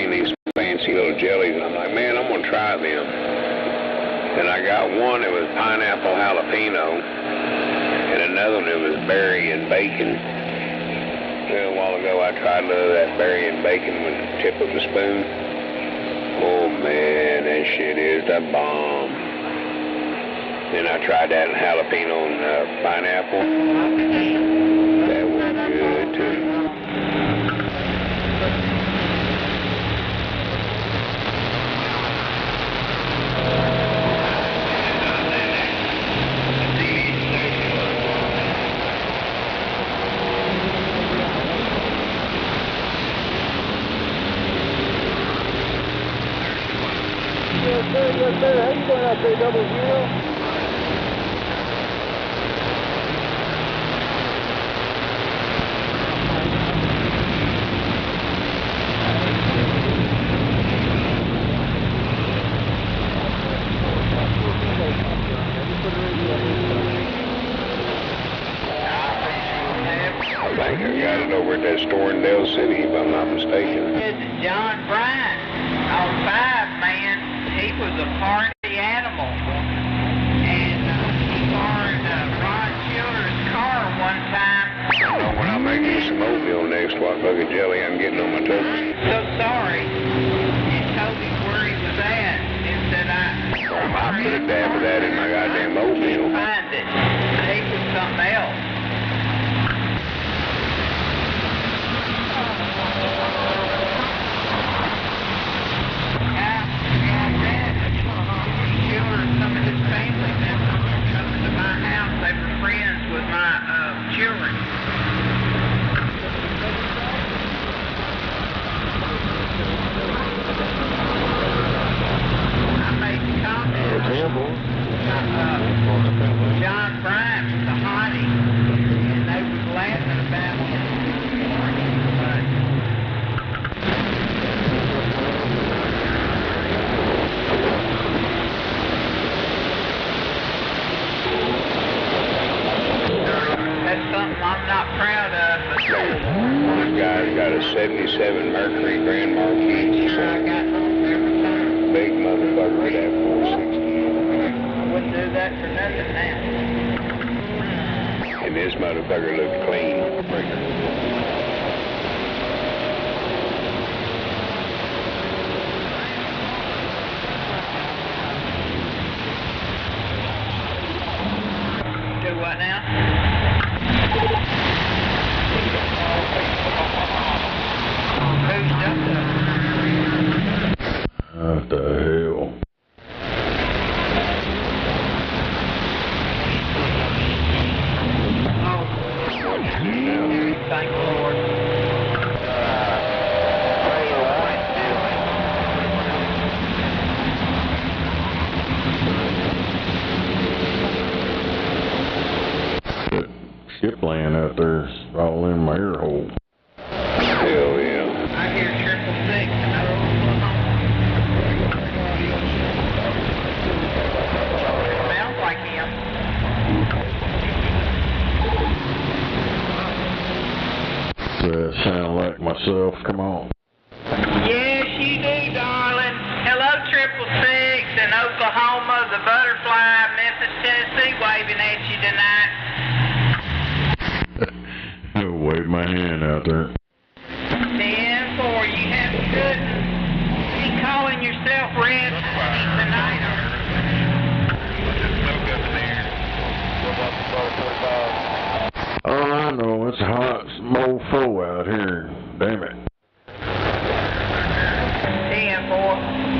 seen these fancy little jellies, and I'm like, man, I'm gonna try them. And I got one that was pineapple jalapeno, and another one that was berry and bacon. A while ago, I tried a little of that berry and bacon with the tip of a spoon. Oh man, that shit is the bomb. Then I tried that jalapeno and pineapple. That was good too. Yes, sir. How you doing out there, 00? I think I got it over at that store in Dale City, if I'm not mistaken. This is John Bryant on 5, man. He was a party animal. And he borrowed Ron Childers' car one time. I know when I make you some oatmeal next, what fucking jelly I'm getting on my turkey. So sorry. And told him where he was at. And said I put a dab of that in my goddamn oatmeal. Find it. He was something else. Some of his family members were coming to my house. They were friends with my children. I made the comment. John Bryant was a hottie, and they was laughing about him. That's something I'm not proud of. But this guy's got a 77 Mercury Grand Marquis. Sure, I got everything. Big motherfucker with that 460. I wouldn't do that for nothing now. And this motherfucker looked clean. Do what now? Who's done that? What the hell? Oh, thank the Lord. Ship laying out there all in my ear hole. Hell yeah. I hear 666 and I don't know. Smells like him. Sound like myself, come on. Yes, you do, darling. Hello, 666 in Oklahoma, the butterfly, Memphis, Tennessee, waving at you tonight. Wave my hand out there. 10-4, you have a good one. You calling yourself Red Honey tonight, Oh, I know, it's hot. It's mofo out here. Damn it. 10-4.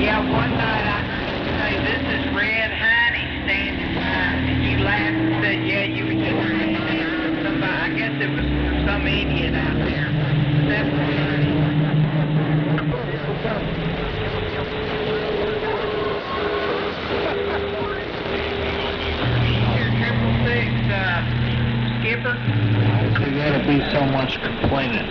Yeah, one night I heard you say, this is Red Honey standing by, and you laughed and said, yeah, you were just saying somebody. I guess it was some idiot out there. That's what Skipper? There gotta be so much complaining.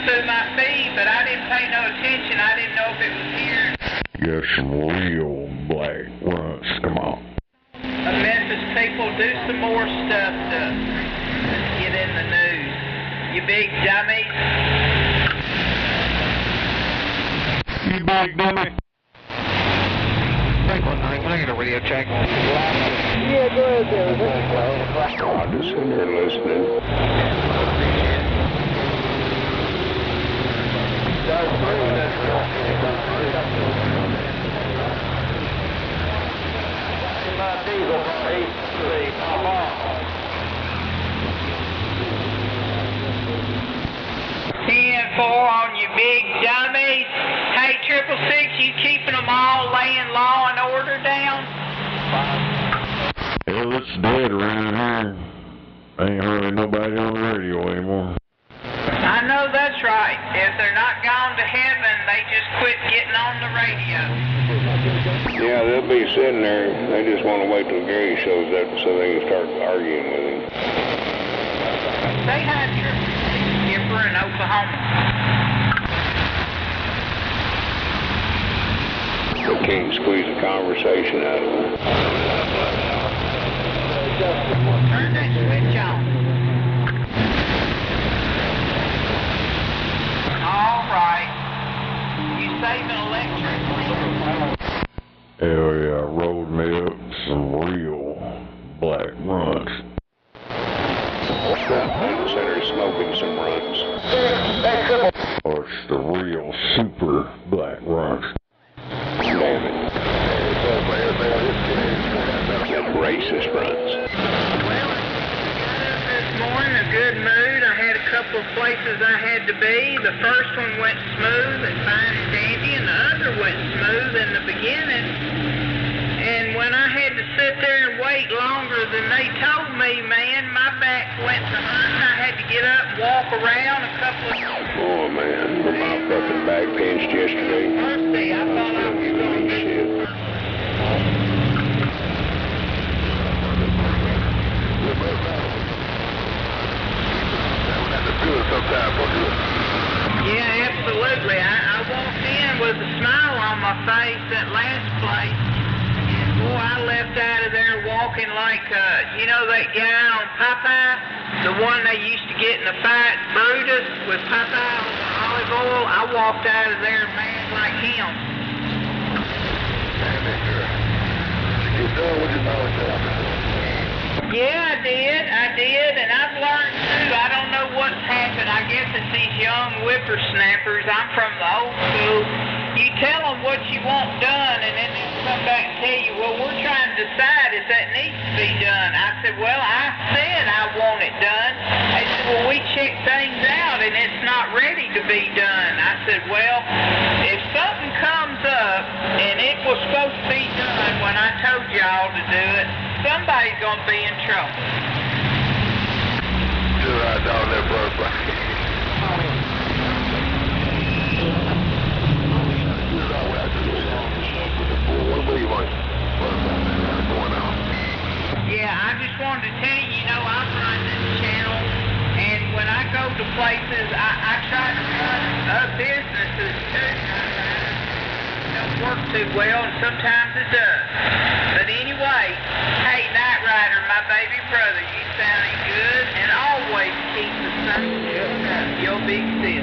through my feed, but I didn't pay no attention. I didn't know if it was here. Got some real black runts. Come on. Memphis people, do some more stuff to get in the news. You big dummies. You big dummy. Can I get a radio check? Yeah, go ahead there. I'm just sitting here listening. On you big dummies. Hey, 666, you keeping them all laying law and order down? Hell, it's dead around here. Ain't hardly nobody on the radio anymore. I know that's right. If they're not gone to heaven, they just quit getting on the radio. Yeah, they'll be sitting there. They just want to wait till Gary shows up so they can start arguing with him. They had Skipper in Oklahoma. They can't squeeze a conversation out of them. Turn that switch on. All right. You saving electric? Hell yeah, I rolled me up some real black runts. They said they're smoking some runs. Or it's the real super black runts. Damn it. Them racist runs. Well, this morning, a good mood. I had a couple of places I had to be. The first one went smooth and fine and dandy, and the other went smooth in the beginning. And when I had to sit there and wait longer than they told me, man, my back went to hurt. I had to get up and walk around a couple of... Oh, man. My fucking back pinched yesterday. Mercy, I thought I was going to be... Shit. Yeah, absolutely. I walked in with a smile on my face that last place. And boy, I left out of there walking like, you know that guy on Popeye? The one they used to get in a fight, Brutus, with Popeye on olive oil? I walked out of there, man, like him. Yeah, I did, and I've learned too. I don't know what's happened. I guess it's these young whippersnappers. I'm from the old school. You tell them what you want done, and then they'll come back and tell you, well, we're trying to decide if that needs to be done. I said, well, I said I want it done. They said, well, we checked things out, and it's not ready to be done. I said, well, if something comes up, and it was supposed to be done when I told y'all to do it, somebody's going to be in trouble. You're right down there, brother. Yeah, I just wanted to tell you, you know, I run this channel, and when I go to places, I try to run businesses too. It don't work too well, and sometimes it does. But anyway, hey, Knight Rider, my baby brother, you sounding good, and always keep the sun up. Your big sis.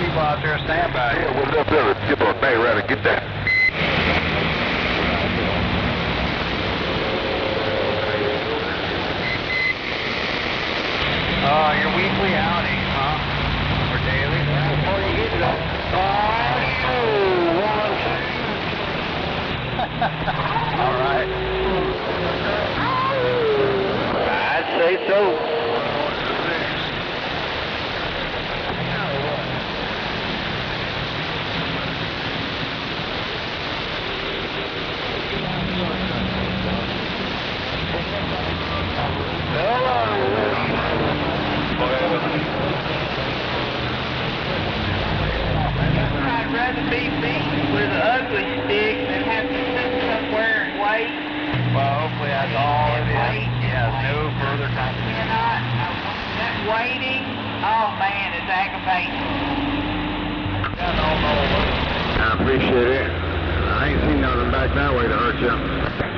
People out there stand by. Yeah, what's up there? Get on Nate Rider, get that. Your weekly outing, huh? Or daily? Before you get it up. All right. I'd say so. Hello. waiting, oh man, it's aggravating. I appreciate it. I ain't seen nothing back that way to hurt you.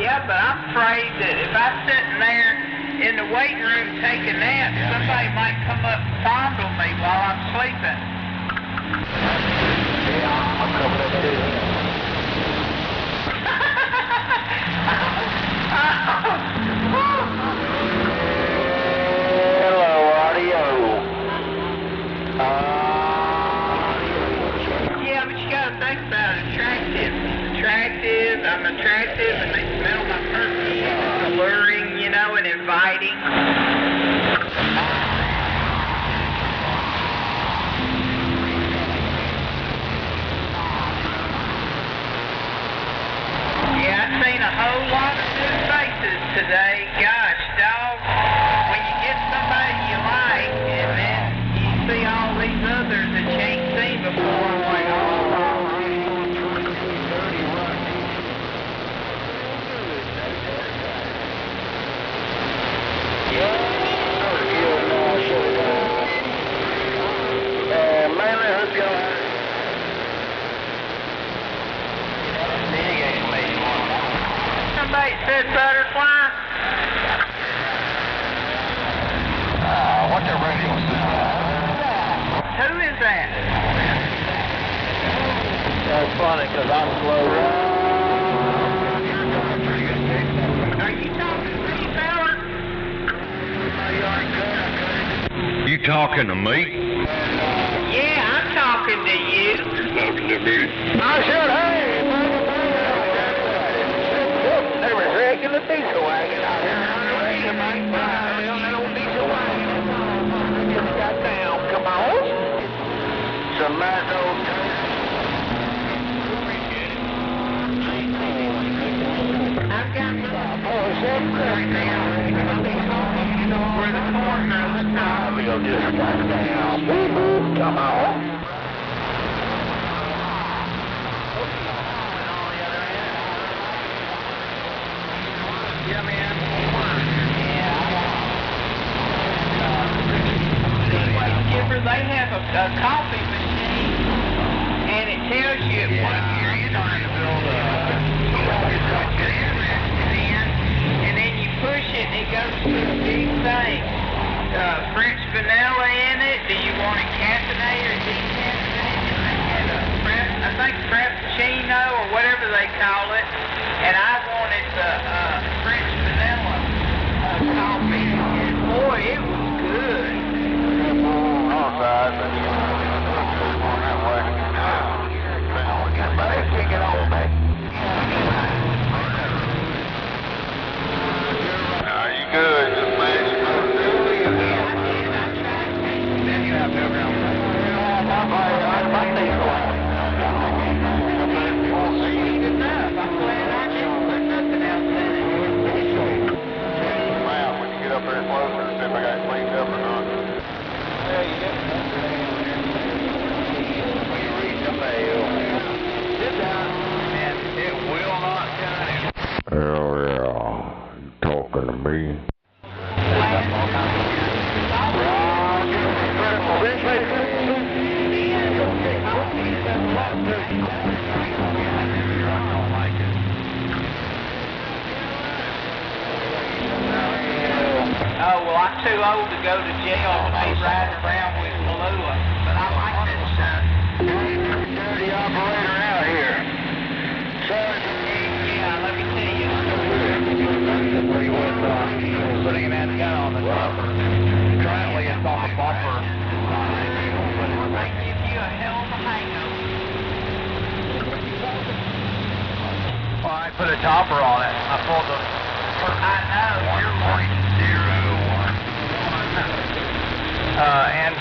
Yeah, but I'm afraid that if I'm sitting there in the waiting room taking naps, somebody might come up and fondle me while I'm sleeping. Yeah, I'm coming up too. Hello, audio. Yeah, but you gotta think about it. I'm attractive, and they smell my perfume. It's alluring, you know, and inviting. Yeah, I've seen a whole lot of new faces today. Gosh, dog, when you get somebody you like, and then you see all these others that you ain't seen before, I'm like, oh. Somebody said butterfly? What's the radio sound? Who is that? That's funny, because I'm slow. Are you talking to me, fella? You talking to me? Yeah, I'm talking to you. Talking to me. I said, hey! They were wrecking the diesel wagon out here on the radio, mate. On that old diesel wagon. Just got down. Come on. Some nice old I've got the right now. where the corner of the top. We'll just got down. Come on. Yeah, man. Skipper, they have a coffee machine, and it tells you what you're interested in, and then you push it, and it goes to a big thing. French vanilla in it. Do you want it caffeinated or decaffeinated? I think frappuccino or whatever they call it. And I wanted the French vanilla coffee. And boy, it was good. Outside, but on that way. Better kick it on, mate. Are you good? Just manage to then you have no ground. My diesel. Up there closer, see if I got it cleaned up or not. Yeah, you get when you reach the mail. Sit down, and it will not shine. Hell yeah. You talking to me? Oh, well, I'm too old to go to jail and be riding around with Malua, but I like that stuff. Dirty operator out here. Yeah, let me tell you. Putting that gun on the bumper. Currently, it's on the bumper. They give you a hell of a hangover. Well, I put a topper on it. I pulled the I know.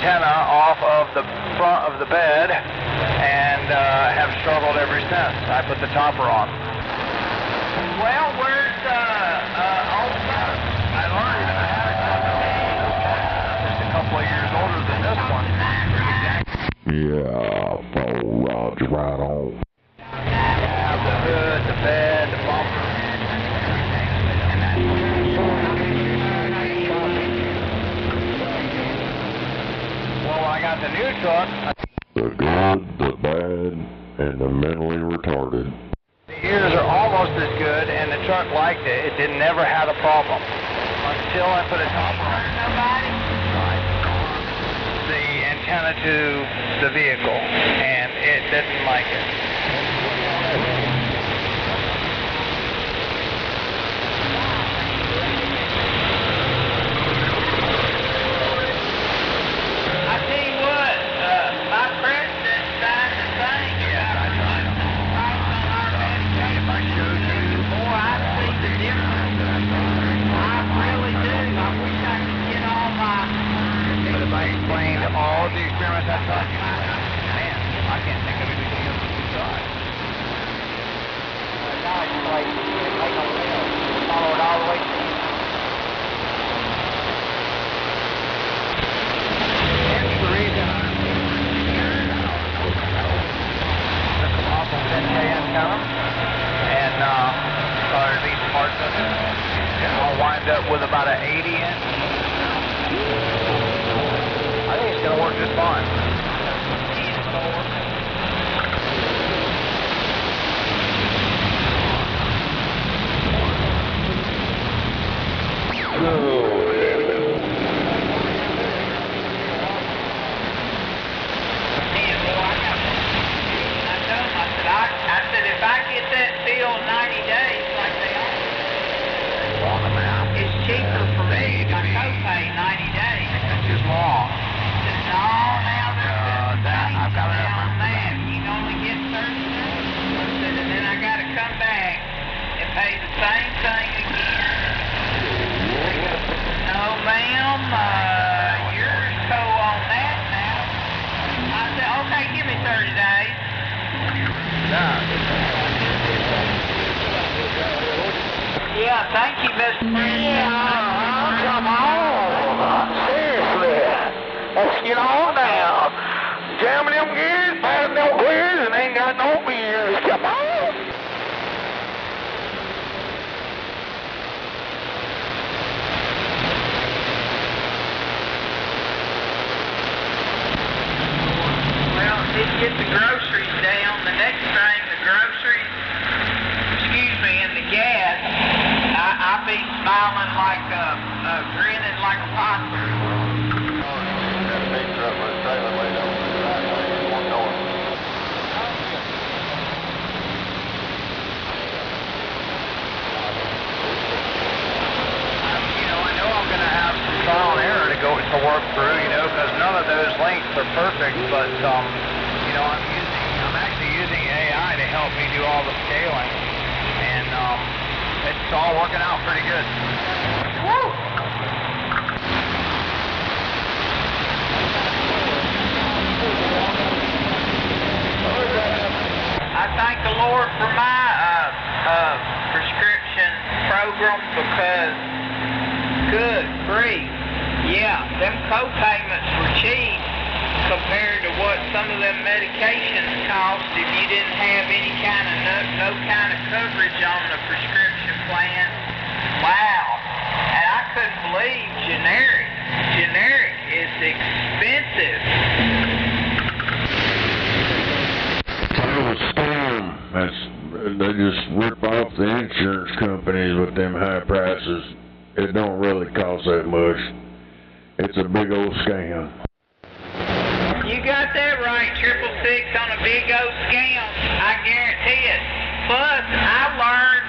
antenna off of the front of the bed and have struggled ever since. I put the topper on. Well, where's old folks? I learned how to just a couple of years older than this one. Yeah, phone rods right on. Yeah, the hood, the bed, the bumper. got the new truck. The good, the bad, and the mentally retarded. The ears are almost as good, and the truck liked it. It never had a problem until I put a topper on the antenna to the vehicle, and it didn't like it. I tell you what, my president signed the thing. Yeah, I know. If I showed you, Boy, I see the difference. I really do. I wish I could get all my... but if I explained all the experiments I taught you, man, I can't think of anything else besides. Now it's like, follow it all the way through. That's the reason I took them off of 10K antenna and or at least parts of it. And I'll wind up with about an 80-inch. I think it's going to work just fine. I said, if I get that bill 90 days like they are, it's cheaper for me. My copay 90 days. That's just long. I said, no, now I've got enough on room for that. You can only get 30 days. I said, and then I got to come back and pay the same thing again. No, ma'am, yours co on that now. I said, okay, give me 30 days. Yeah, thank you, Mr. Yeah, come on. Seriously. Let's get on now. Jamming them gears, passing them clears, and ain't got no beers. Come on. Well, didn't get the groceries down. The next thing, the groceries, and the gas, I'll be smiling like grinning like a possum. I know I'm going to have some trial and error to work through, because none of those lengths are perfect, but, I'm actually using AI to help me do all the scaling, and, it's all working out pretty good. Woo! I thank the Lord for my prescription program because, good grief, yeah, them co-payments were cheap compared to what some of them medications cost if you didn't have any kind of no kind of coverage on the prescription plan. Wow. And I couldn't believe generic is expensive. Total scam. They just rip off the insurance companies with them high prices. It don't really cost that much. It's a big old scam. You got that right, 666 on a big old scam. I guarantee it. Plus, I learned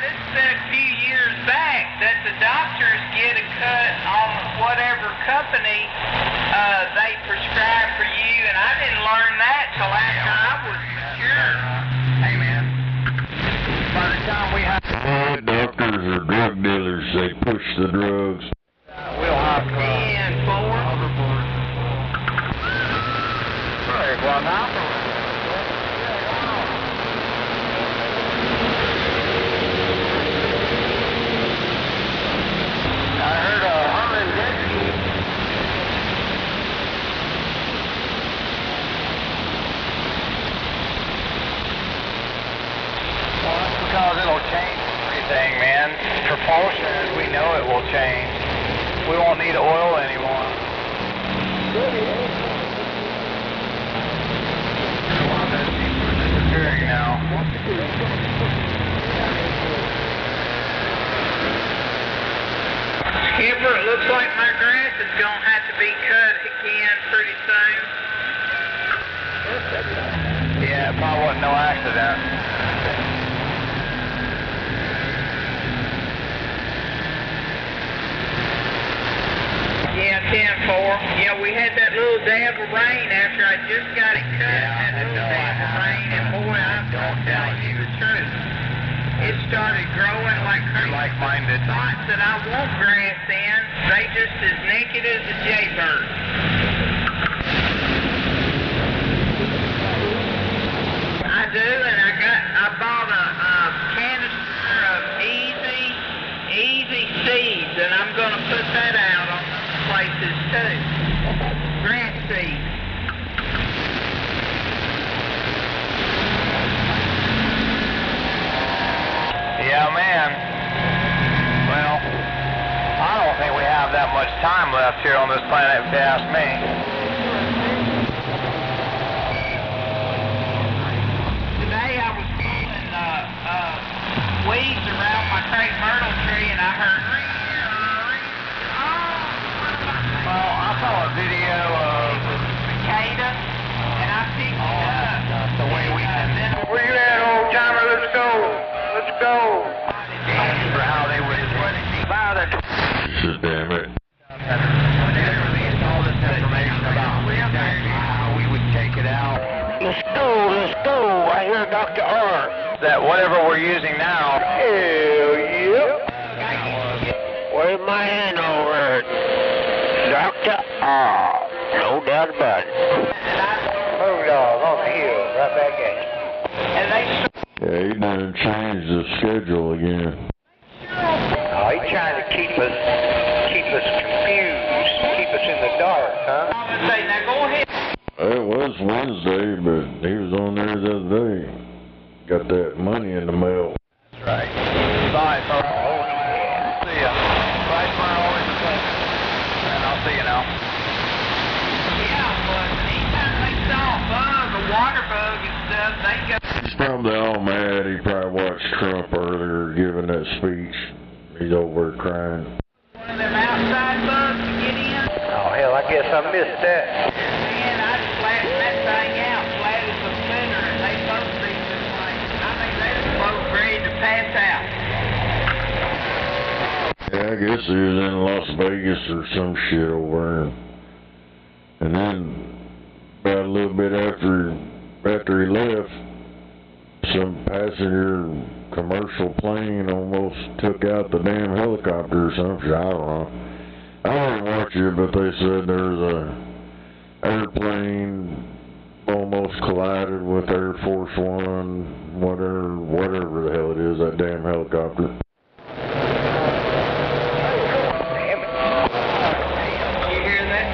this a few years back that the doctors get a cut on whatever company they prescribe for you, and I didn't learn that till after I was mature. Hey, man. By the time we have Doctors or drug dealers, they push the drugs. we'll have 10-4. Very well now. I heard 150. Well, that's because it'll change everything, man. Propulsion, as we know it, will change. We won't need oil anymore. like my grass is going to have to be cut again pretty soon. Yeah, it probably wasn't no accident. Yeah, 10-4. Yeah, we had that little dab of rain after I just got it cut. Yeah, that little dab of rain, and boy, I'm telling you the truth. It started growing like crazy. Like-minded. Spots that I want grass in, they just as naked as a jaybird. I do, and I bought a canister of easy seeds, and I'm going to put that out on places too. Grass seeds. Yeah, man. Well, I don't think we have that much time left here on this planet, if you ask me. Today I was pulling weeds around my crepe myrtle tree, and I heard. Well, I saw a video of Cicada, and I picked it up. the way we can. Where you at, old timer? Let's go. Let's go. For how they would About it. Damn it. all this information about exactly how we would take it out. Let's go. Let's go. I hear Dr. R. That whatever we're using now. Hell yep. Where's my hand over it? Dr. R. No doubt about it. Hold on the hill. Right back at you. And they Yeah, he done changed the schedule again. Oh, he's trying to keep us confused, keep us in the dark, huh? say, now go ahead. It was Wednesday, but he was on there the other day. Got that money in the mail. That's right. Bye, folks. See ya. Bye, smile, always a pleasure. And I'll see you now. Yeah, but anytime they saw a bug, a water bug and stuff, they go. He's probably all mad. He probably watched Trump earlier giving that speech. He's over there crying. One of them outside bugs to get in. Oh, hell, I guess I missed that. Man, I just flattened that thing out, flat as a splinter, and they both reached this way. I think they was both ready to pass out. Yeah, I guess he was in Las Vegas or some shit over there. And then, about a little bit after he left, some passenger commercial plane almost took out the damn helicopter or something. I don't know. I didn't watch it, but they said there's a airplane almost collided with Air Force One, whatever the hell it is, that damn helicopter. You hear that?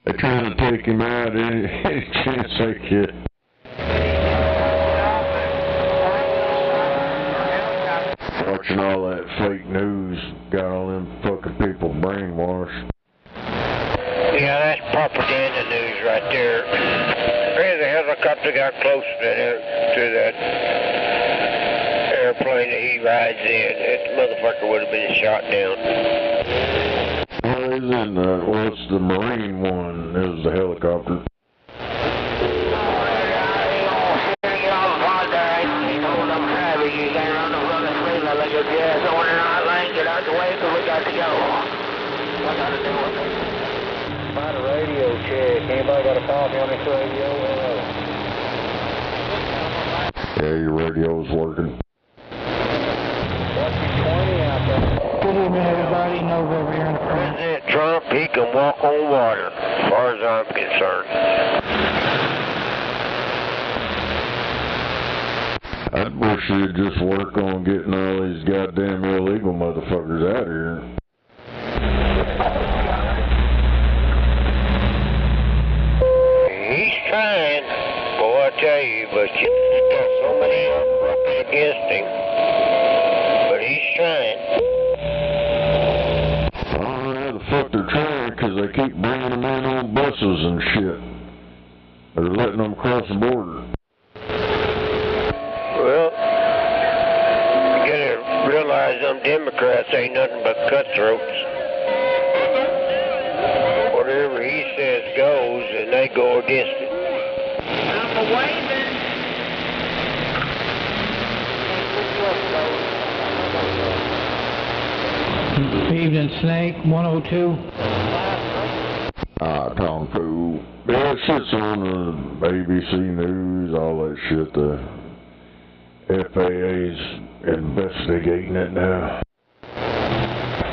They trying to take him out any chance they get. Watching all that fake news got all them fucking people brainwashed. Yeah, that's propaganda news right there. Hey, the helicopter got close to that airplane that he rides in. That motherfucker would have been shot down. Well, he's in it's the Marine one. It was the helicopter. Find a radio check. Anybody got a copy on this radio? Yeah, your radio's working. Good evening, everybody. Nova over here in the front. President Trump, he can walk on water, as far as I'm concerned. I wish he'd just work on getting all these goddamn illegal motherfuckers out of here. He's trying, boy, I tell you, but you got so many against him. But he's trying. I don't know how the fuck they're trying, because they keep bringing them in on buses and shit. They're letting them cross the border. Well, you gotta realize them Democrats ain't nothing but cutthroats. distance. I'm waving. Evening, Snake, 102. Tom Fool. Yeah, shit's on the ABC News, all that shit. The FAA's investigating it now.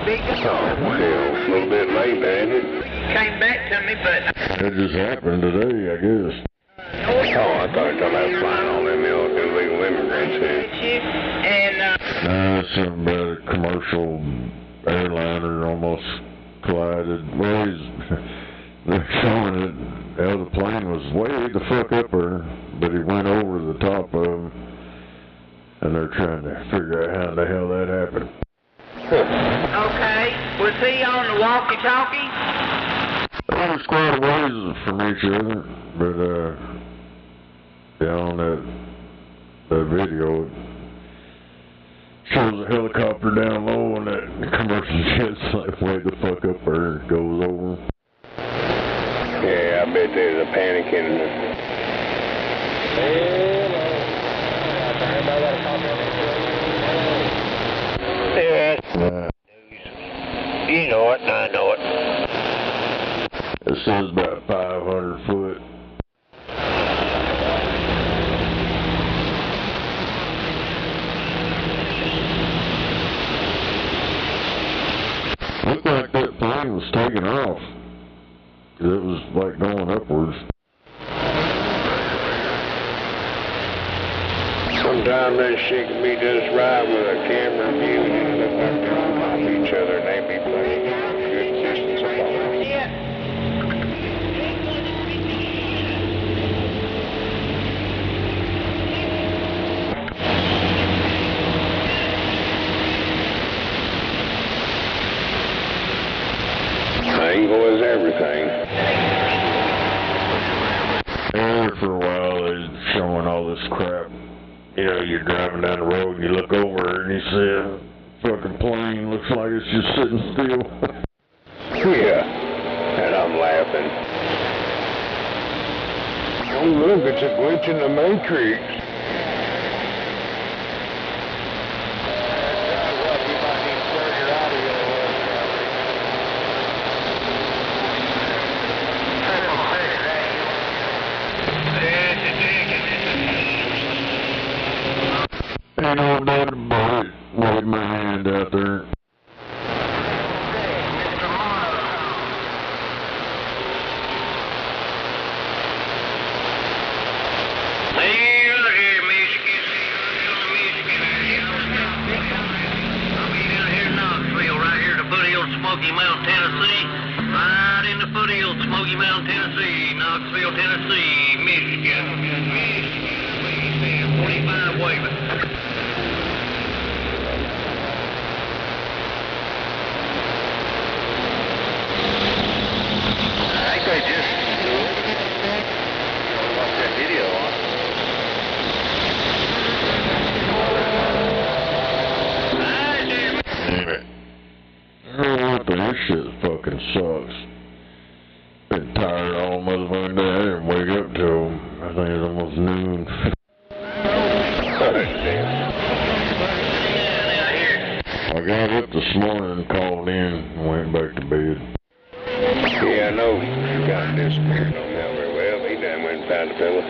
Big Oh, well, a little bit late, ain't it? came back to me, but It just happened today, I guess. Oh, I thought you were talking about flying all them illegal immigrants in. and Nah, something about a commercial airliner almost collided. Well, they're showing it. The other plane was way the fuck up there, but he went over the top of him, and they're trying to figure out how the hell that happened. okay, was he on the walkie-talkie? Well, it's quite a ways from each other, but yeah, on that video, it shows a helicopter down low, and that commercial jet's like way the fuck up there, and goes over. Yeah, I bet there's a panic in the... Yeah, you know it, and I know it. It says about 500 foot. Looked like that plane was taking off. It was like going upwards. Sometimes that shit can be just right with a camera view and look like they're on top of each other and they be playing a good distance apart. Yeah. Angle is everything. And for a while, they're showing all this crap. You know, you're driving down the road and you look over and you see a fucking plane, looks like it's just sitting still. Yeah, and I'm laughing. Oh look, it's a glitch in the Matrix. Ain't no doubt about it. Waved my hand out there. Smoky Mountain, Tennessee. Right in the foothills, Smoky Mountain, Tennessee. Knoxville, Tennessee. Michigan. 25 waving. I think they just watch that video on. Damn it. This shit fucking sucks. Been tired all motherfucking day. I didn't wake up till, I think it was almost noon. I got up this morning and called in and went back to bed. Yeah, I know. You got disappeared on that very well. He done went and found a fella.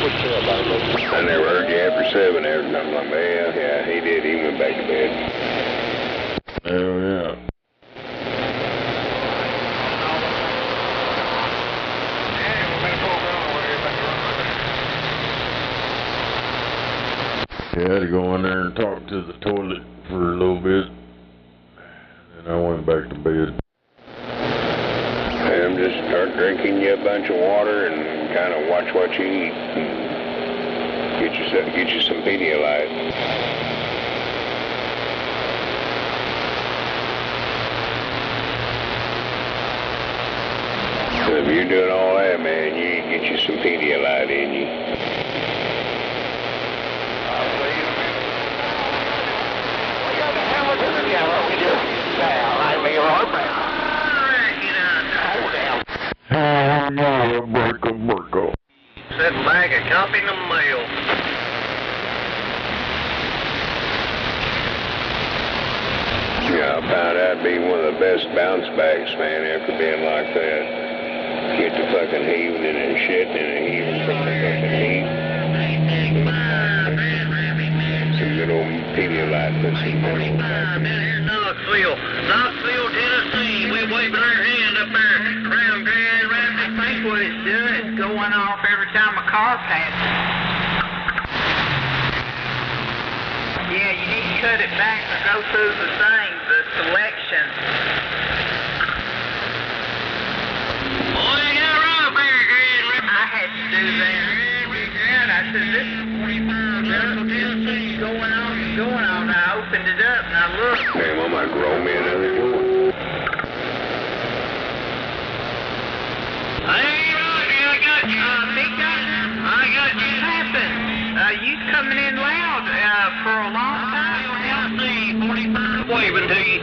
I never heard you after 7 every time. I'm like, well, yeah, he did. He went back to bed. Hell yeah. Yeah, I had to go in there and talk to the toilet for a little bit. And I went back to bed. And just start drinking you a bunch of water and kind of watch what you eat. Get you some Pedialyte. So if you're doing all that, man, you get you some Pedialyte in you. What we do? Hell yeah, break 'em. Sitting back and copying the mail. Yeah, I found out being one of the best bounce backs, man, after being like that. Get to fucking heaving and then shitting and heaving from the fucking heat. Some good old Pedialyte for some mineral back. Knoxville, Tennessee. We waving our hand up there. Round Grand Rapids. I think what it's doing is going off every time a car passes. Yeah, you need to cut it back and go through the thing, the selection. Boy, you got rough here, Grand Rapids. I had to do that. And I said, this is 45 Tennessee going on and going on. I opened it up and I looked. Damn, I might roll me another joint. Hey, Roger, I got you. Big guy, I got you. what happened? You coming in loud for a long time. Tennessee, 45 waving to you.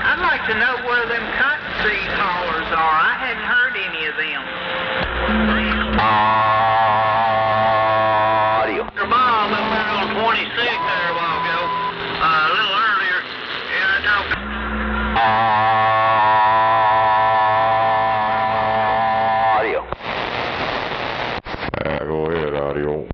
I'd like to know where them cottonseed haulers are. I hadn't heard any of them. Your mom up there on 26 there a while ago. A little earlier. Yeah, I talked. Go ahead, audio.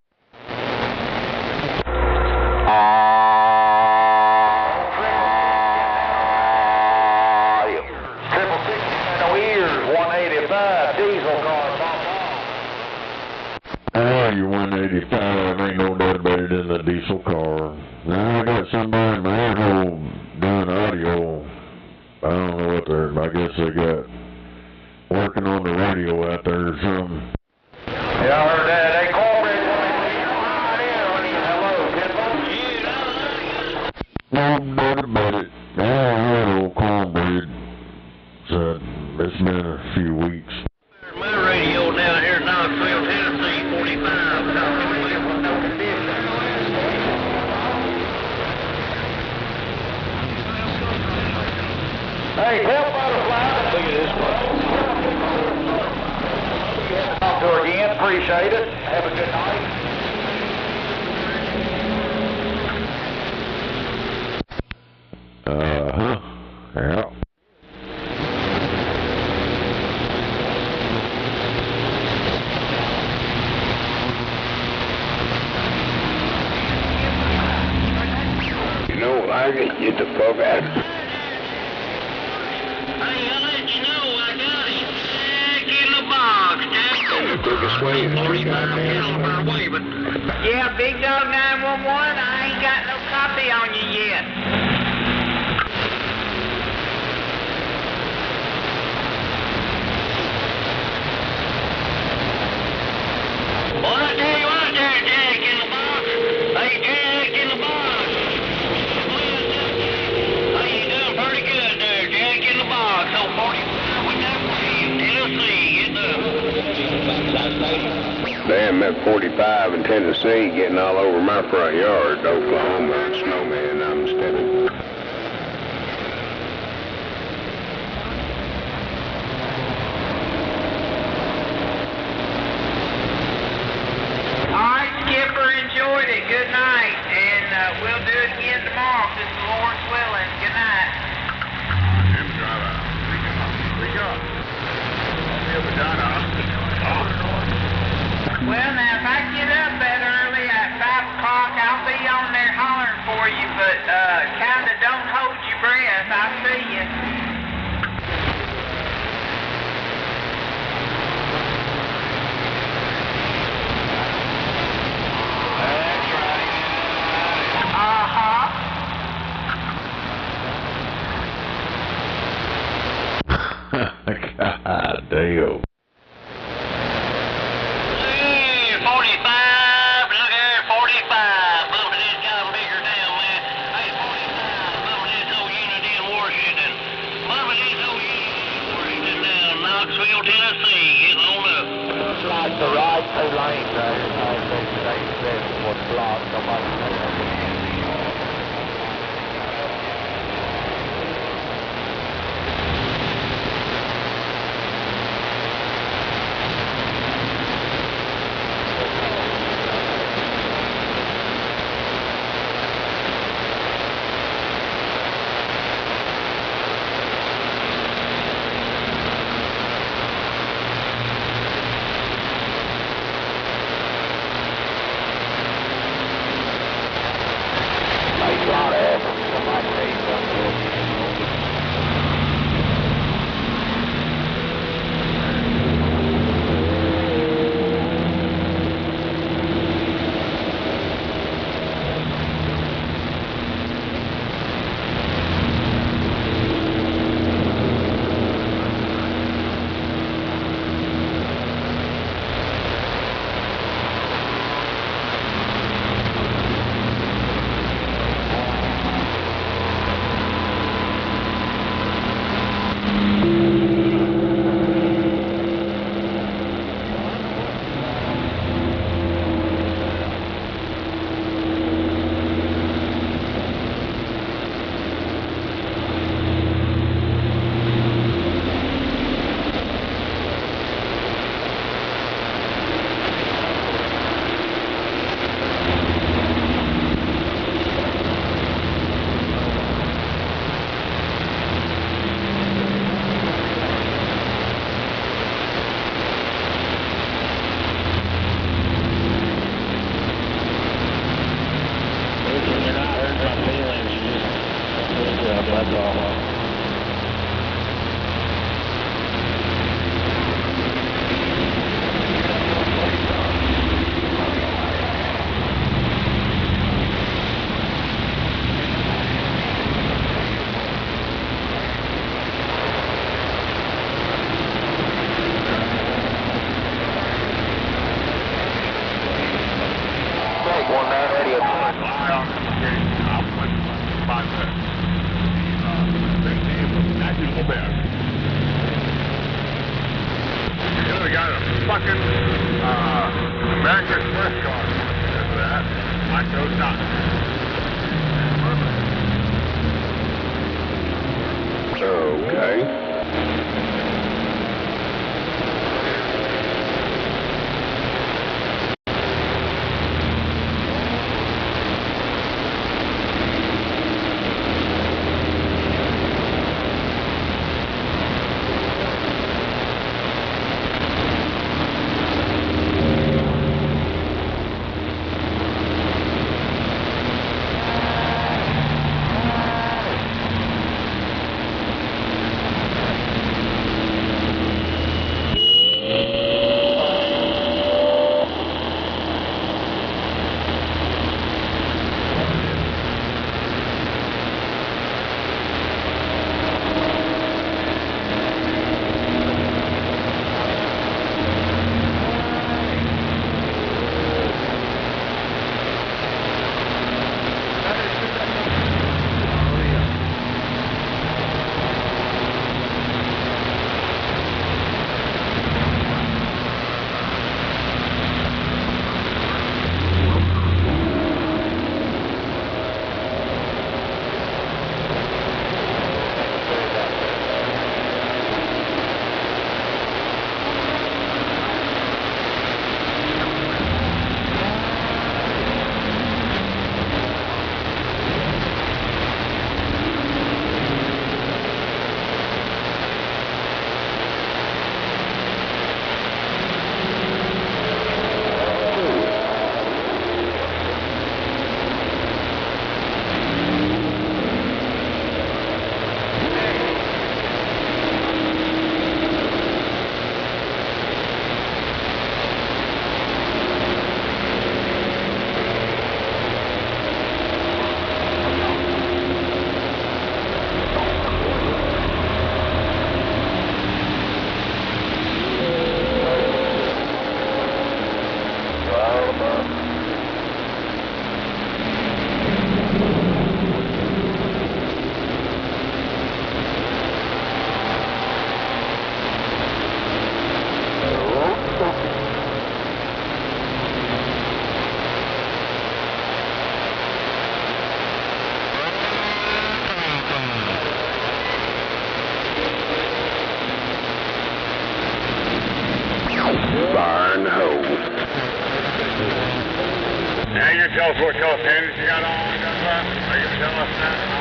You're 185, ain't no doubt about it in the diesel car. Now I got somebody in my manhole doing audio. I don't know what they're, I guess they got working on the radio out there or something. Yeah, I heard that. Hey, cornbread. Hello, No doubt about it. Yeah, old cornbread. So it's been a few weeks. My radio down here in Knoxville, Tennessee, 45. Hey, tell Butterfly. Look at this one. Talk to her again. Appreciate it. Have a good night. Yeah. You know, I can get the fuck out of here. Hey, I'll let you know I got him. Back in the box, Jack. The quickest way is 45 caliber waving. Yeah, Big Dog 911, I ain't got no copy on you yet. Well, I tell you what there, Jack in the box. Hey, Jack in the box. Hey, you doing pretty good there, Jack in the box. On 45 with that wave, Tennessee, get up. Damn, that 45 in Tennessee getting all over my front yard, Oklahoma, snowman, I'm stepping. All right, Skipper, enjoyed it. Good night. And we'll do it again tomorrow if the Lord's willing. Good night. Well, now, if I get up that early at 5 o'clock, I'll be on there hollering for you, but kind of don't hold your breath. I'll see you. Uh-huh. Okay. those pins you got on? Are you still listening?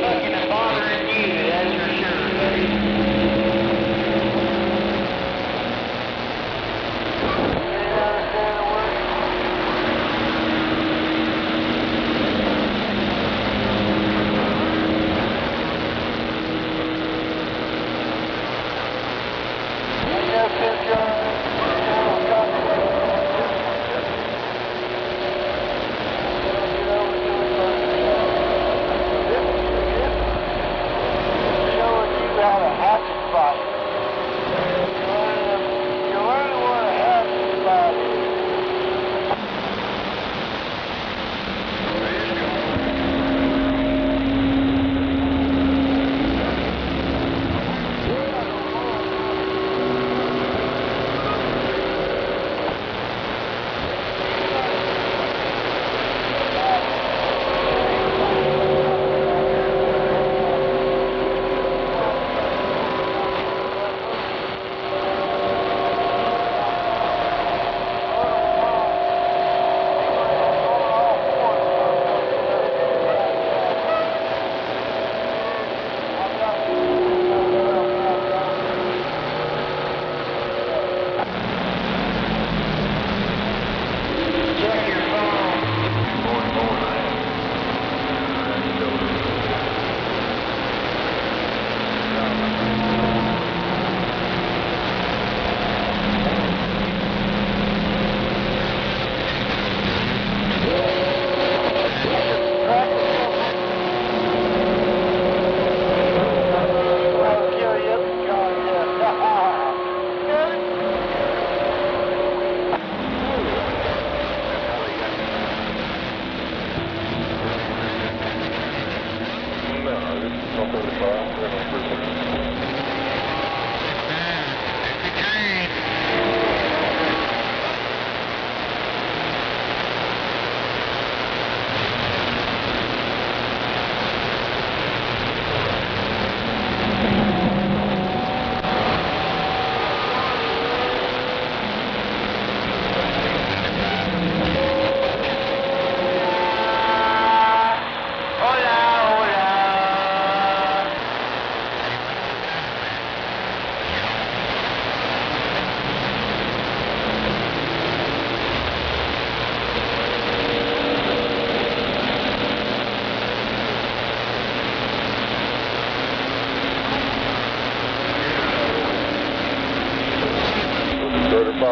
Fucking bothering you, that's for sure, buddy.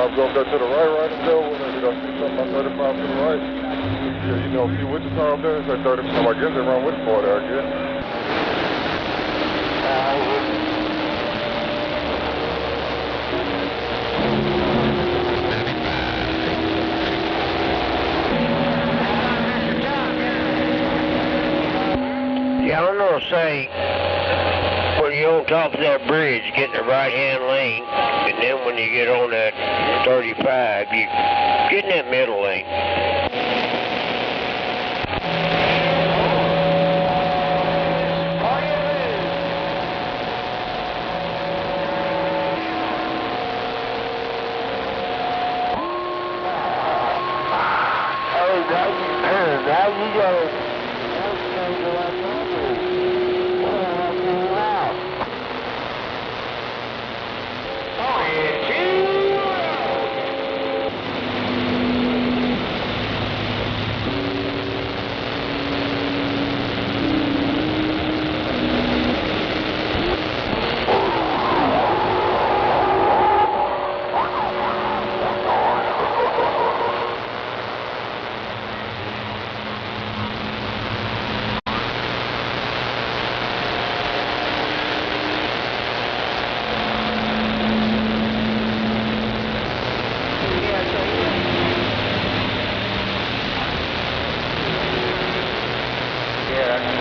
35 go up there to the right and go. Did I see something about 35 to the right? Yeah, you know, see Wichita up there? It's like 35. I guess they're around Wichita there, I guess. Yeah, I'm gonna say, when you're on top of that bridge, get in the right-hand lane, and then when you get on that 35, you get in that middle lane. Now you go.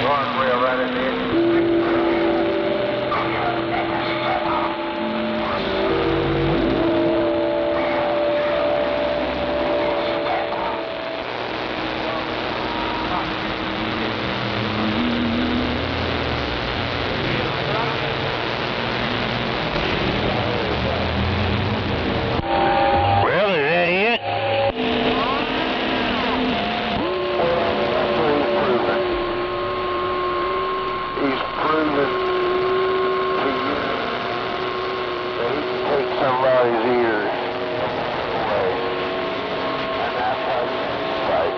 Guardrail right in there. Well, is that it? He's proven to you that he can take somebody's ears away. And that's how you fight.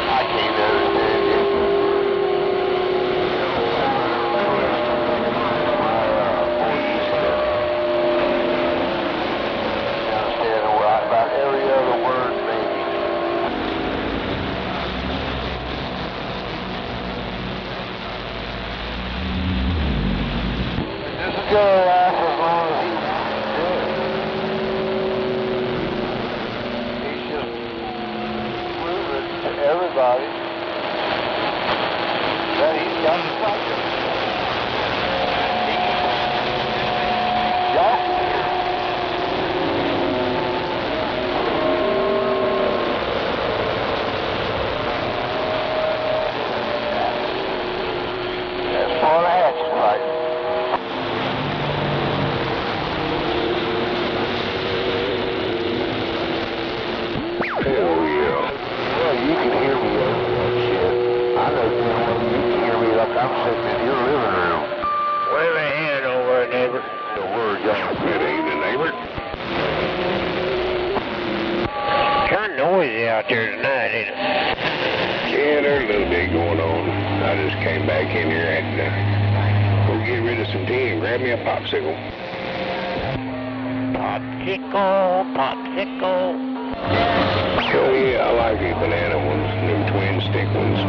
I can't understand it. Understand about every other word, maybe. This is gonna last as long as he's just proving to everybody that he's got the fighter. Y'all can hear me. That's part of hatchet fighting. Hell yeah. Well, you can hear me over that shit. I know damn well you can hear me like I'm sitting in your living room. Wave a hand over it, neighbor. The word y'all. Good evening, neighbor. Kind of noisy out there tonight, ain't it? Yeah, there's a little bit going on. I just came back in here and go get rid of some tea and grab me a popsicle. Popsicle. Oh yeah, I like these banana ones, them twin stick ones.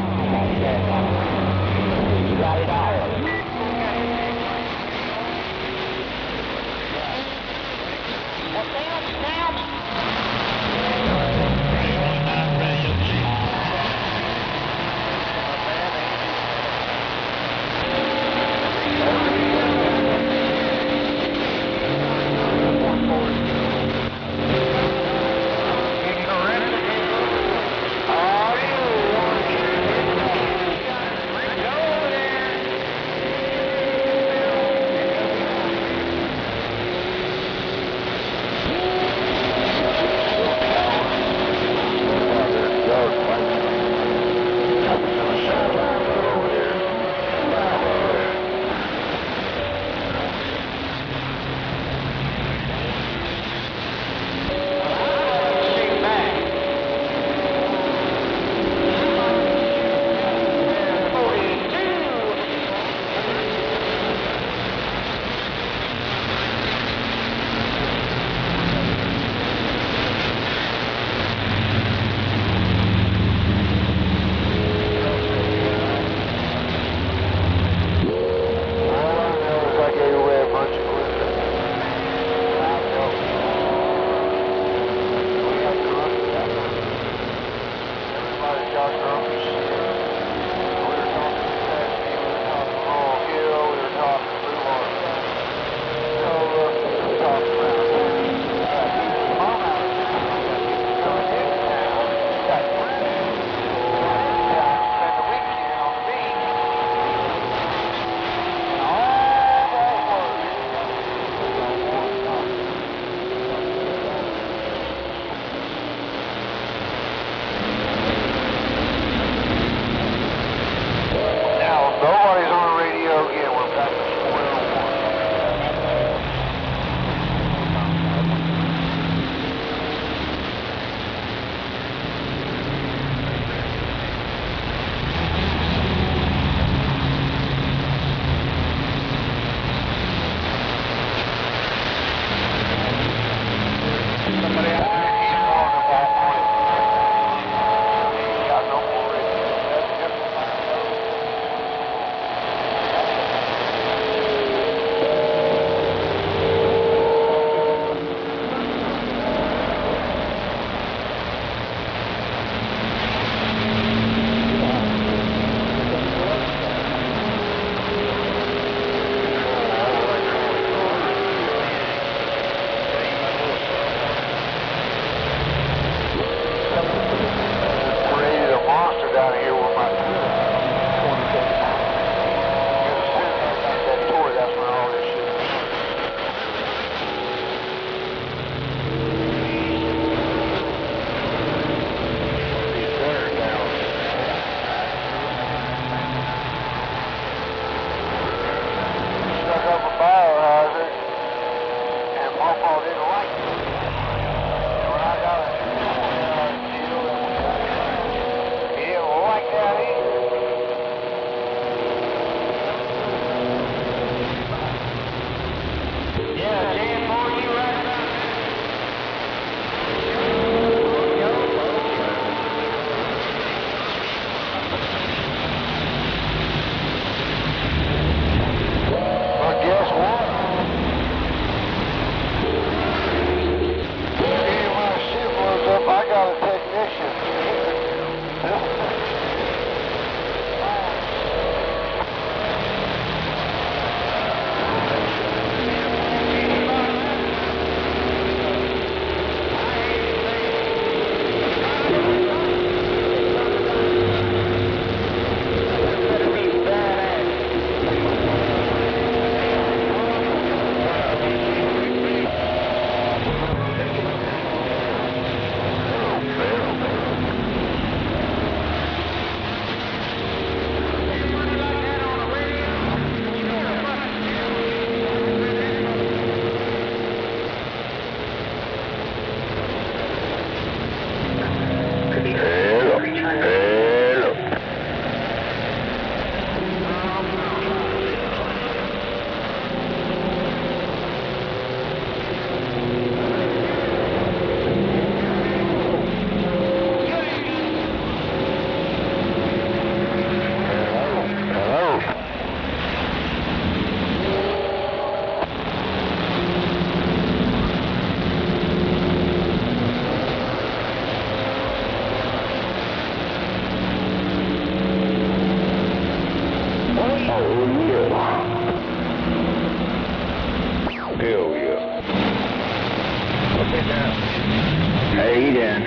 you doing?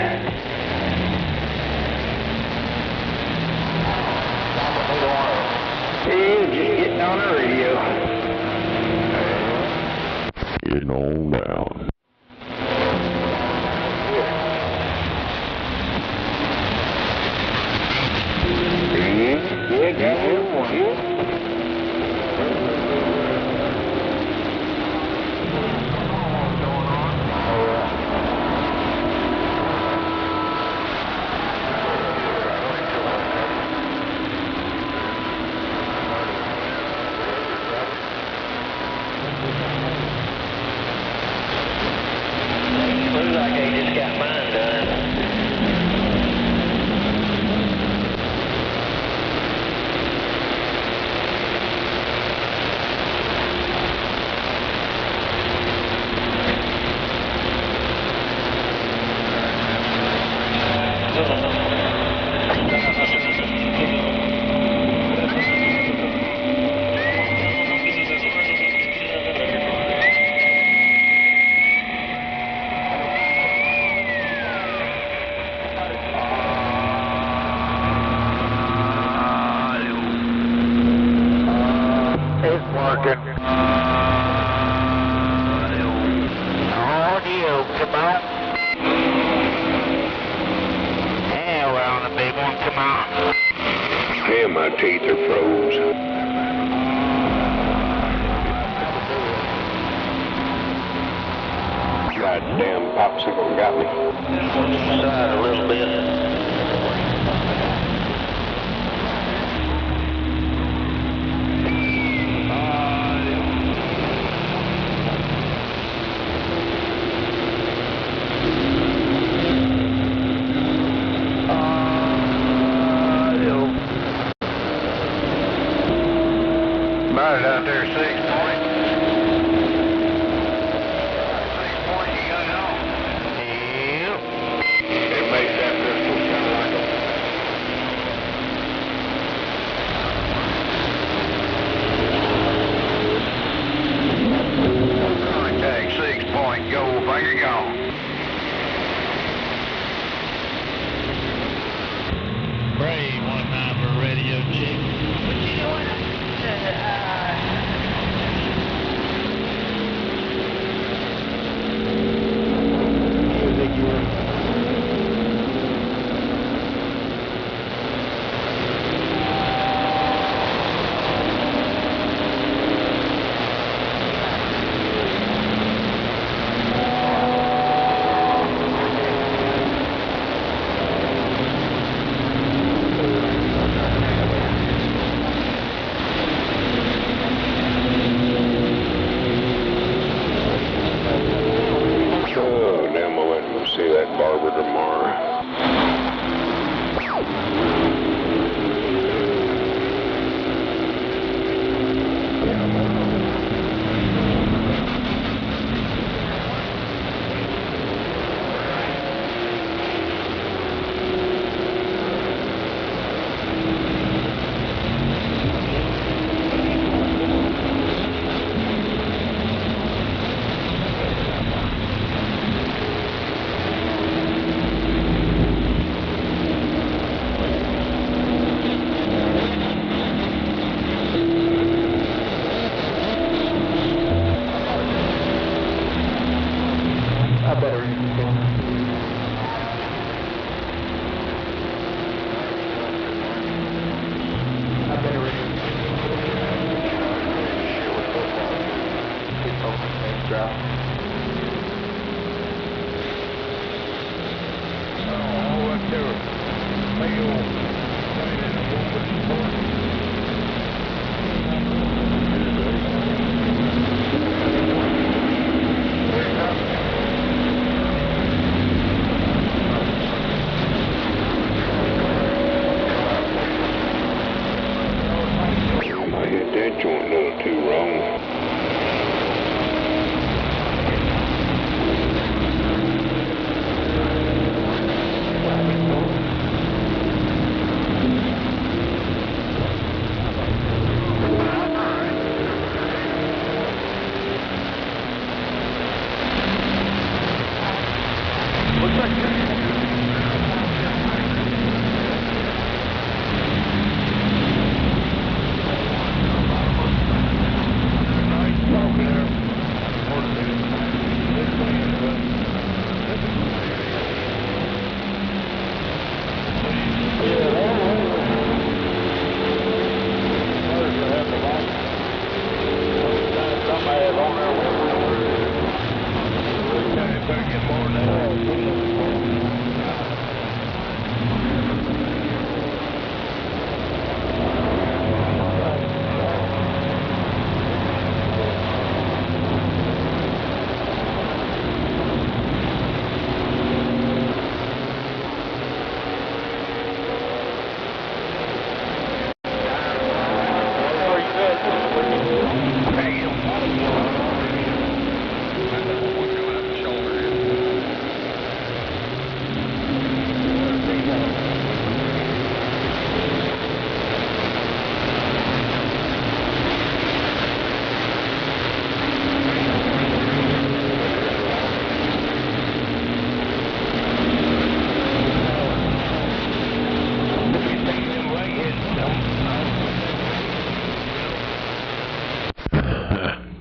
Hey, just getting on the radio. Getting on down. Yeah, got one. Looks like they just got mine done. It's working. Audio, come on. Yeah, we're on the big one, come on. Man, my teeth are froze. Goddamn popsicle got me. Side a little bit. About out there, 6 point. 6 point, you got it on. Yep. It makes that pistol sound like a... Contact 6 point, go, finger gone. Brave 19 for radio check. But you know what? Oh, damn, I'll let him see that barber tomorrow. Looks like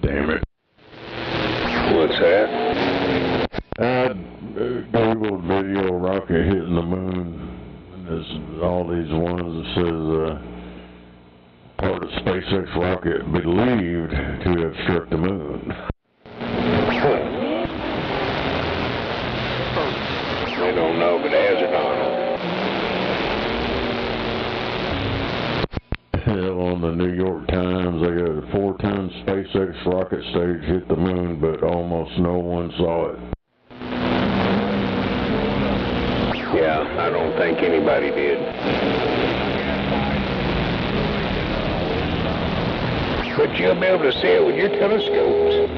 Damn it. What's that? I Googled video of rocket hitting the moon, and there's all these ones that says part of SpaceX rocket believed to have struck the moon. They don't know, but has it on them. Hell, on the New York Times, they got a 4-ton SpaceX rocket stage hit the moon, but almost no one saw it. Yeah, I don't think anybody did. But you'll be able to see it with your telescopes.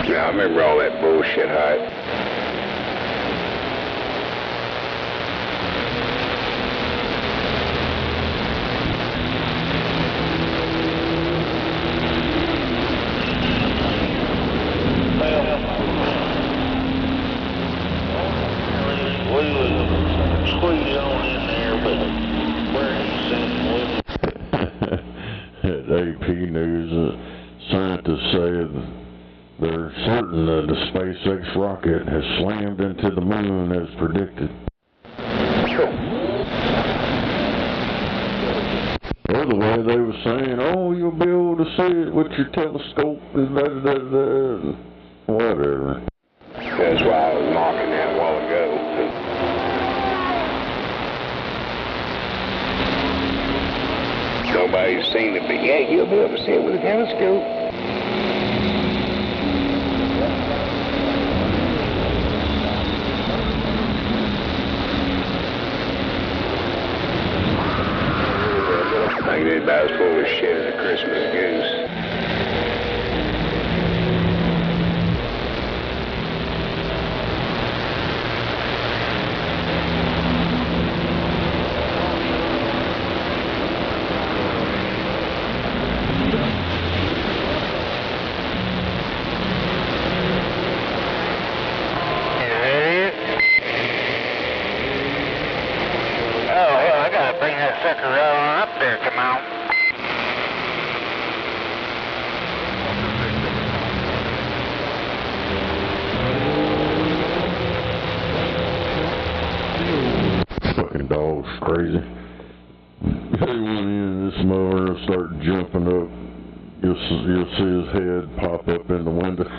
Yeah, I remember all that bullshit hype. Squeeze on in there, but where he's sitting with At AP News, scientists say they're certain that the SpaceX rocket has slammed into the moon as predicted. Or the way they were saying, oh, you'll be able to see it with your telescope, whatever. That's why I was mocking that a while ago. Nobody's seen it, but yeah, you'll be able to see it with a telescope. I think they're about as full of shit as a Christmas goose. bring that sucker right on up there, come on. Fucking dog's crazy. He went in, this mower will start jumping up. You'll see his head pop up in the window.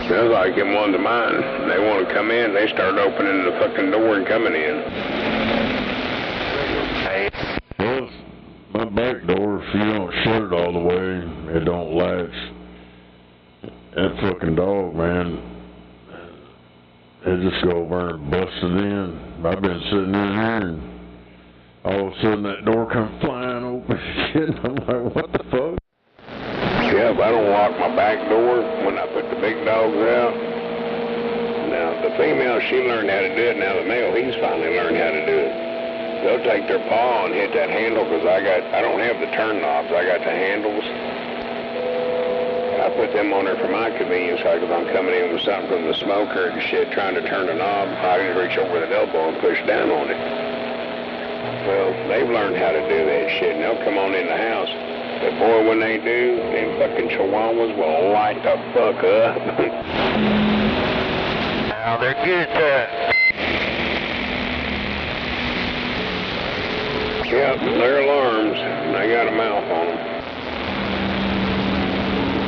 Sounds like in ones of mine. They want to come in, they start opening the fucking door and coming in. Well, my back door, if you don't shut it all the way, it don't latch. That fucking dog, man, it just go over and busted in. I've been sitting in here and all of a sudden that door come flying open and I'm like, what the fuck? Yeah, if I don't lock my back door when I put the big dogs out, now The female, she learned how to do it. Now the male, he's finally learned how to do it. They'll take their paw and hit that handle because I don't have the turn knobs. I got the handles. I put them on there for my convenience because I'm coming in with something from the smoker and shit, trying to turn the knob. I just reach over with an elbow and push down on it. Well, they've learned how to do that shit, and they'll come on in the house. But boy, when they do, them fucking chihuahuas will light the fuck up. Now they're good at that. Yep, they're alarms, and they got a mouth on them.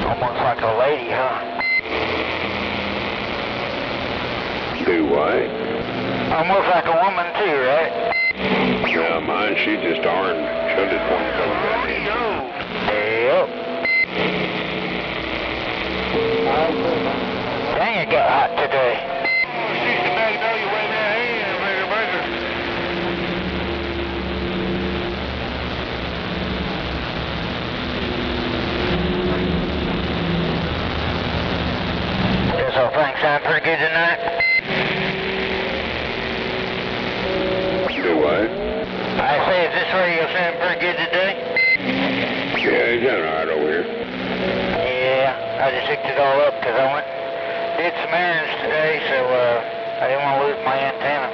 Almost like a lady, huh? Do what? Almost like a woman too, right? Yeah, mine, she just armed. She'll just point to the Yep. Dang, it got hot today. This whole thing sound pretty good tonight? Do what? I say, is this radio sound pretty good today? Yeah, he's doing all right over here. Yeah, I just hooked it all up because I did some errands today, so I didn't want to lose my antenna.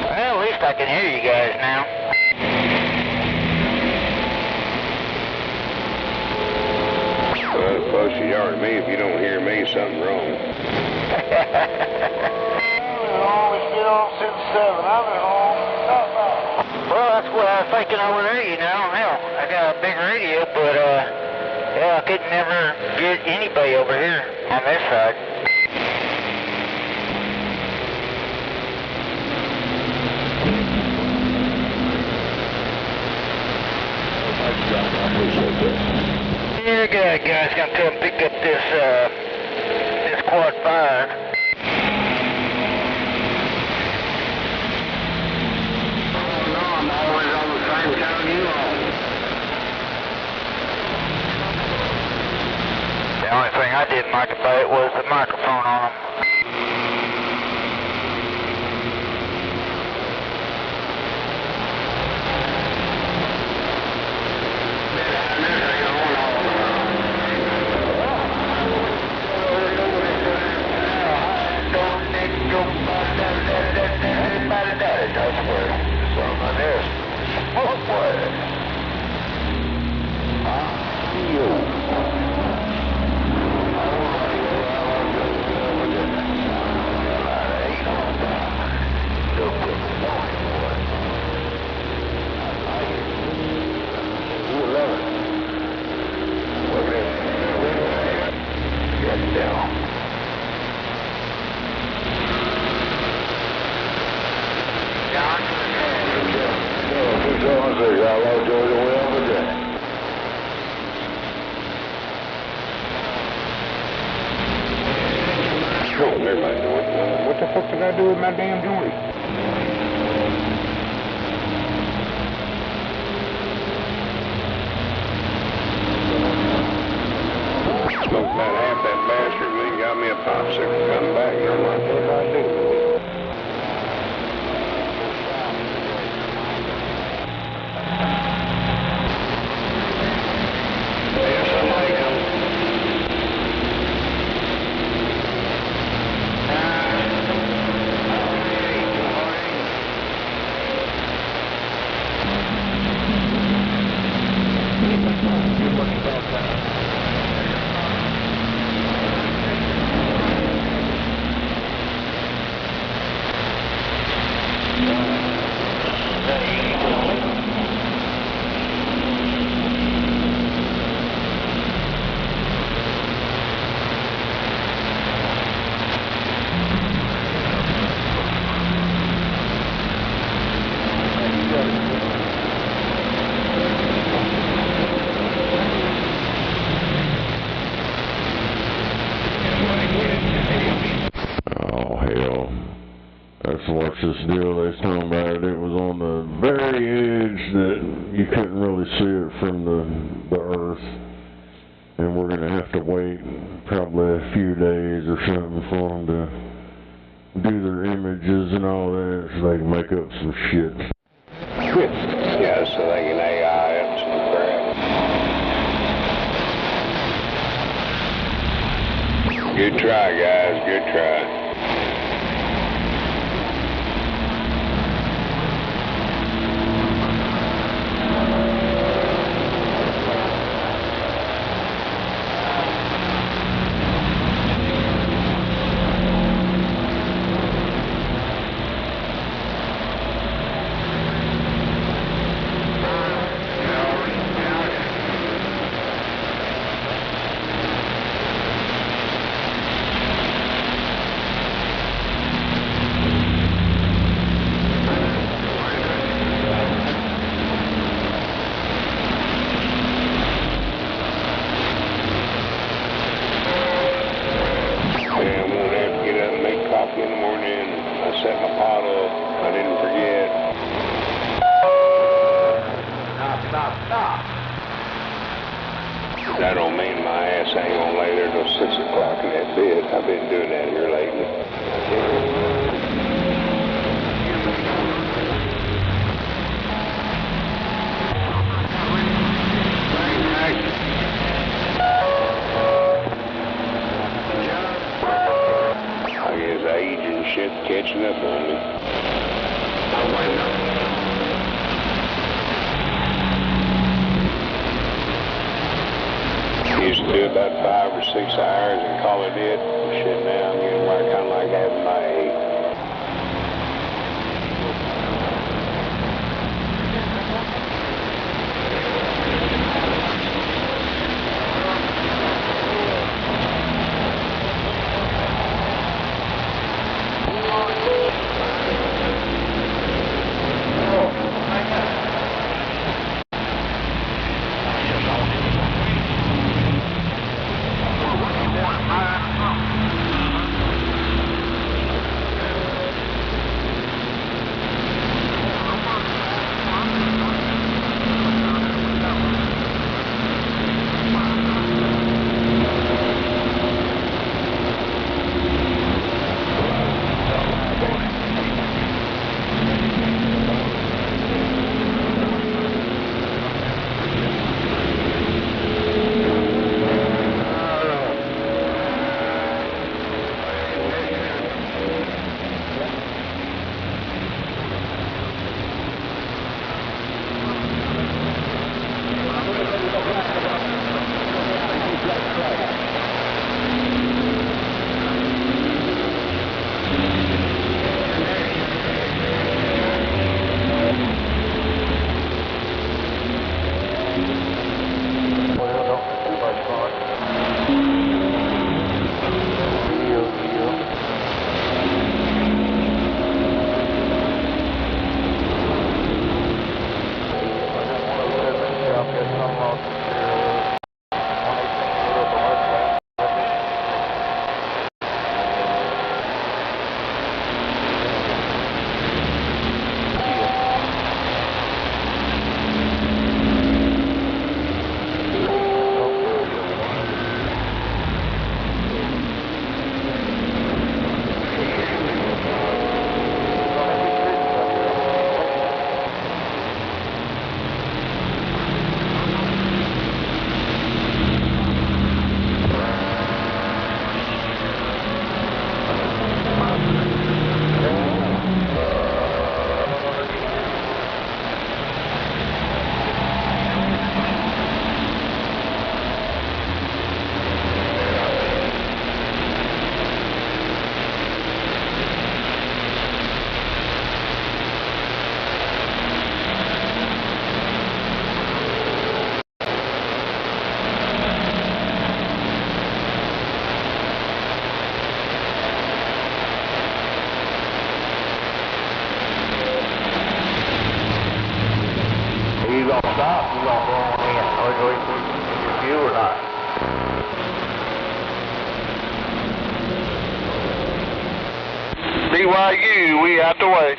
Well, at least I can hear you guys now. Well, as close as you are to me, if you don't hear me, something wrong. Well, that's what I was thinking over there, you know. Hell, I got a big radio, but, yeah, I could never get anybody over here on this side. Yeah, the guy's gonna come pick up this quad 5. I'm always on the same tone you on. The only thing I didn't like about it was the microphone on them. Oh, never mind. What the fuck did I do with my damn joint? Smoked about half that bastard and then got me a popsicle. Come back and I'm like, what did I do? Yeah, somebody comes. Oh, hell. That's what's this deal they was talking about it. It was on the very edge that you couldn't really see it from the earth. And we're going to have to wait probably a few days or something for them to do their images and all that so they can make up some shit. Yeah, so they can AI it some crap. Good try, guys. Good try. In the morning, I set my pot up. I didn't forget. Stop. That don't mean my ass ain't gonna lay there till 6 o'clock in that bed. I've been doing that here lately. I guess age and shit catching up on me. Used to do about 5 or 6 hours and call it it. Shit, now I'm getting where I kind of like having my age. BYU, we out the way.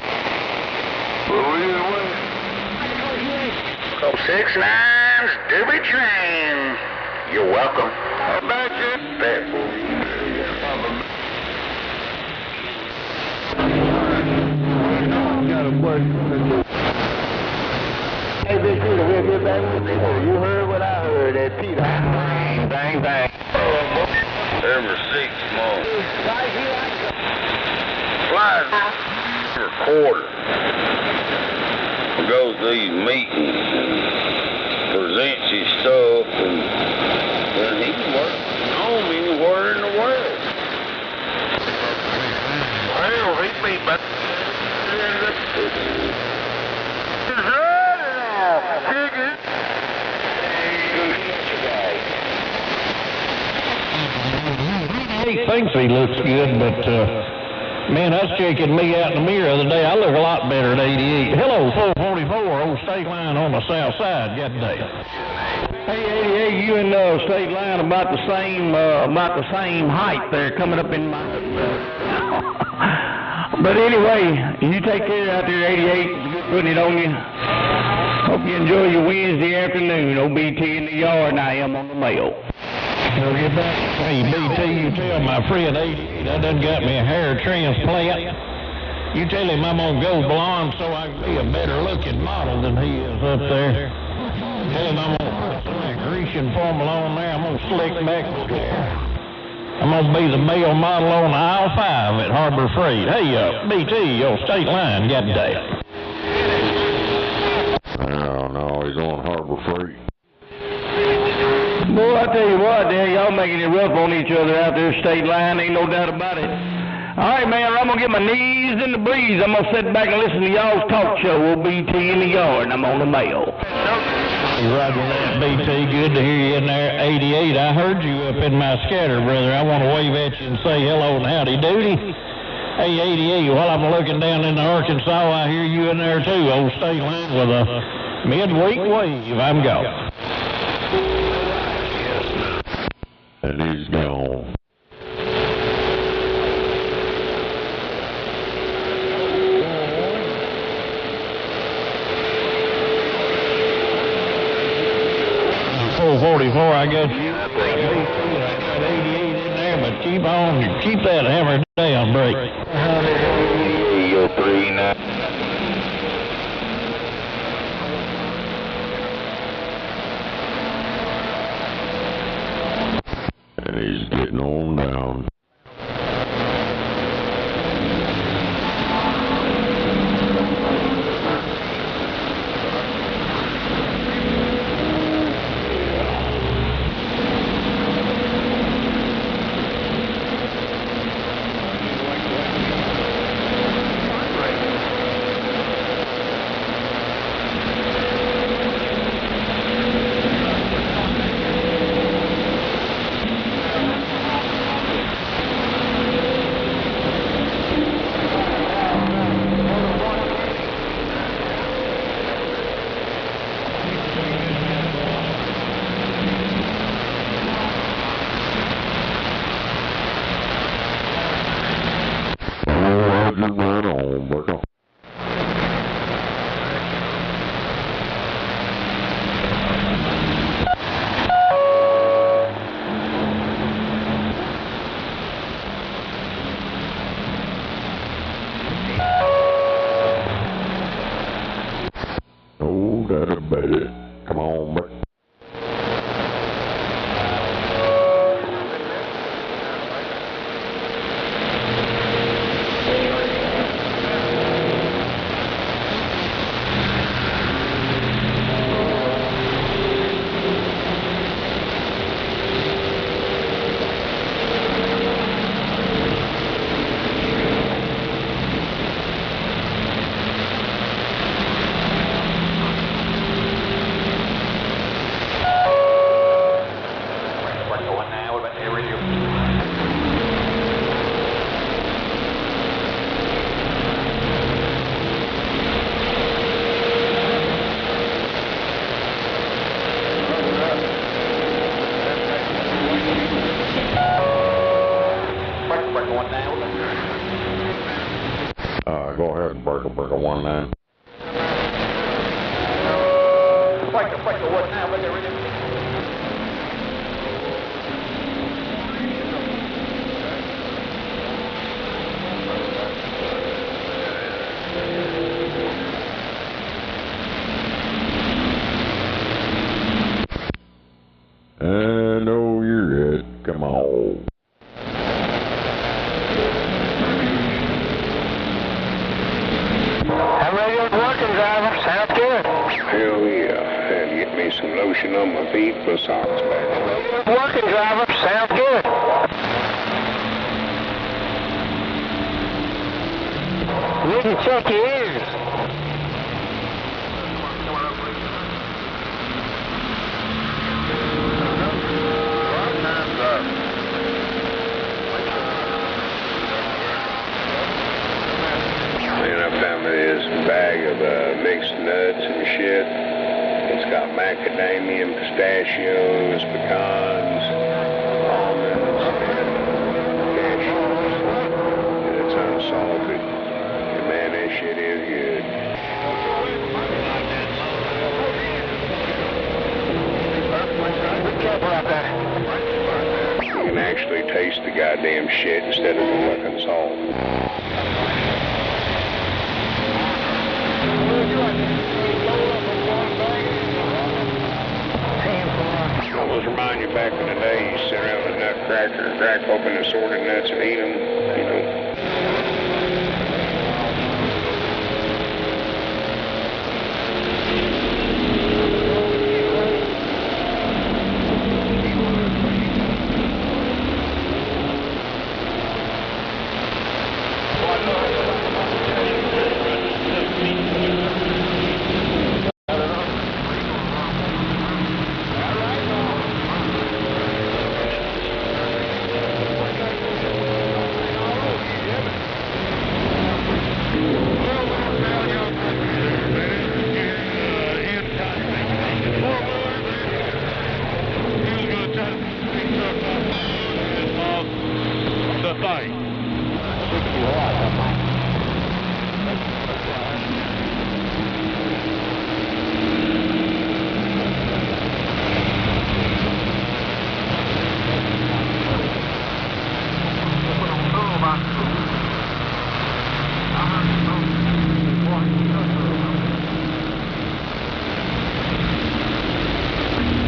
Come 6 lines, Derby train. You're welcome. How about you? Bad boy. Got a question. Hey, Big Peter, we'll get back with you. You heard what I heard at Peter. Bang, bang. Every 6 months. Flies every quarter. Goes to these meetings and presents his stuff, and he's working home anywhere in the world. Well, he be back. He thinks he looks good, but man, that's checking me out in the mirror the other day. I look a lot better at 88. Hello, 444, old state line on the south side. Good day. Hey, 88, you and state line about the same height there, coming up in my. But anyway, you take care out there, 88. Good putting it on you. Hope you enjoy your Wednesday afternoon. OBT in the yard, and I am on the mail. So get back. Hey, BT, you tell my friend 88 I done got me a hair transplant. You tell him I'm gonna go blonde so I can be a better looking model than he is up there. Tell him I'm gonna put some of that Grecian formula on there. I'm gonna slick back the hair. I'm gonna be the male model on aisle 5 at Harbor Freight. Hey, BT, your state line, got that. No, he's on Harbor Freight. Boy, I tell you what, there y'all making it rough on each other out there, state line, ain't no doubt about it. All right, man, I'm gonna get my knees in the breeze. I'm gonna sit back and listen to y'all's talk show. We'll BT in the yard, and I'm on the mail. Roger that, BT. Good to hear you in there. 88, I heard you up in my scatter, brother. I want to wave at you and say hello and howdy doody. Hey, 88, while I'm looking down into Arkansas, I hear you in there too, old state line with a midweek wave. I'm gone. And he's gone. .44, I got you. I got 88 in there, but keep that hammer down, break. Yo, 39. And he's getting on down. Right on, brother. Oh, that's a better. Come on, bro. Fight the what now? What they ready? I know you're it. Come on. I'm ready to working, driver. Sounds good. Hell yeah. And get me some lotion on my feet, put socks back. Working, driver. Sounds good. You can check your ears. And I found this bag of mixed nuts and shit. It's got macadamia, pistachios, pecans, almonds, and cashews. And it's unsalted. And man, that shit is good. You can actually taste the goddamn shit instead of the fucking salt. Almost remind you back in the day, you sit around with a nutcracker, crack open assorted nuts and eat them, you know.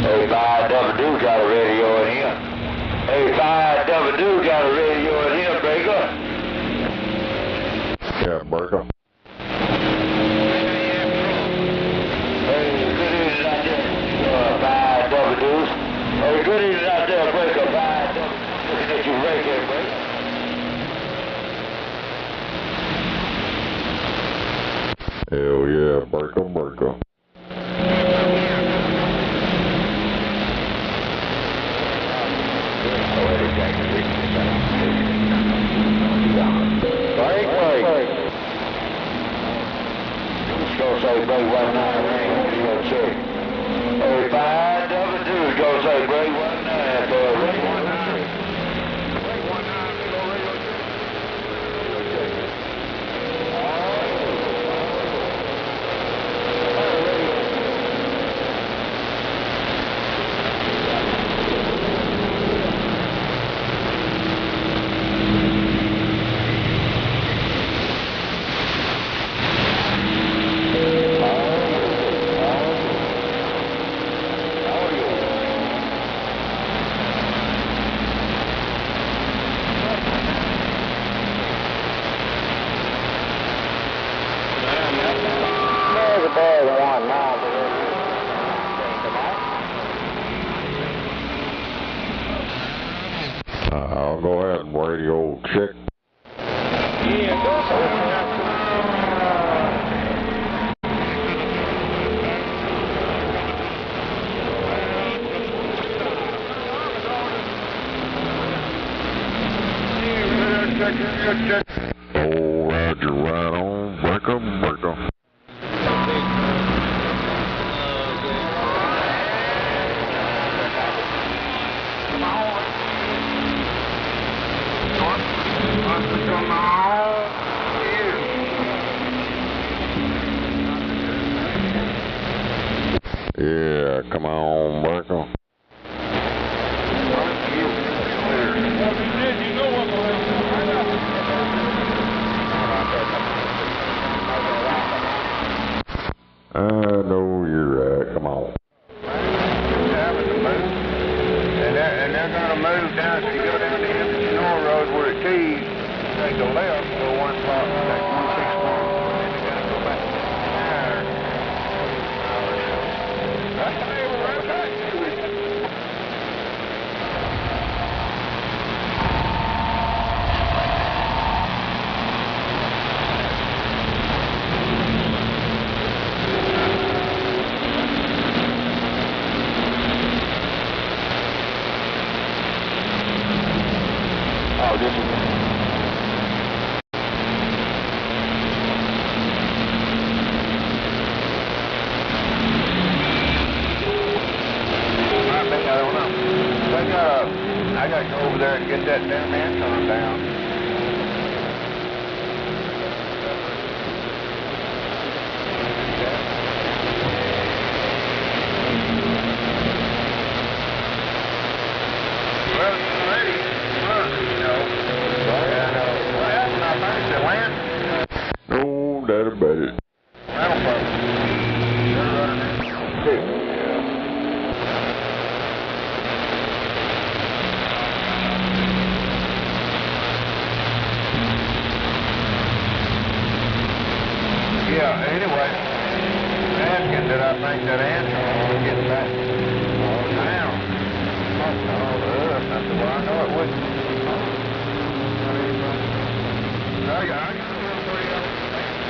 Hey, double got a radio in here. Hey, double got a radio in here, Breaker. Yeah, Burger. Hey, good evening out there, double. Hey, good evening out there, Breaker, double. Looking at you right there, Breaker. Hell yeah, Burger. Go say break 19, you gonna check. Hey, 522, go say break 19 for a ring. I'll go ahead and radio check. Oh, Roger, right on. Breaker. Yeah, come on, Merkel. I know you're right. Come on. And they're going to move down. So you go down the Embassy North Road where it tees, take a left, go 1 spot, take 161, and you got to go back there. That's the name of right back. Oh, this is I got to go over there and get that damn Anton down. Well, you ready? You know. What happened? I finished it, Lance? No doubt about it. Rattle pump. Yeah, anyway, asking that I think that answer will get back down. I said, well, I know it wouldn't. I got a little 3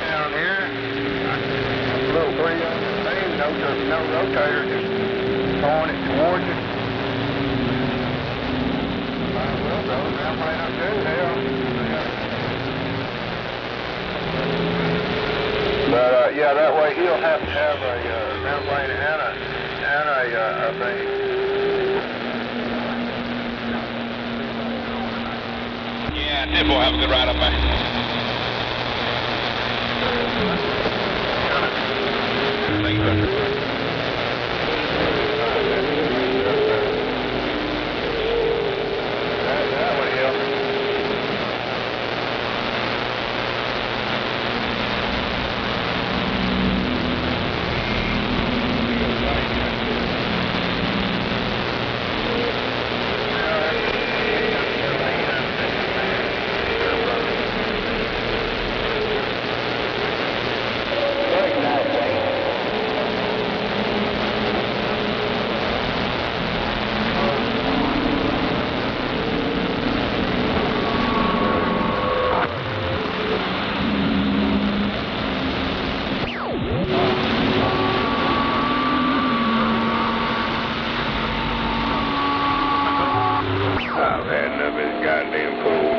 down here. A little 3 thing, no rotator, just throwing it towards it. Might as well go, that might not do, hell. But, yeah, that way he'll have to have a membrane and a thing. Yeah, 10-4, have a good ride up there. Thank you, sir. That would help. I've had enough of this goddamn pool.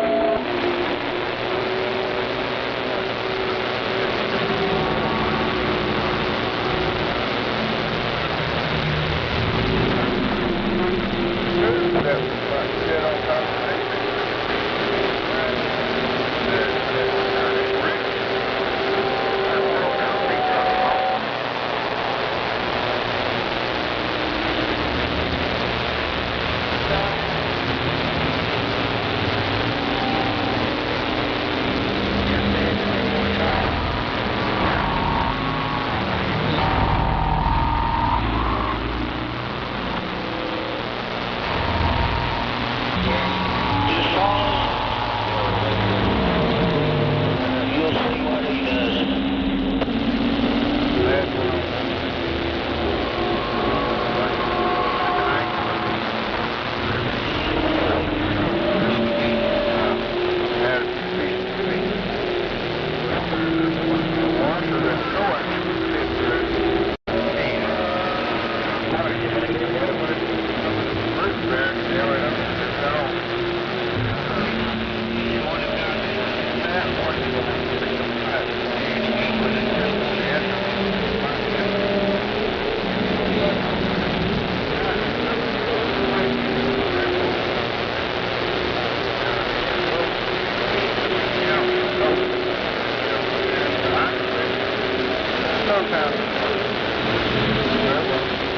Very well.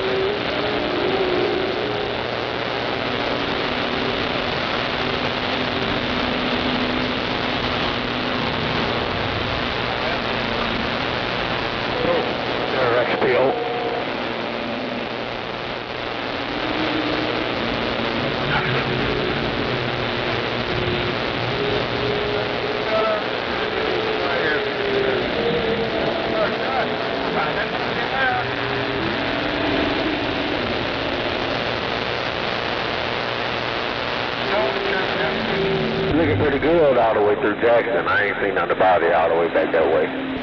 looking pretty good all the way through Jackson. I ain't seen none body all the way back that way.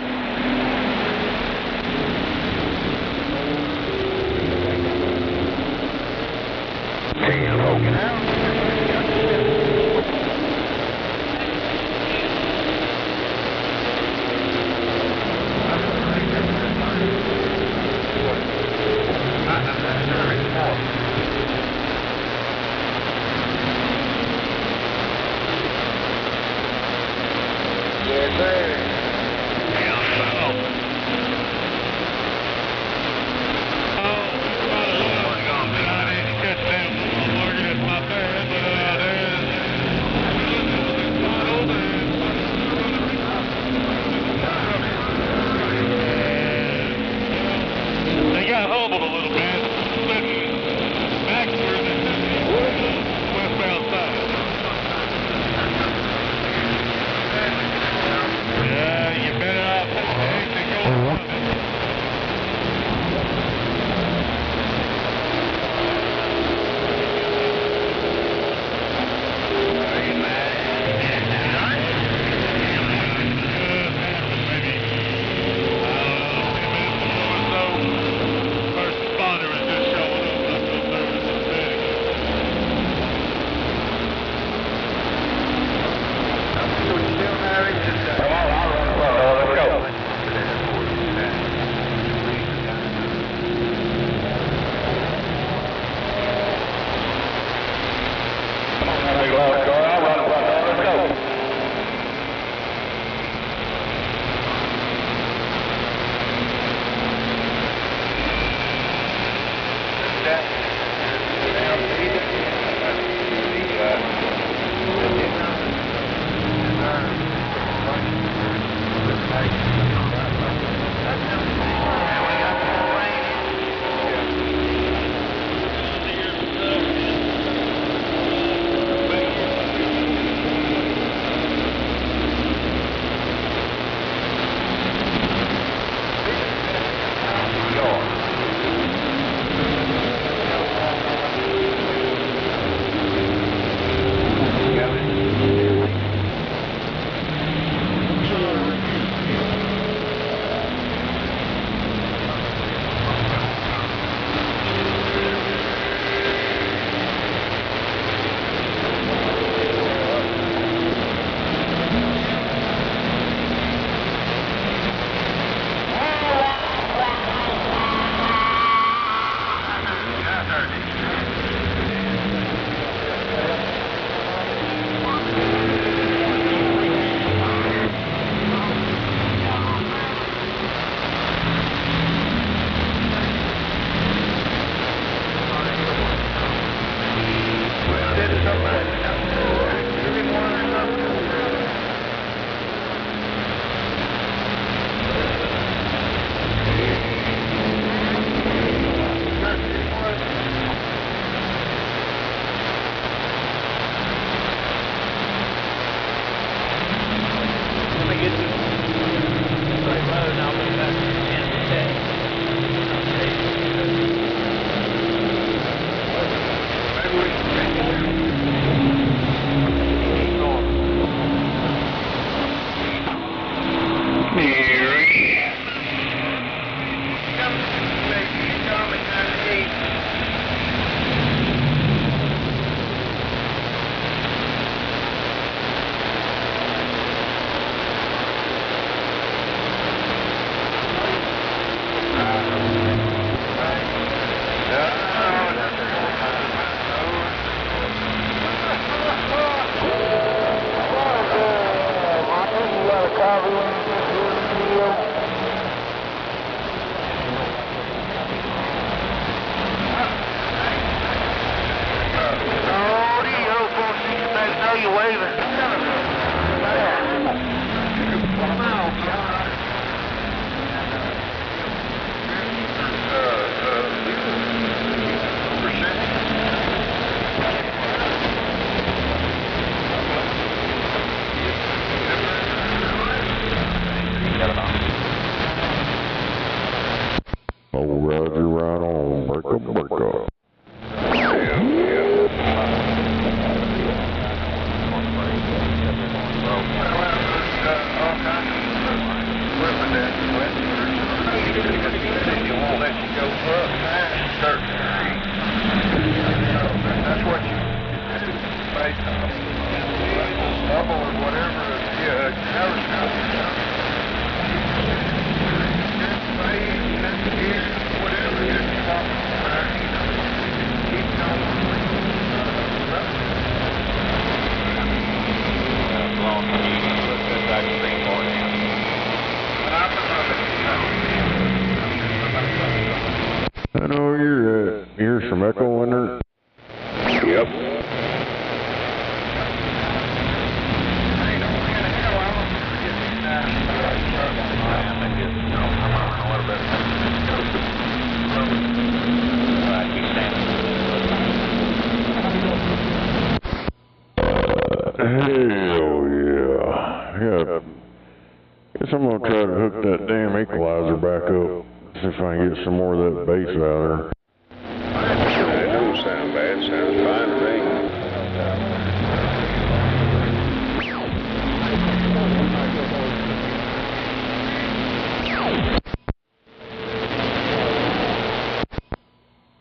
much you go up past a certain degree. That's what you do based on level or whatever. Yeah, never whatever you're talking about, keep going. As long as you look at that extreme part. I know you're some echo in there. Yep. Hell yeah. Guess I'm gonna try to hook that damn equalizer back up. See if I can get some more of that bass out of there. It don't sound bad. It sounds fine to me.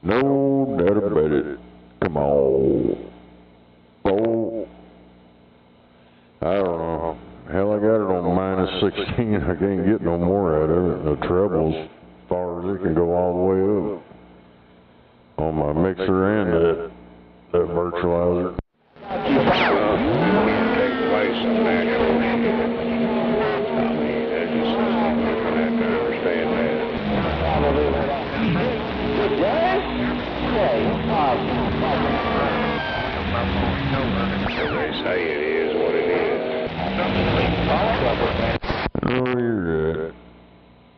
No doubt about it. Come on. Oh. I don't know. Hell, I got it on minus 16. I can't get no more out of it. The trebles, as far as it can go all the way up. On my mixer and that virtualizer. Take place in natural. I mean, that's just something you're going to have to understand that. They say it is what it is. Oh, you're right.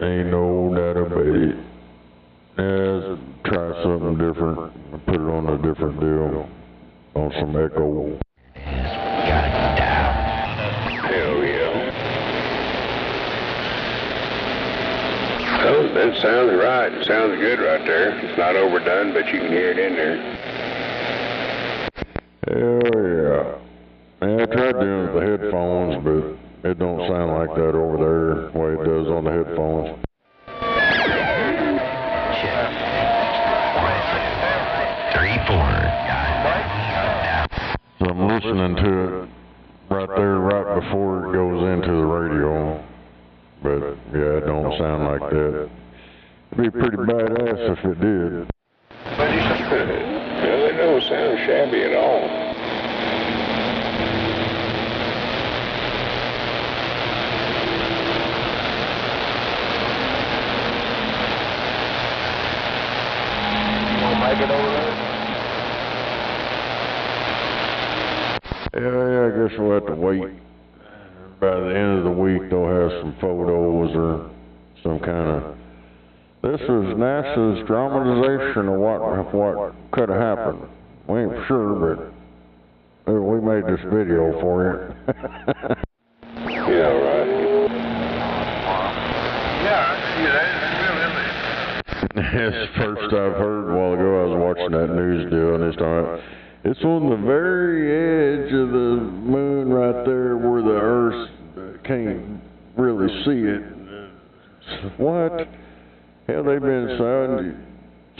Ain't no doubt about it. Yeah, let's try something different. Put it on a different deal. On some echo. Hell yeah. Oh, that sounds right. It sounds good right there. It's not overdone, but you can hear it in there. Hell yeah. Man, I tried doing it with the headphones, but it don't sound like that over there the way it does on the headphones. So I'm listening to it right there, right before it goes into the radio. But yeah, it don't sound like that. It'd be pretty badass if it did. Well, it don't sound shabby at all. Make it over there? Yeah, I guess we'll have to wait. By the end of the week, they'll have some photos or some kind of... This is NASA's dramatization of what could have happened. We ain't for sure, but we made this video for you. Yeah, right. Yeah, I see that. It's the first I've heard a while ago. I was watching that news deal, and it's on the very edge of the moon right there where the Earth can't really see it. What? Hell, they've been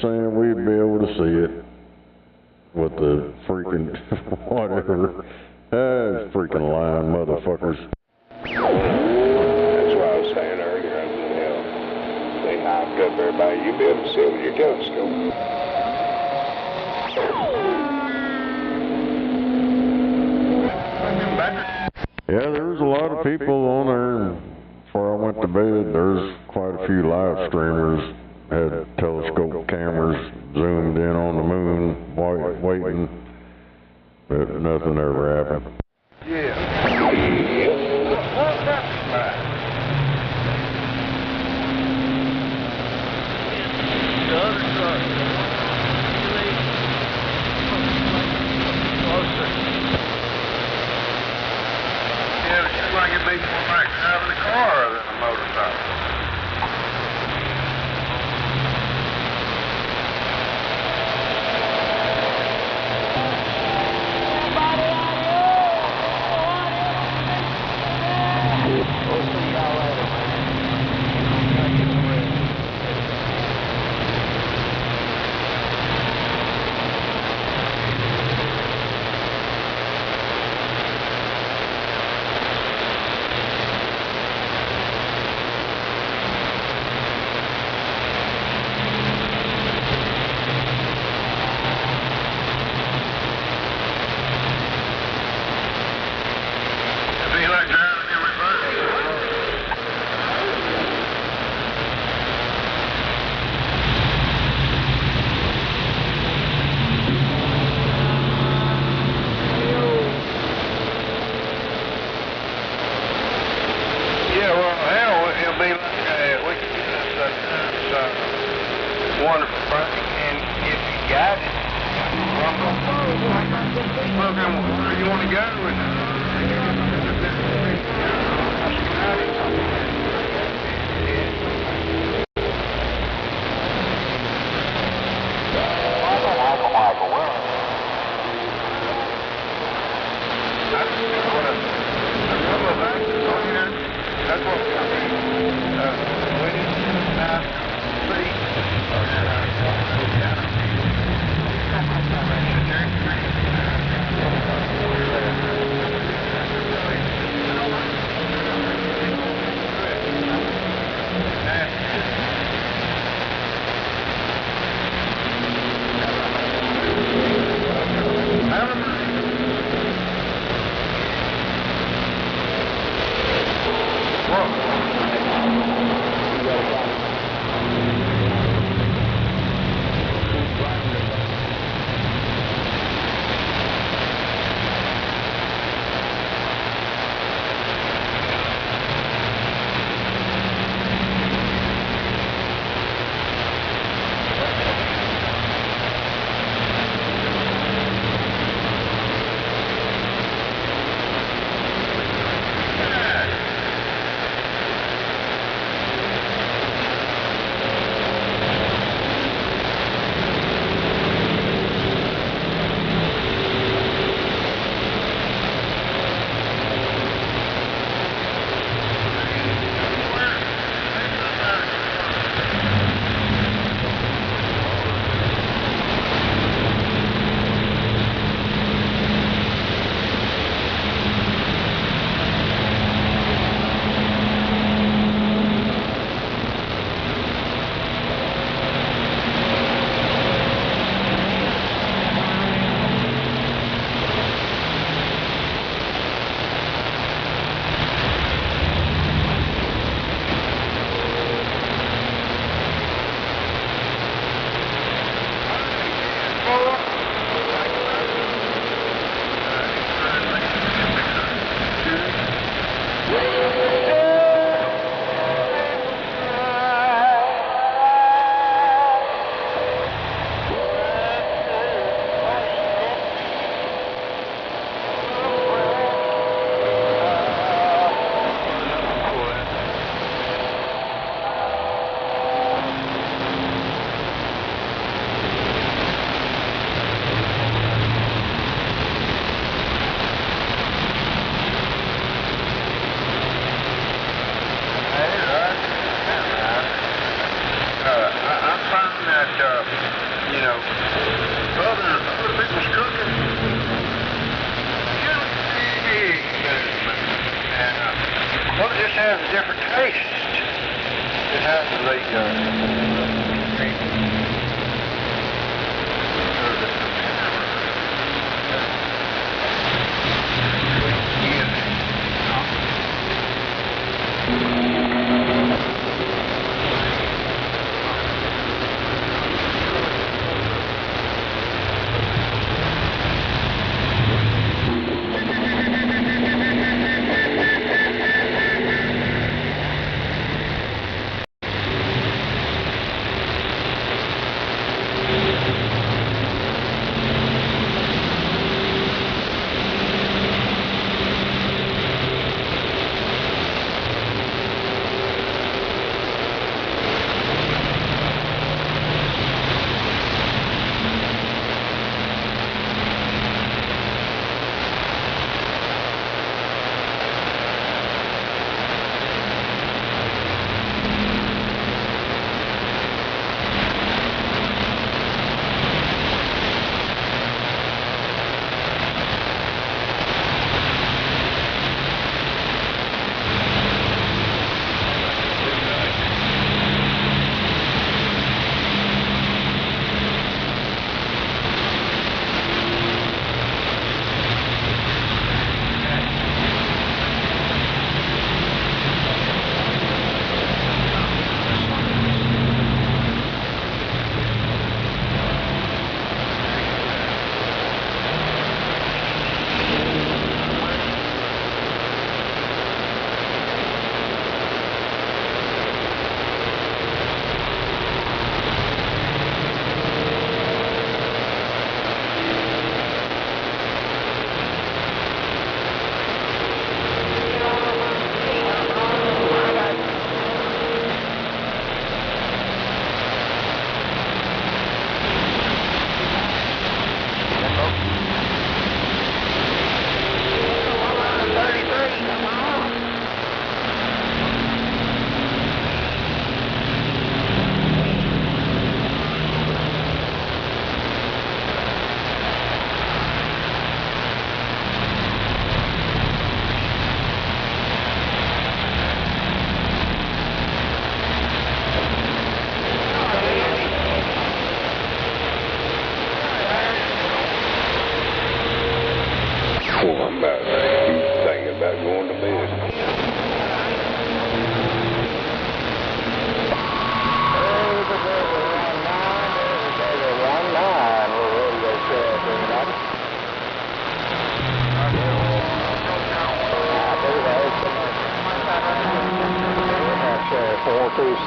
saying we'd be able to see it with the freaking whatever. Freaking lying motherfuckers. That's what I was saying earlier. I said, hell, they hyped up everybody. You'll be able to see it with your telescope. Yeah, there was a lot of people on there. Before I went to bed, there's quite a few live streamers had telescope cameras zoomed in on the moon, waiting, but nothing ever happened. Yeah. The other truck. Closer. Yeah, it seems like it makes more like driving a car than a motorcycle. Wonderful, Frank. And if you got it, program where you want to go that's what has a different taste. It has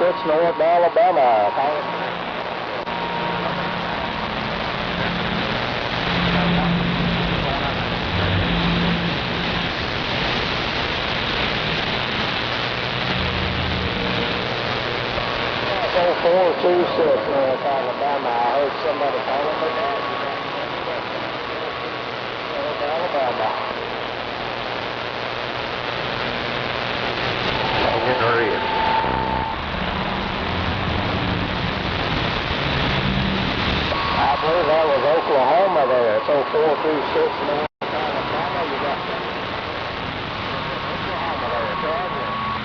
North Alabama. That's 426 North Alabama. I heard somebody calling me that. North Alabama. I believe that was Oklahoma there. It's 0426 North Alabama. You got Oklahoma there, Georgia.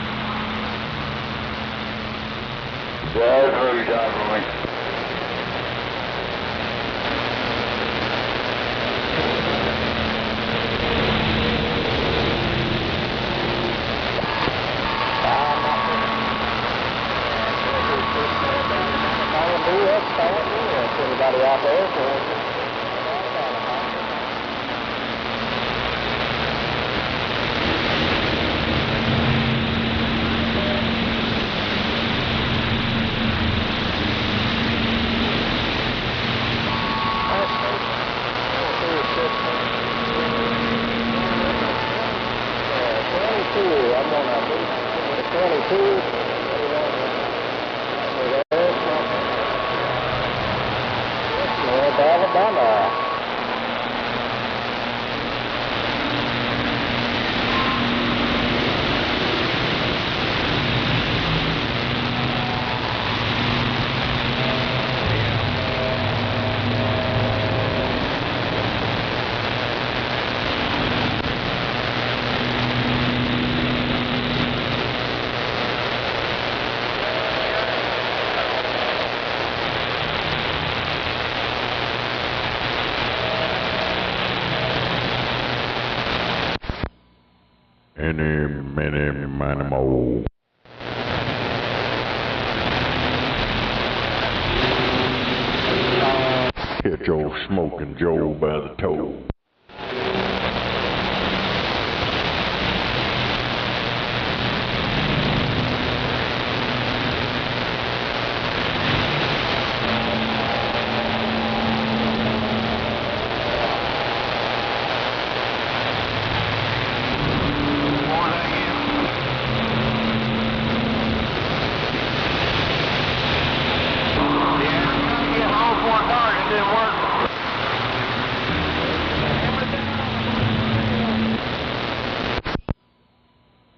Yeah, that's what you got for me. Anybody out there? I'm on a 22. Alabama. Many more. Hit old Smoking Joe by the toe.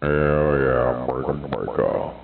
Yeah, break off.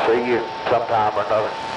See you sometime or another.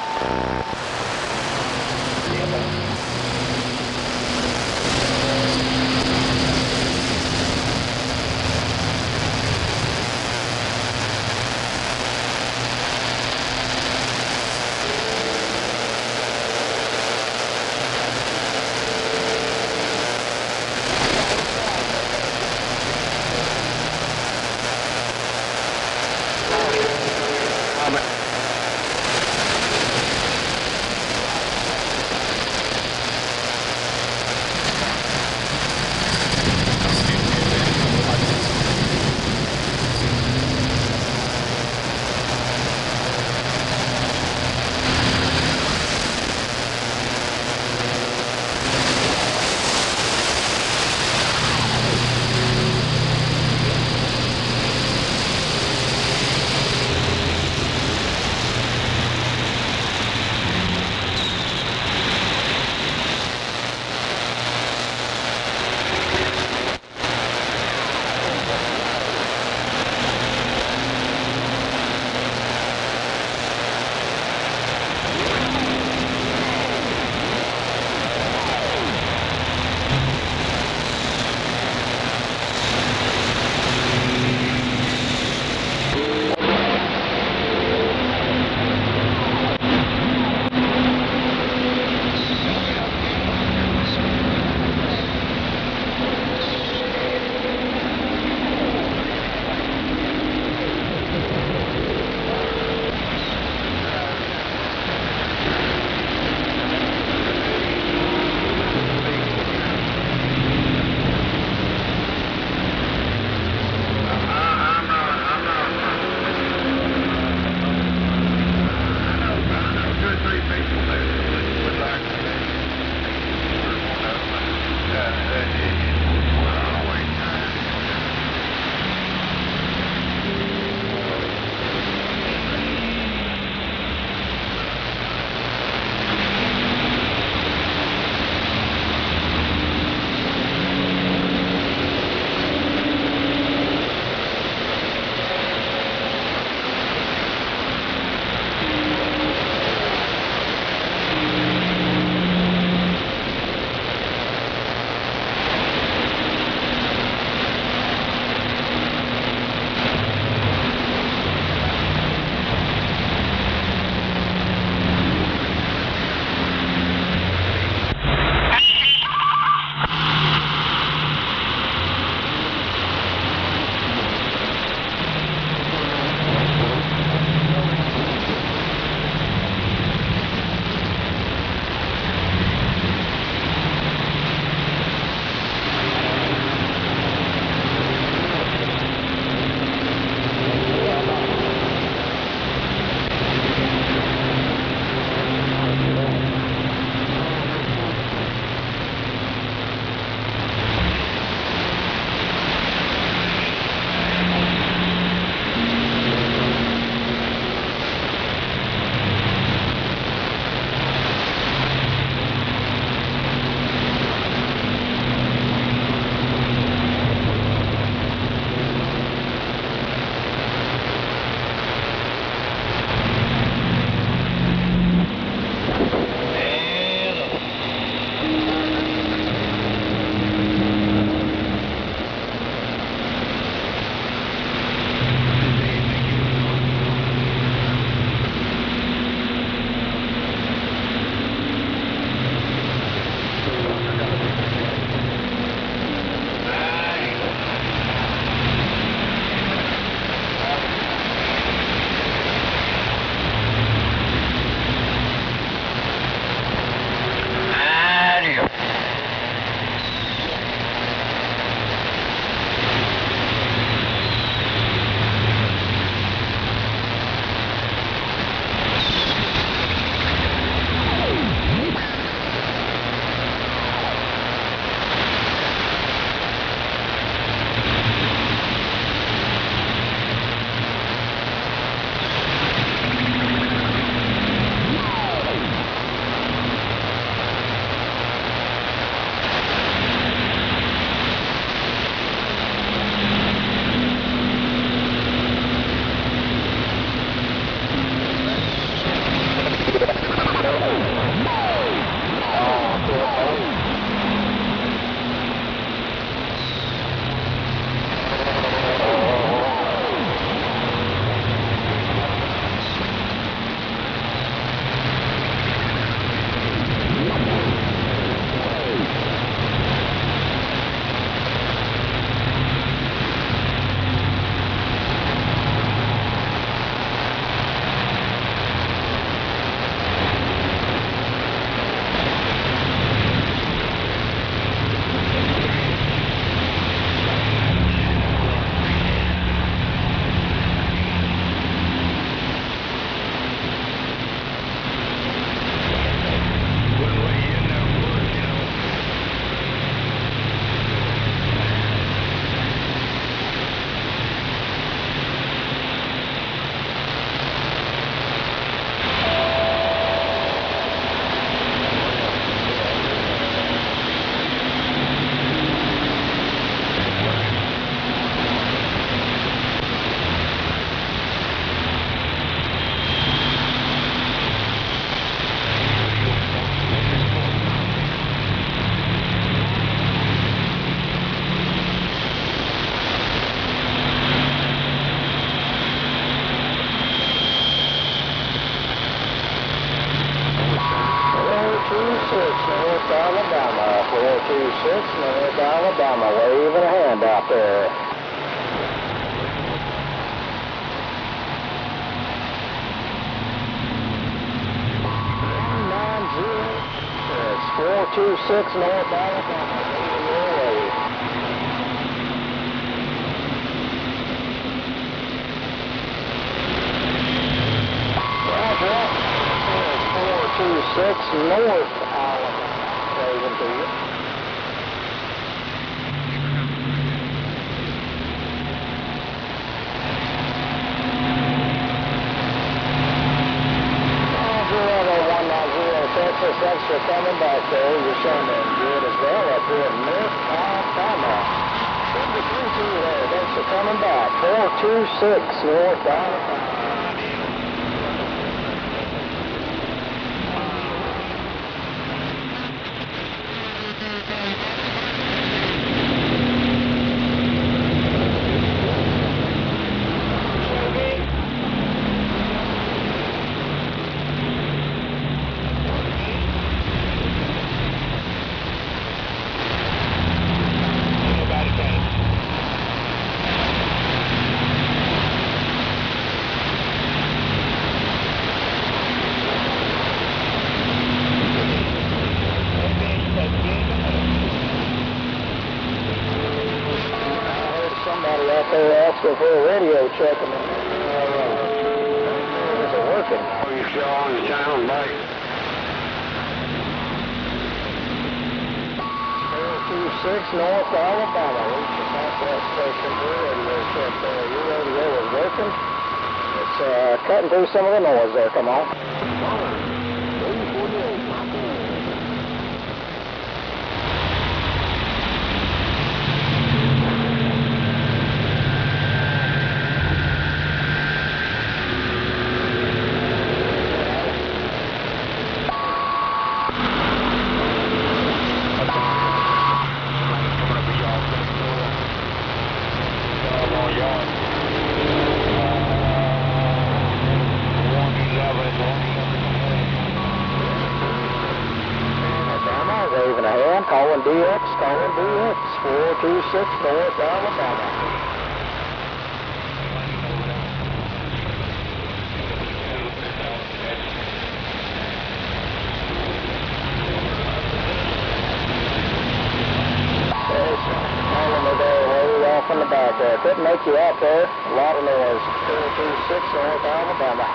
North Alabama, waving a hand out there. It's 426 North Alabama, waving your wave. Roger. It's 426 North Alabama, waving to you. Texas, thanks for coming back there. You're sounding good as well up here in North Alabama. 73 there, thanks for coming back. 426 North Alabama. For a radio check, and is it working? Are you still on the channel, Mike? 426 North Alabama. Reach the Southwest Station for a radio check there. Your radio is working. It's cutting through some of the noise there. Come on. 426 North Alabama. Way off in the back there. Couldn't make you out there. A lot of noise. 426 North Alabama.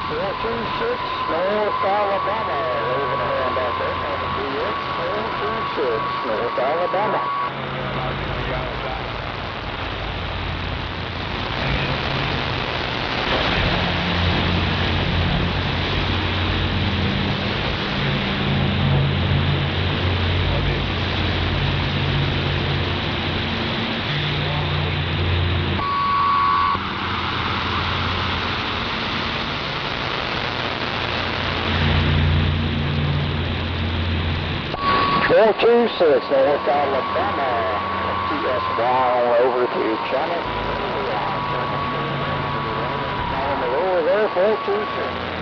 426 North Alabama. Waving a hand out there. 426 North Alabama. 426 North Alabama. TSY over to channel. On the lower there, 426.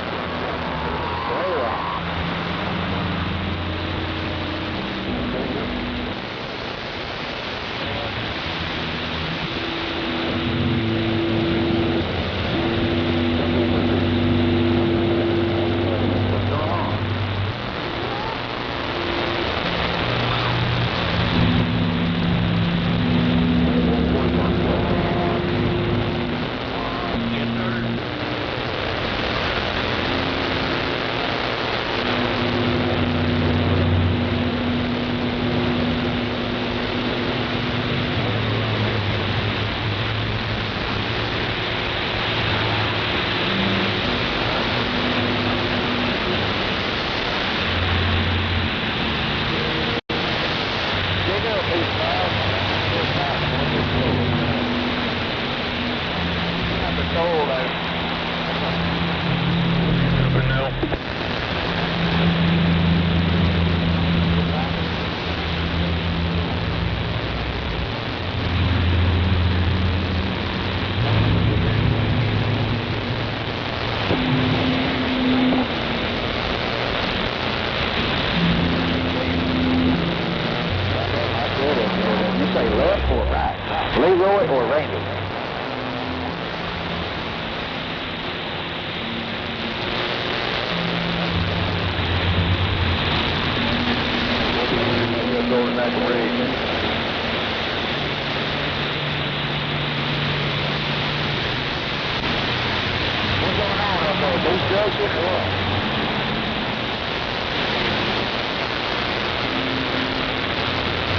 junction or what?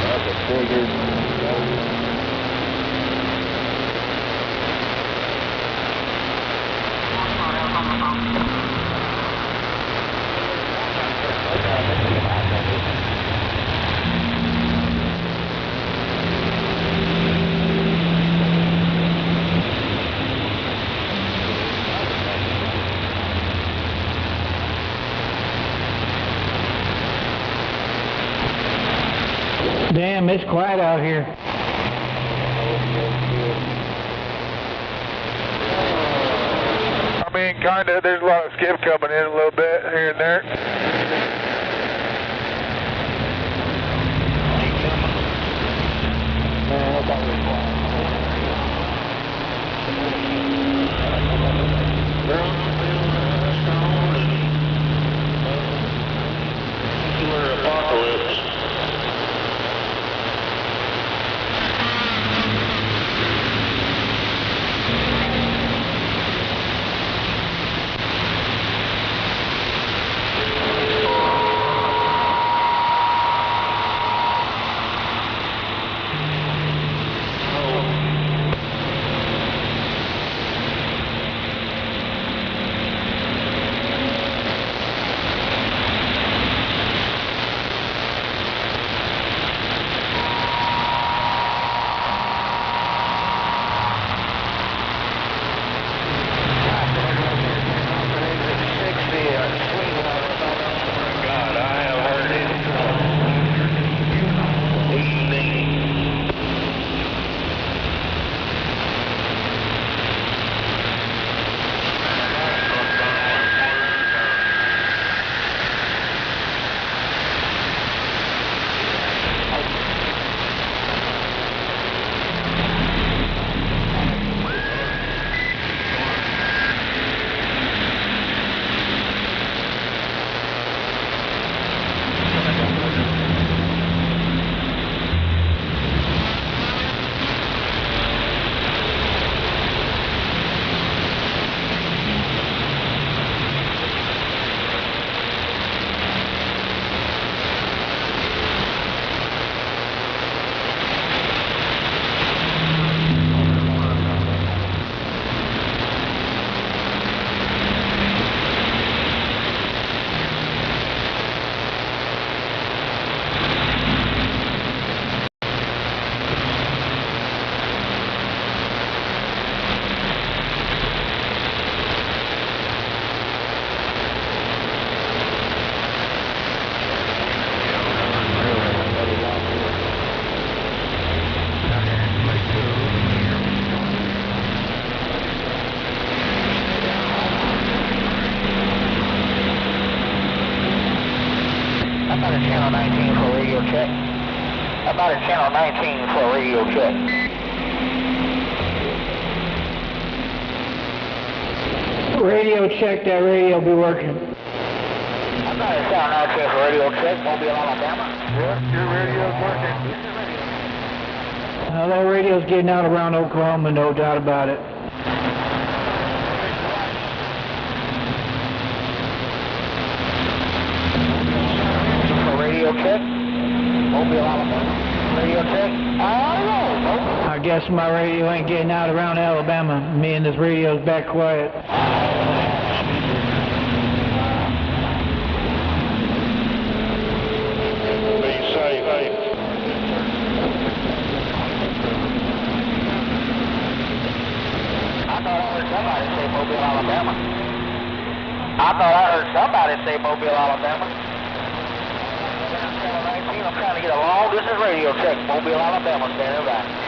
That's a figure. Damn, it's quiet out here. I mean, kinda, there's a lot of skip coming in a little bit here and there. Channel 19 for radio check. About a channel 19 for radio check. Radio check, that radio be working. About a channel 19 for radio check, Mobile, Alabama. Yeah, your radio's working. That radio's getting out around Oklahoma, no doubt about it. Radio check. Mobile, Alabama. Radio check. I don't know. I guess my radio ain't getting out around Alabama. Me and this radio's back quiet. Be safe. I thought I heard somebody say Mobile, Alabama. I thought I heard somebody say Mobile, Alabama. I'm trying to get a long distance radio check. Mobile, Alabama, standing by.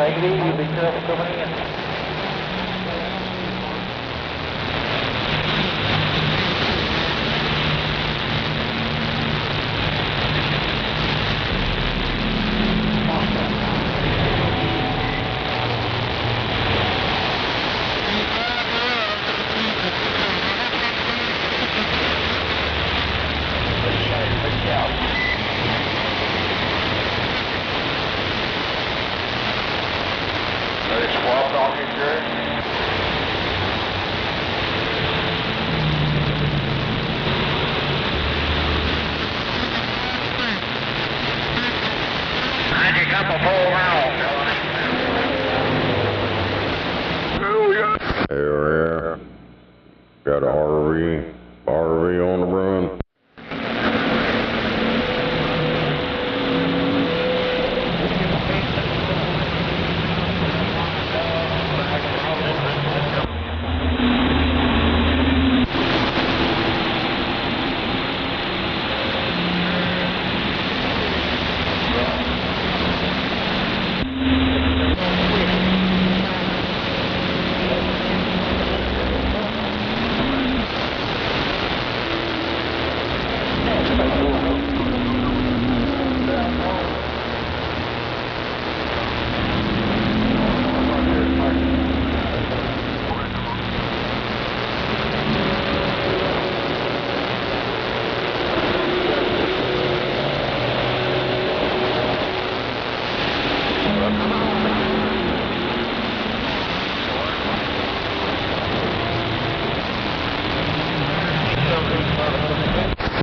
Take it easy. Be careful coming in. Yeah. Got a RV on the run.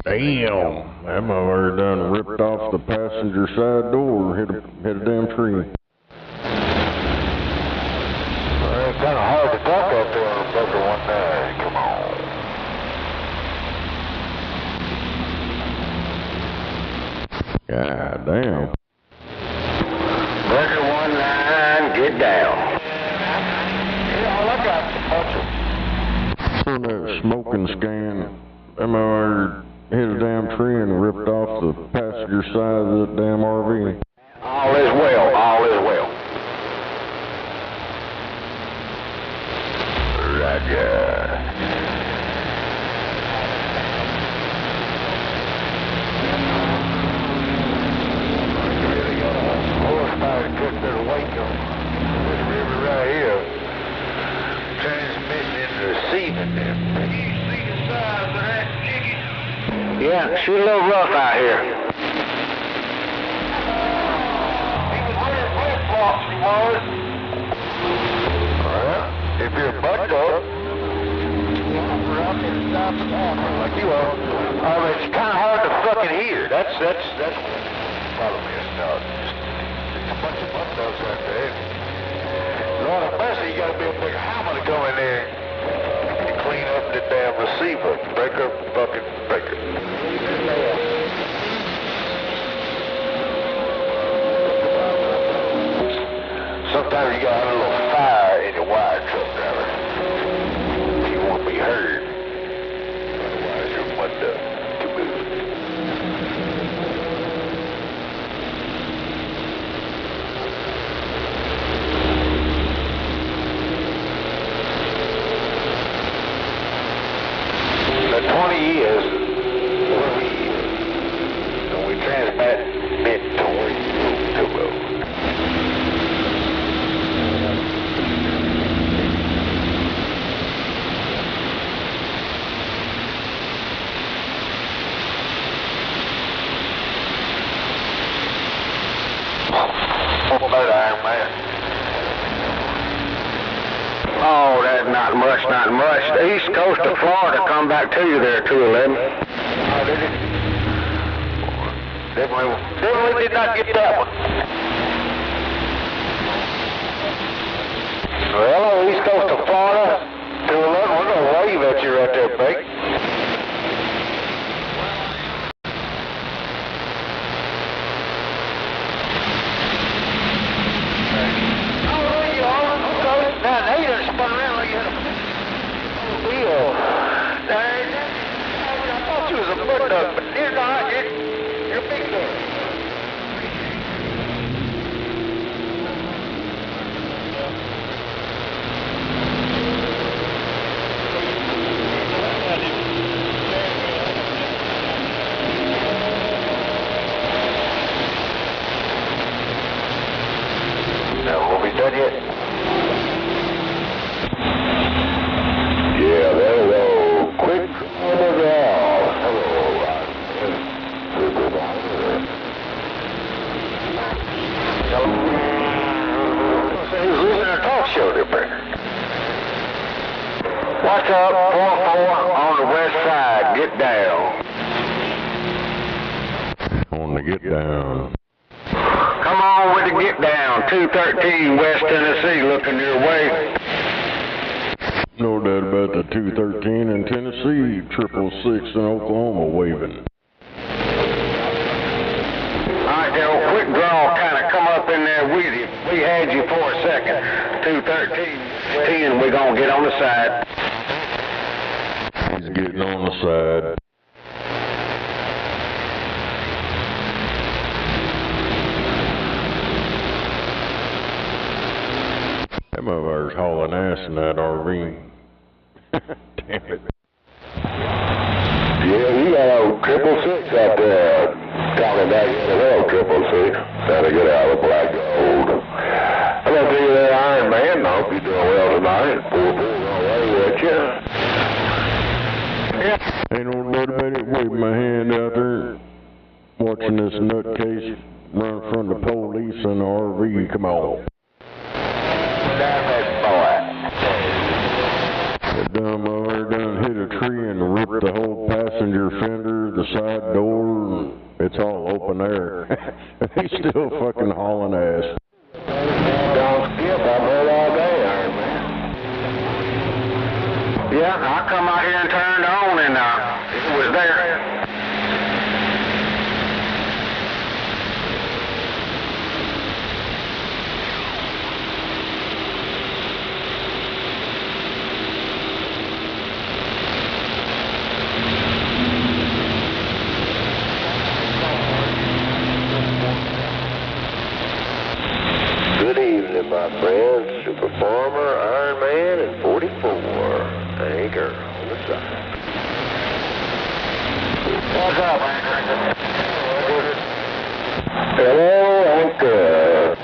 Damn, that mother done ripped off the passenger side door and hit a damn tree. Well, it's kind of hard to talk out there on a Bucker 19. Come on. God damn. Bucker 19, get down. Yeah, look out the puncher. On that smoking scan, that mother hit a damn tree and ripped off the passenger side of that damn RV. All is well, all is well. Roger. Really got a horsepower to put their weight on this river right here. Transmitting and receiving them. Can you see the size of that chicken? Yeah, she's a little rough out here. He was wearing flip-flops, he was. Well, if you're a butt dog, we're out there stopping on like you are. It's kind of hard to fucking hear. That's what the problem is. No, it's a bunch of butt dogs out there. Lord of mercy, you gotta be a big hammer to go in there and clean up the damn receiver. Breaker, fucking breaker. Sometimes you gotta have a little fire in your wire truck, driver. You won't be heard. Otherwise, you're mud up to move. The 20 years where we transmit to where you move to. Oh, that's not much, not much. The east coast of Florida come back to you there, 211. Oh, did it? Definitely did not get that one. Well, on the east coast of Florida, 211, we're going to wave at you right there, Bake. Now you done spun around like you had a wheel. I thought you was a butt duck, but you're not. You're a big duck. get down. On the get down. Come on with the get down. 213 West Tennessee looking your way. No doubt about the 213 in Tennessee, 666 in Oklahoma waving. Alright, Joe, quick draw kind of come up in there with you. We had you for a second. 213, 10, we're going to get on the side. He's getting on the side. That motherfucker's hauling ass in that RV. Damn it. Yeah, you got a 666 out there talking about the hell 666. Trying to get out of black gold. I'm going to see you there, Iron Man. I hope you're doing well tonight. Poor away with you. Yeah. Ain't no doubt about it. Waving my hand out there, watching this nutcase run from the police in the RV. Come on. That dumb over done hit a tree and ripped the whole passenger fender, the side door. It's all open air. He's still fucking hauling ass. Don't skip. I've heard all day, Iron Man. Yeah, I come out here and turned on and it was there. Good evening, my friends. Super Farmer, Iron Man, and 44. Anchor on the side. What's up, Anchor? Hello, Anchor.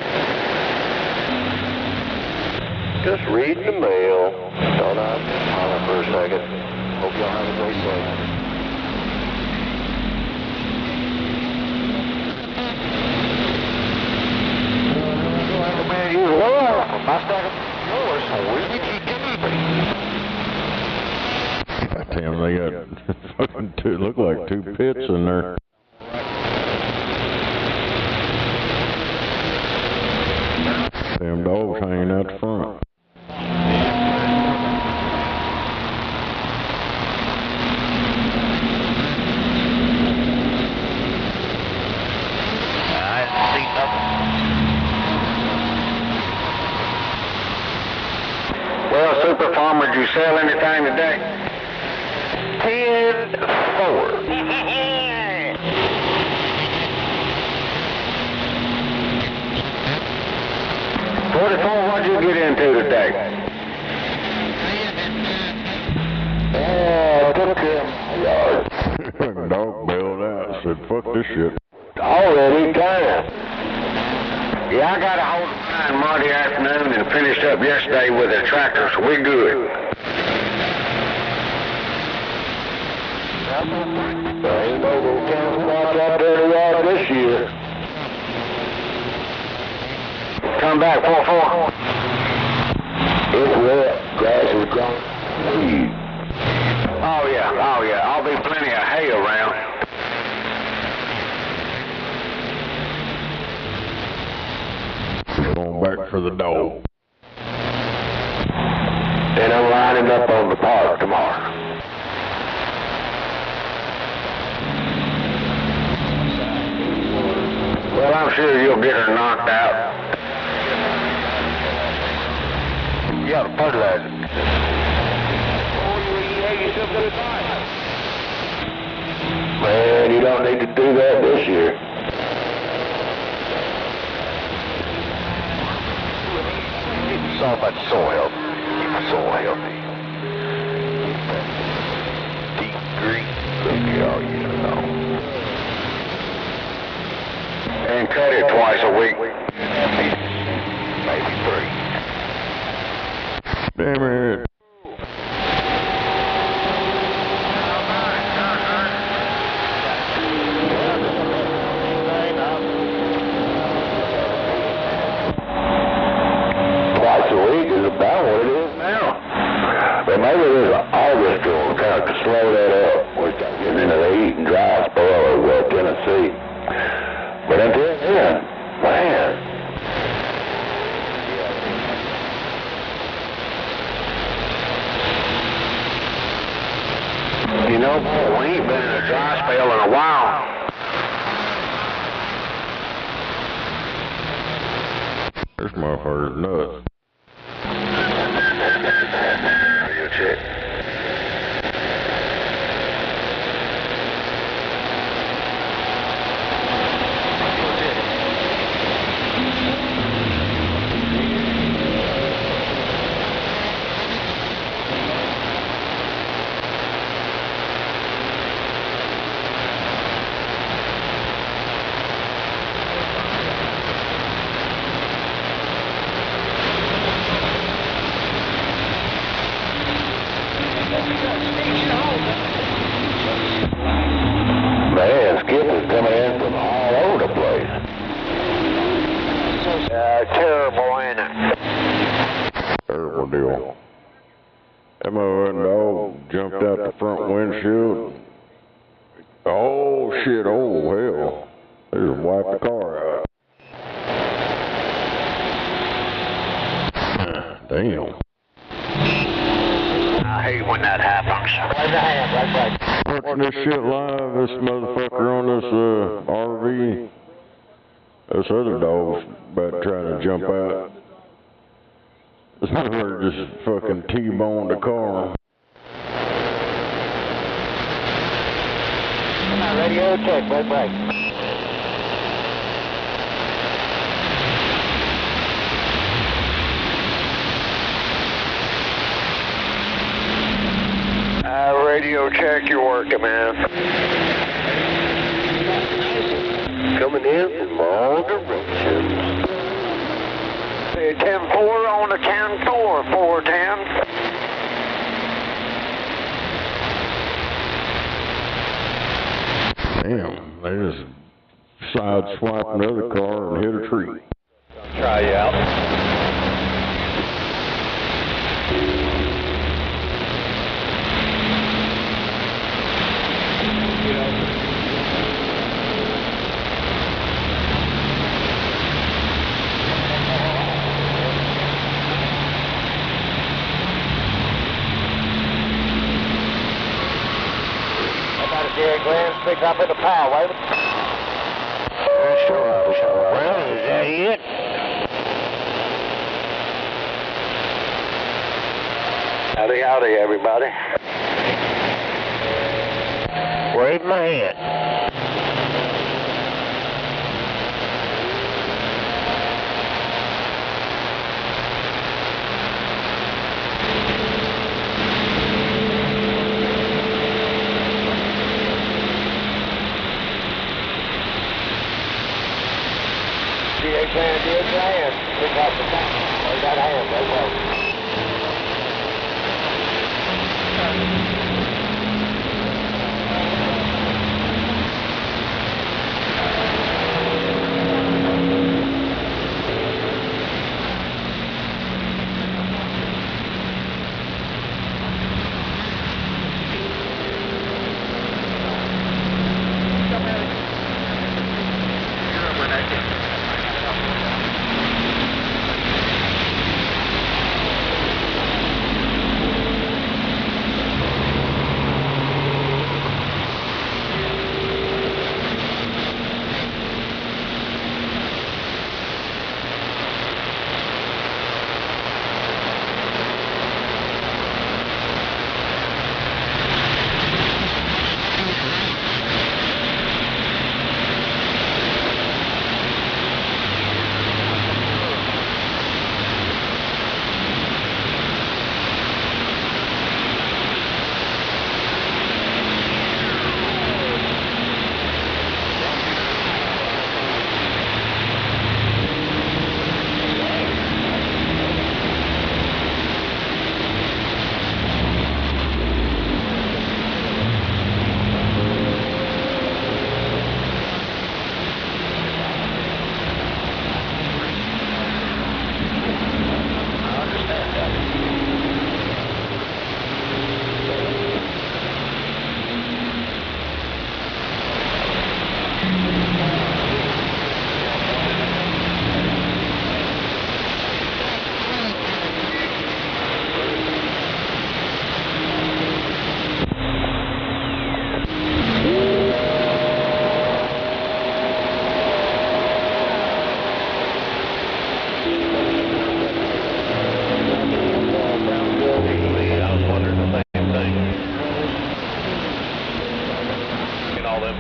Just reading the mail. Thought I'd holler for a second. Hope y'all have a great day. Man, you love my stack of yours, so we keep Damn, they got fucking two, look like two pits in there. Damn dogs hanging out the front. I didn't see nothing. Well, Super Farmer, did you sell anything today? 10-4. 44, what'd you get into today? Took him. Dog bailed out, said, fuck this shit. Already time. Yeah, I got a hold of mine Monday afternoon and finished up yesterday with a tractor, so we're good. There ain't no ten spots out there to ride this year. Come back, 4-4. It's wet. Grass is growing. Oh yeah. I'll be plenty of hay around. Going back for the dog. Then I'm lining up on the park tomorrow. Well, I'm sure you'll get her knocked out. Yeah, the fertilizer. Man, you don't need to do that this year. It's all about soil. Keep the soil healthy. Deep green. Look, oh, you know. And cut it twice a week. Maybe 3. Damn it. Twice a week is about what blow that up. We're getting into the heat and dry spell of Tennessee. But until then, man. You know, boy, we ain't been in a dry spell in a while. This motherfucker's nuts. Radio check. Man, Skip is coming in from all over the place. Terrible, ain't it? Terrible deal. That motherfucking dog jumped out the front windshield. Oh shit, oh hell. They just wiped the car out. Damn. I hate when that happens. Where's the hand? Right. Watching this shit live, this motherfucker on this RV, this other dog's about trying to jump out. This motherfucker just fucking T-boned the car. Radio check, right. Radio check, you're working, man. Coming in from all directions. 10-4 on the 10-4, 410. Damn, they just sideswiped another car and hit a tree. Try you out. Glenn's pick up in the power, wait a minute. Show up. Well, is that it? Howdy, everybody. Wave my hand. Plan, do it your hand. Pick up the top. Hold that hand, right well.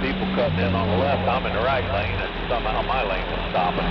People cutting in on the left, I'm in the right lane, and somehow my lane was stopping.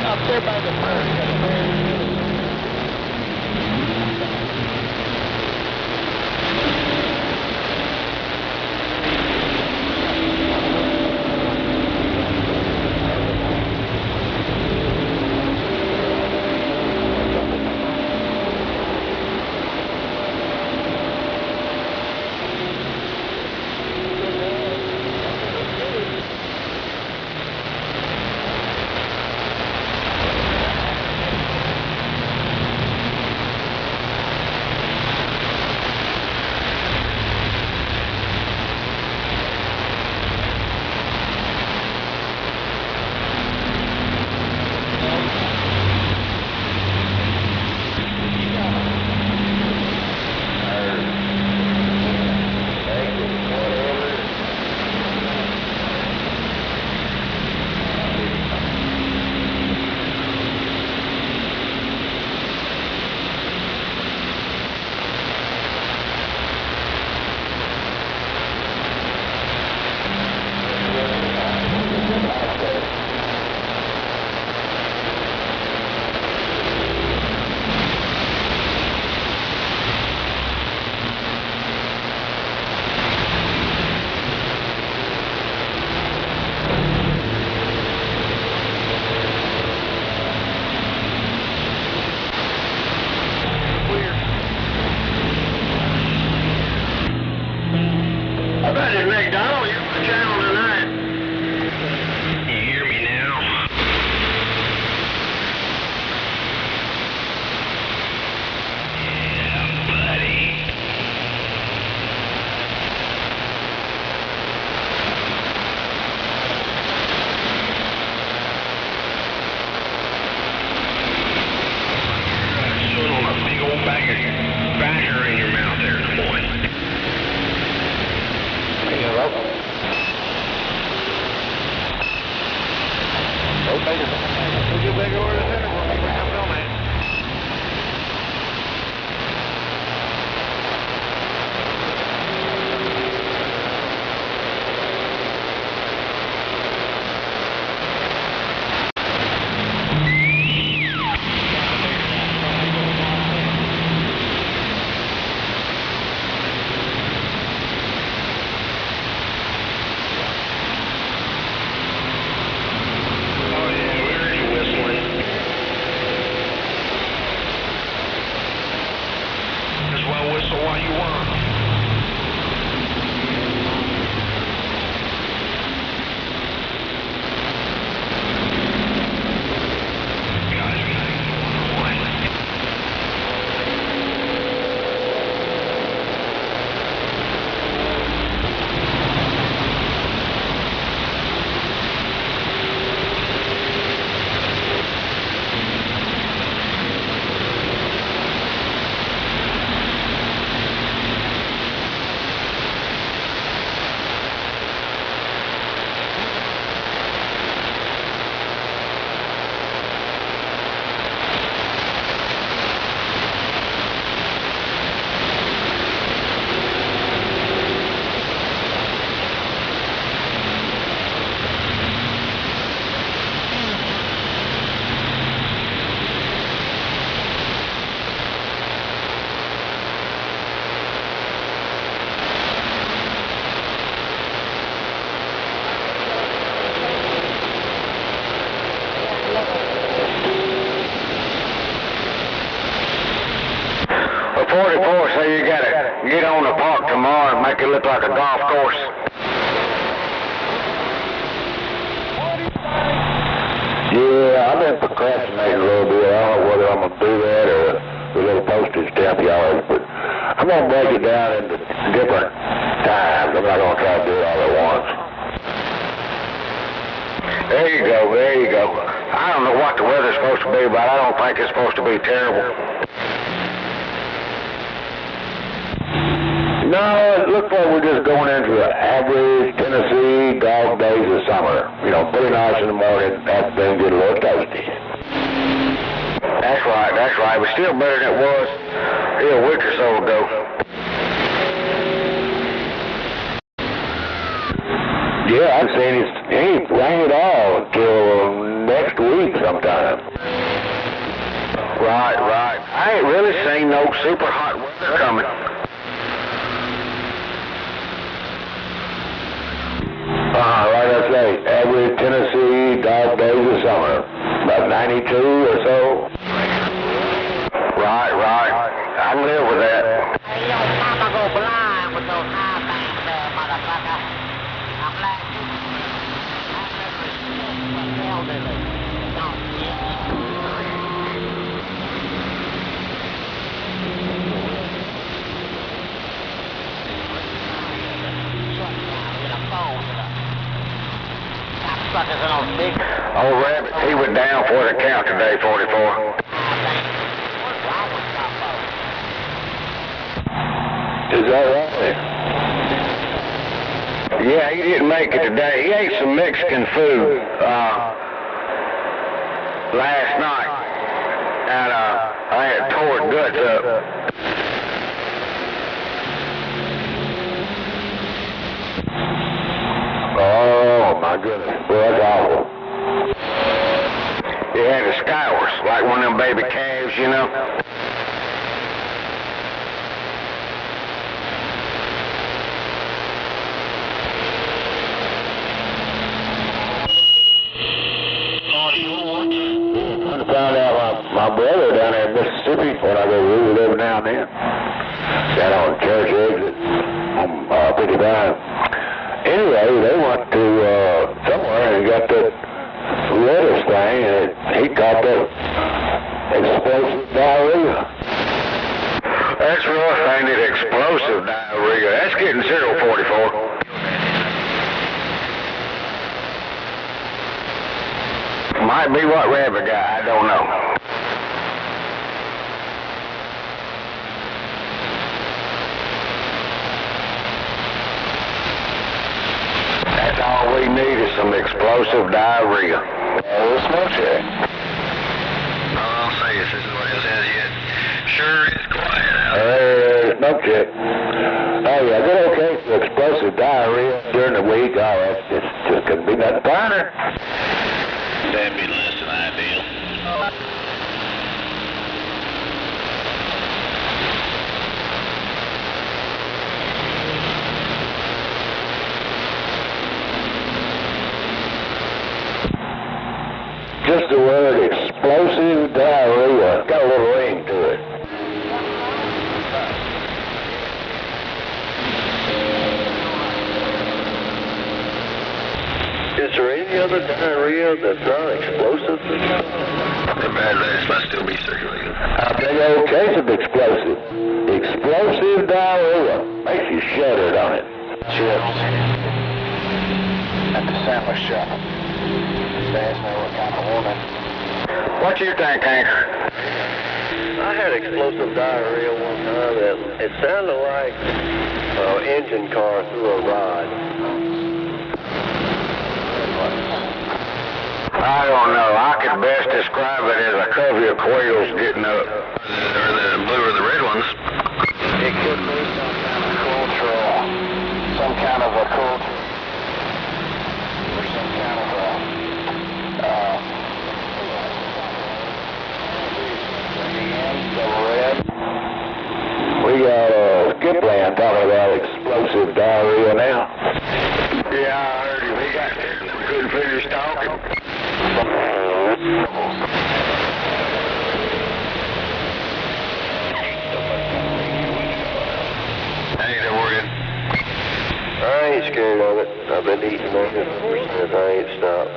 Up there by the bird. McDonald, you're on the channel tonight. You hear me now? Yeah, buddy. You're sitting on a big old bag of basher in your mouth there this morning. Hello. tomorrow and make it look like a golf course. Yeah, I've been procrastinating a little bit. I don't know whether I'm going to do that or the little postage stamp yards, but I'm going to break it down into different times. I'm not going to try to do it all at once. There you go, there you go. I don't know what the weather's supposed to be, but I don't think it's supposed to be terrible. No, it looks like we're just going into the average Tennessee dog days of summer. You know, pretty nice in the morning, after then get a little toasty. That's right, but still better than it was a week or so ago. Yeah, I'm saying it ain't rain at all until next week sometime. Right. I ain't really seen no super hot weather coming. Like I say, average Tennessee dog days of summer. About 92 or so. Right. I can live with that. Hey, yo, mama go blind with those high bands there, motherfucker. I'm like, elderly. Don't Old Rabbit, he went down for the count today, 44. Is that right? Yeah, he didn't make it today. He ate some Mexican food last night, and I had tore his guts up. Oh, my goodness. Well, that's awful. He had the scours, like one of them baby calves, you know. I found out my brother down there in Mississippi, when I go visit every now and then, down on Church Exit on 55. Anyway, they went to somewhere and got that lettuce thing, and he caught that explosive diarrhea. That's rough, ain't it? Explosive diarrhea. That's getting 044. Might be what Rabbit got, I don't know. That's all we need is some explosive diarrhea. Well, smoke check. I'll say this is what it says yet. Sure is quiet out. Smoke check. Oh, yeah, good okay for explosive diarrhea during the week. Oh, that's just couldn't be nothing finer. That'd be less than ideal. Just the word explosive diarrhea. It's got a little ring to it. Is there any other diarrhea that's not explosive? The bad legs must still be circulating. I'll take a whole case of explosive. Explosive diarrhea. Makes you shudder, don't it? Chips. At the sandwich shop. Asked me what kind of woman. What you think, Hank? I had explosive diarrhea one time that it sounded like an engine car through a rod. I don't know. I could best describe it as a covey of quails getting up. Or the blue or the red ones. It could be some kind of cultural, some kind of a culture, or some kind of a, We got Skipland talking about explosive diarrhea now. Yeah, I heard him. He got there and couldn't finish talking. Ain't no worrying. scared of it. I've been eating that ever since. I ain't stopped.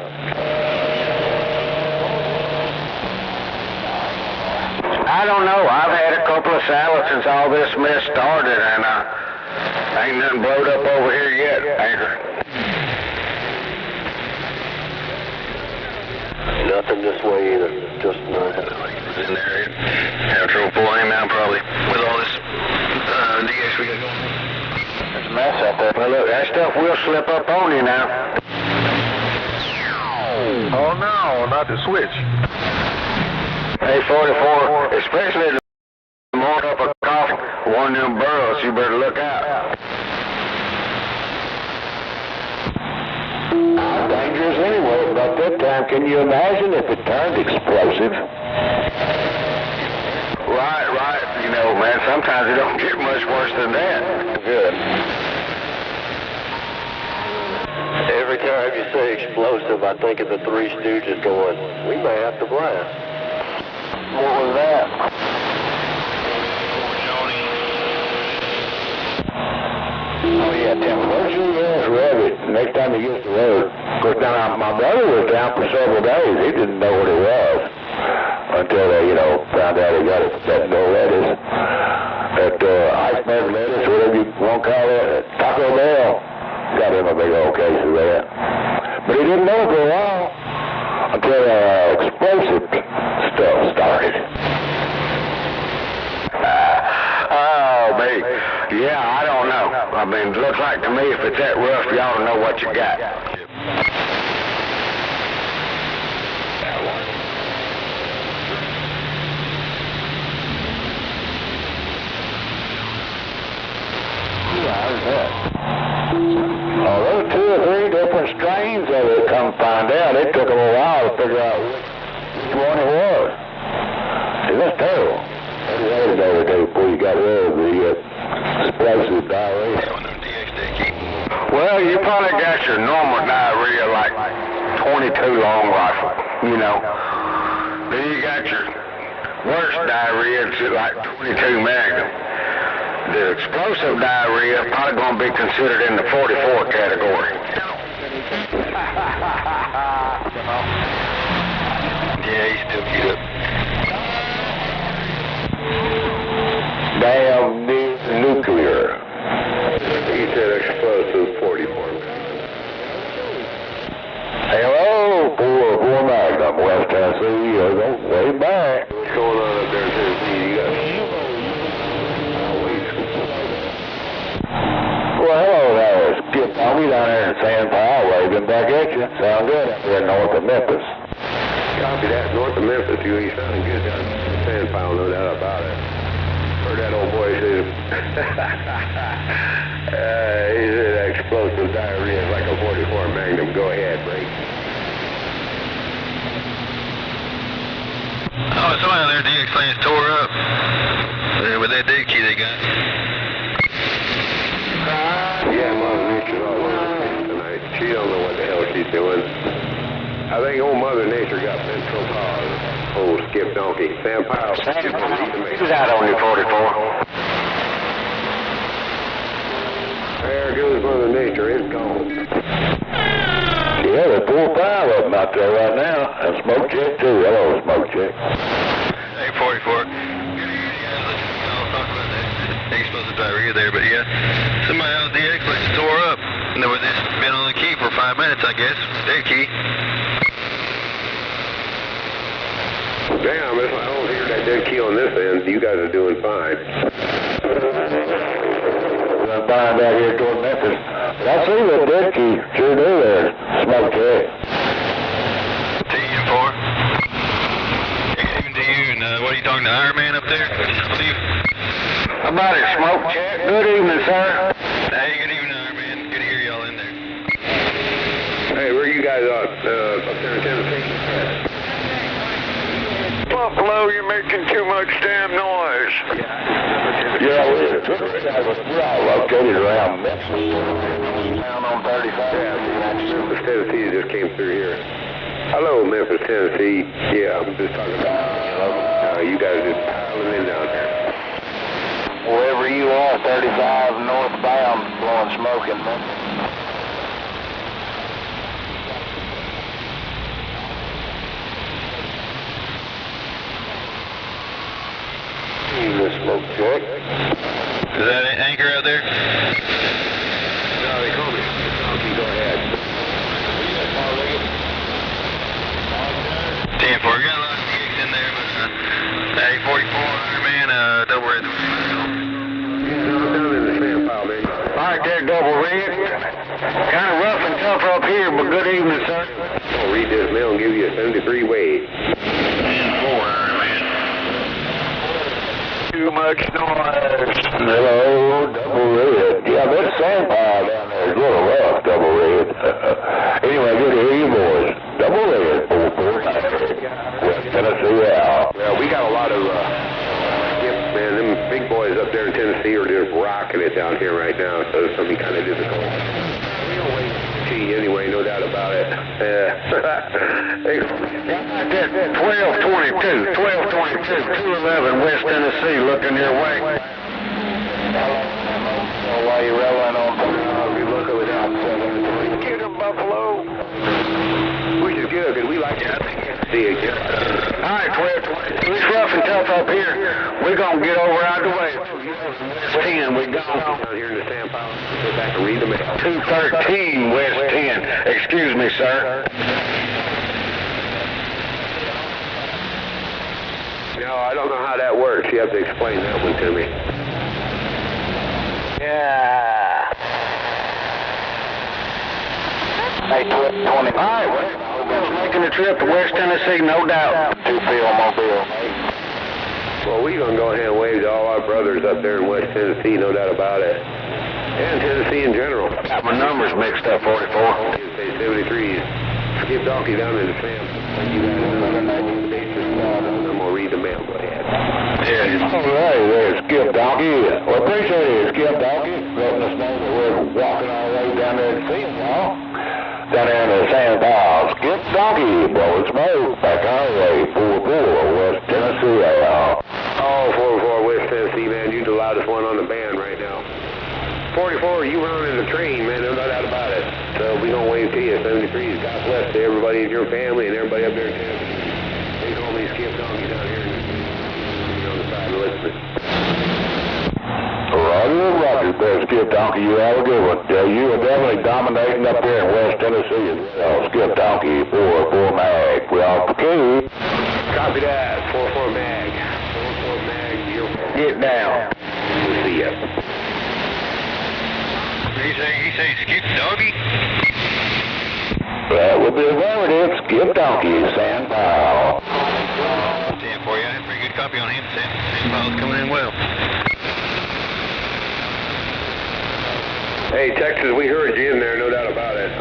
I don't know. I've had a couple of salads since all this mess started, and ain't nothing blowed up over here yet, Anchor. Nothing this way either. Just nothing. In there, have trouble pulling him out probably with all this DX we got going. There's a mess out there. Well, look, that stuff will slip up on you now. Oh no, not the switch. Hey, 44, especially the more cup of coffee, one of them burrows, you better look out. Dangerous anyway, but at that time, can you imagine if it turned explosive? Right. You know, man, sometimes it don't get much worse than that. Good. Every time you say explosive, I think of the Three Stooges going, we may have to blast. What was that? Oh yeah, Tim, where's your ass rabbit next time he gets the road? Of course, now my brother was down for several days. He didn't know what it was until they, found out he got it. That no lettuce, that iceberg lettuce, whatever you want to call it, Taco Bell. Got him a big old case of that. But he didn't know for a while until explosive stuff started. Oh, me. Yeah, I don't know. I mean, it looks like to me if it's that rough, you ought to know what you got. Oh, there were 2 or 3 different strains of it. Come find out, it took them a while to figure out which one it was. See, that's terrible. That's the other day before you got rid of the explosive diarrhea. Well, you probably got your normal diarrhea like 22 long rifle, Then you got your worst diarrhea, it's like 22 Magnum. The explosive diarrhea probably going to be considered in the 44 category. Yeah, he's still beat up. Damn nuclear. He said explosive 44. Hello, 4 Magnum, West Tennessee. Way back. What's going on up there in Tennessee? You got Well, hello there. Skip Tommy down there in San Paul, waving back at you. Sound good up there north of Memphis. Copy that. North of Memphis. You sounding good down in San Paul, no doubt about it. Heard that old boy say, he said explosive diarrhea is like a 44 Magnum. Go ahead, Ray. Oh, somebody out there, DX lane's tore up. With that dead key they got. Yeah, Mother Nature's all over the place tonight. She don't know what the hell she's doing. I think old Mother Nature got central power. Old Skip Donkey. Sam Powell. Who's out on your 44? There goes Mother Nature. It's gone. Yeah, there's 4 or 5 of them out there right now. And Smoke Check, too. Hello, Smoke Check. Hey, 44. I'll talk about that explosive diarrhea there, but yeah. Somebody out the DX lane tore up. And they just been on the key for 5 minutes, I guess. Dead key. Damn, if I don't hear that dead key on this end, you guys are doing fine. I'm fine down here toward Memphis. I see the dead key. Sure do there. Smoke Check. TU4. Even to you, and what are you talking to Iron Man up there? Steve? How about it, Smoke Check? Good evening, sir. Hey, good evening, Iron Man. Good to hear y'all in there. Hey, where are you guys at? Up there in Tennessee? Buffalo, you're making too much damn noise. Yeah, we're all located around Memphis. Down on 35. Yeah, Memphis, Tennessee just came through here. Hello, Memphis, Tennessee. Yeah, I'm just talking about you guys just piling in down there. Wherever you are, 35 northbound, blowing going smoking. Smoke check. Is that an anchor out there? No, they call me. Okay, go ahead. 10-4, got a lot of gigs in there, but 4400 man, double red. Yeah, I'm down in the sand pile, man. All right, there, double red. Kind of rough and tough up here, but good evening, sir. I'll read this mail and give you a 73 wave. 10-400 man. Too much noise. Hello, double red. Yeah, that sand pile down there is a little rough, double red. Anyway, good to hear you boys. Double red, 449. West Tennessee, yeah. Well, we got a lot of, man, them big boys up there in Tennessee are just rocking it down here right now, so it's going to be kind of difficult. We don't wait to see anyway, no doubt about it. Hey, 1222, 211 West Tennessee, looking your way. While you're rolling on, I'll be looking without 7. Get him, Buffalo. Which is good, because we like to see it. All right, 1222. It's rough and tough up here. We're going to get over out the way. West 10, we gone. Down here in the sand pile, go back and read the mail. 213 West 10. Excuse me, sir. No, I don't know how that works. You have to explain that one to me. Yeah. Hey, 20. All right, well, making a trip to West Tennessee, no doubt. Two-field mobile. Well, we're going to go ahead and wave to all our brothers up there in West Tennessee, no doubt about it. And Tennessee in general. Got my numbers mixed up, 44. Say 73s. Skip Donkey down in the sand. You guys know I'm going to read the mail. Go ahead. Yeah. All right, there's Skip Donkey. Well, appreciate it, Skip Donkey. Letting us know that we're walking our way down there to see y'all. Down there in the sand pile. Skip Donkey, blowing smoke. Back our way, 44, West Tennessee, y'all. Oh, 44 West Tennessee, man. You're the loudest one on the band right now. 44, you running the train, man. No doubt about it. So we gonna wave to you. 73s. God bless to everybody in your family and everybody up there in Tennessee. They call me Skip Donkey down here on the side listening. Roger, there, Skip Donkey. You have a good one. You are definitely dominating up there in West Tennessee as well. Skip Donkey, 44 mag. We off the key. Copy that. 44 mag. 44 mag. Get down. We'll see ya. He say Skip Doggy? That would be affirmative. Skip Donkey, sand pile. 10-4, yeah, pretty good copy on him. Sand pile's coming in well. Hey, Texas, we heard you in there, no doubt about it.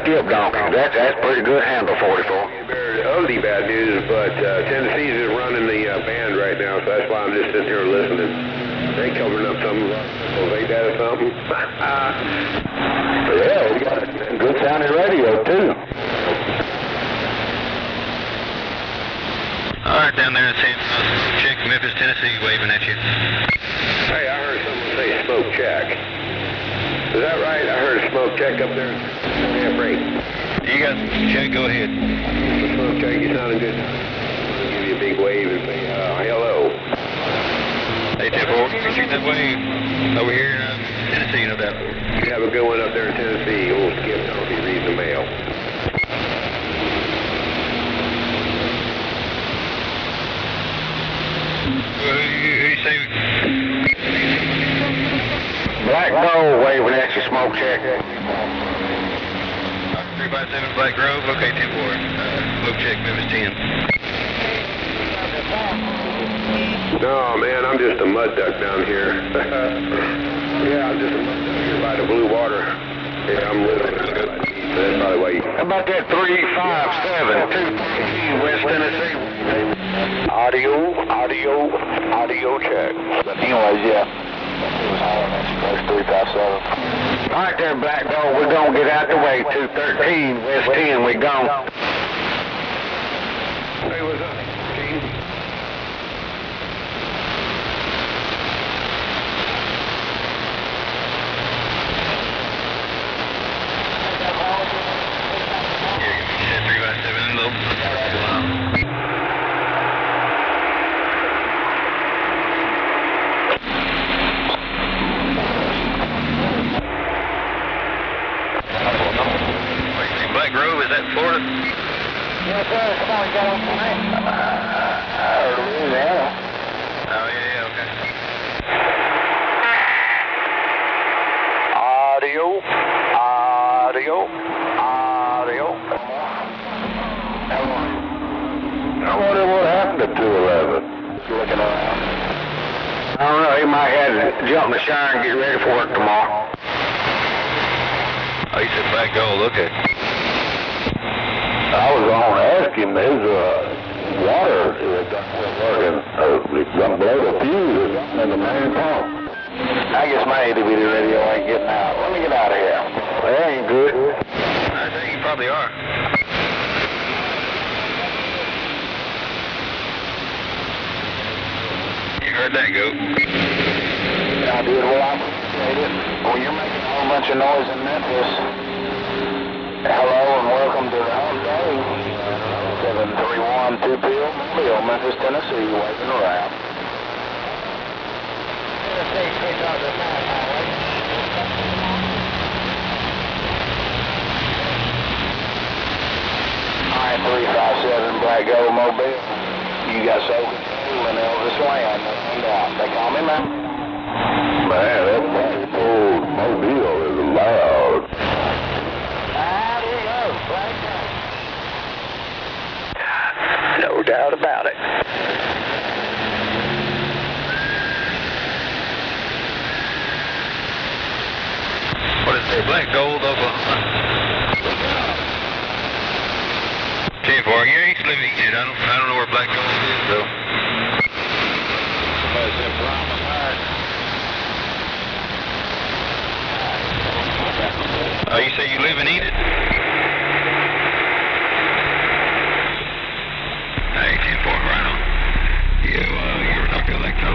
Skip Donkey, that's pretty good handle, 44. Very ugly bad news, but Tennessee's just running the band right now, so that's why I'm just sitting here listening. They covering up something, ain't that or something? Yeah, we got a good sounding radio, too. All right, down there in San check Memphis, Tennessee, waving at you. Hey, I heard someone say smoke check. Is that right? I heard smoke check up there. Yeah, break. You got check, go ahead. Smoke check, you sounding good. I'll give you a big wave and say hello. Hey, 10-4, shoot that wave over here in Tennessee, no doubt. You have a good one up there in Tennessee. Old Skip Donkey reads the mail. Who you say? Black Bull waving at you, smoke check. 357 Black Grove, okay, 10-4. Smoke check, Memphis 10. No, man, I'm just a mud duck down here. Yeah, I'm just a mud duck here by the blue water. Yeah, I'm living in the that's probably why you... How about that 357 West Tennessee? Audio check. But anyways, yeah. That's 357. All right there, Black Bull, we're going to get out the way. 213 West 10, we gone. Hey, what's up, King? that Florida? Yes, sir. Come on, you got on tonight? Louisiana. Oh, yeah, okay. Audio. I wonder what happened to 211. Looking around. I don't know, he might have to jump in the shower and get ready for work tomorrow. Oh, you said black gold, okay. I was going to ask him, his water is working. It's going to blow the fuse in the main pump. I guess my ADVD radio ain't getting out. Let me get out of here. That ain't good. I think you probably are. You heard that, goat. I did what I appreciate it. Well, you're making a whole bunch of noise in Memphis. Hello and welcome to the home day. 731 2PL Mobile, Memphis, Tennessee, waving around. Alright, 357 Black Gold Mobile. You got so in Elvis Land, no doubt. They call me man. Man, that Black Gold Mobile is loud. No doubt about it. What is it? Black gold, Oklahoma. 10-4. Yeah, he's living Egypt. I don't know where black gold is, though. Somebody said Brahma Park. Oh, you say you live in Enid? Hey, 10-4, right on. You ever talk to Electro?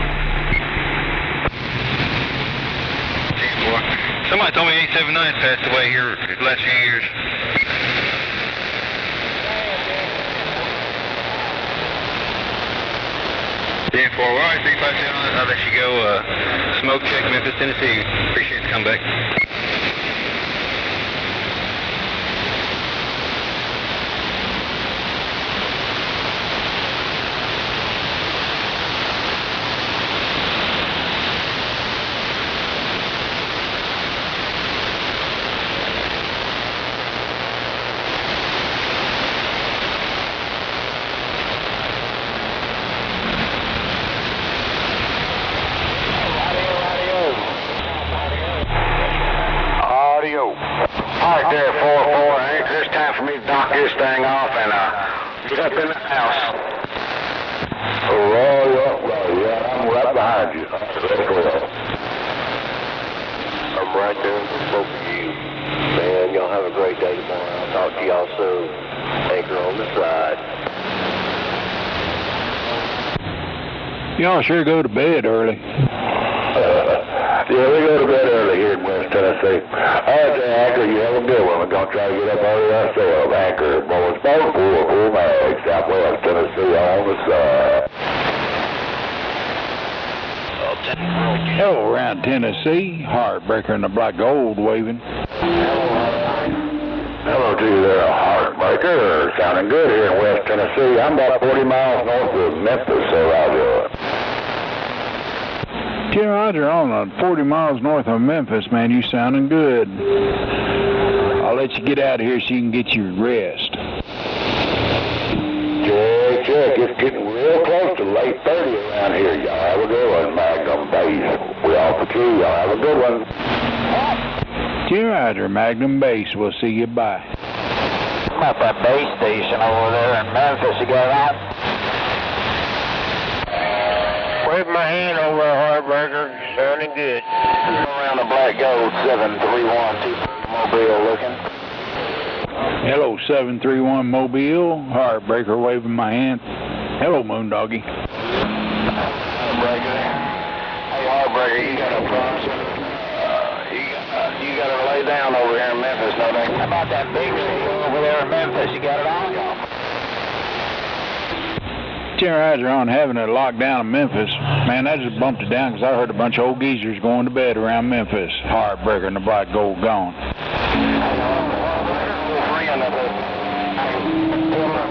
10-4. Somebody told me 879 passed away here the last few years. All right, 357, I'll let you go. Smoke check, Memphis, Tennessee. Appreciate the comeback. Alright there, 4-4. I think it's time for me to knock this thing off and get up in the house. Yeah, I'm right behind you. I'm right there with both of you. Man, y'all have a great day tomorrow. I'll talk to y'all soon. Anchor on the side. Y'all sure go to bed early. Yeah, we go to bed early here in West Tennessee. All right, Anchor, you have a good one. We're going to try to get up early ourselves. Anchor, Boys Boat, 4 Mag, Southwest Tennessee on the side. Hello, around Tennessee. Heartbreaker and the Black Gold waving. Hello to you there, Heartbreaker. Sounding good here in West Tennessee. I'm about 40 miles north of Memphis, so Roger. Roger, on 40 miles north of Memphis, man. You sounding good. I'll let you get out of here so you can get your rest. Check. It's getting real close to late 30 around here. Y'all have a good one, Magnum Base. We off the key. Y'all have a good one. Roger, Magnum Base. We'll see you. Bye. About that base station over there in Memphis, you got out? Wave my hand over Heartbreaker, sounding good. Around the Black Gold, 731 Mobile looking. Hello, 731 Mobile. Heartbreaker waving my hand. Hello, Moondoggy. Heartbreaker. Hey, Heartbreaker, you got a problem? You got to lay down over here in Memphis, no doubt. How about that big city over there in Memphis? You got it all? Roger, on having it locked down in Memphis. Man, I just bumped it down because I heard a bunch of old geezers going to bed around Memphis. Heartbreaker and the Black Gold gone.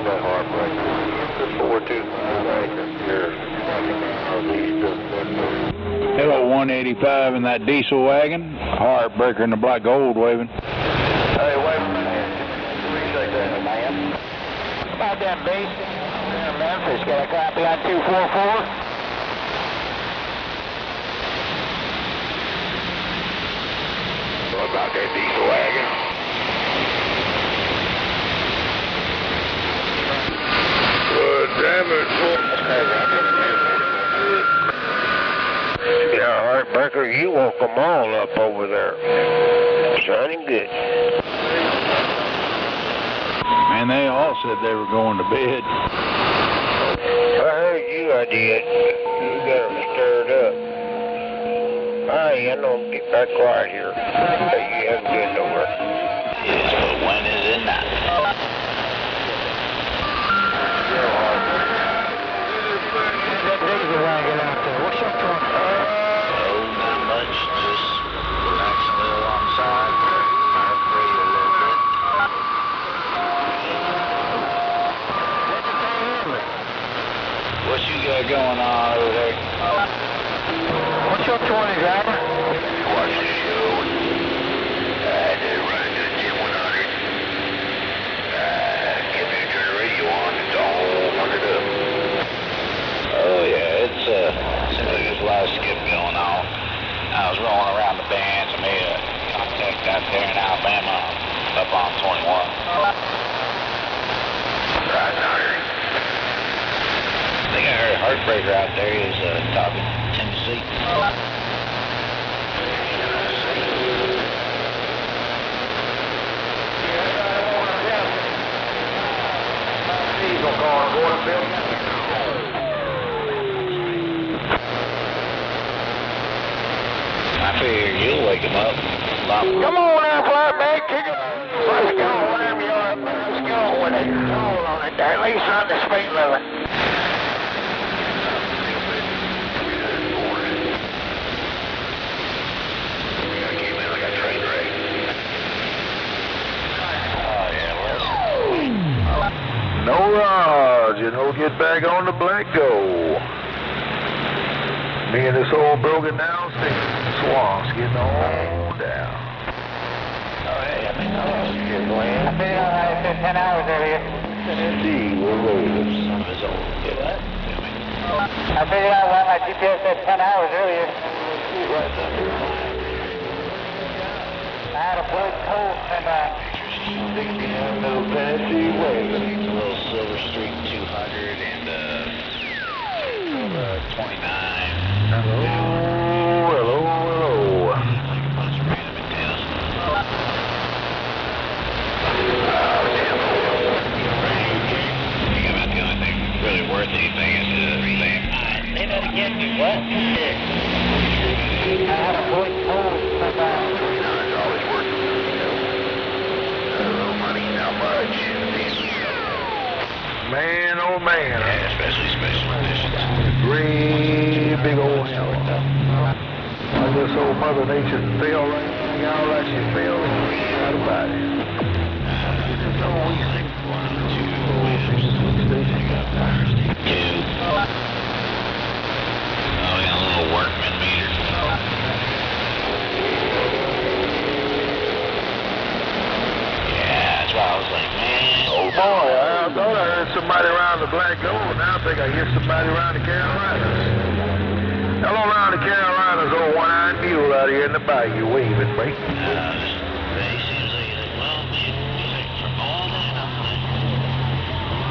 that heartbreaker. The 425 acre here. East of Hello, 185 in that diesel wagon. Heartbreaker in the black gold waving. Hey, wait a minute. Appreciate that, man. About that base in Memphis, got a copy on 244? What about that diesel wagon? Good damn it. Yeah, Heartbreaker, you woke them all up over there. Shining good. Man, they all said they were going to bed. I heard you, I did. You got them stirred up. Hey, I know, get back quiet here. Hey, you haven't been nowhere. Yes, but when is it not? That diesel wagon out there, what's up for? Oh, not much. Just relaxing a little on the side. Heartbreak a little bit. What you got going on over there? What's up, 20 driver? Watch the show. I did run to the gym 100. Get me to turn the radio on. It's all hunted up. Oh yeah, it's seems like there's a lot of skip going on. I was rolling around the bands. I made a contact out there in Alabama, up on 21. Right now, I think I heard a Heartbreaker out there. He was talking Tennessee. Diesel car, water bill. I figure you'll wake him up. Come on now, flatback, kick it. Let's go, ram you up. Let's go with it. Hold on it there. At least on the speed limit. No rods, you know, get back on the black gold. Me and this old broken down swamps getting on down. Oh, hey, I mean, I lost your plan. I've been on that 10 hours earlier. See, we're rolling. Some of his old kid. I figured out why my GPS said 10 hours earlier. I had a blood cold and 69 little Tennessee wagon. A little Silver Streak 200 and 29. Hello, hello, hello. Like a bunch of random antennas. Think about the only thing really worth anything is the thing. say that again, you what? I had a blood cold and It's always worth it, you know. Money, not much. Man, oh man. Yeah, especially special editions. Great big old hell. I guess old Mother Nature fell right out like she fell out of body. It's always like 1, 2 winners. 2. Oh, yeah, a little workman meter. Yeah, that's why I was like, man. Oh boy, I thought I heard somebody around the Black Gold. Now I think I hear somebody around the Carolinas. Hello around the Carolinas, old one-eyed mule out here in the bayou waving, mate. He seems like he's like, well, man, he's like, from all that, I'm like,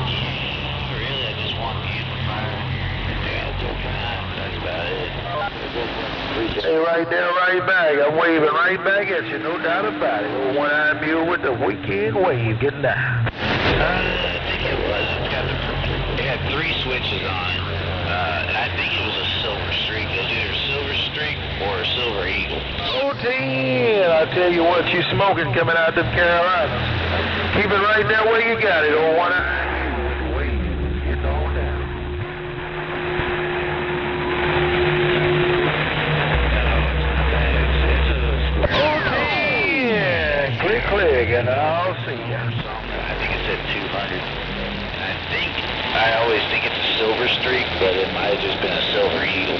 yeah, really, I just want the amplifier. Yeah, that's about it. Hey, right there, right back. I'm waving right back at you, no doubt about it. Old one-eyed mule with the weekend wave getting down. I think it was. It had 3 switches on it, and I think it was a Silver Streak. It was either a Silver Streak or a Silver Eagle. Oh, 10. I tell you what, you smoking coming out them Carolinas. Keep it right there where you got it, old one-eyed. Wait, getting on down. Oh, 10. Click, click, and I'll see ya. I think it said 200. And I always think it's a silver streak, but it might have just been a silver eagle.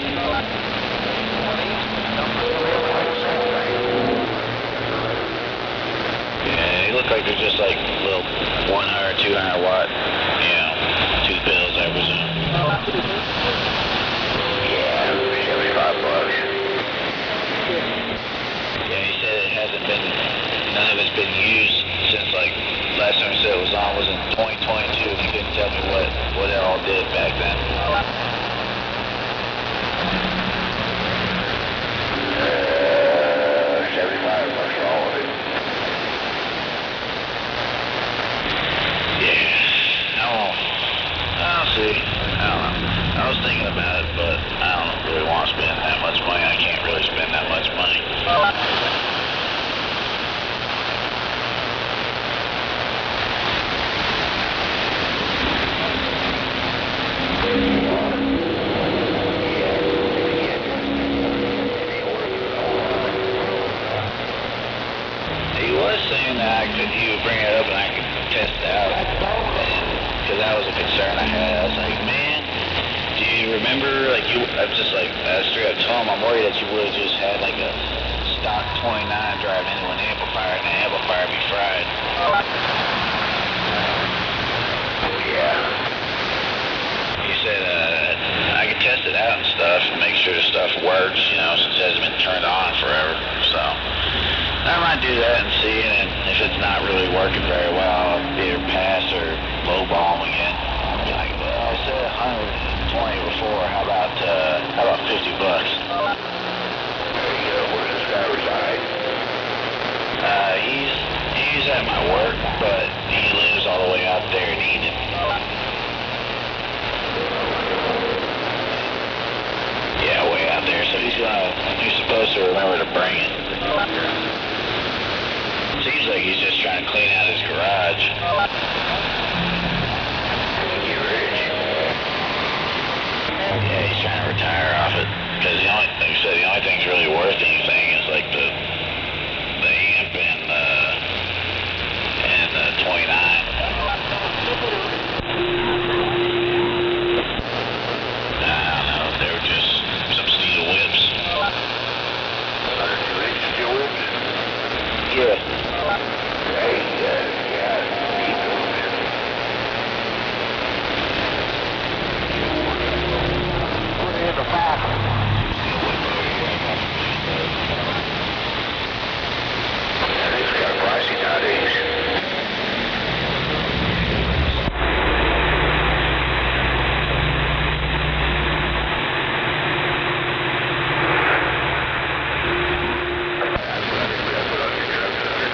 Yeah, they look like they're just like little 100, 200 watt, tooth pills, I presume. Yeah, $75. Yeah, he said it hasn't been, none of it's been used since like, last time he said it was on was in 2022, and he couldn't tell me what it all did back then. $75 for all of it. Yeah, I'll see. I don't know. I was thinking about it, but I don't really want to spend that much money. I can't really spend that much money. He was saying that he would bring it up and I could test it out, because that was a concern I had. I was like, man, do you remember, like, I was just like, I straight up told him I'm worried that you would have just had like a stock 29 drive into an amplifier and the amplifier be fried. Yeah. He said I could test it out and stuff and make sure the stuff works, since it hasn't been turned on forever. So I might do that and see, and if it's not really working very well, I'll either pass or lowball them again. I'll be like, well, I said 120 before. How about $50? Where does this guy reside? He's at my work, but he lives all the way out there in Eden. Yeah, way out there. So he's supposed to remember to bring it. Seems like he's just trying to clean out his garage. Yeah, he's trying to retire off it. Because like I said, the only thing that's really worth anything is like the amp and the 29. I don't know, they were just some steel whips. 102-inch steel whips? Yeah. It's kind of pricey nowadays. That's what I think we have to put on your truck.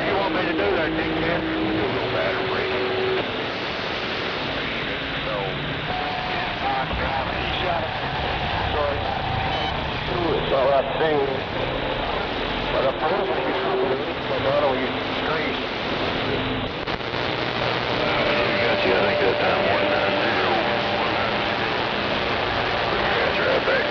you want me to do that, Nick? Do a little battery break. So, I'm driving. You shot it. Sorry. It's all right thing. But I promise you something. But I don't use the streets. Got you, I think that time 190. That's right back.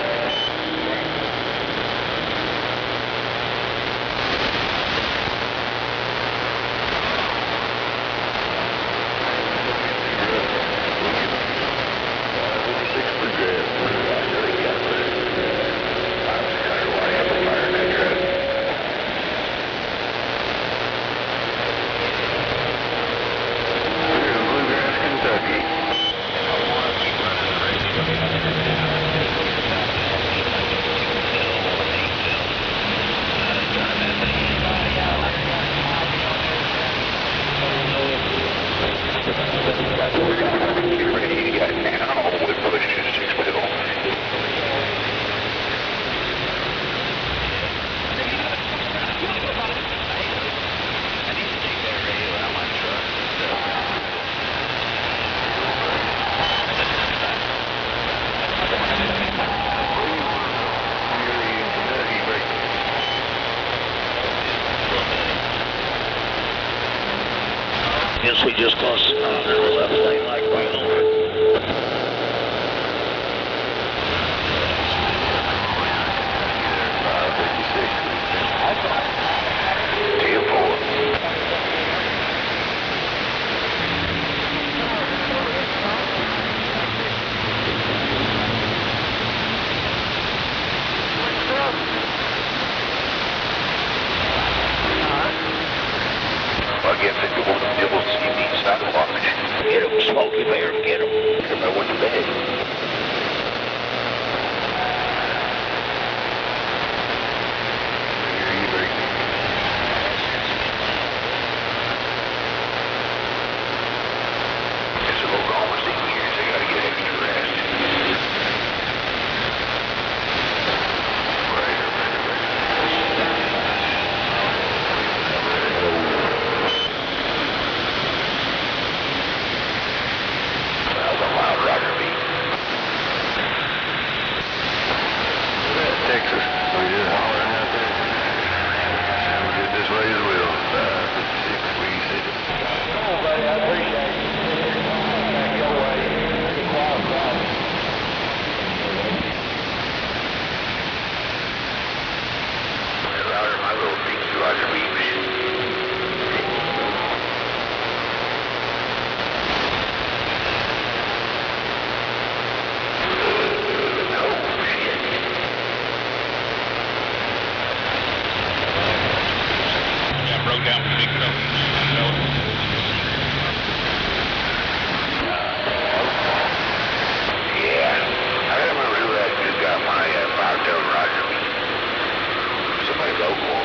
Guess we just lost left lane like right over. 10-4. I guess if you want the nibbles, you need sidewalks. Get him, Smokey Bear, get him. Everybody went to bed. It's a little almost 8 years. They gotta get extra rest. Texas. We just hollering out there. And we did this way as well. 56, we said it. Oh, buddy, I appreciate it. Back your way. Pretty quiet, quiet. Louder, my little things to Roger Beach. Broke down for big trouble. Yeah, I gotta remember who that dude got my 5-ton Roger Beach. Somebody local.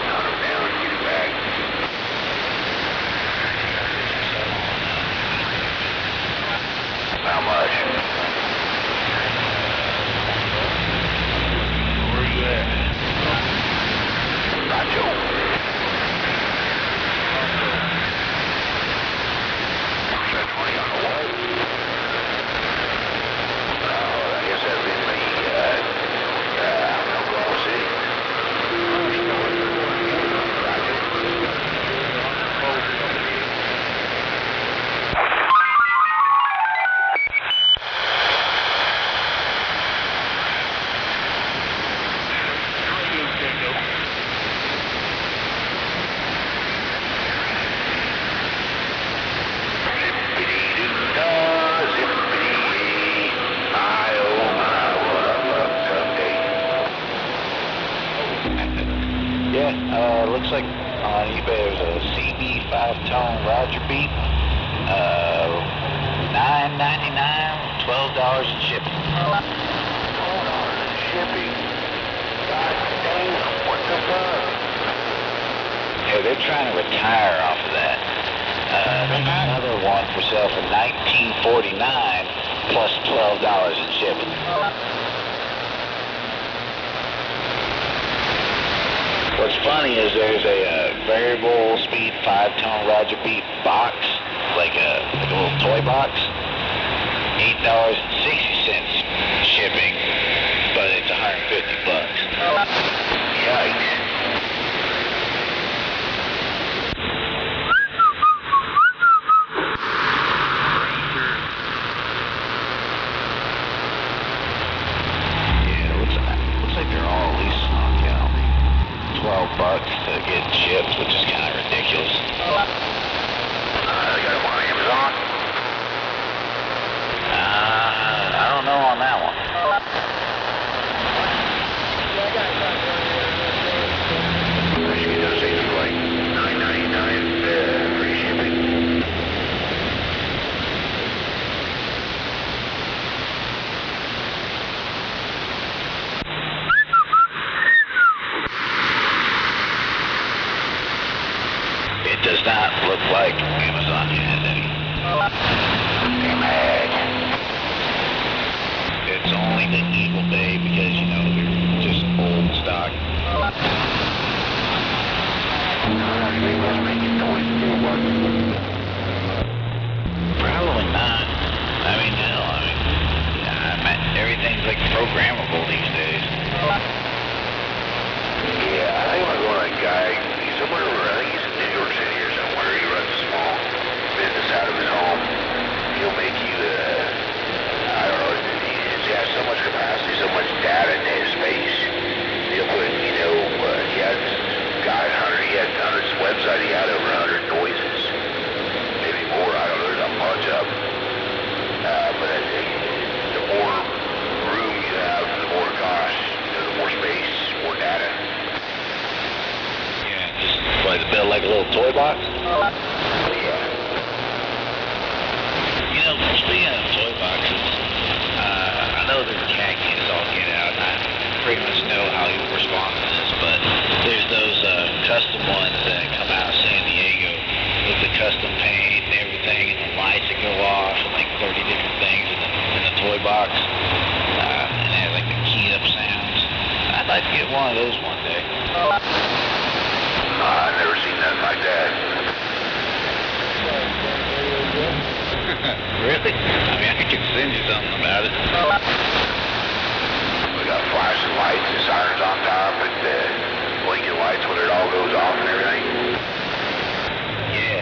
Hunt him down and get him back. How much? Where you at? Nacho. That's money on the way. I guess that'd be me. I'm in Oklahoma City. Yeah, looks like on eBay there's a CB 5-tone Roger Beat, $9.99, $12 in shipping. $12 in shipping. God damn, what the fuck? Yeah, they're trying to retire off of that. Another one for sale for $19.49 plus $12 in shipping. What What's funny is there's a variable speed 5-tone Roger beat box, like a little toy box. $8.60 shipping, but it's $150. Yikes. $12 to get shipped, which is kind of ridiculous. They got them on Amazon? I don't know on that one. I should get those things for like $9.99 free shipping. It does not look like Amazon has any. Damn it. It's only the Eagle Bay because, you know, they're just old stock. They must make it toys for what? Probably not. I mean, no, everything's like programmable these days. Yeah, I think I'm going to a guy, he's somewhere over, I think he's in New York City or somewhere. He runs a small business out of his home. He'll make you, I don't know, he has so much capacity, so much data in his space. He'll put, you know, he has on his website, he had over 100 noises. Maybe more, I don't know, there's a bunch of them. But the more room you have, the more cost, you know, the more space, more data. Yeah, just build like a little toy box. Yeah. You know, speaking of toy boxes, I know they're khaki as all get out, and I pretty much know how you respond to this, but there's those custom ones that come out of San Diego with the custom paint and everything, and the lights that go off, and like 30 different things in the toy box, and they have like the keyed up sounds. I'd like to get one of those one day. I've never seen nothing like that. Really? I mean, I could send you something about it. We got flashing lights and sirens on top and blinking lights when it all goes off and everything. Yeah.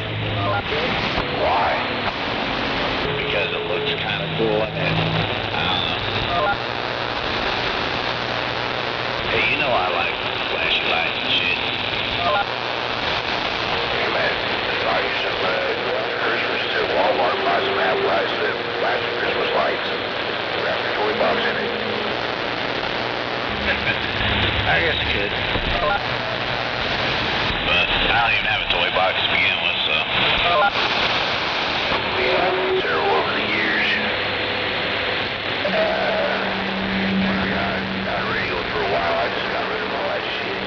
Why? Because it looks kind of cool and I don't know. Hey, you know I like flashy lights and shit. Hey man, I used to go to Christmas to Walmart and buy some half-price flashing Christmas lights. Wrap the toy box in it. I guess it could. But I don't even have a toy box to begin with, so. Yeah, several over the years. When I got radio for a while, I just got rid of all that shit.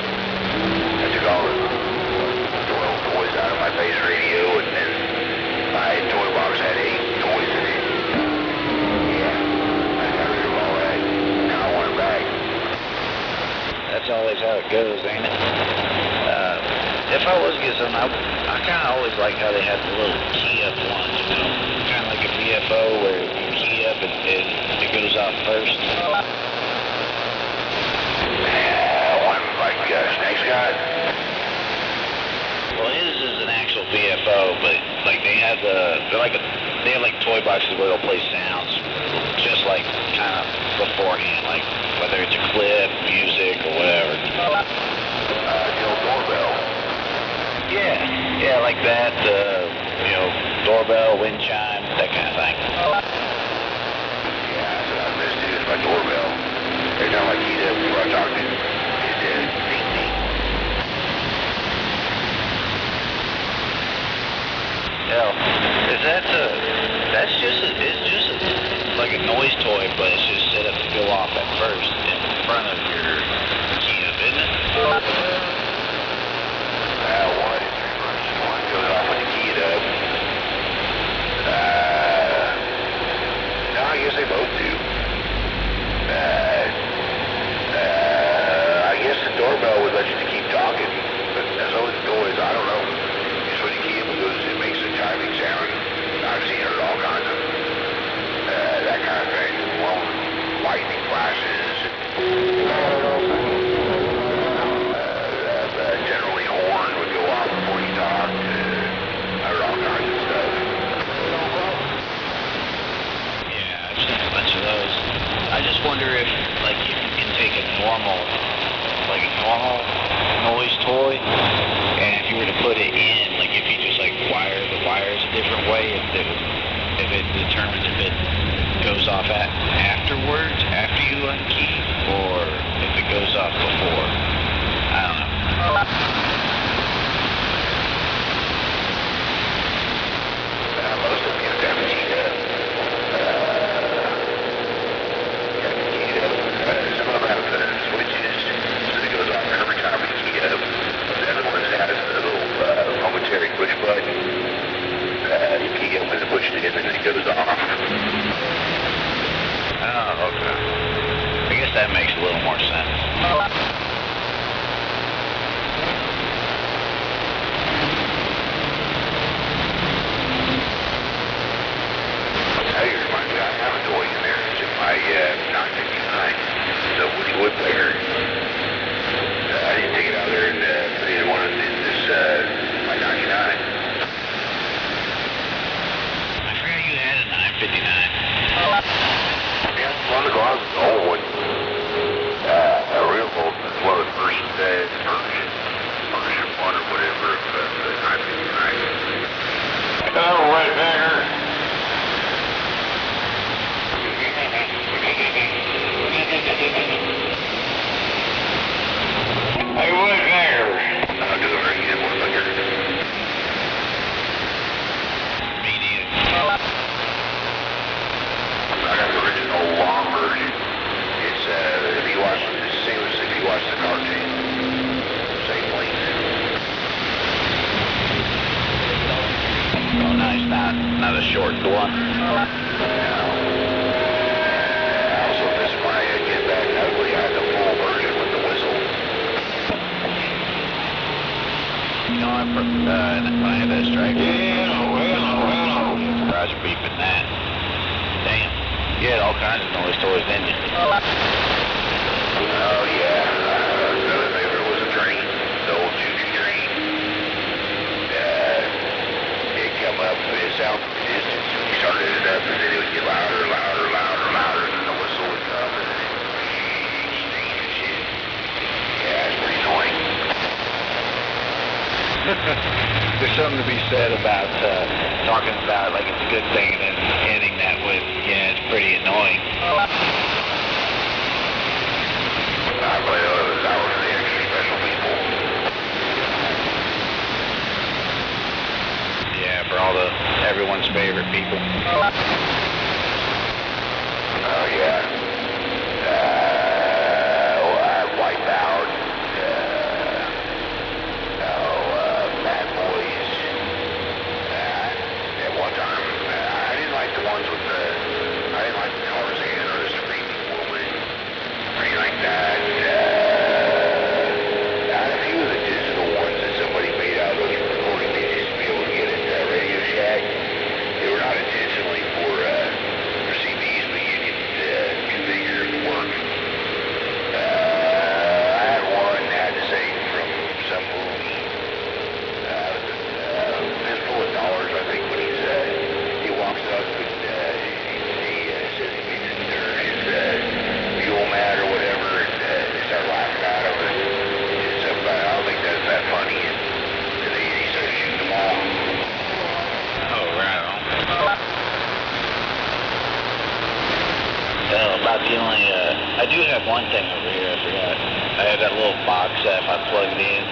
I took all the 12 toys out of my base radio, and then my toy box had 8 toys in it. Yeah, I got rid of all that. Now I want it back. That's always how it goes, ain't it? If I was to get something, I kind of always like how they had the little key up ones, you know, kind of like a VFO where you key up and it goes off first. One like Snake's got. Well, his is an actual VFO, but like they have toy boxes where they'll play sounds, just like kind of beforehand, like whether it's a clip, music, or whatever. The old doorbell. Yeah, like that, you know, doorbell, wind chime, that kind of thing. Yeah, that's what I miss too, is my doorbell. Every time I keyed up before I talked to it, it did ding ding. Yeah, is that, it's just like a noise toy, but it's just set up to go off at first in front of your key up, isn't it? One goes off when you key it up. No, I guess they both do. I guess the doorbell would let you keep talking. it determines if it goes off afterwards, after you unkey, or if it goes off before. I don't know. Most of them get them keyed up. Some of them have the switches, so it goes off every time we key up. The other one has a little momentary push button. You key up and push it in and it goes off. Oh, okay. I guess that makes a little more sense. Woodpecker. I didn't take it out there and put it in one of this, my 99. I forgot you had a 959. Yeah, long ago I was the old one. A real old one. One of the first version one or whatever of the 959. Hello, Woodpecker. Hey, Woodpecker. I'll do it right again, Woodpecker. Medium. I got the original long version. It's, if you watch, it's the same as if you watch the cartoon. Same length. Oh, nice. Not a short one. Also, this is my Get Back Ugly. I had the full version with the whistle. You know, when I had that strike. Hello. Surprised you're beeping that. Damn. You had all kinds of noise toys, didn't you? Oh, yeah. Another favorite was a train. The old choo-choo train. It'd come up, it'd sound from the distance when you started it up, and then it would get louder, and then the whistle would come, and then it would sting and shit. Yeah, it's pretty annoying. There's something to be said about talking about like it's a good thing and then ending that with, yeah, it's pretty annoying. I play those hours for the extra special people. Yeah, for all everyone's favorite people. Oh, yeah. Wipeout. Bad Boys. At one time, I didn't like the ones with I didn't like the Tarzan or the Screaming Woman or anything like that. I had a few of the digital ones that somebody made out of those recording they used to be able to get at Radio Shack. They were not intentionally for CDs, but you could configure it to work. I had one that had to say from some movie. Fistful of Dollars, I think, when he walks up and he says he meets his fuel mat or whatever, and they start laughing at him. And it's something, I don't think that's that funny. And he starts shooting them all. Oh, right on. Well, about the only, I do have one thing over here, I forgot. I have that little box that if I plug it in,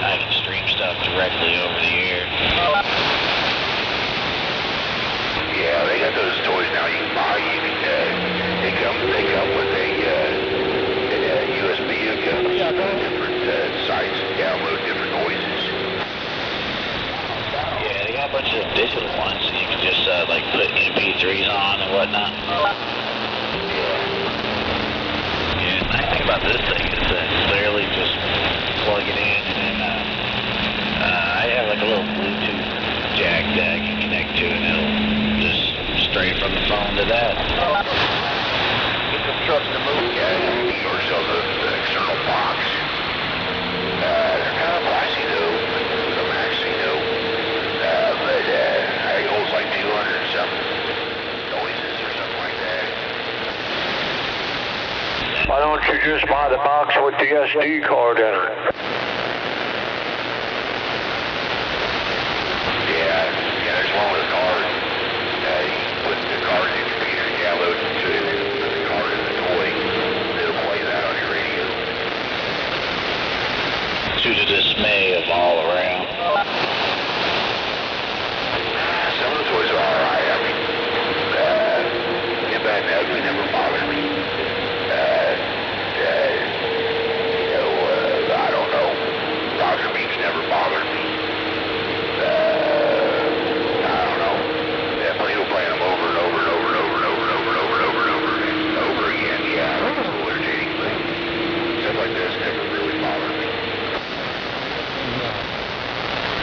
I can stream stuff directly over the air. Yeah, they got those toys now you can buy. You can, they come with a USB hookup. You can go to different sites and download different noises. Yeah, they got a bunch of digital ones, and you can just, like, put MP3s on and whatnot. Yeah, the nice thing about this thing is that it's literally just plug it in, and then, I have, like, a little Bluetooth jack that I can connect to, and it'll just straight from the phone to that. Get some trucks to move, guys. Or sells an external box. They're kind of pricey, though. The Maxi, though. But I think it holds like 200 and something noises or something like that. Why don't you just buy the box with the SD card in it? Yeah, there's one with a card. You the dismay of all around. Some of the toys are alright. I mean, bad and ugly never bothered me. I don't know. Roger Beats never bothered me. I don't know. Yeah, people playing them over and over and over and over and over and over and over and over and over and over again. Yeah, that's a little irritating thing. Stuff like this never really bothered me.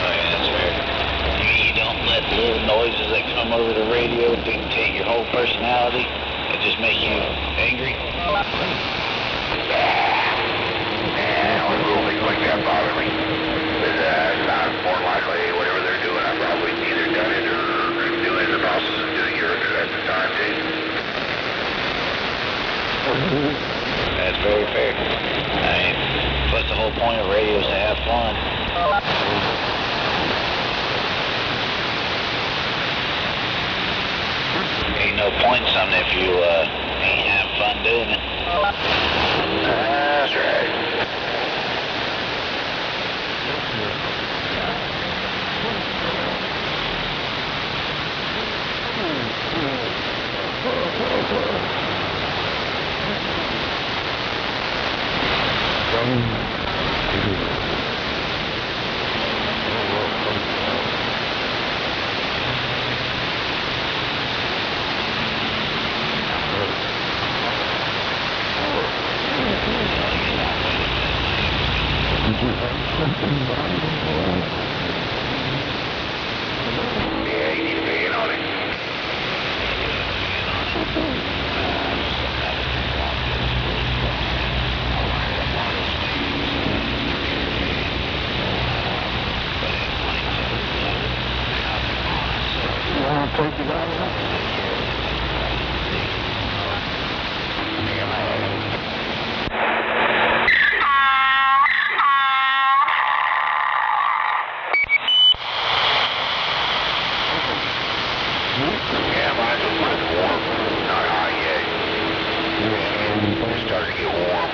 Oh yeah, that's fair. You mean you don't let little noises that come over the radio dictate your whole personality? It just make you angry? Little things like that bother me. But more likely, whatever they're doing, I've probably either done it or doing it in the process of doing it at the time, too. That's very fair. I mean, plus the whole point of radio is to have fun. Ain't no point in something if you ain't having fun doing it. That's right. Yeah, you need to be in on it. Yeah, mine's a little warm. Not hot yet. It's starting to get warm.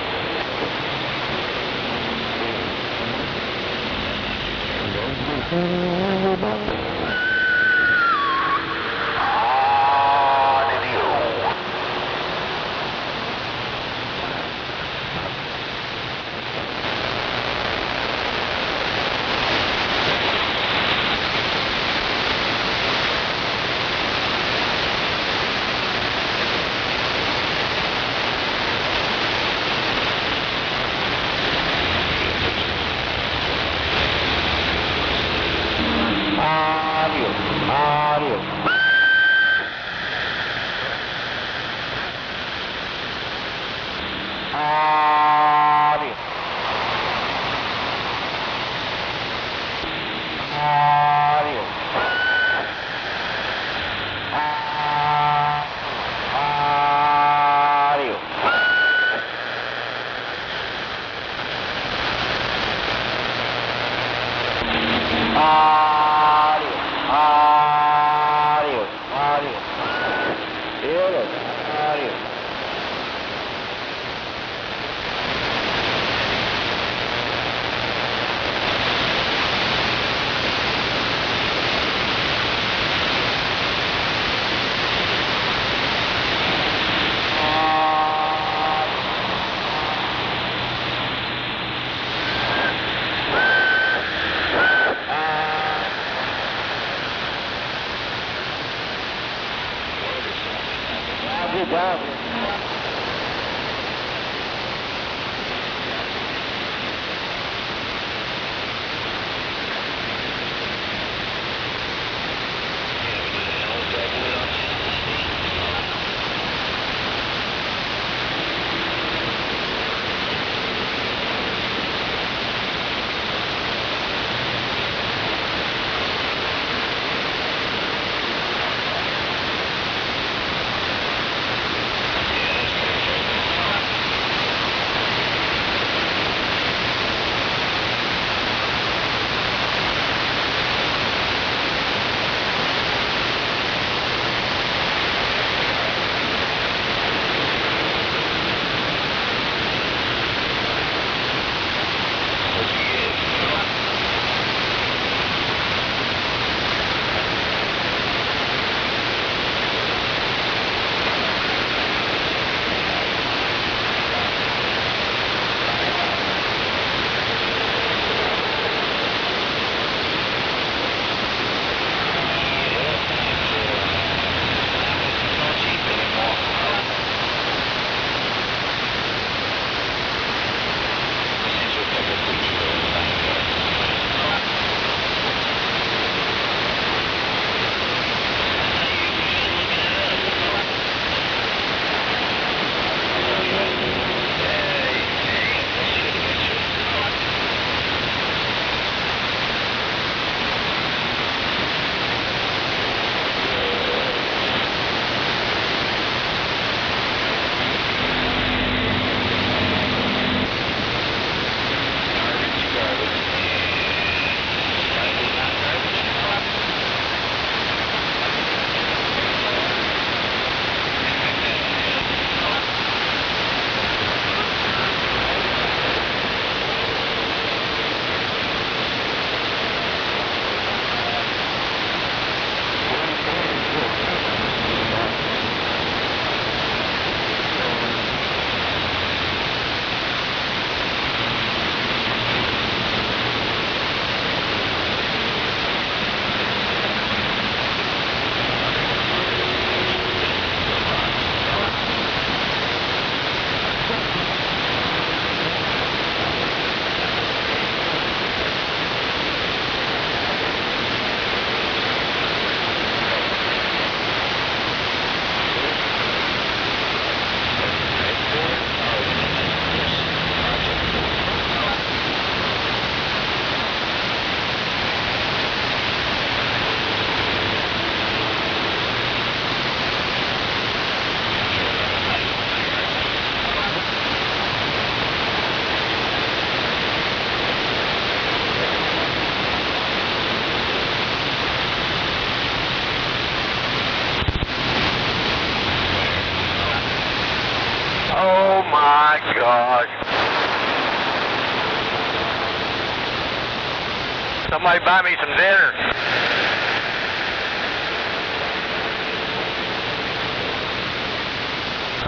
Somebody buy me some dinner.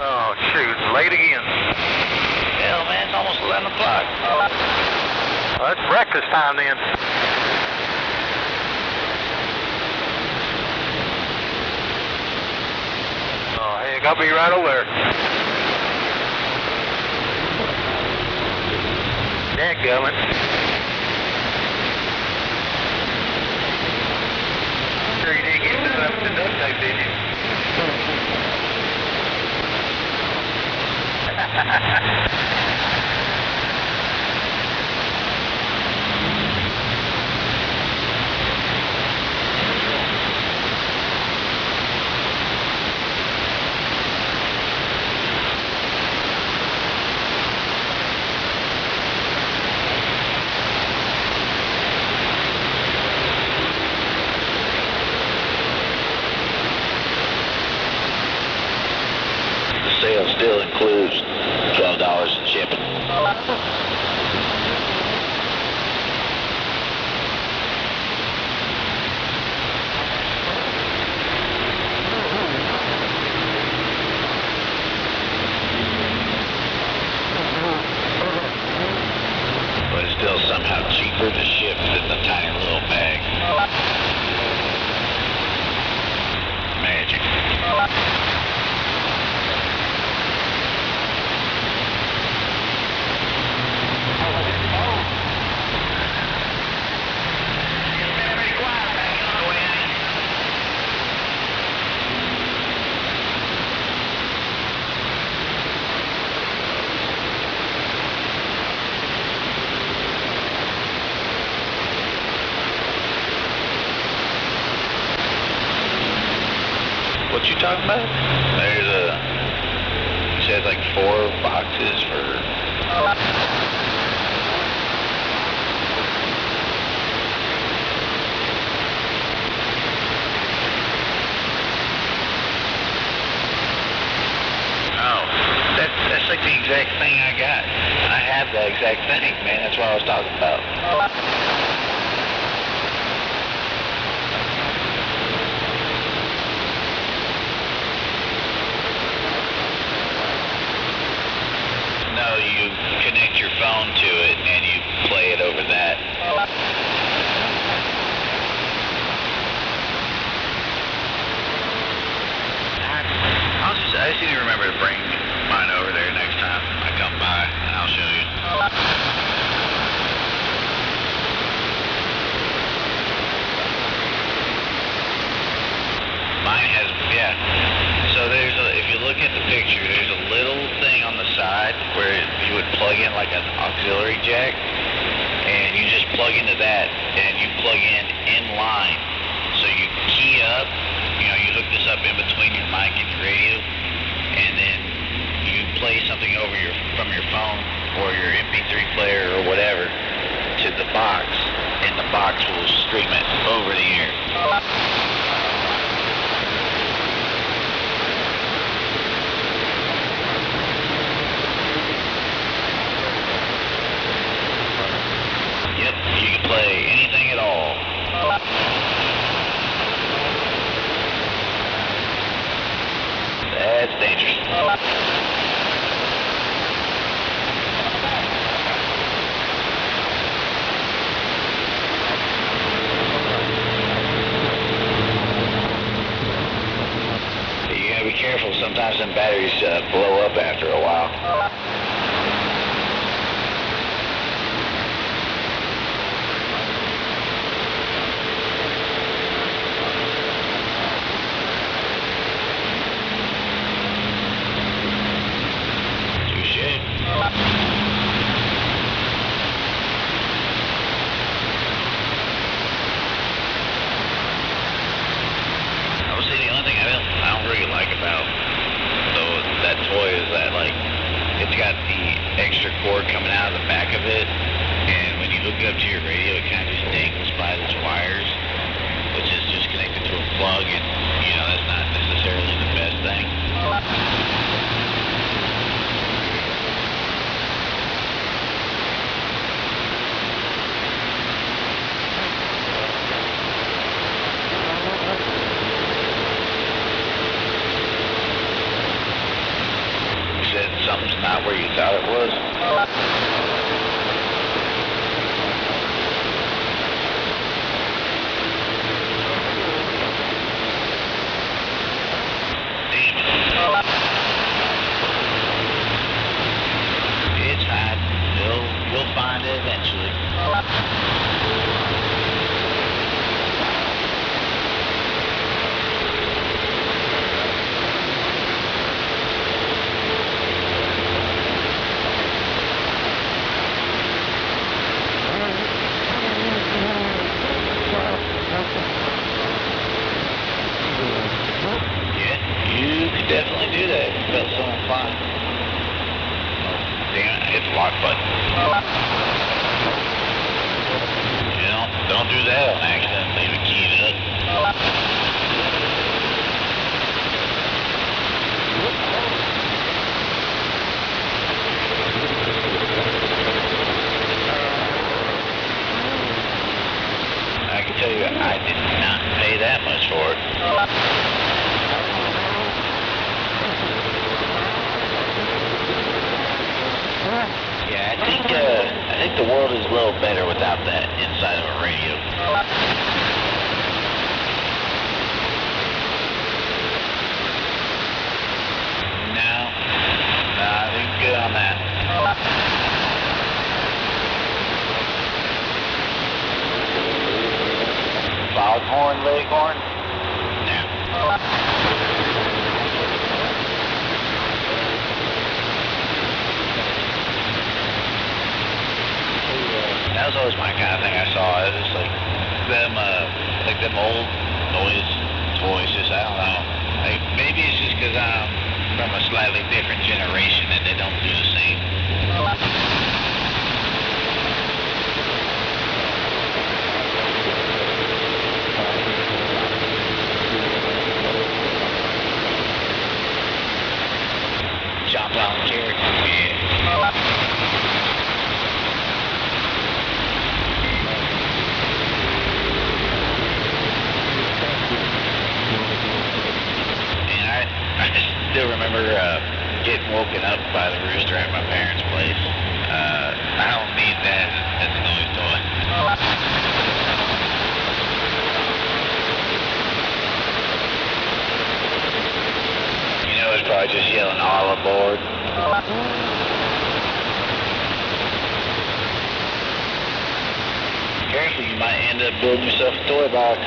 Oh, shoot, late again. Hell, man, it's almost 11 o'clock. Well, it's breakfast time then. Oh, heck, I'll be right over there. Dadgummit. Sure you didn't get this up to duct tape, did you? The sale still includes $12 in shipping. But it's still somehow cheaper to ship than the tiny little bag. Magic. What you talking about? You said like 4 boxes for... Oh, that's like the exact thing I got. I have that exact thing, man. That's what I was talking about. No, you connect your phone to it and you play it over that. I just need to remember to bring mine over there next time I come by and I'll show you. Mine has, yeah. So if you look at the picture, there's a little thing on the side where you would plug in like an auxiliary jack, and you just plug into that, and you plug in line. So you key up, you hook this up in between your mic and your radio, and then you play something over from your phone or your MP3 player or whatever to the box, and the box will stream it over the air. Yep, you can play anything at all. That's dangerous. You gotta be careful. Sometimes them batteries blow up after a while. Extra cord coming out of the back of it, and when you hook it up to your radio, it kind of just dangles by those wires, which is just connected to a plug, and that's not necessarily the best thing. where you thought it was? It's fine. You'll find it eventually. Yeah, you could definitely do that if you felt so inclined. Damn it, I hit the lock button. You know, don't do that on accident, leave it keyed up. I can tell you, I did not pay that much for it. Yeah, I think the world is a little better without that inside of a radio. No, I think I'm good on that. Foghorn Leghorn? No. That was always my kind of thing I saw. It was like them old toys, just, I don't know. Like, maybe it's just because I'm from a slightly different generation and they don't do the same. Chopped on carrot? Yeah. I still remember getting woken up by the rooster at my parents' place. I don't need that as a noise toy. You know, it's probably just yelling all aboard. Careful, you might end up building yourself a toy box.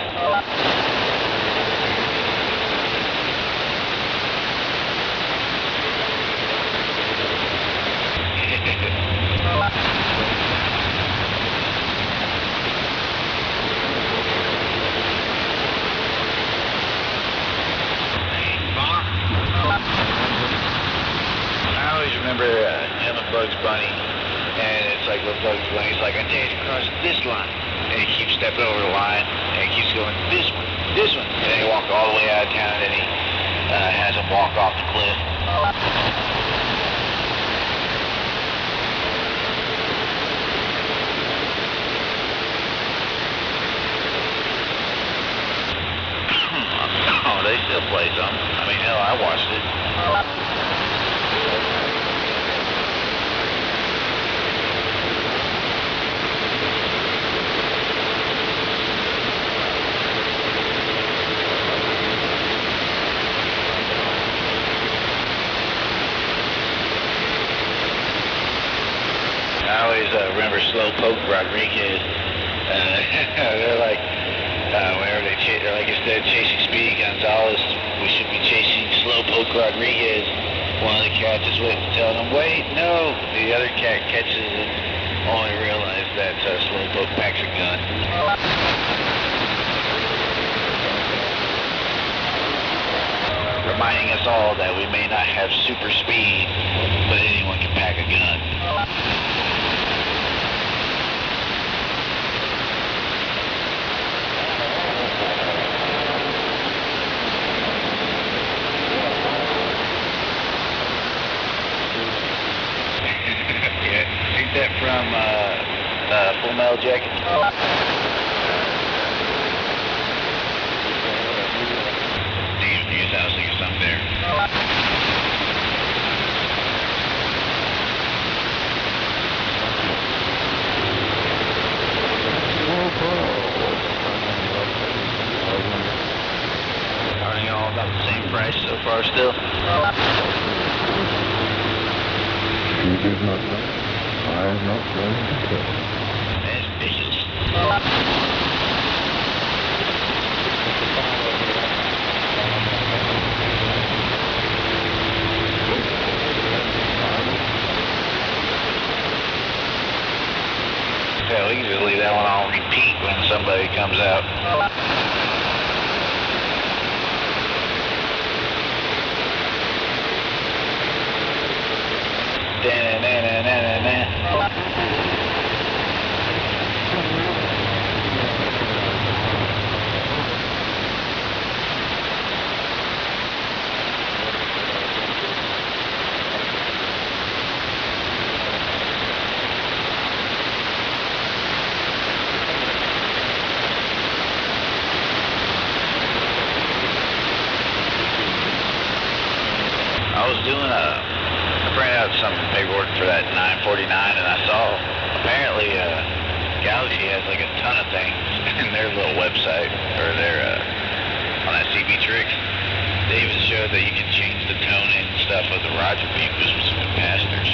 I always remember him and Bugs Bunny, and it's like with Bugs Bunny, he's like, I dare you to cross this line, and he keeps stepping over the line, and he keeps going, this one, and then he walks all the way out of town, and then he has him walk off the cliff. Oh, they still play some. I mean, hell, I watched it. I always remember Slowpoke Rodriguez. They're like, whenever they're like, instead of chasing Speedy Gonzalez, we should be chasing Slowpoke Rodriguez. One of the cats is with telling them, wait, no. The other cat catches it, only realize that Slowpoke packs a gun. Reminding us all that we may not have super speed, but anyone can pack a gun. That from Full Metal Jacket. Damn, I was thinking something there. far still? She did not know. I am not going to tell. That's vicious. Hell, we can just leave that one on repeat when somebody comes out. I was doing I printed out some paperwork for that 949 and I saw apparently Galaxy has like a ton of things in their little website or their on that CB Tricks. They even showed that you can change the tone and stuff of the Roger beam with some capacitors.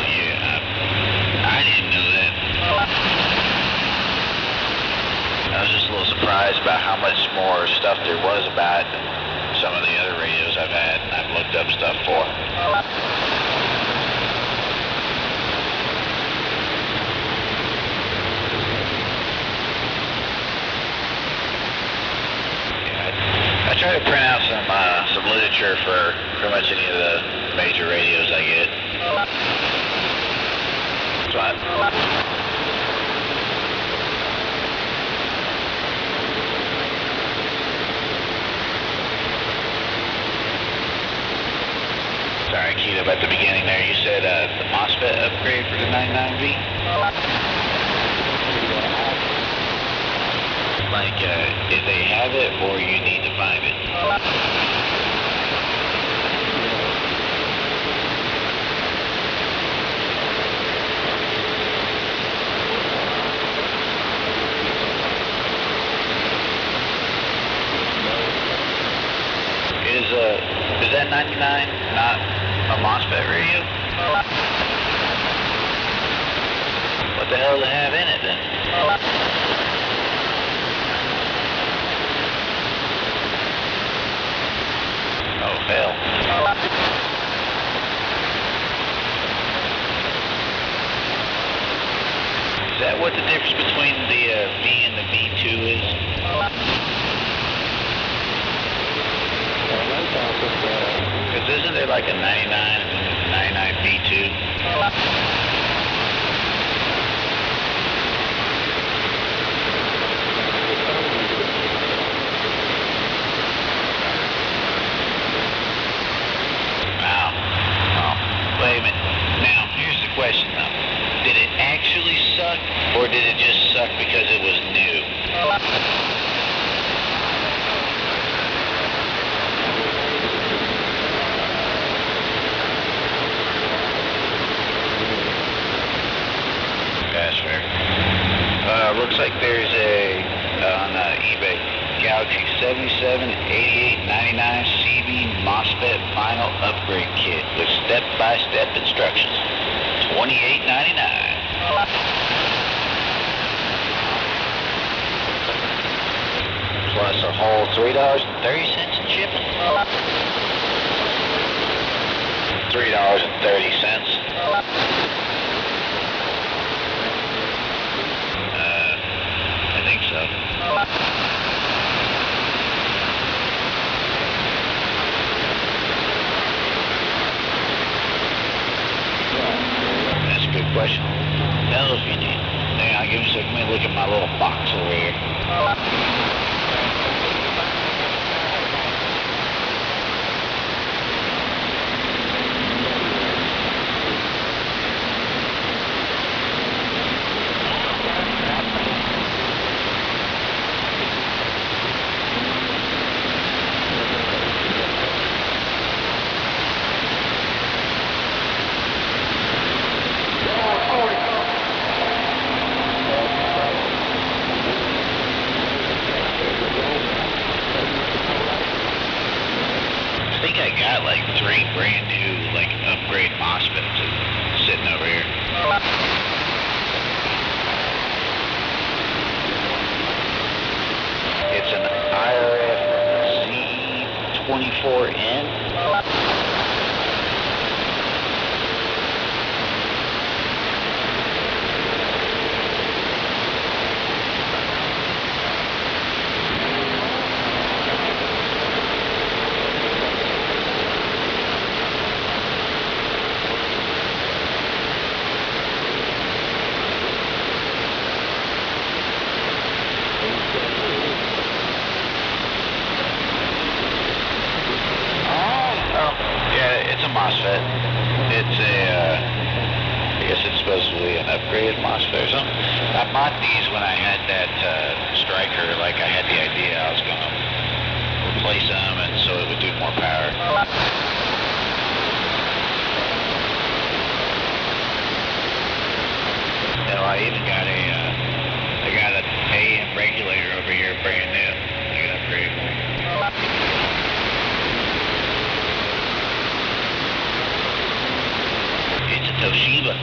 Yeah, I didn't know that. I was just a little surprised about how much more stuff there was about some of the other radios I've had and I've looked up stuff for. Yeah, I try to print out some literature for pretty much any of the major radios I get. But sorry, I keyed up at the beginning there. You said the MOSFET upgrade for the 99V? Like, if they have it or you need to find it? Is that 99 not a MOSFET radio? What the hell does it have in it then? Oh, hell. Is that what the difference between the V and the V2 is? Because isn't there like a 99 and then there's a 99 V2? Wow. Oh, wait a minute. Now, here's the question though. Did it actually suck or did it just suck because it was new? That's fair. Looks like there's on eBay, Galaxy 778899 CB MOSFET final upgrade kit with step-by-step instructions. $28.99. Plus a whole $3.30 in shipping. $3.30. I think so. That's a good question. Tell us if you need. Hang on, give me a second. Let me look at my little box over here. brand new, like, upgrade MOSFETs sitting over here. It's an IRF-Z24N. MOSFET. It's a, I guess it's supposedly an upgraded MOSFET or something. I bought these when I had that striker, like I had the idea I was going to replace them and so it would do more power. You know, I even got I got an AM regulator over here, brand new. I got upgraded. Toshiba.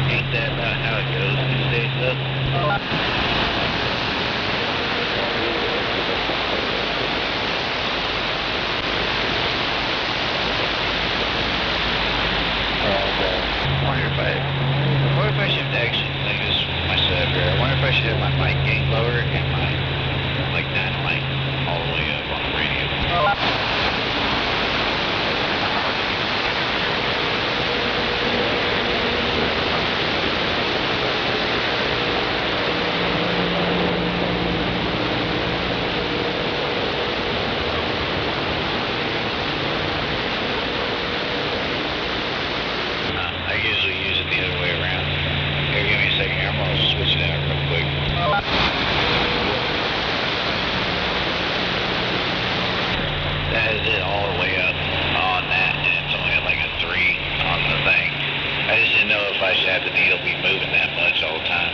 Ain't that about how it goes these days, though? What if I should actually, like this is my setup here, I wonder if I should have my mic gain lower and my, like, dynamite all the way up on the radio. I usually use it the other way around. Here, give me a second here. I'm going to switch it out real quick. That is it all the way up on that, and it's only at like a 3 on the thing. I just didn't know if I should have the needle be moving that much all the time.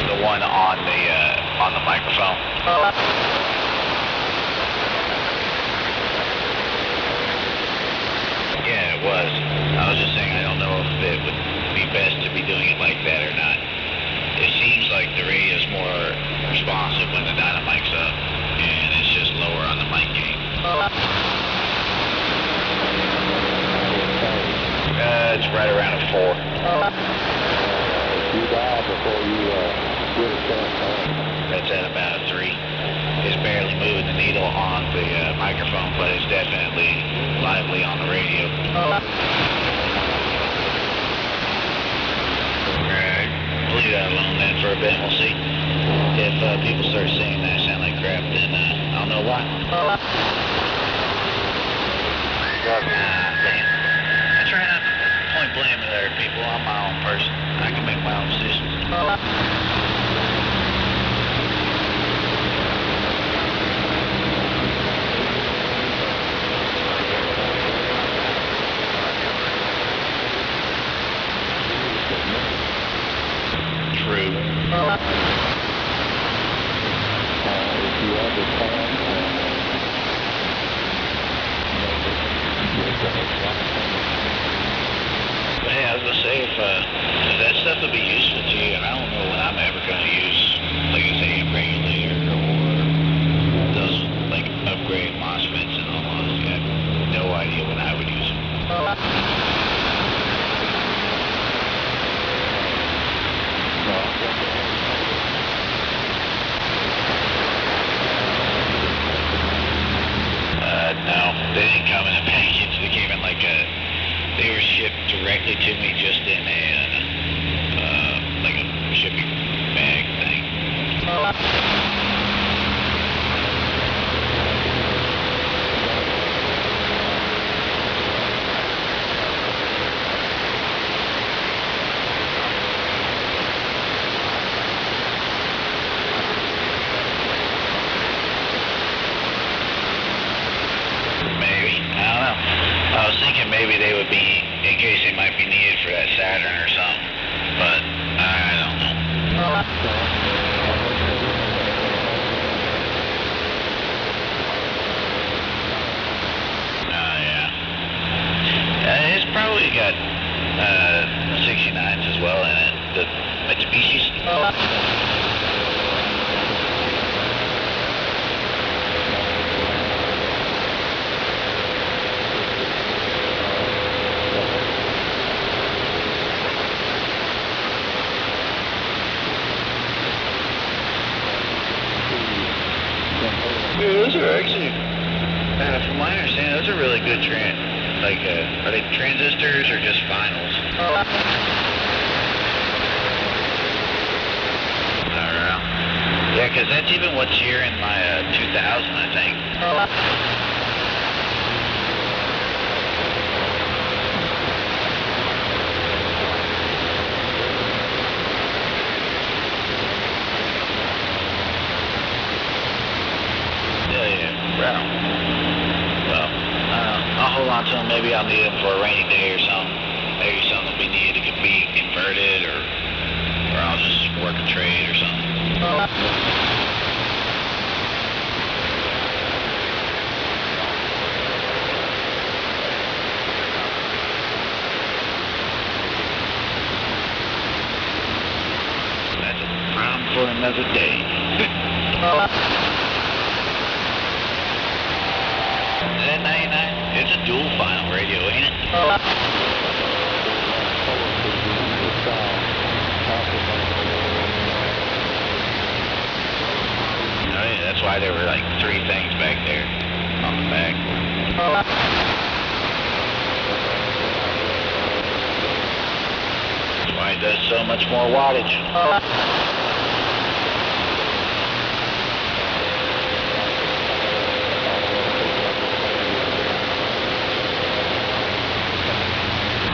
The one on the microphone. Yeah, it was. I was just saying I don't know if it would be best to be doing it like that or not. It seems like the radio's more responsive when the dynamic's up, and it's just lower on the mic gain. It's right around a 4. You died before you did a chance. That's at about a 3. It's barely moving the needle on the microphone, but it's definitely lively on the radio. Alright, leave that alone then for a bit, we'll see. If people start saying that I sound like crap, then I'll know why. Damn. I try not to point blame at other people. I'm my own person. I can make my own decisions. True. But hey, I was gonna say if that stuff would be useful to you, and I don't know when I'm ever gonna use, like I say, a regulator or those like upgrade MOSFETs and all those. I have no idea when I would use them. No, they didn't come in a package. They came in like they were shipped directly to me just in like a shipping bag thing. maybe. I don't know. I was thinking maybe they would be, in case they might be needed for that Saturn or something. But I don't know. Yeah. It's probably got 69s as well in it. The Mitsubishi's. Yeah, those are actually, from my understanding, those are really good like, are they transistors or just finals? I don't know. Yeah, because that's even what's here in my 2000, I think. Well, I'll hold on to them. Maybe I'll need them for a rainy day or something. Maybe something will be needed. It could be converted, or I'll just work a trade or something. That's a problem for another day. Is that 99? It's a dual final radio, ain't it? Oh yeah, that's why there were like 3 things back there on the back. That's why it does so much more wattage.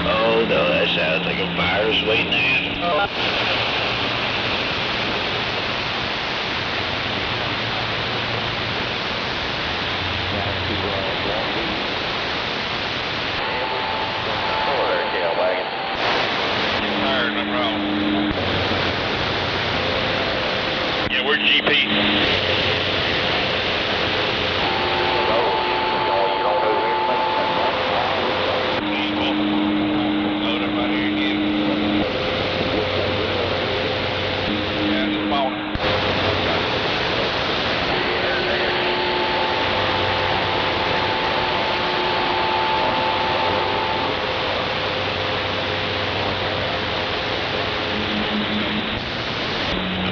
Oh no, that sounds like a virus waiting to happen. Hello there, Cal Wagon. Alright, no problem. Yeah, we're GP.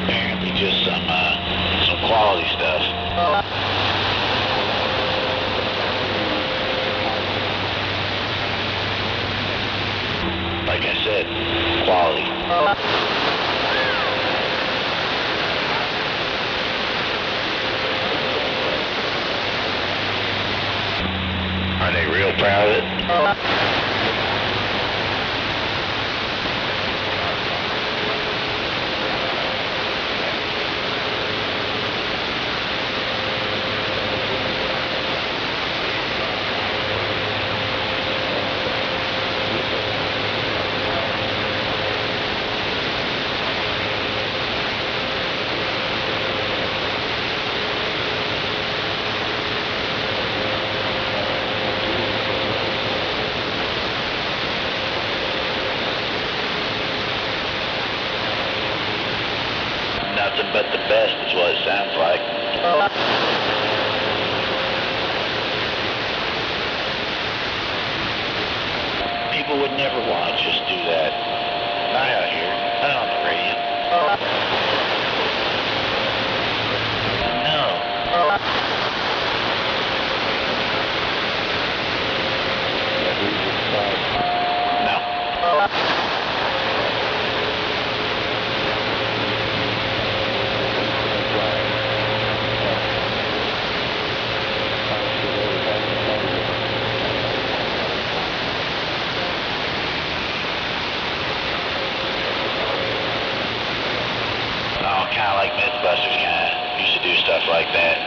Apparently just some quality stuff. Like I said, quality. Are they real proud of it? Nothing but the best is what it sounds like. People would never want to just do that. Not out here. Not on the radio. No. No. Kind of like Mythbusters kind of used to do stuff like that.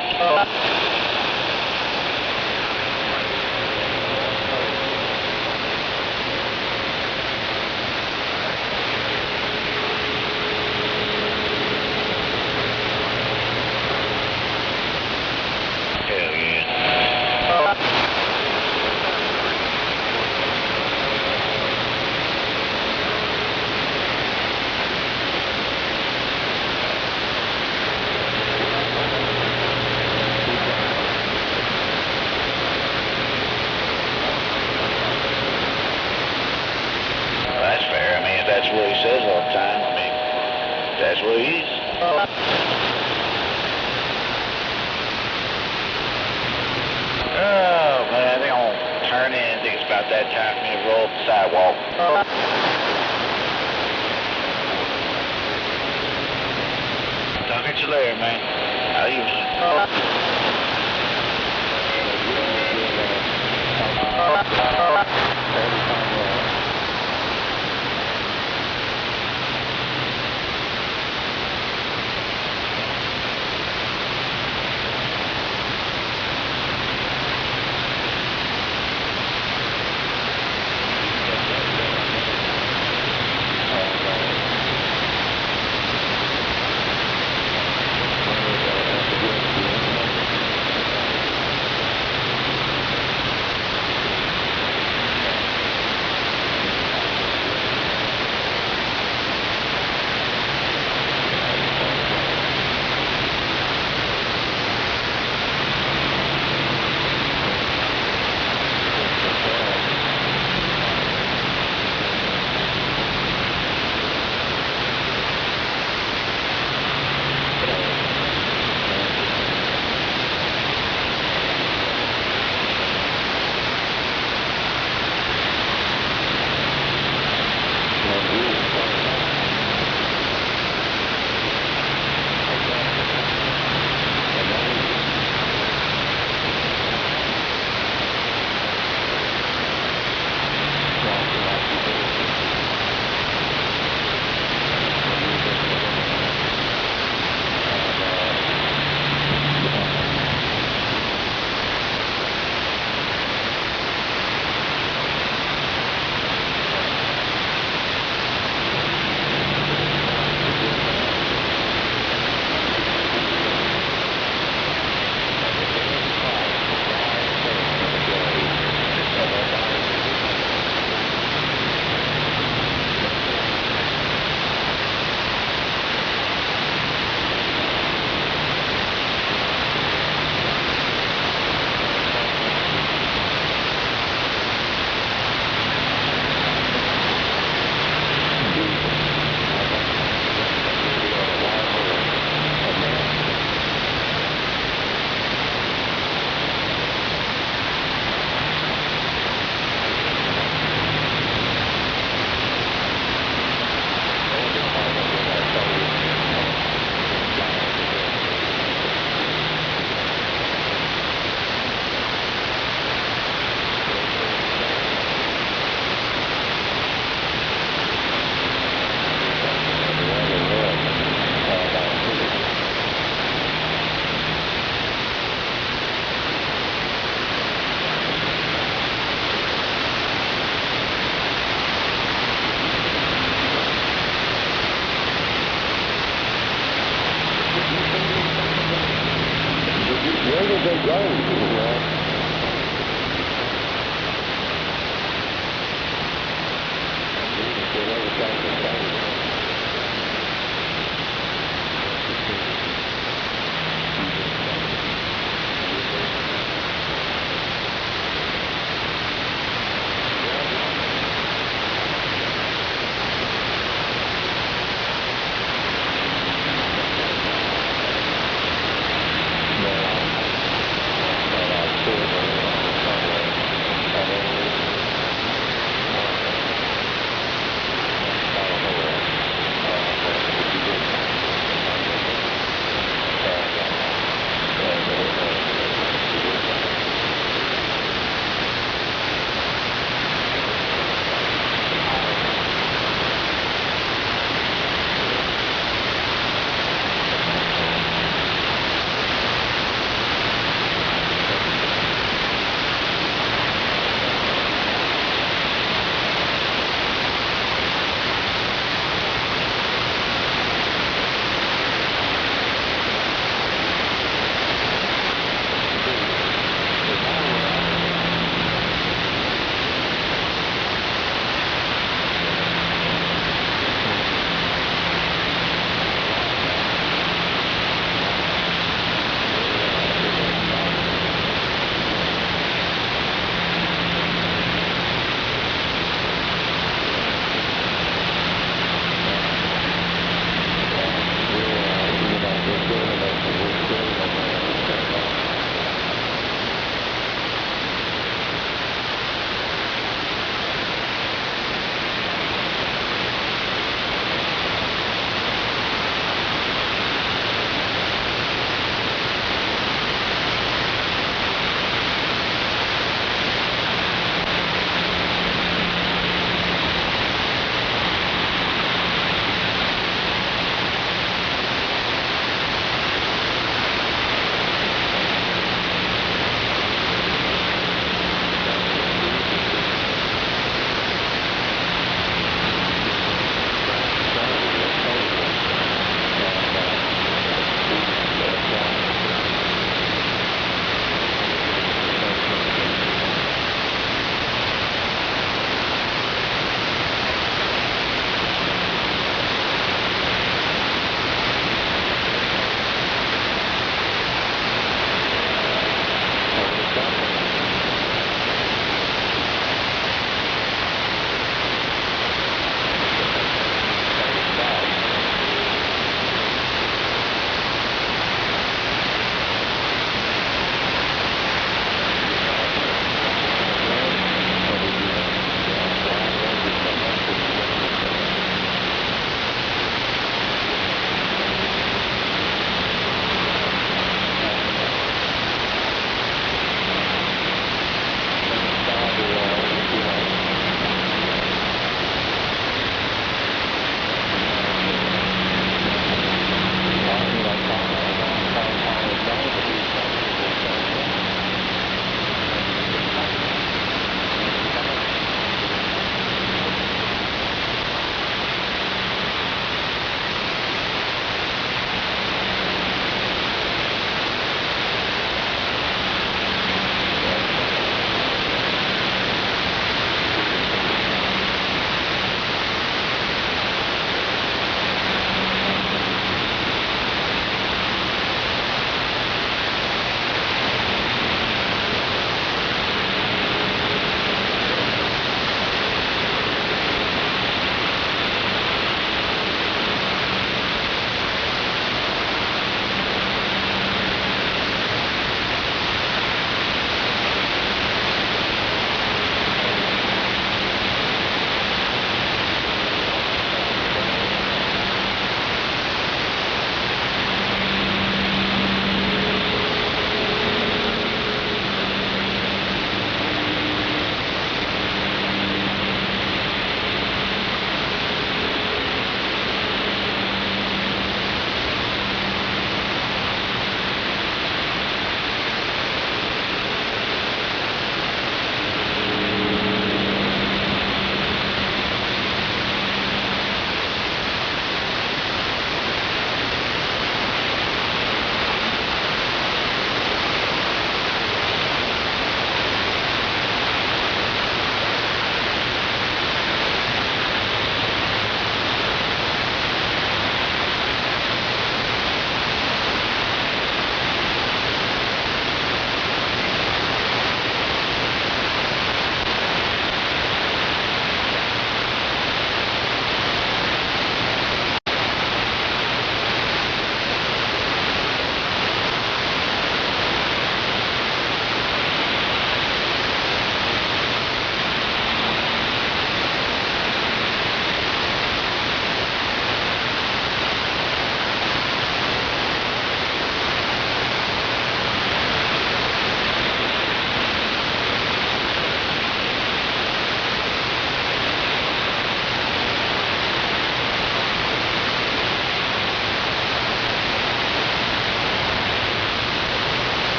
guys, Louise. Oh, man, I think I'm going to turn in. I think it's about that time for me to roll up the sidewalk. Talk at you later, man. How you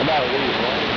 about leaving, right?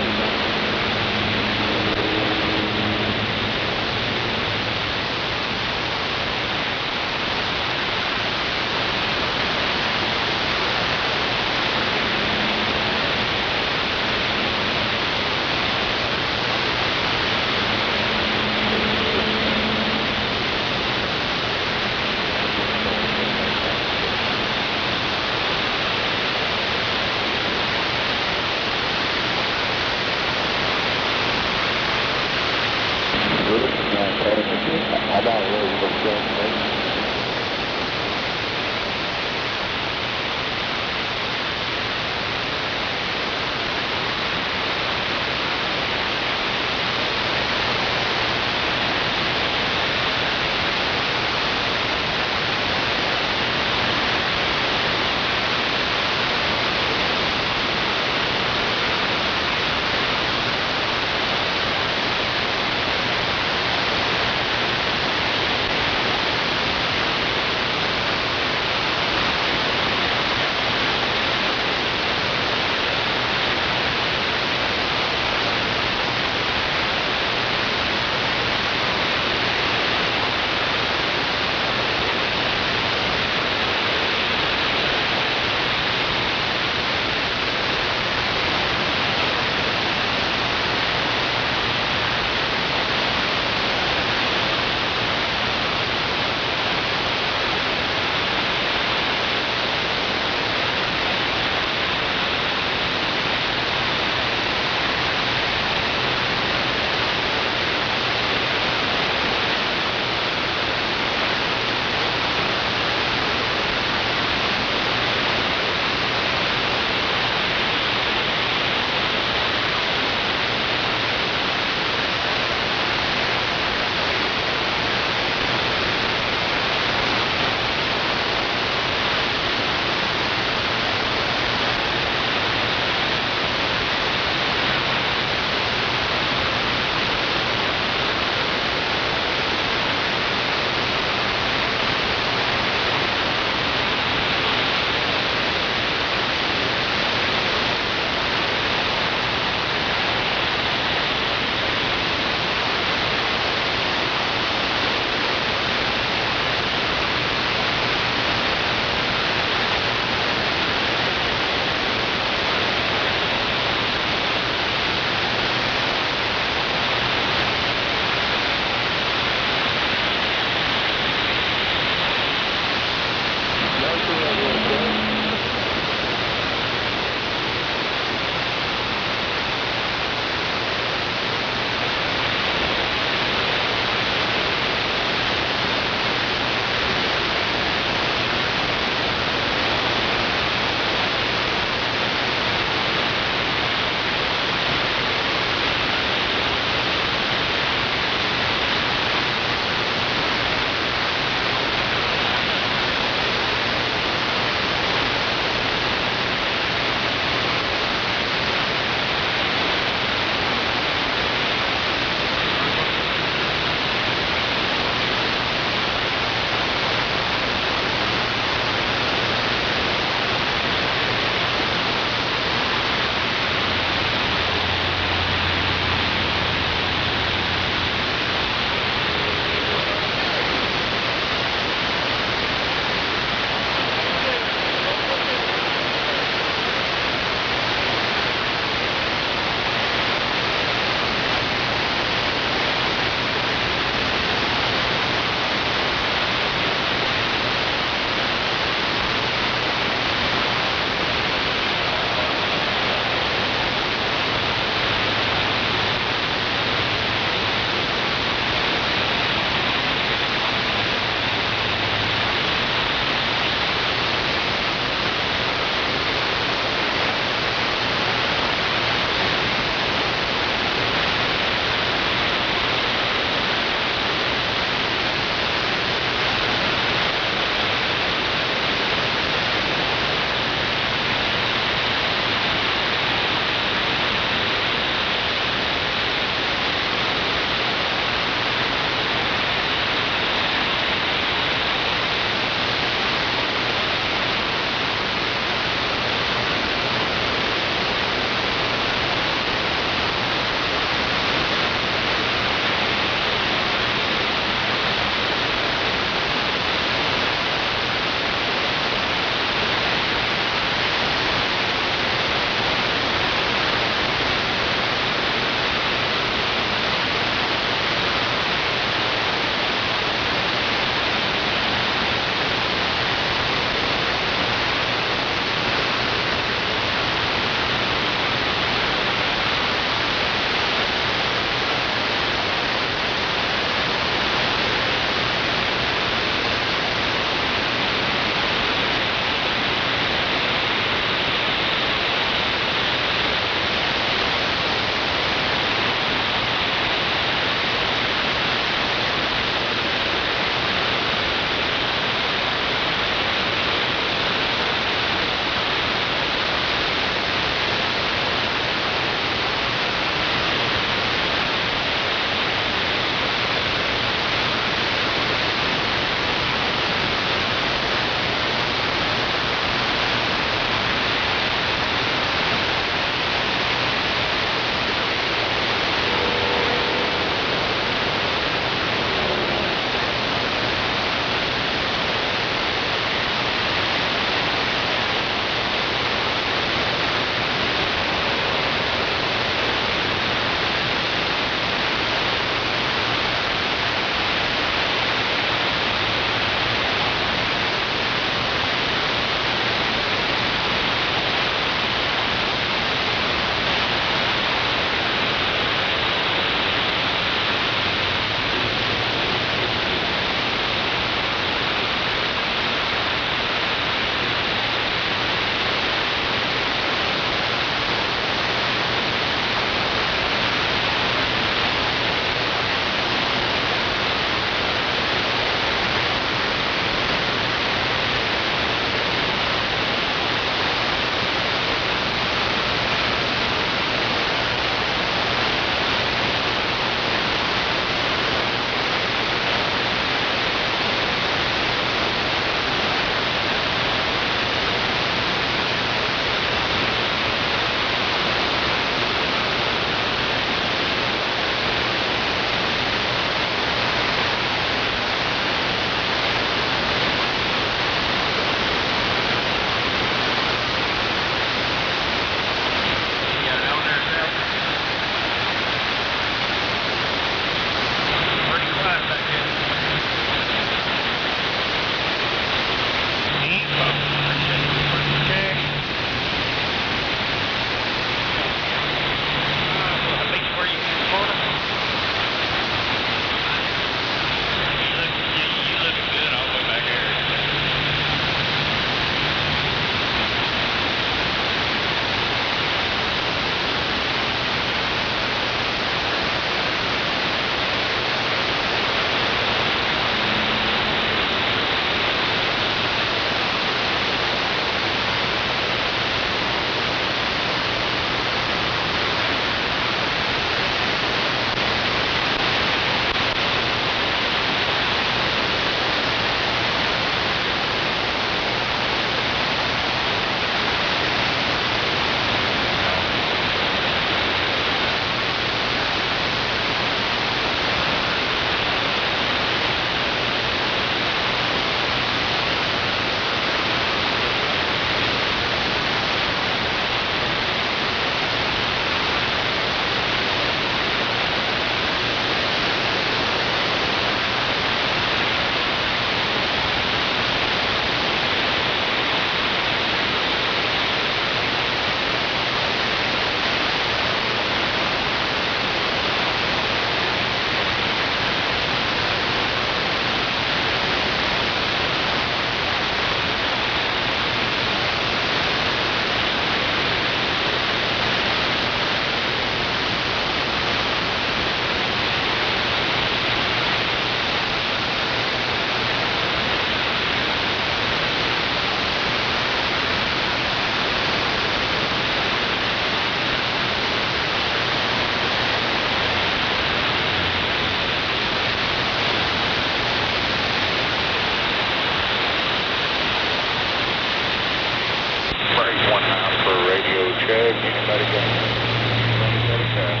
everybody got a pass.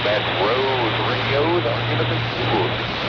That's Rose Radios on Innocent Schools.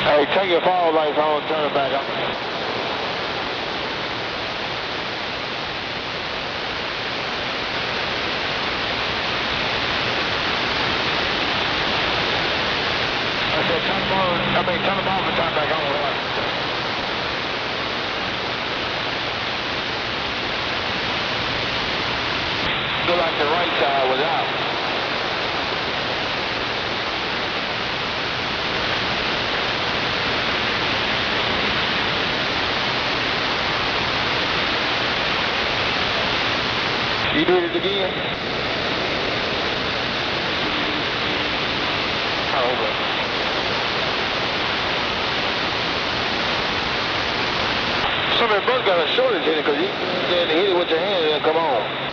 Hey, take your fog lights on and turn it back on. I said turn them on, turn them off and turn back on. Look like the right side was out. You did it again? Oh, okay. Somebody both got a shortage in it because you didn't hit it with your hand and then come on.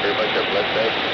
Everybody have a blessed day.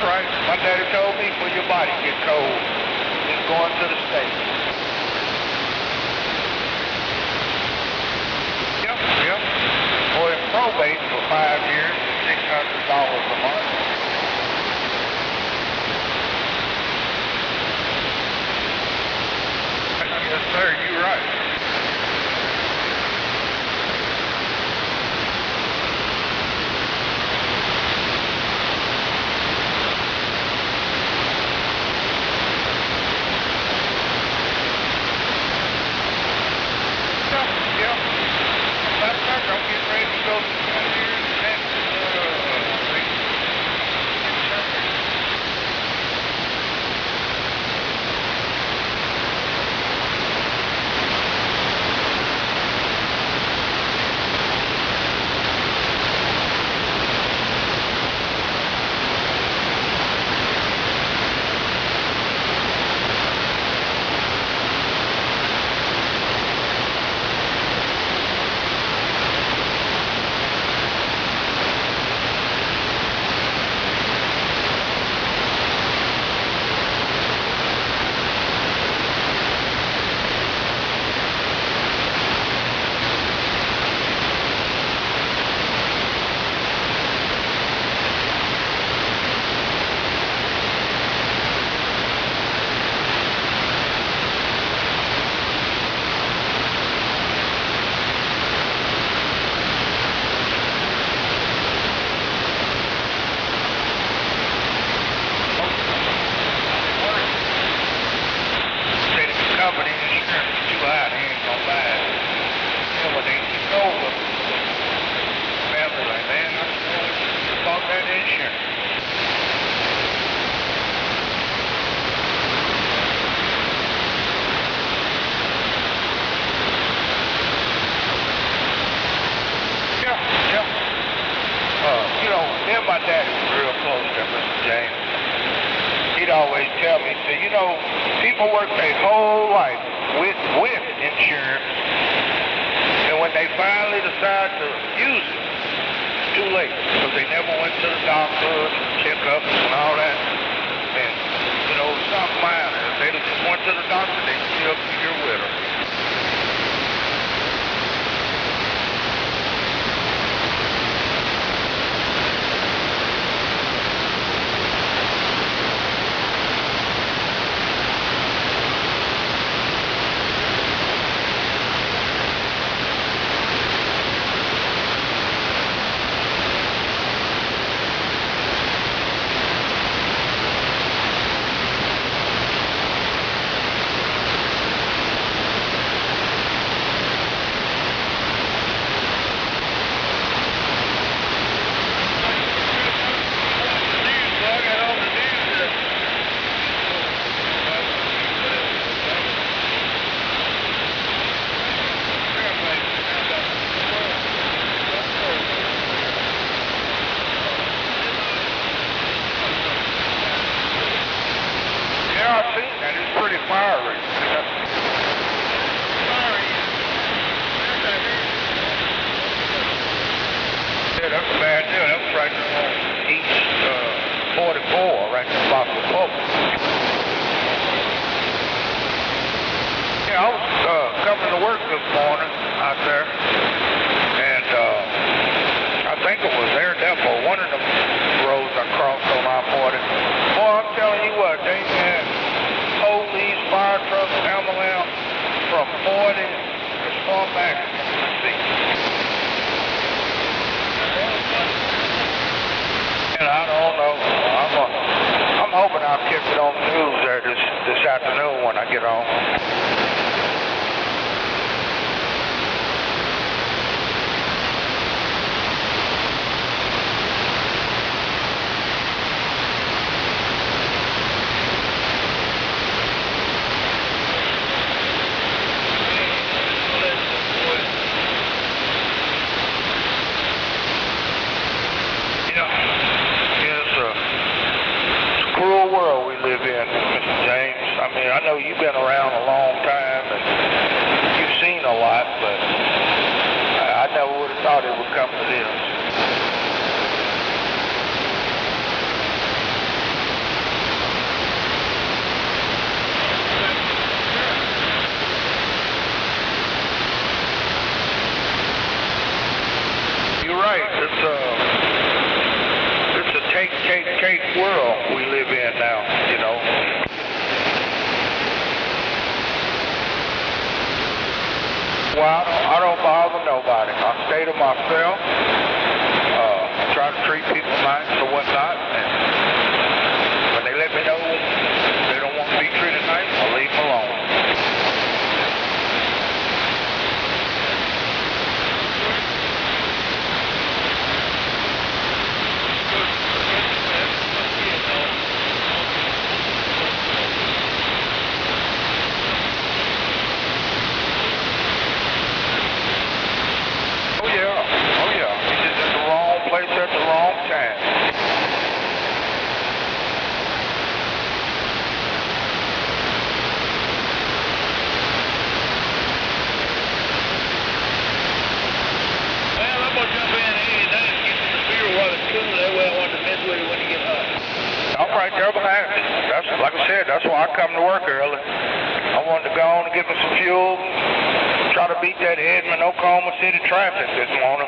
That's right. My daddy told me when your body get cold, it's going to the state. Yep. Or in probate for 5 years, $600 a month. Yes, sir, you're right. My dad was real close to Mr. James. He'd always tell me, he said, you know, people work their whole life with insurance, and when they finally decide to use it, it's too late, because they never went to the doctor, checkups and all that. And, you know, something minor. If they just went to the doctor, they'd still be your widow. cake world we live in now, you know. Well, I don't bother nobody. I stay to myself. I try to treat people nice or whatnot. And when they let me know they don't want to be treated nice, I leave them alone. Place at the wrong time. Well, I'm gonna jump in any night and get to the beer while it's cool. That way I want to mess with it when you get hot. I'm right there behind me. That's like I said. That's why I come to work early. I wanted to go on and get me some fuel. Try to beat that Edmond, Oklahoma City traffic this morning.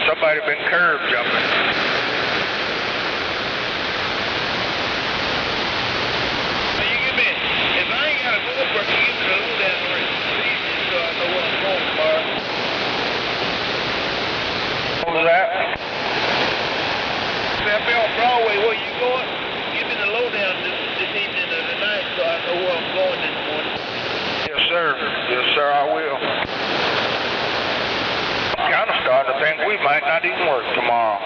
Somebody been curb jumping. Now you give me, if I ain't got a go up, you give me the lowdown where it's easy so I know where I'm going tomorrow. What was that? Up here on Broadway, where you going? Give me the lowdown this evening or tonight so I know where I'm going this morning. Yes, sir. Yes, sir, I will. Kind of starting to think we might not even work tomorrow.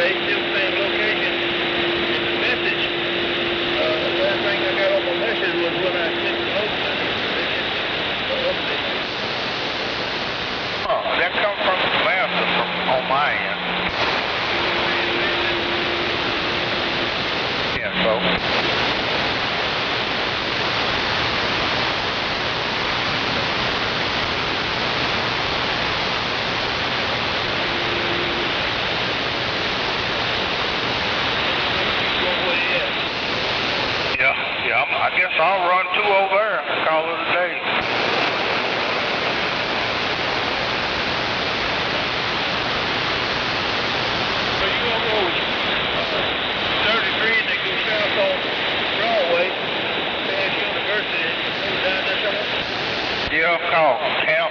they still the same location. In the message, last thing I got on my message was when I clicked the open. They didn't update. Oh, that comes from the master on my end. Yeah, so. Yeah, I guess I'll run 2 over there and call it a day. So you gonna go 33 and then go south on Broadway, past University, and go down there somewhere? Yeah, call Camp.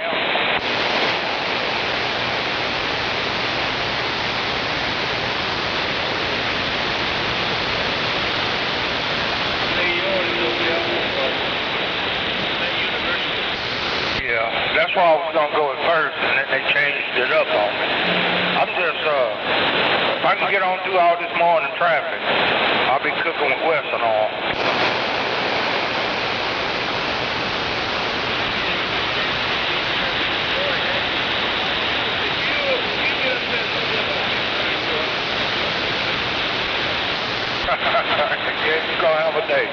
Yeah, that's where I was going to go at first, and then they changed it up on me. I'm just, if I can get on through all this morning traffic, I'll be cooking with West and all. Yeah, you're going to have a day.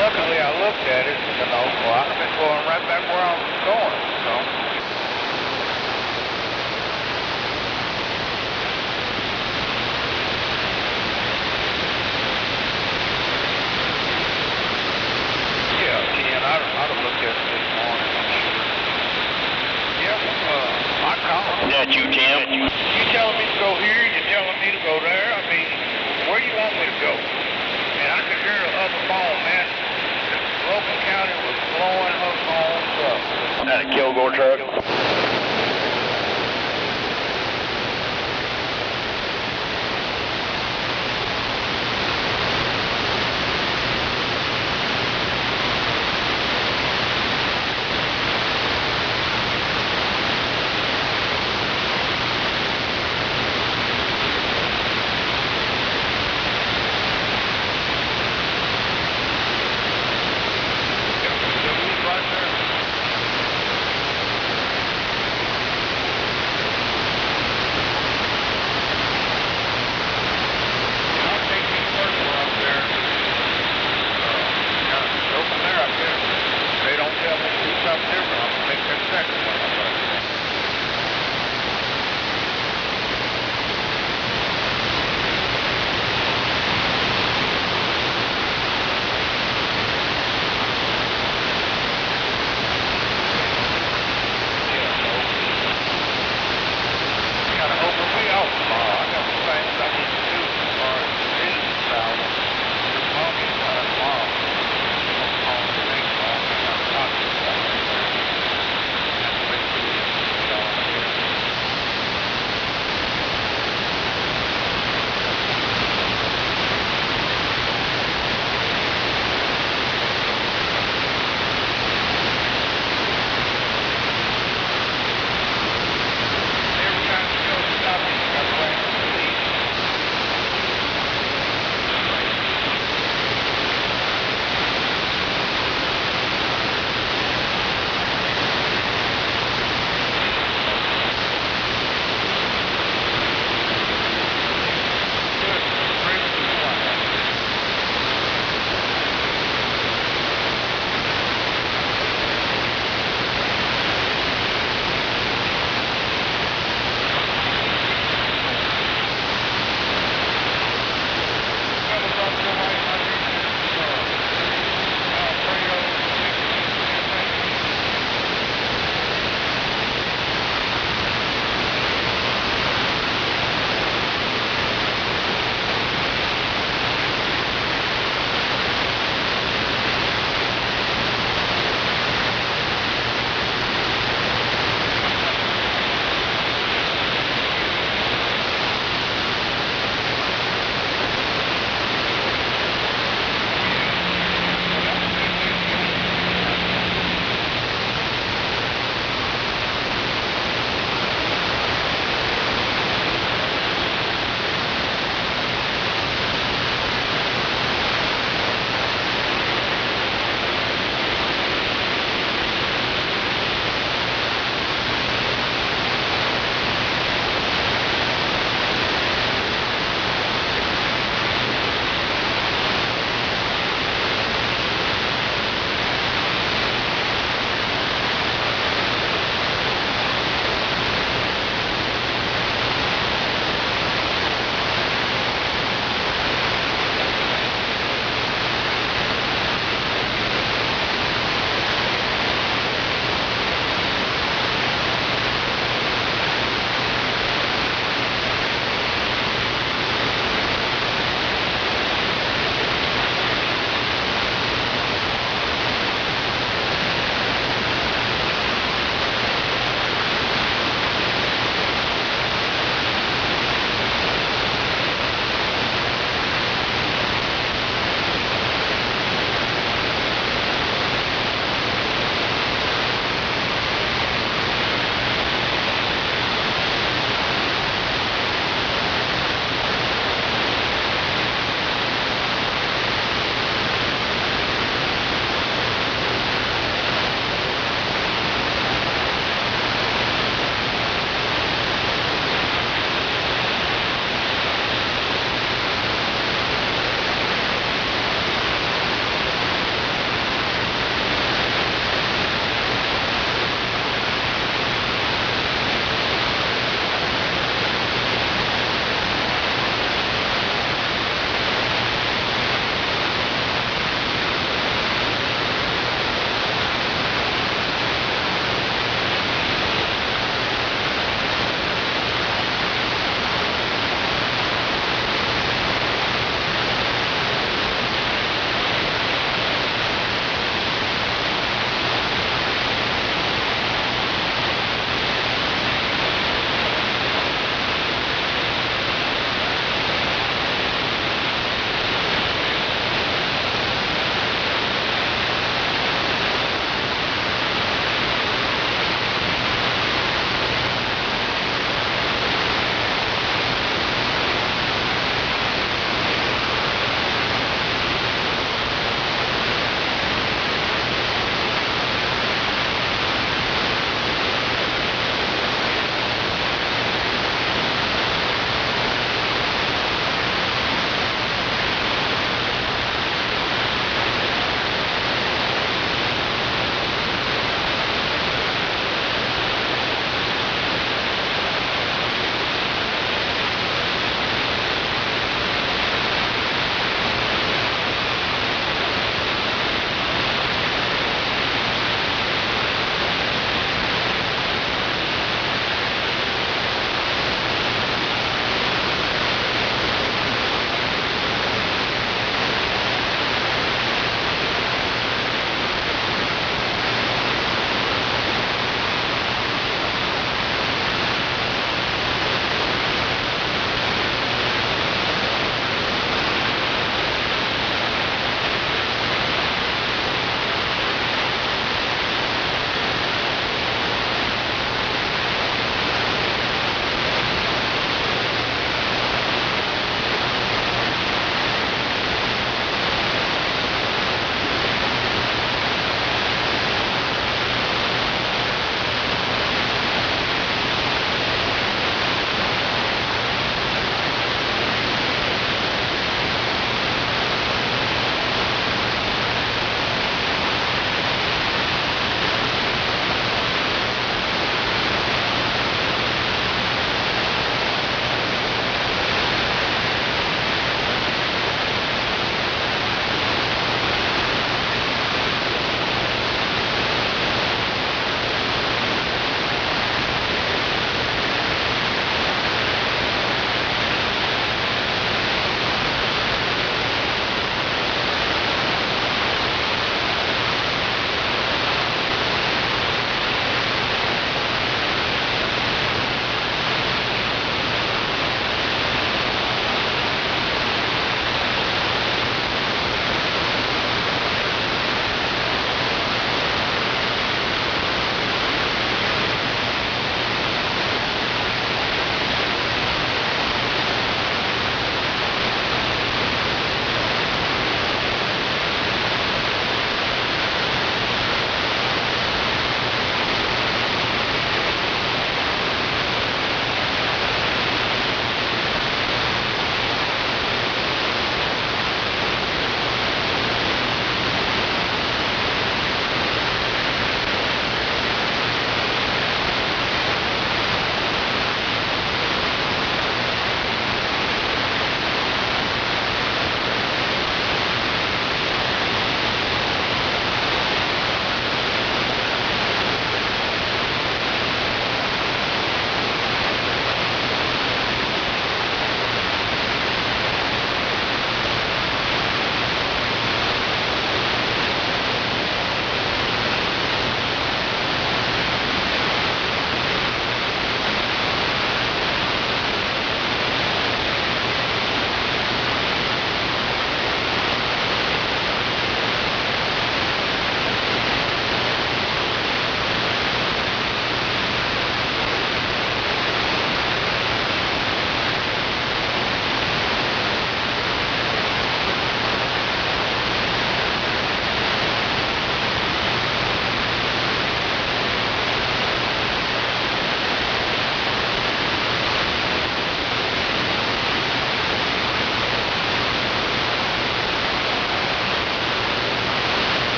Luckily, I looked at it, you know, well, I'd have been going right back where I was going, so. Yeah, Ken, I'd have looked at it this morning, I'm sure. Yeah, I called. Is that you, Tim? You telling me to go here, you're telling me to go there, I mean, where do you want me to go? And I could hear the other phone, man. Local County was blowing her phones up. That a Kilgore truck?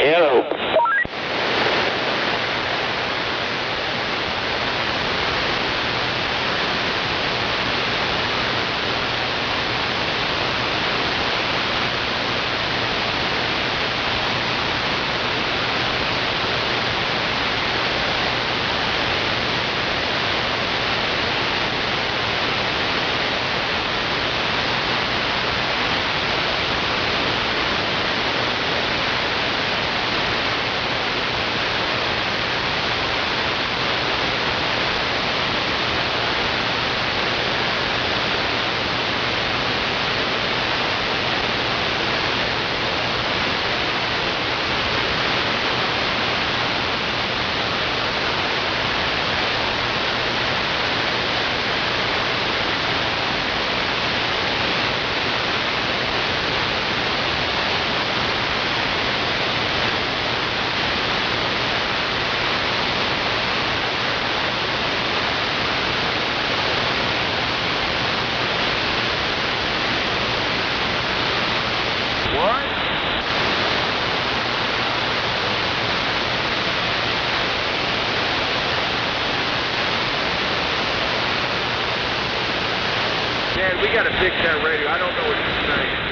Hello. Dad, we got to fix that radio. I don't know what you're saying.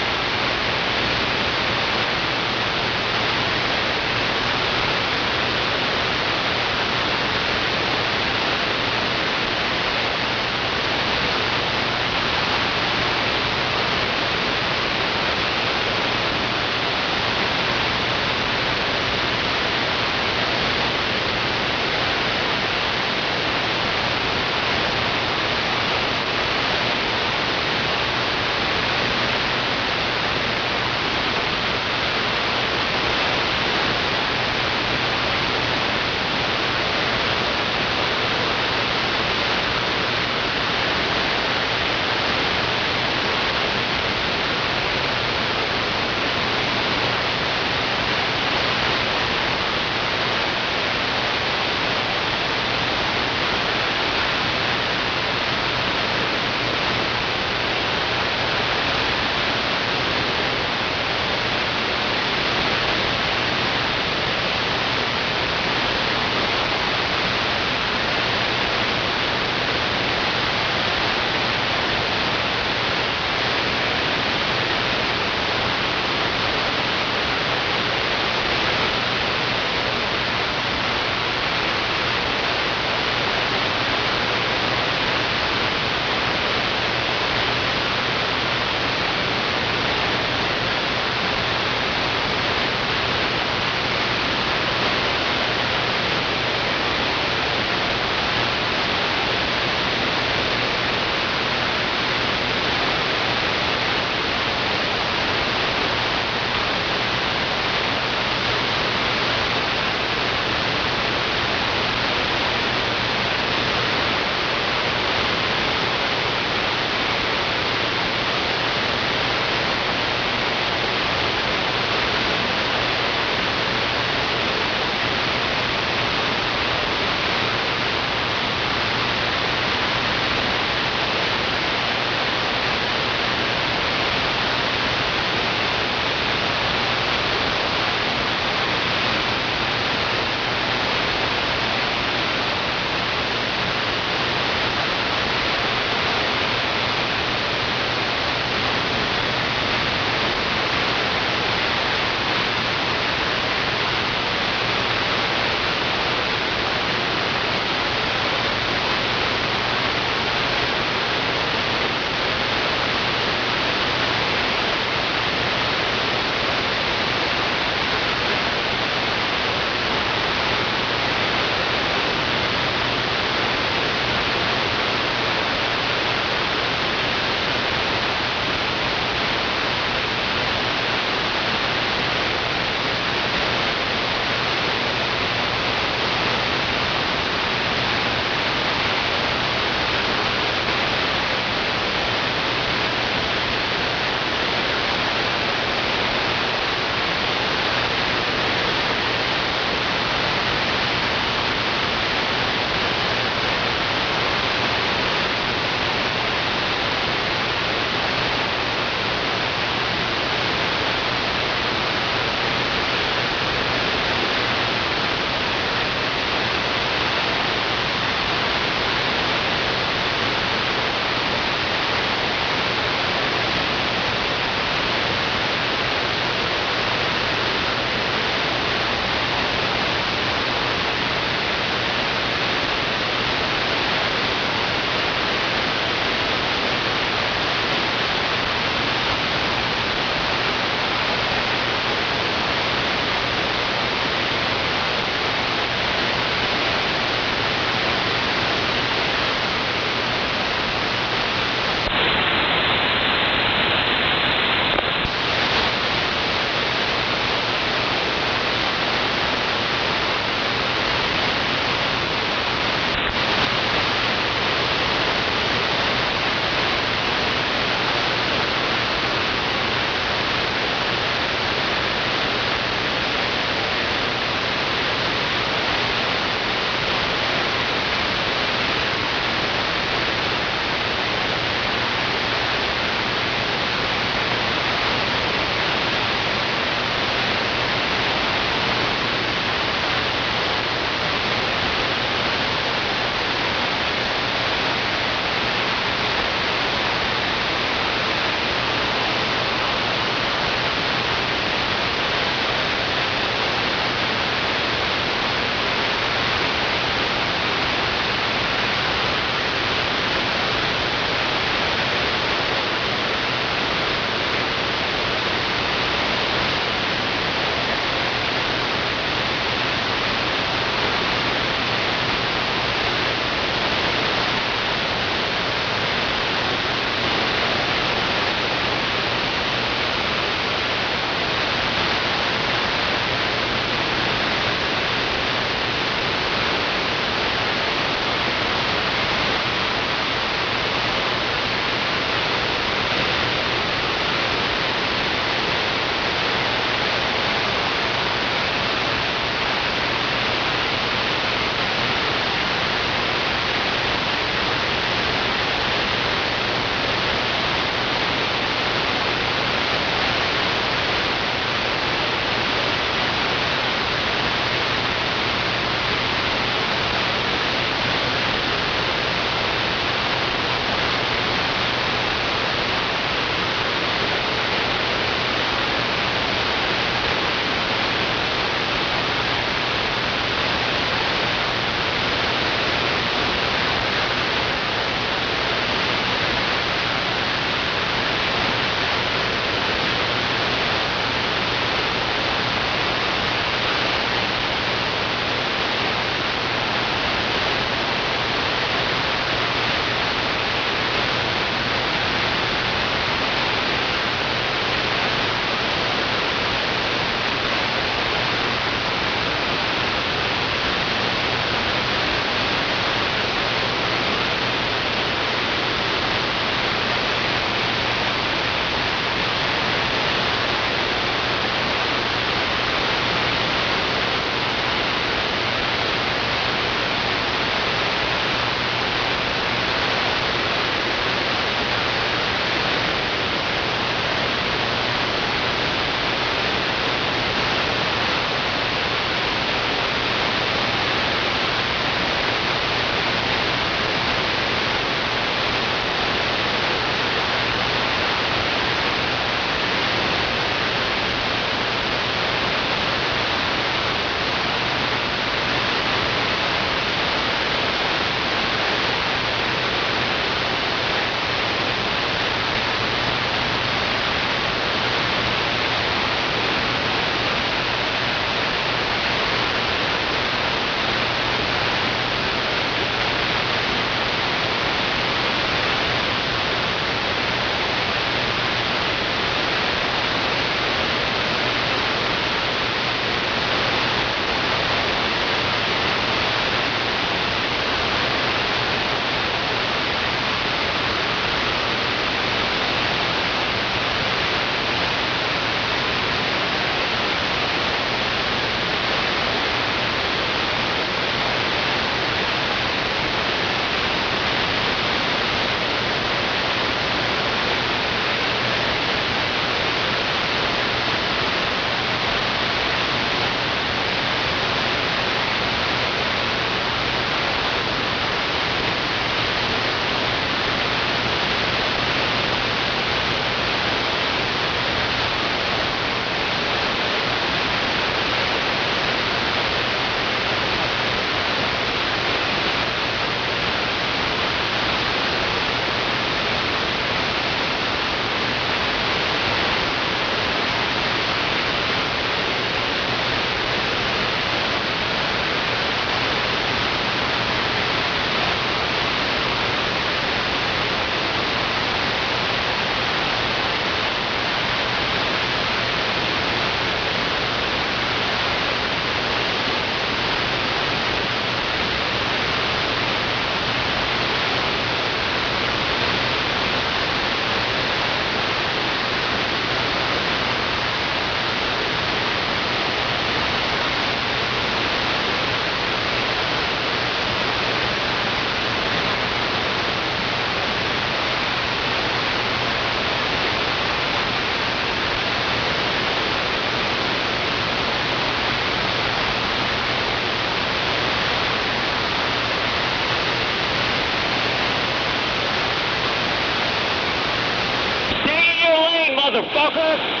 motherfucker!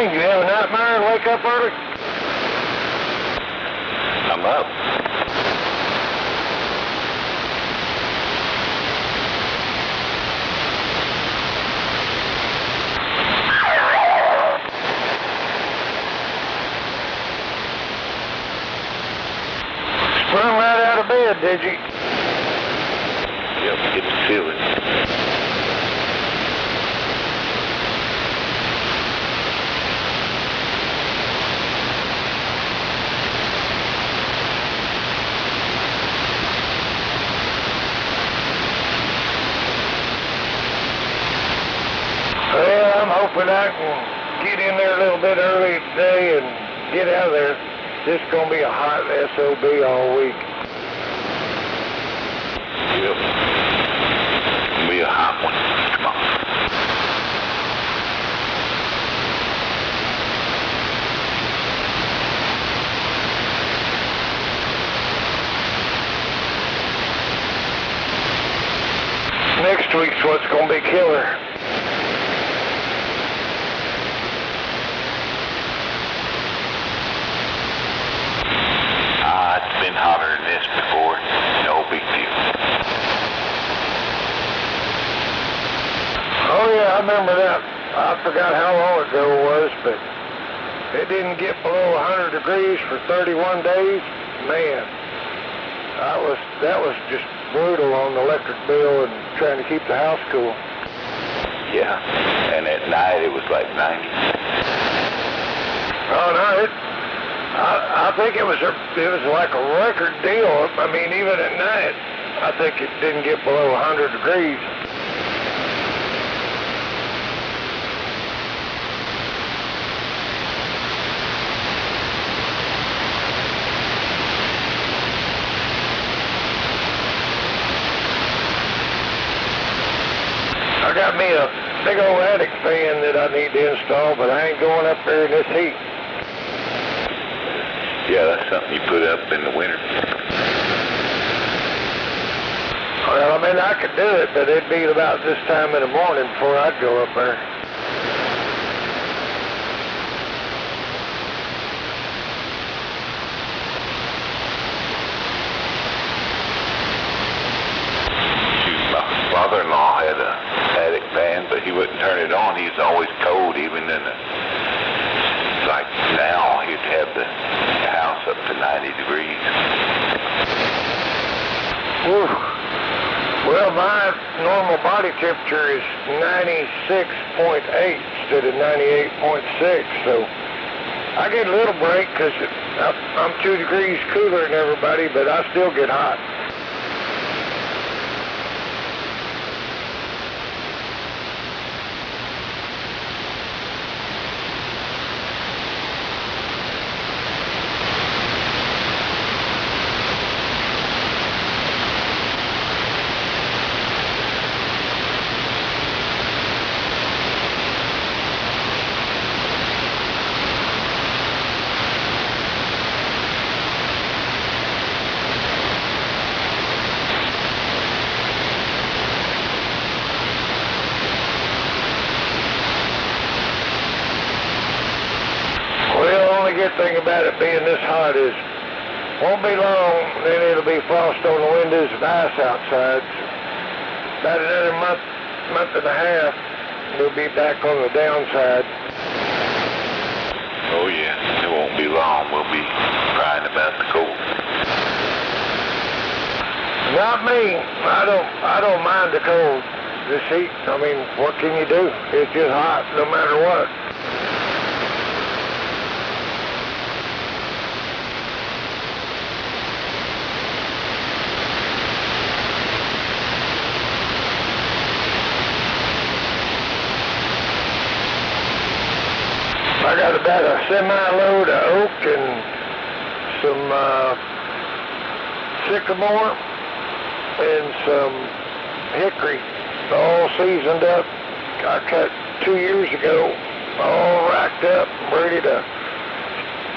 mean? You have a nightmare and wake up early? I'm up. Sprung right out of bed, did you? Yep, get to feeling. Well, I'm hoping I can get in there a little bit early today and get out of there. This is going to be a hot SOB all week. Yep. It'll be a hot one. Come on. Next week's what's going to be killer. It's been hotter than this before. No big deal. Oh yeah, I remember that. I forgot how long ago it was, but it didn't get below 100 degrees for 31 days. Man, that was just brutal on the electric bill and trying to keep the house cool. Yeah, and at night it was like 90. Oh no, I think it was like a record deal. I mean, even at night, I think it didn't get below 100 degrees. I got me a big old attic fan that I need to install, but I ain't going up there in this heat. Yeah, that's something you put up in the winter. Well, I mean, I could do it, but it'd be about this time in the morning before I'd go up there. Shoot, my father-in-law had a attic fan, but he wouldn't turn it on. He's always cold, even in the... Like now, he'd have the house up to 90 degrees. Whew. Well, my normal body temperature is 96.8 instead of 98.6, so I get a little break because I'm 2 degrees cooler than everybody, but I still get hot. Good thing about it being this hot is won't be long, then it'll be frost on the windows and ice outside. About another month and a half, we'll be back on the downside. Oh yeah, it won't be long. We'll be crying about the cold. Not me. I don't mind the cold. This heat, I mean, what can you do? It's just hot no matter what. I got about a semi-load of oak and some sycamore and some hickory, all seasoned up. I cut 2 years ago, all racked up, ready to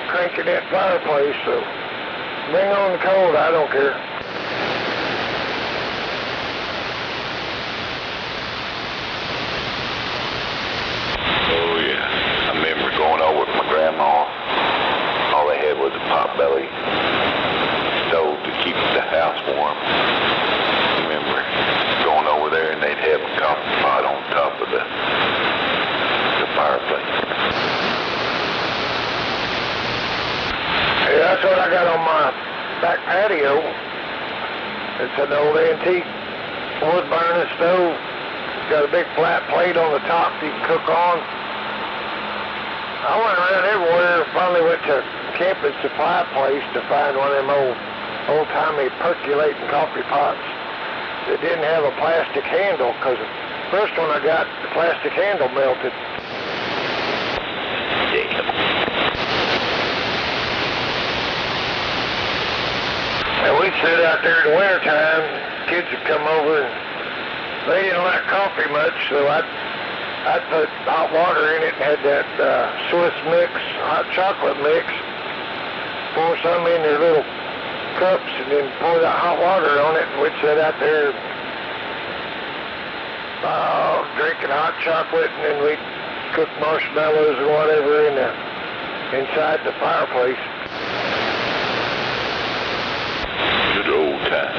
crank in that fireplace. So bring on the cold, I don't care. top of the fireplace. Yeah, that's what I got on my back patio. It's an old antique wood burning stove. It's got a big flat plate on the top you can cook on. I went around everywhere and finally went to Camping Supply Place to find one of them old-timey percolating coffee pots that didn't have a plastic handle, because the first one I got, the plastic handle melted. And we'd sit out there in the wintertime, kids would come over and they didn't like coffee much, so I'd put hot water in it and had that Swiss mix, hot chocolate mix, pour some in their little cups and then pour that hot water on it, and we'd sit out there drinking hot chocolate, and then we'd cook marshmallows or whatever inside the fireplace. Good old time.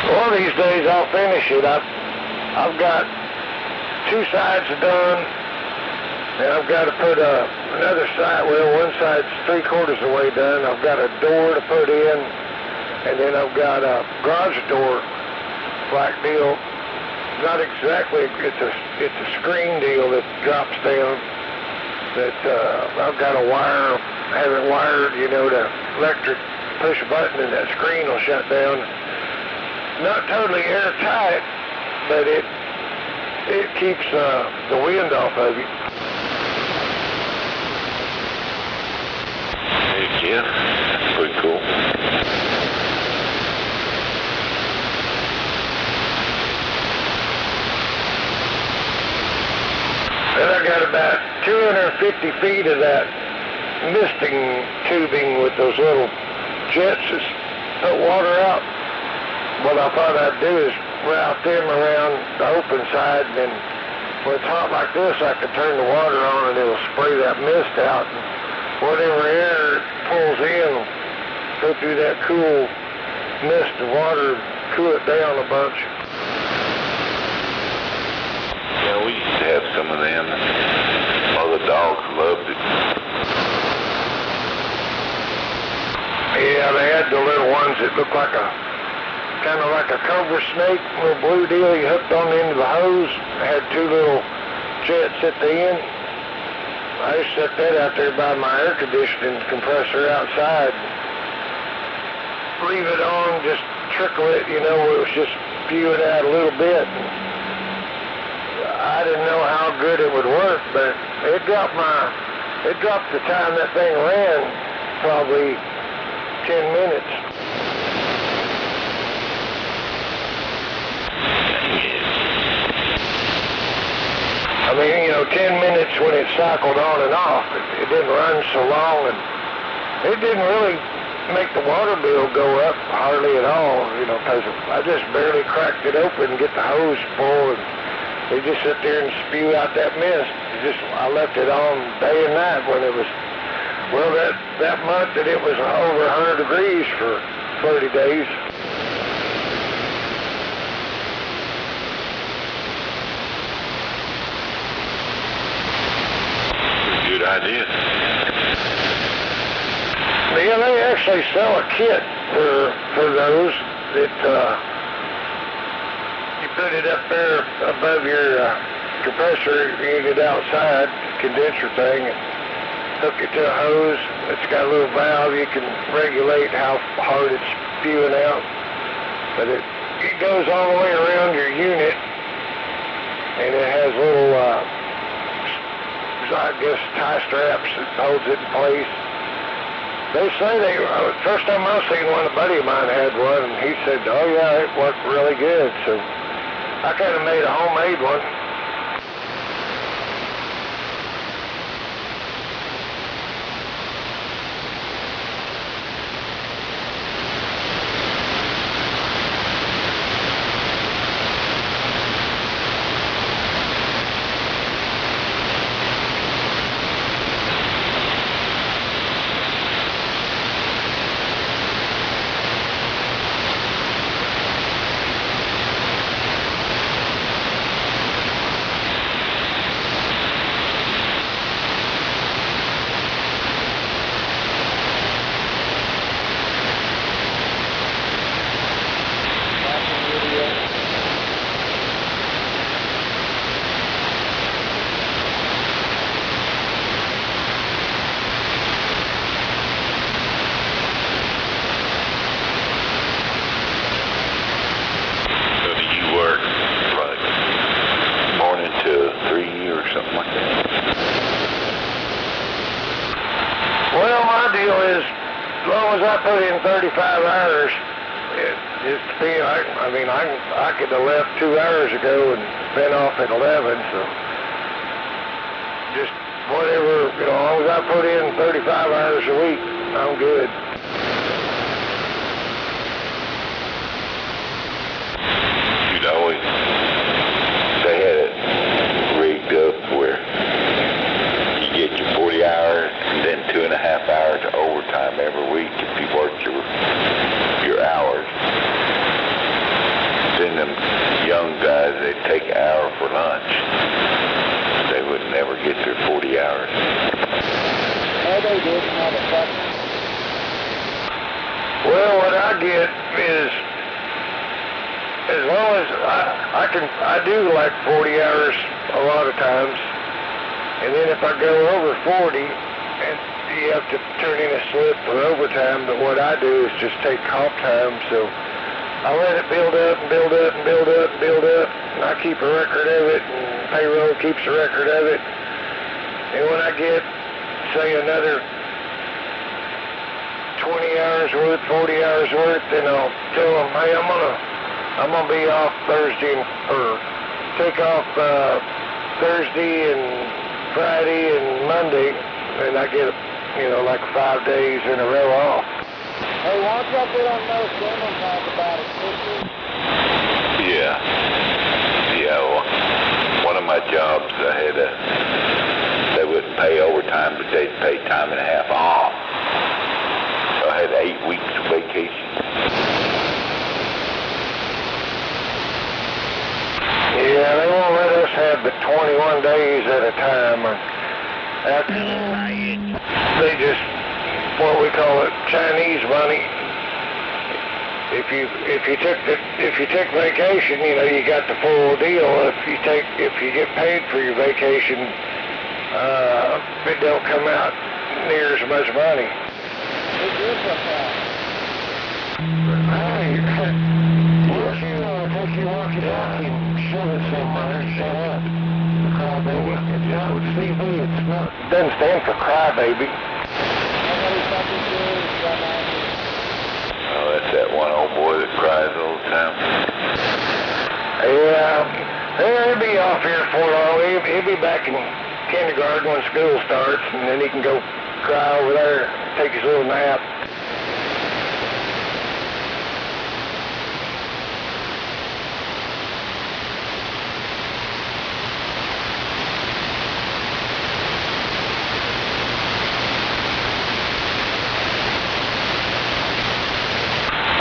One of these days I'll finish it. I've got 2 sides done, and I've got to put another side. Well, one side's 3/4 of the way done. I've got a door to put in, and then I've got a garage door black deal. Not exactly. It's a screen deal that drops down. That I've got a wire. Have it wired, to electric. Push a button and that screen will shut down. Not totally airtight, but it keeps the wind off of you. Heck yeah, that's pretty cool. Then I got about 250 feet of that misting tubing with those little jets that put water out. What I thought I'd do is route them around the open side, and then when it's hot like this, I could turn the water on and it'll spray that mist out. And whatever air it pulls in will go through that cool mist of water, cool it down a bunch. Yeah, we used to have some of them. All the dogs loved it. Yeah, they had the little ones that looked like kind of like a cobra snake, little blue deal you hooked on the end of the hose. It had 2 little jets at the end. I just set that out there by my air conditioning compressor outside. Leave it on, just trickle it, it was just spewing out a little bit. I didn't know how good it would work, but it dropped the time that thing ran probably 10 minutes. I mean, 10 minutes when it cycled on and off. It didn't run so long, and it didn't really make the water bill go up hardly at all, because I just barely cracked it open and get the hose full, and they just sit there and spew out that mist. I left it on day and night when it was, that month that it was over 100 degrees for 30 days. Good idea. Yeah, they actually sell a kit for those that you put it up there above your compressor, you get it outside, condenser thing, and hook it to a hose. It's got a little valve you can regulate how hard it's spewing out. But it goes all the way around your unit, and it has little I guess tie straps that holds it in place. They say first time I seen one, a buddy of mine had one, and he said, oh yeah, it worked really good. So I kind of made a homemade one. I put in 35 hours, it just depends. I mean, I could have left 2 hours ago and been off at 11, so just whatever, you know, as long as I put in 35 hours a week, I'm good. You'd always, they had it rigged up where you get your 40 hours and then 2.5 hours of overtime every week if you work your hours. Then them young guys, they'd take an hour for lunch. They would never get their 40 hours. No, they did, motherfucker. Well, what I get is, as long as I do like 40 hours a lot of times, and then if I go over 40, and you have to turn in a slip for overtime, but what I do is just take comp time, so I let it build up and build up and build up and build up, and I keep a record of it, and payroll keeps a record of it, and when I get, say, another 20 hours worth, 40 hours worth, then I'll tell them, hey, I'm gonna be off Thursday, or take off Thursday and Friday and Monday, and I get, you know, like 5 days in a row off. Hey, why don't y'all get on those Zoom and talk about it, please? Yeah. Yeah, well, one of my jobs, I had they wouldn't pay overtime, but they'd pay time and a half off. So I had 8 weeks of vacation. Yeah, they won't let us have but 21 days at a time. They just, what we call it, Chinese money. If you took vacation, you know, you got the full deal. If you get paid for your vacation, it don't come out near as much money. It doesn't stand for crybaby. Oh, that's that one old boy that cries all the time. Yeah, he'll be off here for long. He'll be back in kindergarten when school starts, and then he can go cry over there, take his little nap.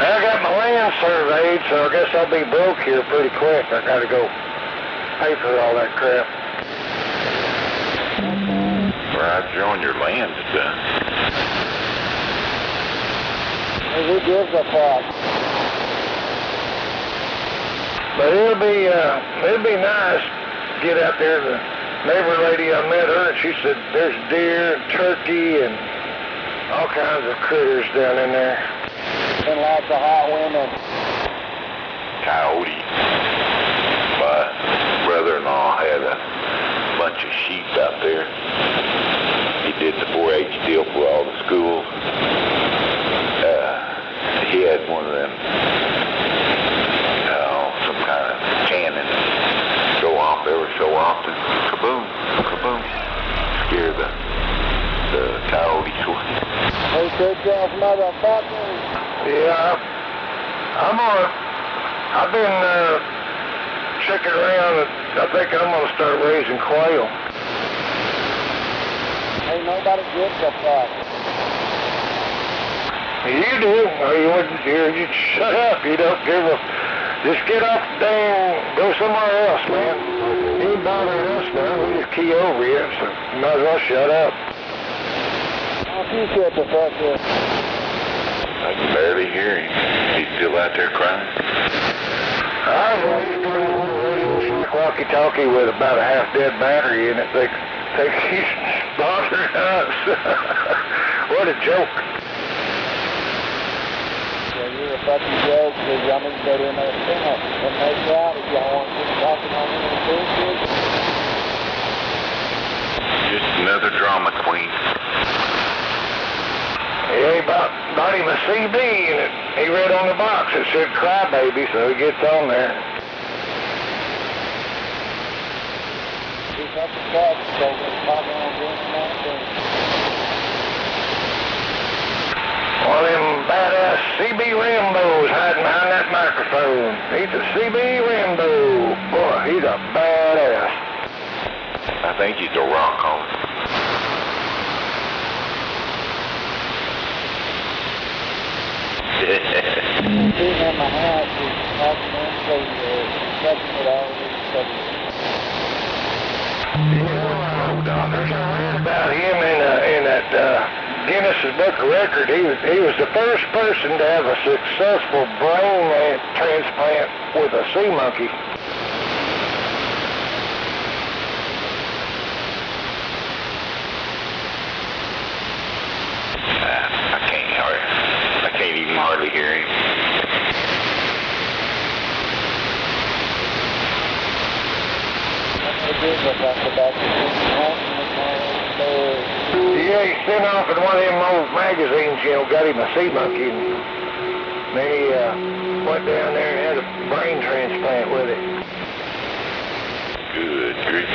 I got my land surveyed, so I guess I'll be broke here pretty quick. I gotta go pay for all that crap. Right, you're on your land done. Hey, who gives a fuck? But it'll be nice to get out there. The neighbor lady, I met her, and she said there's deer and turkey and all kinds of critters down in there. And lots of hot women. Coyote. My brother-in-law had a bunch of sheep out there. He did the 4-H deal for all the schools. He had one of them, some kind of cannon go off every so often. Kaboom, kaboom. Scare the coyotes away. Hey, good job, motherfucker. Yeah, I've been checking around, and I think I'm going to start raising quail. Hey, nobody gives a fuck. You do. Or you wouldn't hear. You shut up. You don't give a... Just get up there and go somewhere else, man. You ain't bothering us, man. We just key over you, so you might as well shut up. Why don't you shut the fuck up? I can barely hear him. He's still out there crying. I was radio walkie-talkie with about a half-dead battery in it. They he's bothering us. What a joke. Yeah, you're a fucking joke, because y'all need to go to another channel and make out if y'all want to keep talking on me and bullshit. Just another drama queen. Yeah, he bought him a CB, and he read on the box it said Crybaby, so he gets on there. One of them badass CB Rambos hiding behind that microphone. He's a CB Rambo. Boy, he's a badass. I think he's a rock on. About him in that Guinness Book of Record, he was the first person to have a successful brain transplant with a sea monkey. I can't even hardly hear him. Yeah, he sent off in one of them old magazines, got him a sea monkey, and then he went down there and had a brain transplant with it. Good grief.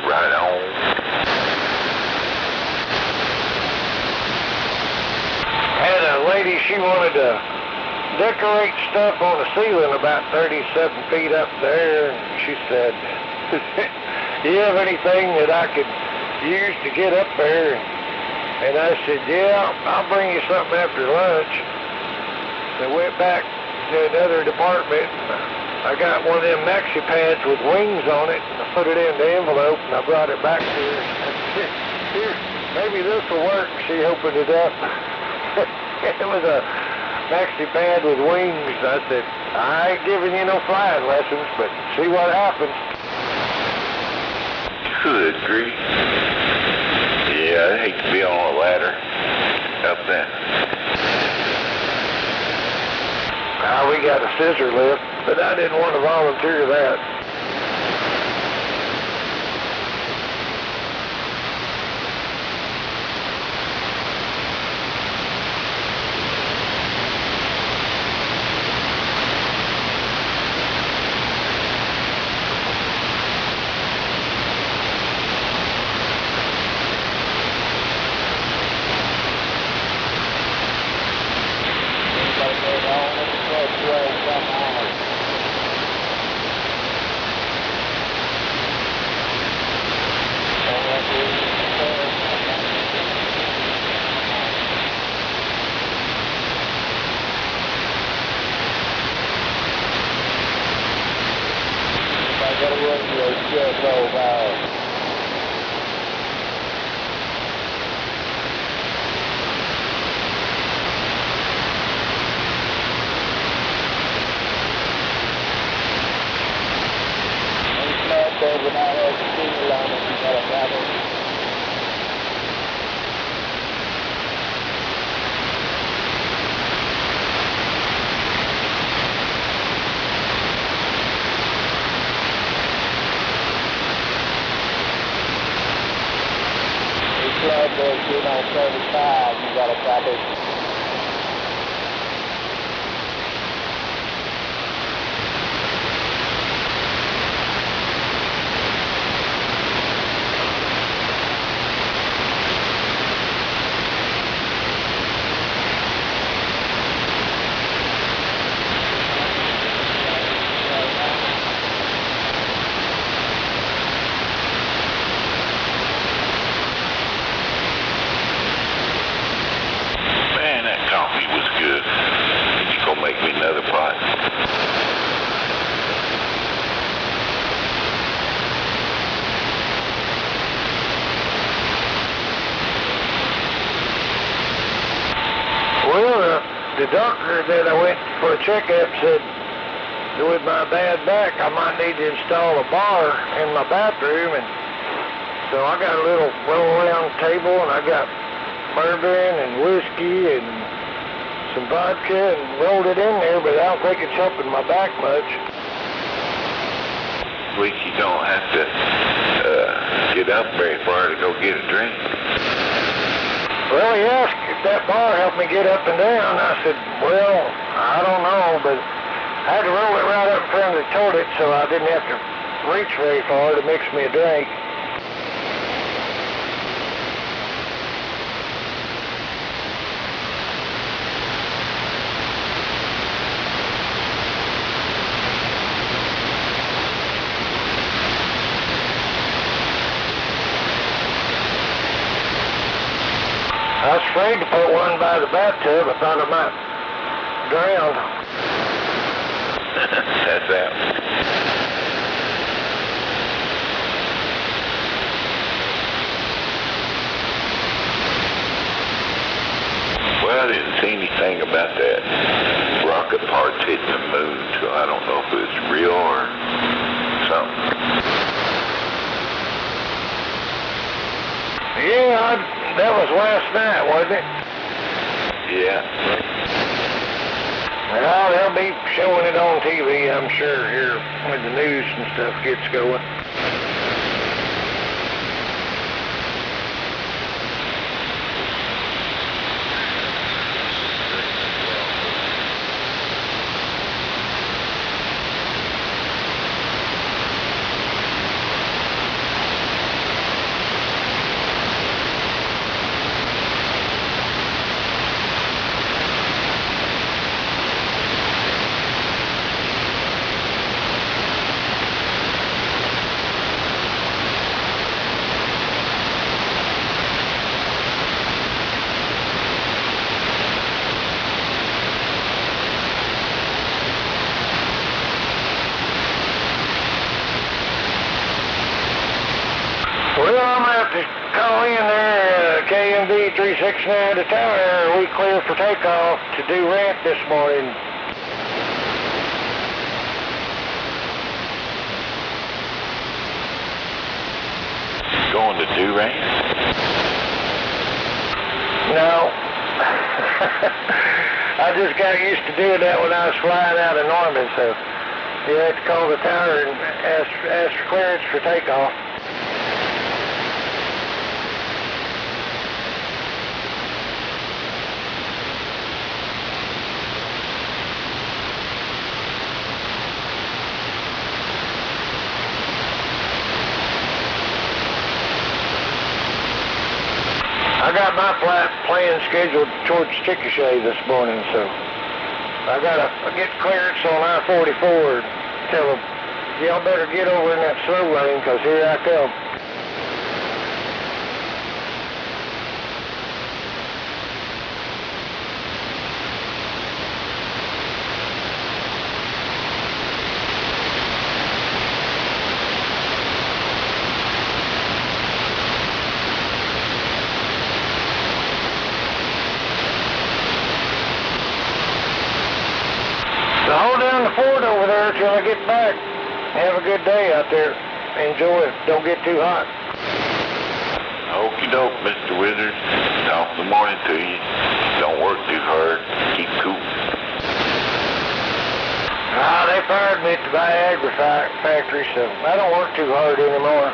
Right on. Had a lady, she wanted to decorate stuff on the ceiling about 37 feet up there, and she said, do you have anything that I could use to get up there? And I said, yeah, I'll bring you something after lunch. They went back to another department. I got one of them maxi pads with wings on it. I put it in the envelope and I brought it back to her. Here, maybe this will work. She opened it up. It was a maxi pad with wings. I said, I ain't giving you no flying lessons, but see what happens. Good grief. Yeah, I hate to be on a ladder up there. We got a scissor lift, but I didn't want to volunteer that. the doctor that I went for a checkup said with my bad back, I might need to install a bar in my bathroom, and so I got a little roll-around table, and I got bourbon and whiskey and some vodka and rolled it in there, but I don't think it's helping my back much. At least you don't have to get up very far to go get a drink. Well, he asked if that bar helped me get up and down. I said, well, I don't know, but I had to roll it right up in front of the toilet so I didn't have to reach very far to mix me a drink. I was afraid to put one by the bathtub. I thought I might drown. That's out. Well, I didn't see anything about that rocket parts hitting the moon, so I don't know if it's real or something. Yeah, that was last night, wasn't it? Yeah. Well, they'll be showing it on TV, I'm sure, here when the news and stuff gets going. Well, I'm going to have to call in there, KMB 369 to tower. We clear for takeoff to do ramp this morning. Going to do ramp? No. I just got used to doing that when I was flying out of Norman, so you have to call the tower and ask for clearance for takeoff. I got my flight plan scheduled towards Chickasha this morning, so I gotta get clearance on I-44. Tell them, y'all better get over in that slow lane, 'cause here I come. So hold down the fort over there till I get back. Have a good day out there. Enjoy it. Don't get too hot. Okie doke, Mr. Wizard. Talk in the morning to you. Don't work too hard. Keep cool. Ah, they fired me at the Viagra factory, so I don't work too hard anymore.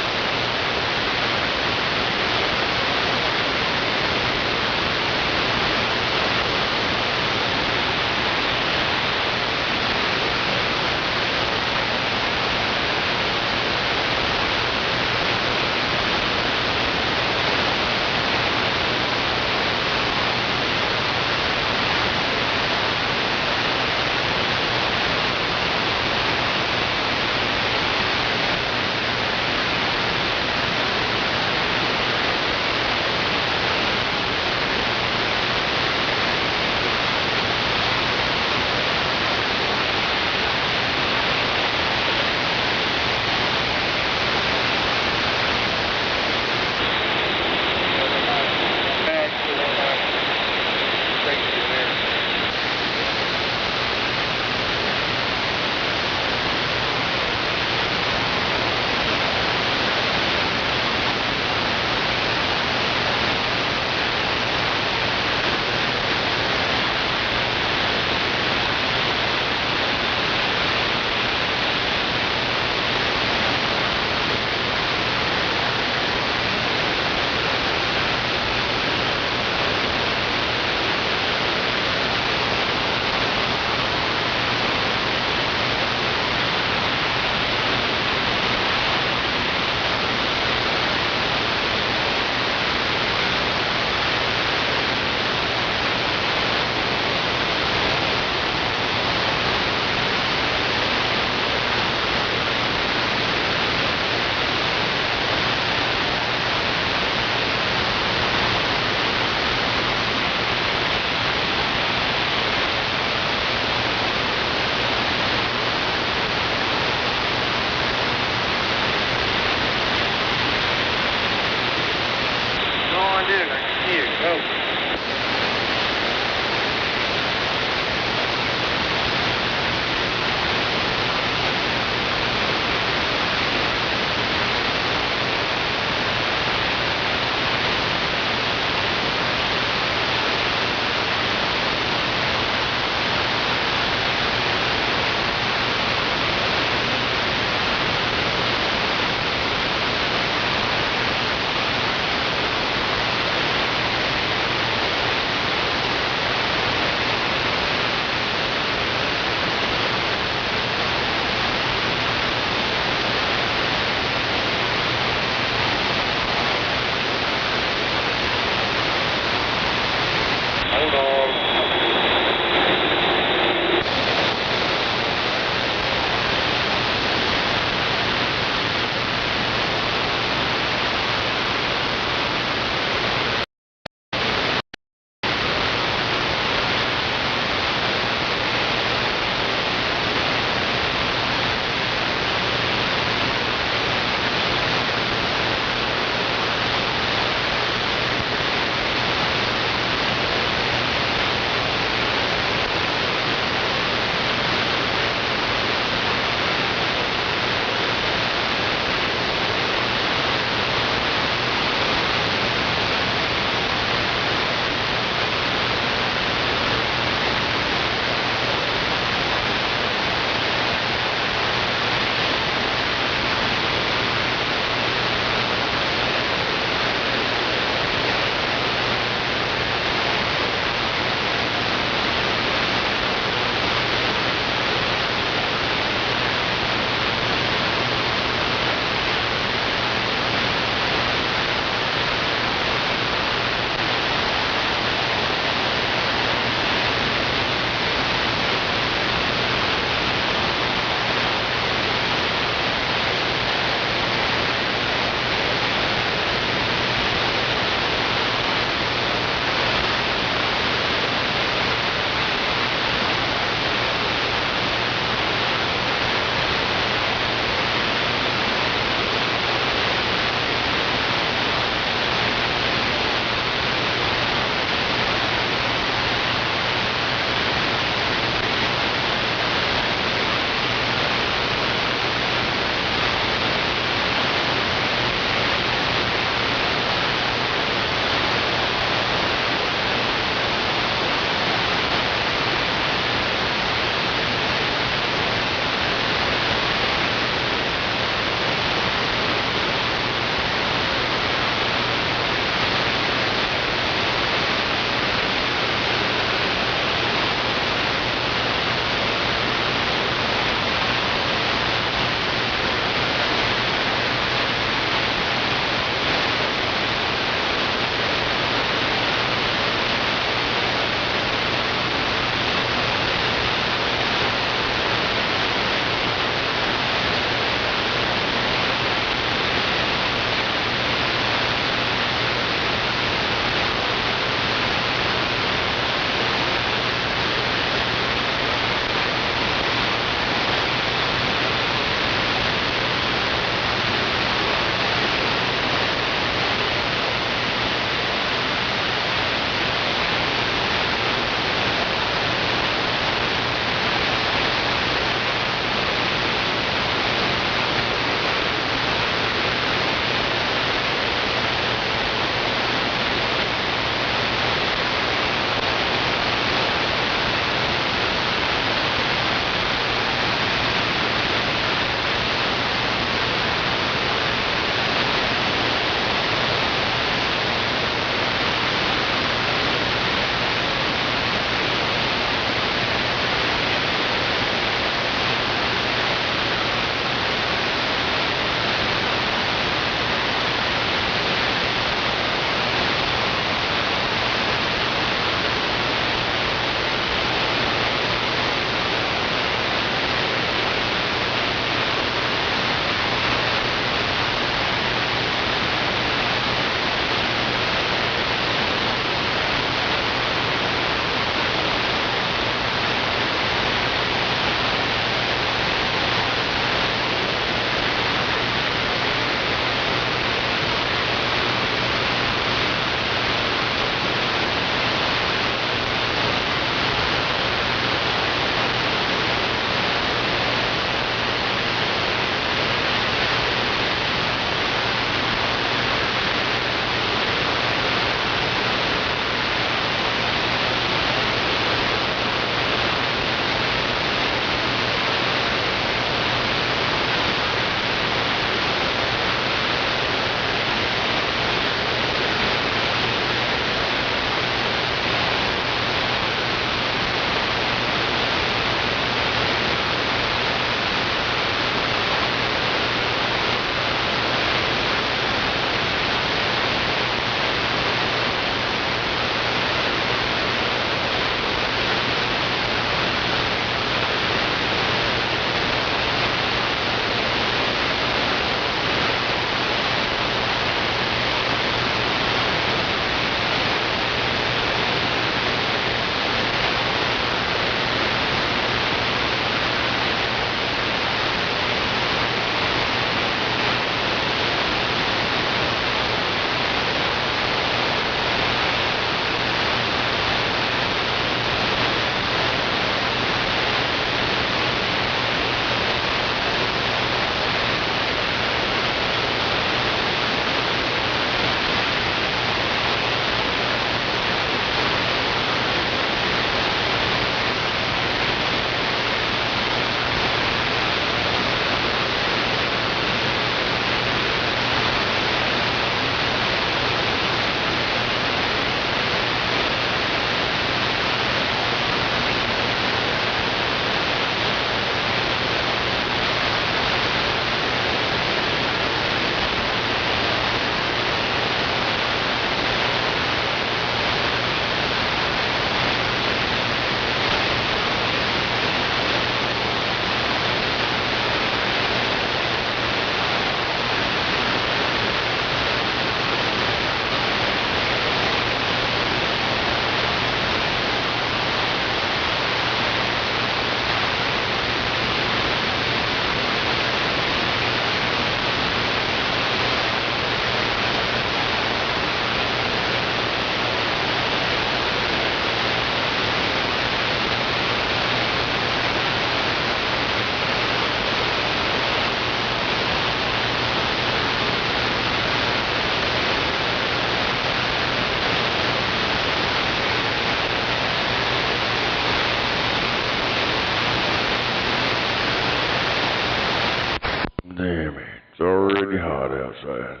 damn it. It's already hot outside.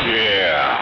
Yeah.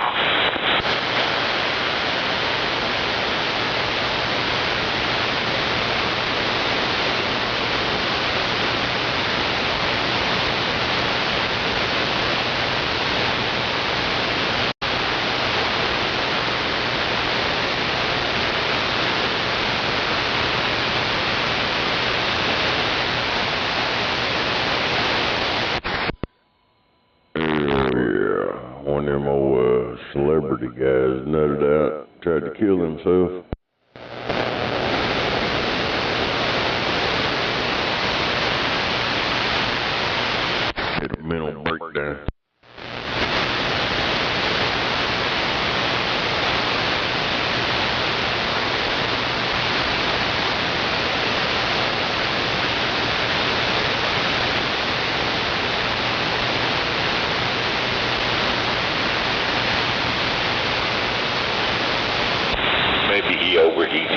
One of them old celebrity guys nutted out, tried to kill himself. Had a mental breakdown. Maybe he overheated.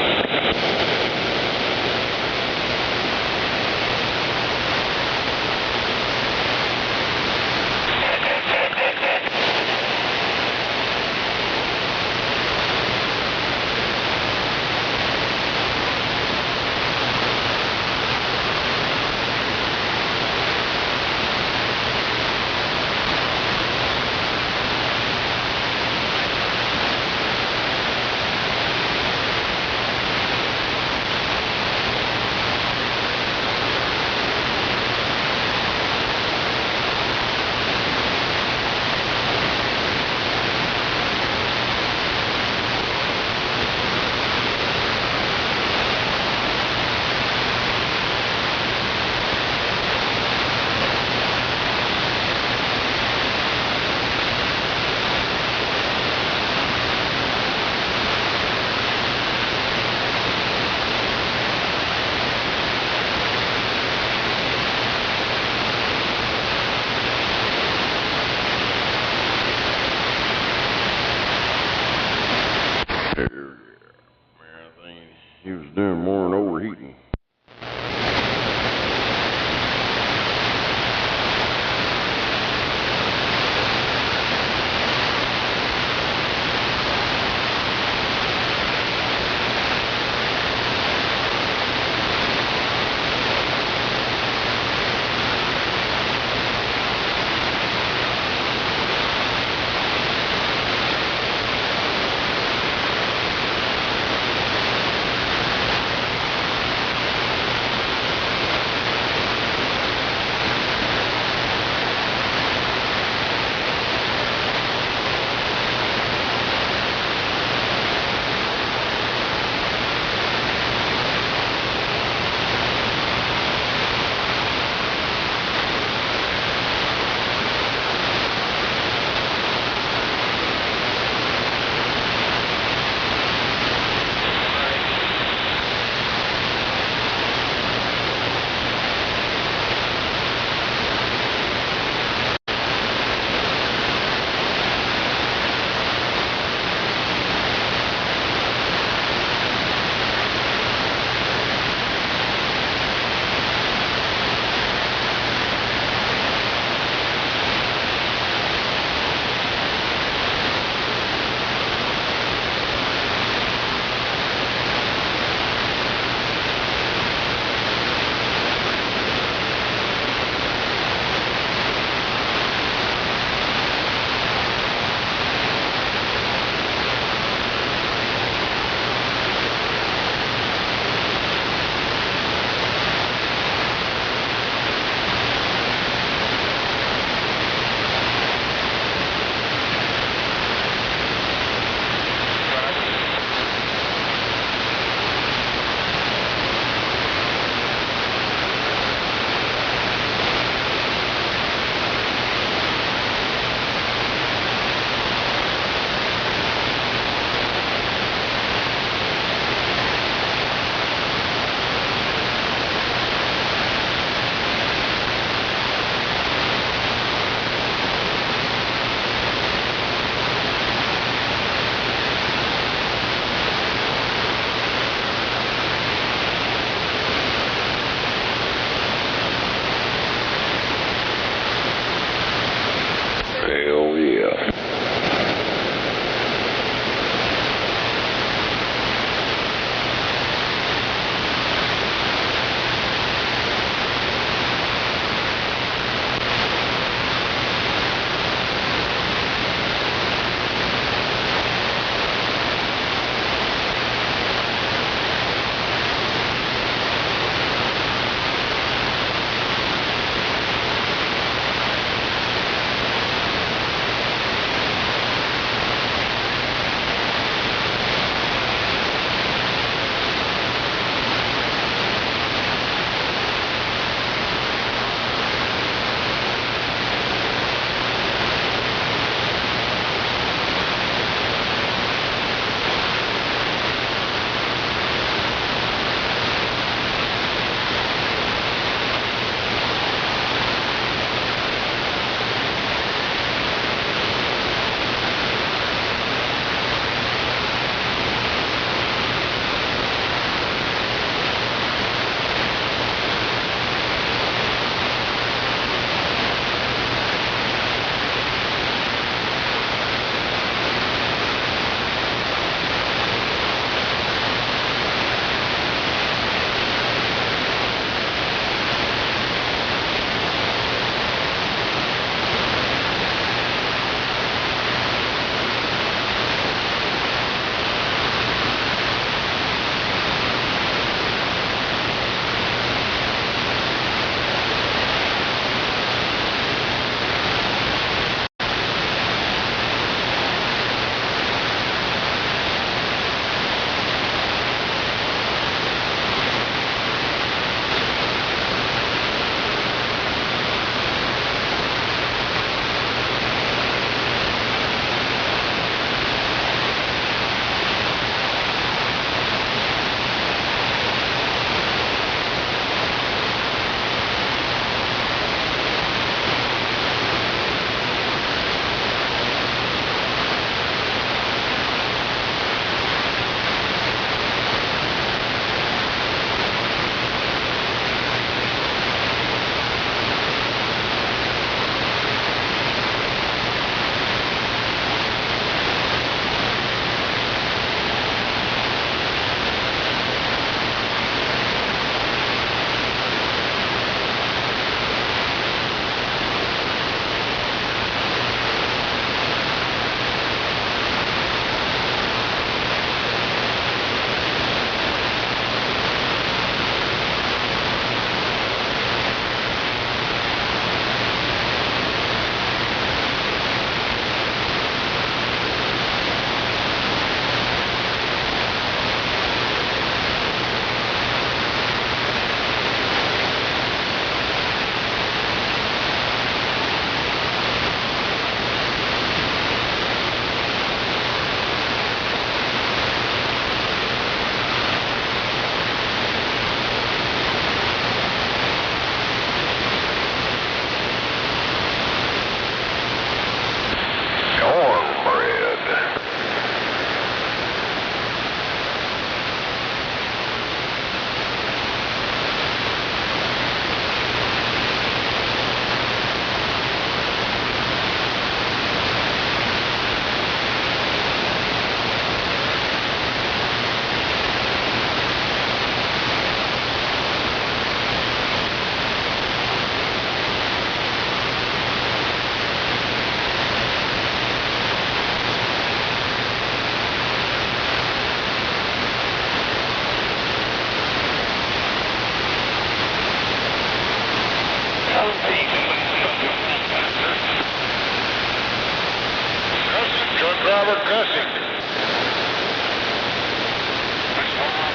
Truck driver cussing.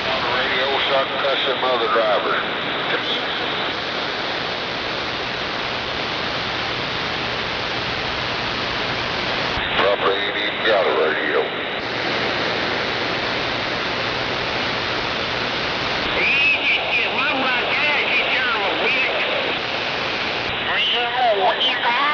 On the radio so I can cuss some other driver. Probably ain't even got a radio. What you got?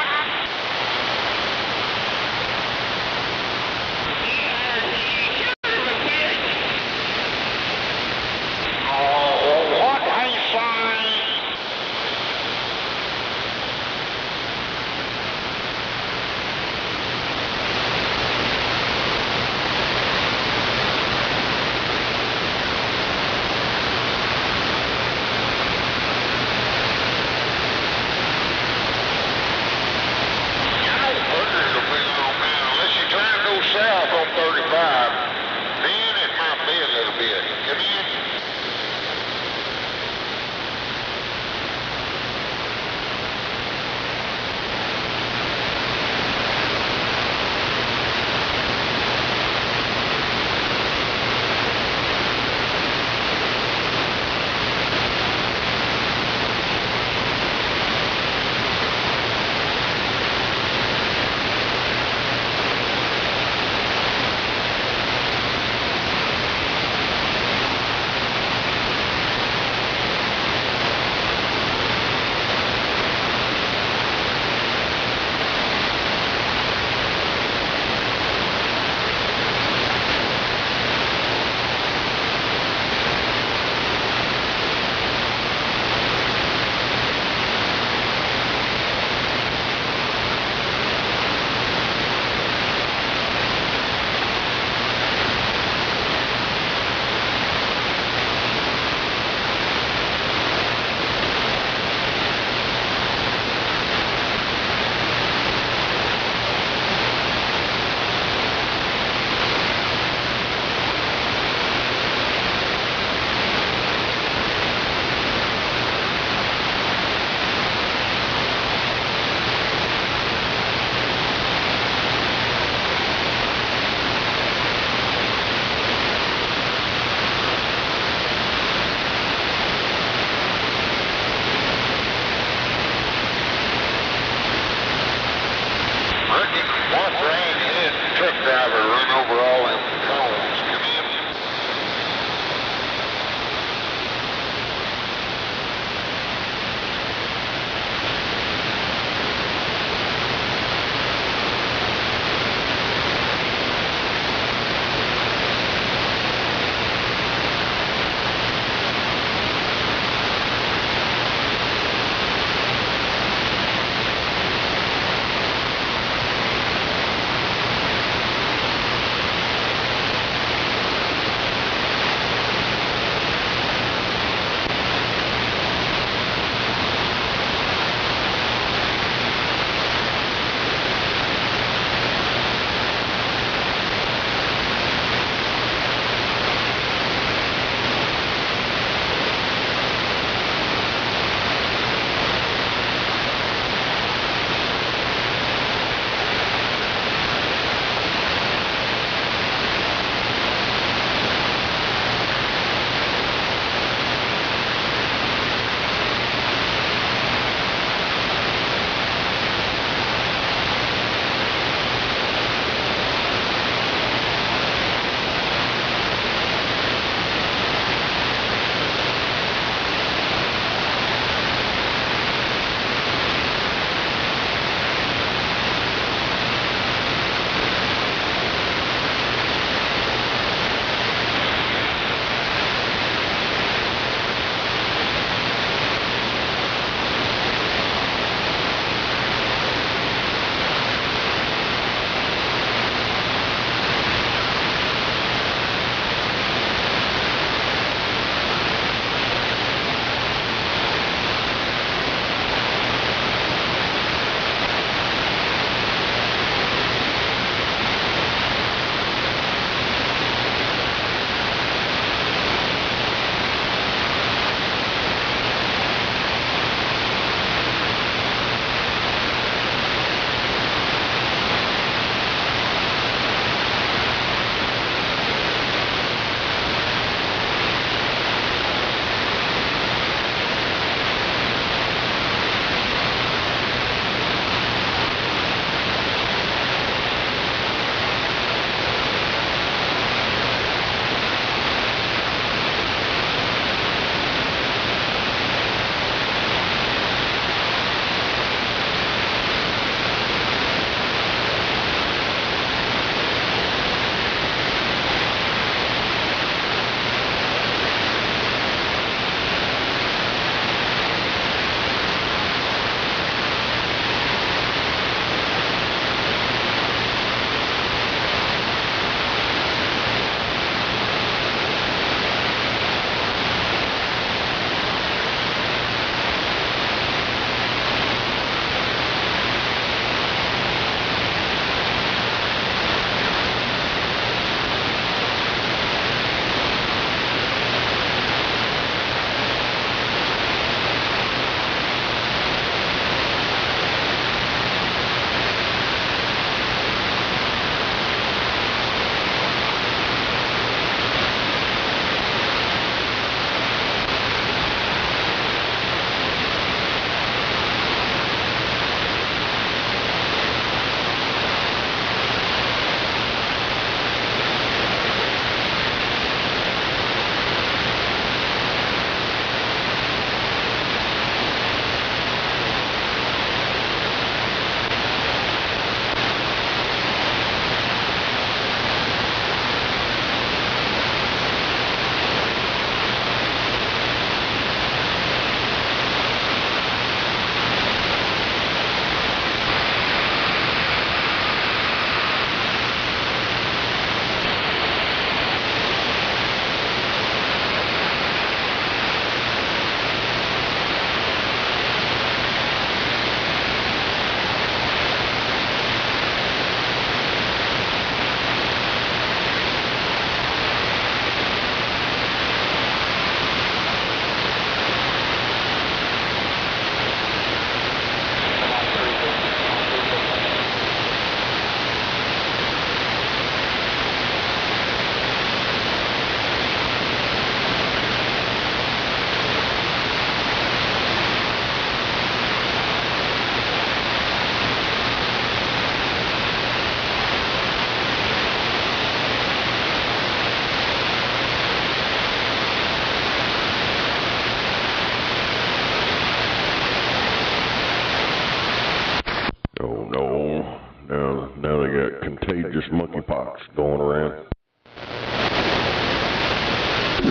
rocks going around.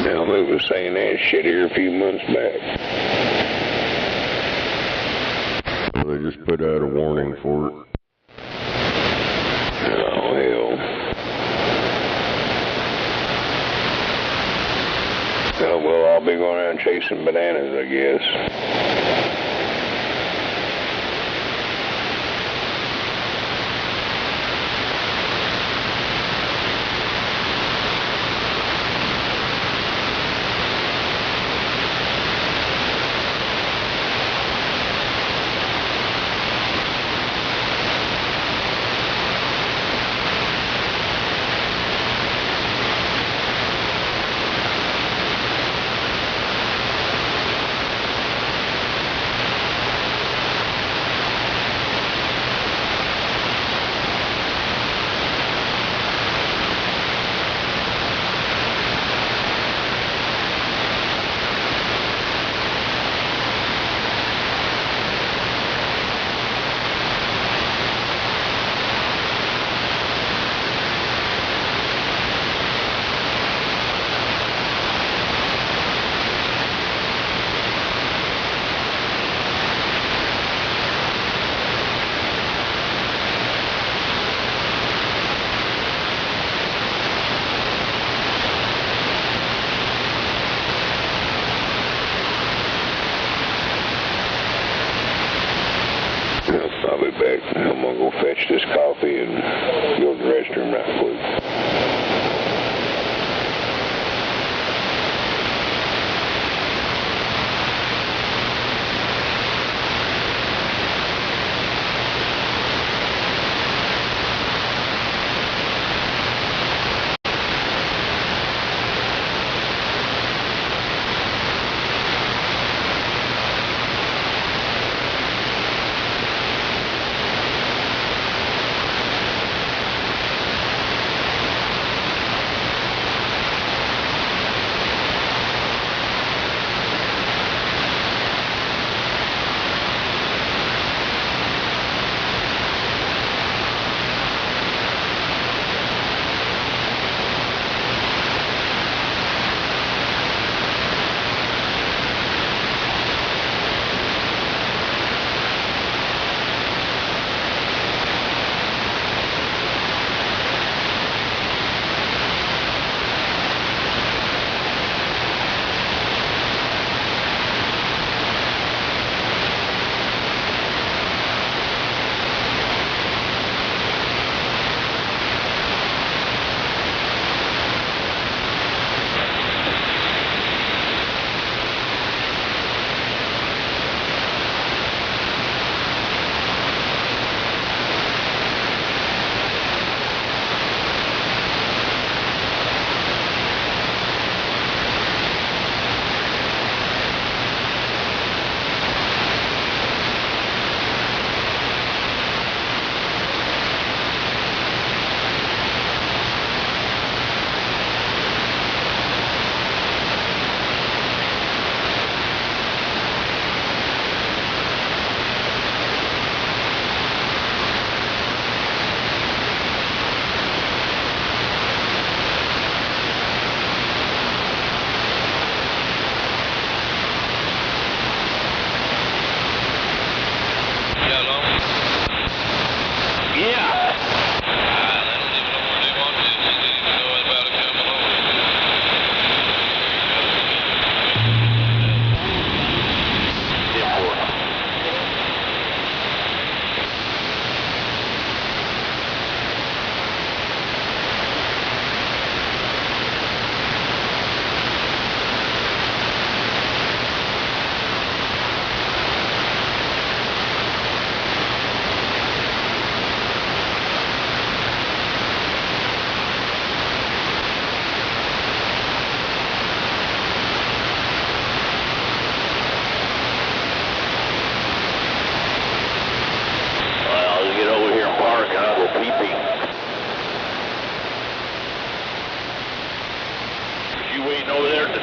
Now, who was saying that shit here a few months back? They just put out a warning for it. Oh, hell. Well, we'll all be going around chasing bananas, I guess. I'll be back. I'm gonna go fetch this coffee and go to the restroom right quick.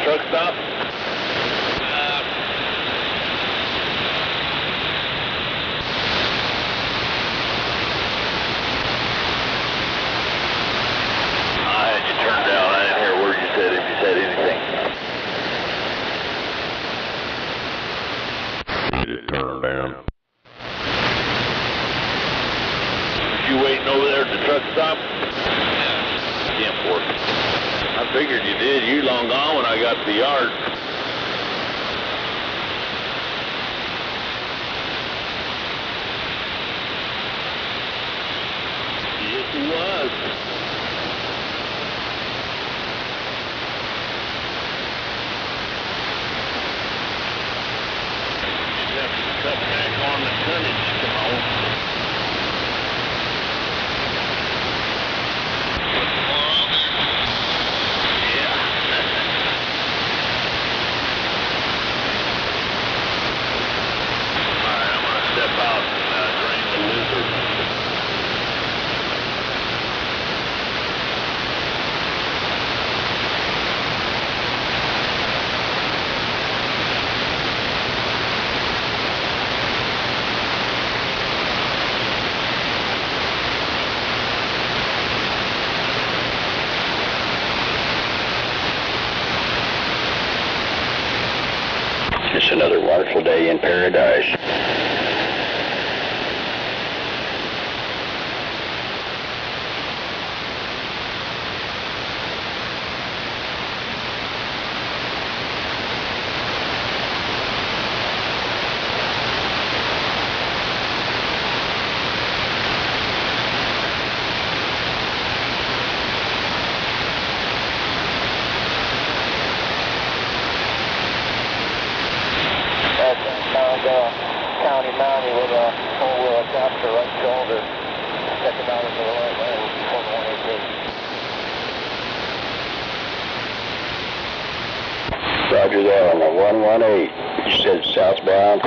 truck stop? burned down. You waiting over there at the truck stop? Yeah. Campport. I figured you did. You long gone when I got to the yard. Yes, he was. You'd have to cut back on the tonnage, come on. Step out and drain the lizard. It's another wonderful day in paradise. County Mountie with a four-wheel adapter right shoulder. Check it out into the right lane, 4188. Roger that on the 118. You said southbound.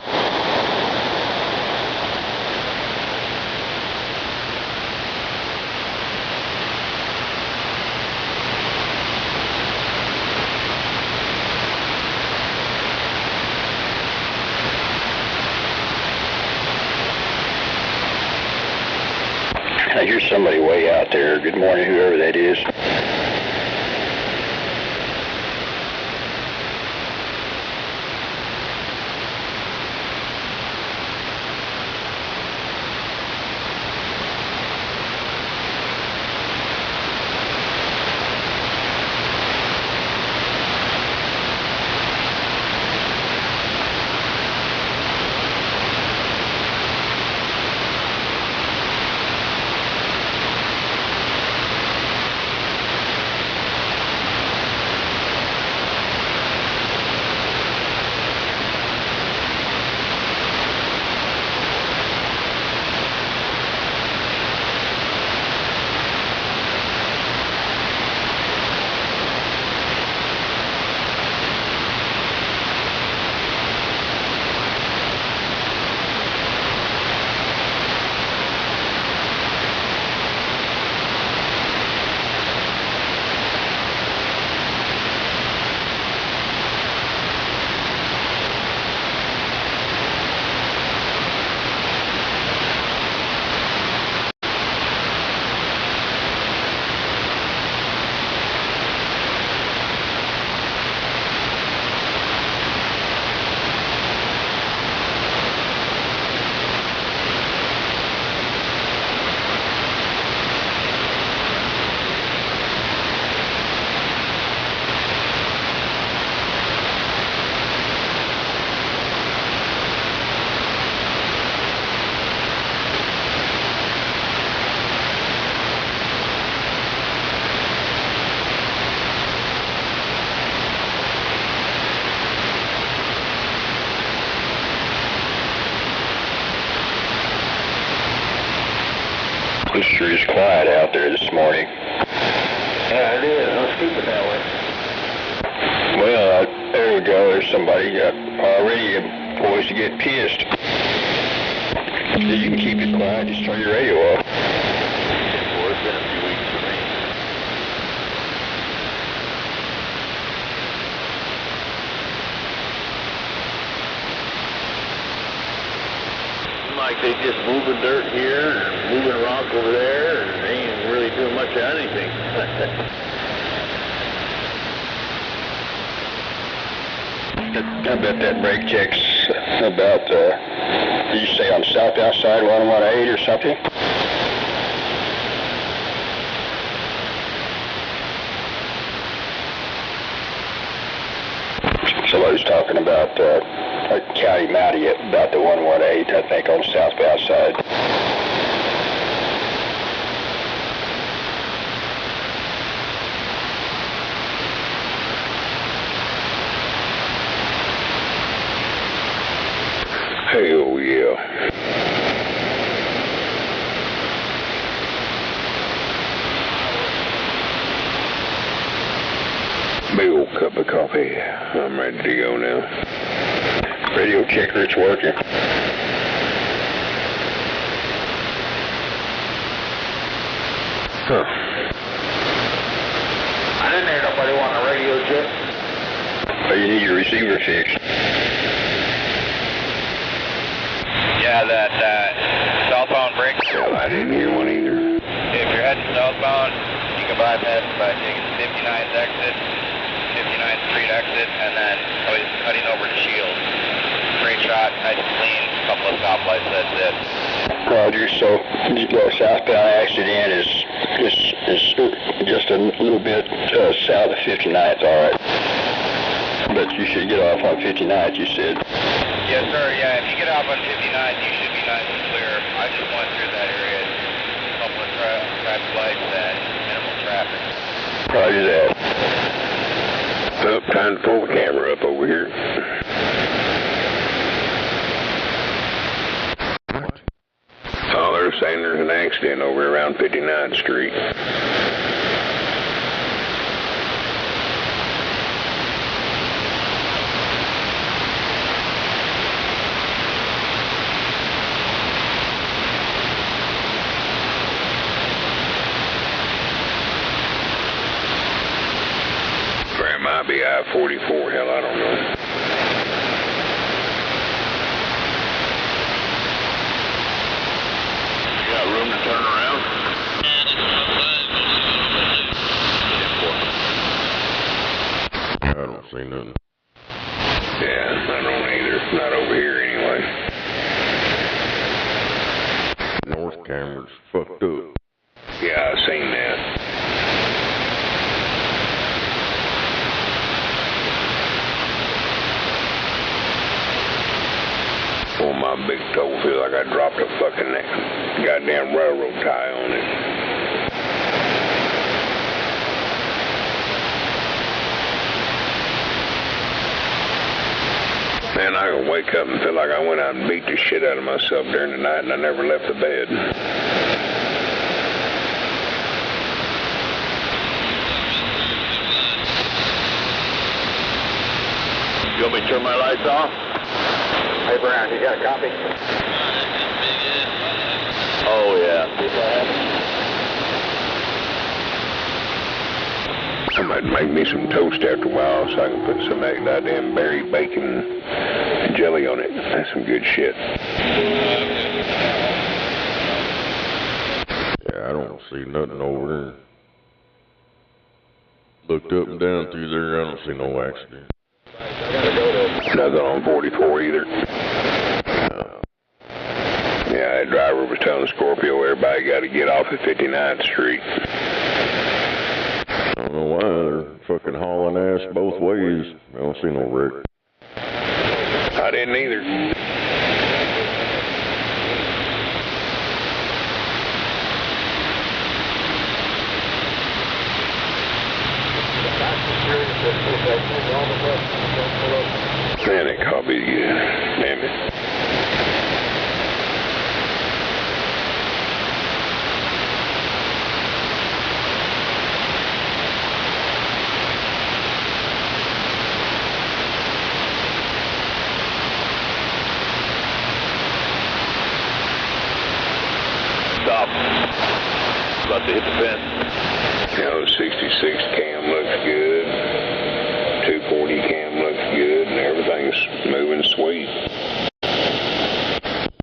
I hear somebody way out there. Good morning, whoever that is. It sure is quiet out there this morning. Yeah, it is. Let's keep it that way. Well, there we go. There's somebody already poised to get pissed. You can keep it quiet. Just turn your radio off. Well, it's been a few weeks for me. Like they just moving dirt here and moving rock over there, and they ain't really doing much of anything. I bet that brake check's about, did you say on the southbound side, 118 or something? Somebody's talking about County Mountie about the 118, I think, on the southbound side. Hell yeah. Big old cup of coffee. I'm ready to go now. Radio checker, it's working. Huh. I didn't hear nobody want a radio check. Oh, you need your receiver fixed. Yeah, that southbound break. Well, I didn't hear one either. If you're heading southbound, you can bypass by taking 59's exit, 59th Street exit, and then cutting over to Shields. Straight shot, nice and clean, couple of stoplights, that's it. Roger, so the southbound accident is just a little bit south of 59th, all right. But you should get off on 59th, you said. Yes, sir, yeah, if you get off on 59th, you should be nice and clear. I just went through that area, a couple of traffic lights and minimal traffic. Roger that. Well, time to pull the camera up over here. Oh, they're saying there's an accident over around 59th Street. Or it might be I-44, hell, I don't know. Room to turn around? I don't see nothing. Yeah, I don't either. Not over here anyway. North camera's fucked up. Yeah, I seen that. On my big toe, feel like I dropped a fucking goddamn railroad tie on it. Man, I can wake up and feel like I went out and beat the shit out of myself during the night and I never left the bed. You want me to turn my lights off? Hey, Brown, you got a copy? Oh, yeah. I might make me some toast after a while so I can put some of that goddamn berry bacon jelly on it. That's some good shit. Yeah, I don't see nothing over there. Looked up and down through there, I don't see no accident. Nothing on 44 either. Yeah, that driver was telling Scorpio everybody got to get off at 59th Street. I don't know why, they're fucking hauling ass both ways. I don't see no wreck. I didn't either. Man, it copied again. Damn it. Stop. About to hit the fence. You know, 66 cam looks good. 240 cam looks good, and everything's moving sweet.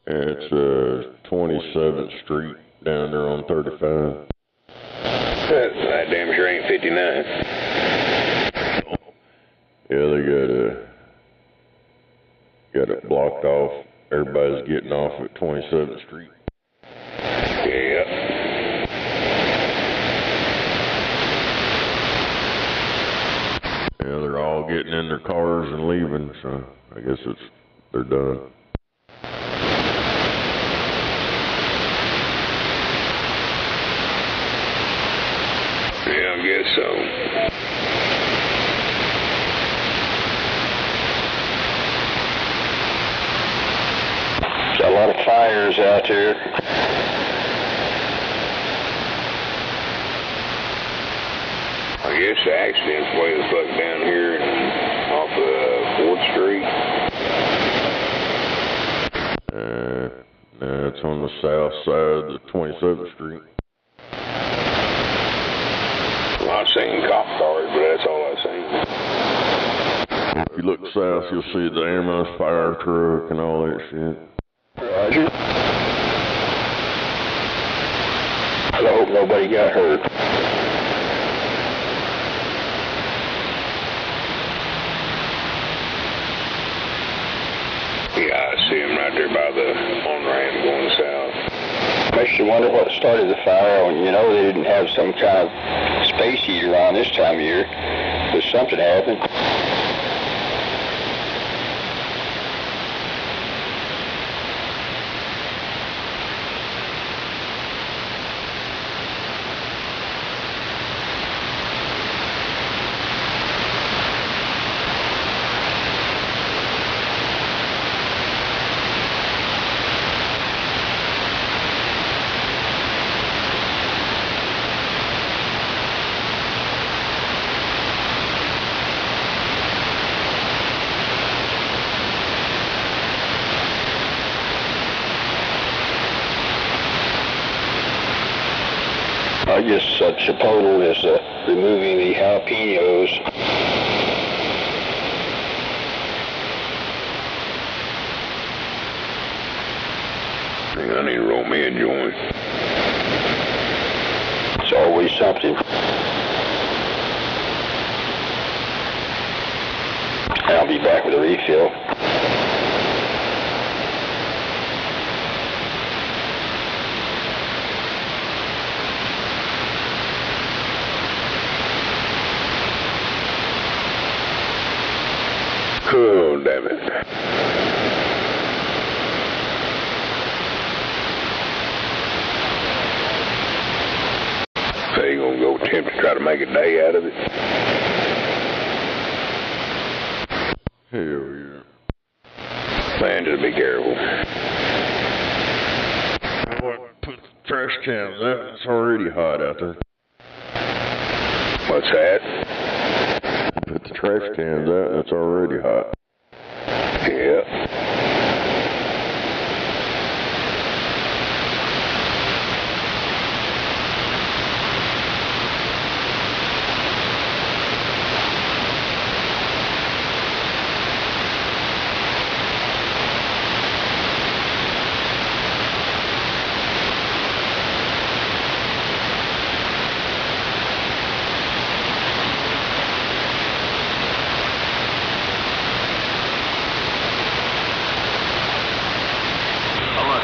It's 27th Street down there on 35. That damn sure ain't 59. Yeah, they got Got it blocked off. Everybody's getting off at 27th Street. Yeah. Yeah, they're all getting in their cars and leaving, so I guess they're done. Yeah, I guess so. Got a lot of fires out there. I guess the accident's way the fuck down here off of 4th Street. No, it's on the south side of 27th Street. Well, I've seen cop cars, but that's all I've seen. If you look south, you'll see the ambulance, fire truck, and all that shit. Roger. I hope nobody got hurt. Yeah, I see him right there by the on-ramp going south. Makes you wonder what started the fire. You know, they didn't have some kind of space heater on this time of year, but something happened. I guess Chipotle is removing the jalapenos. I need to roll me a joint. It's always something. I'll be back with a refill. Oh, damn it. So you gonna go attempt to try to make a day out of it? Hell yeah. Man, just be careful. Put the trash cans out. It's already hot out there. What's that? Put the trash cans out. It's already hot. Yeah.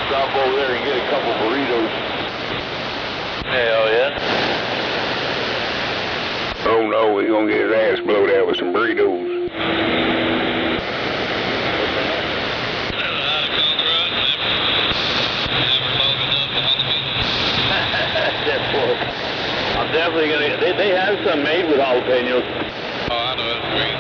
Stop over there and get a couple burritos. Hell yeah. Oh no, he's gonna get his ass blowed out with some burritos. I'm definitely gonna. They have some made with jalapenos. Oh, I know, it's great.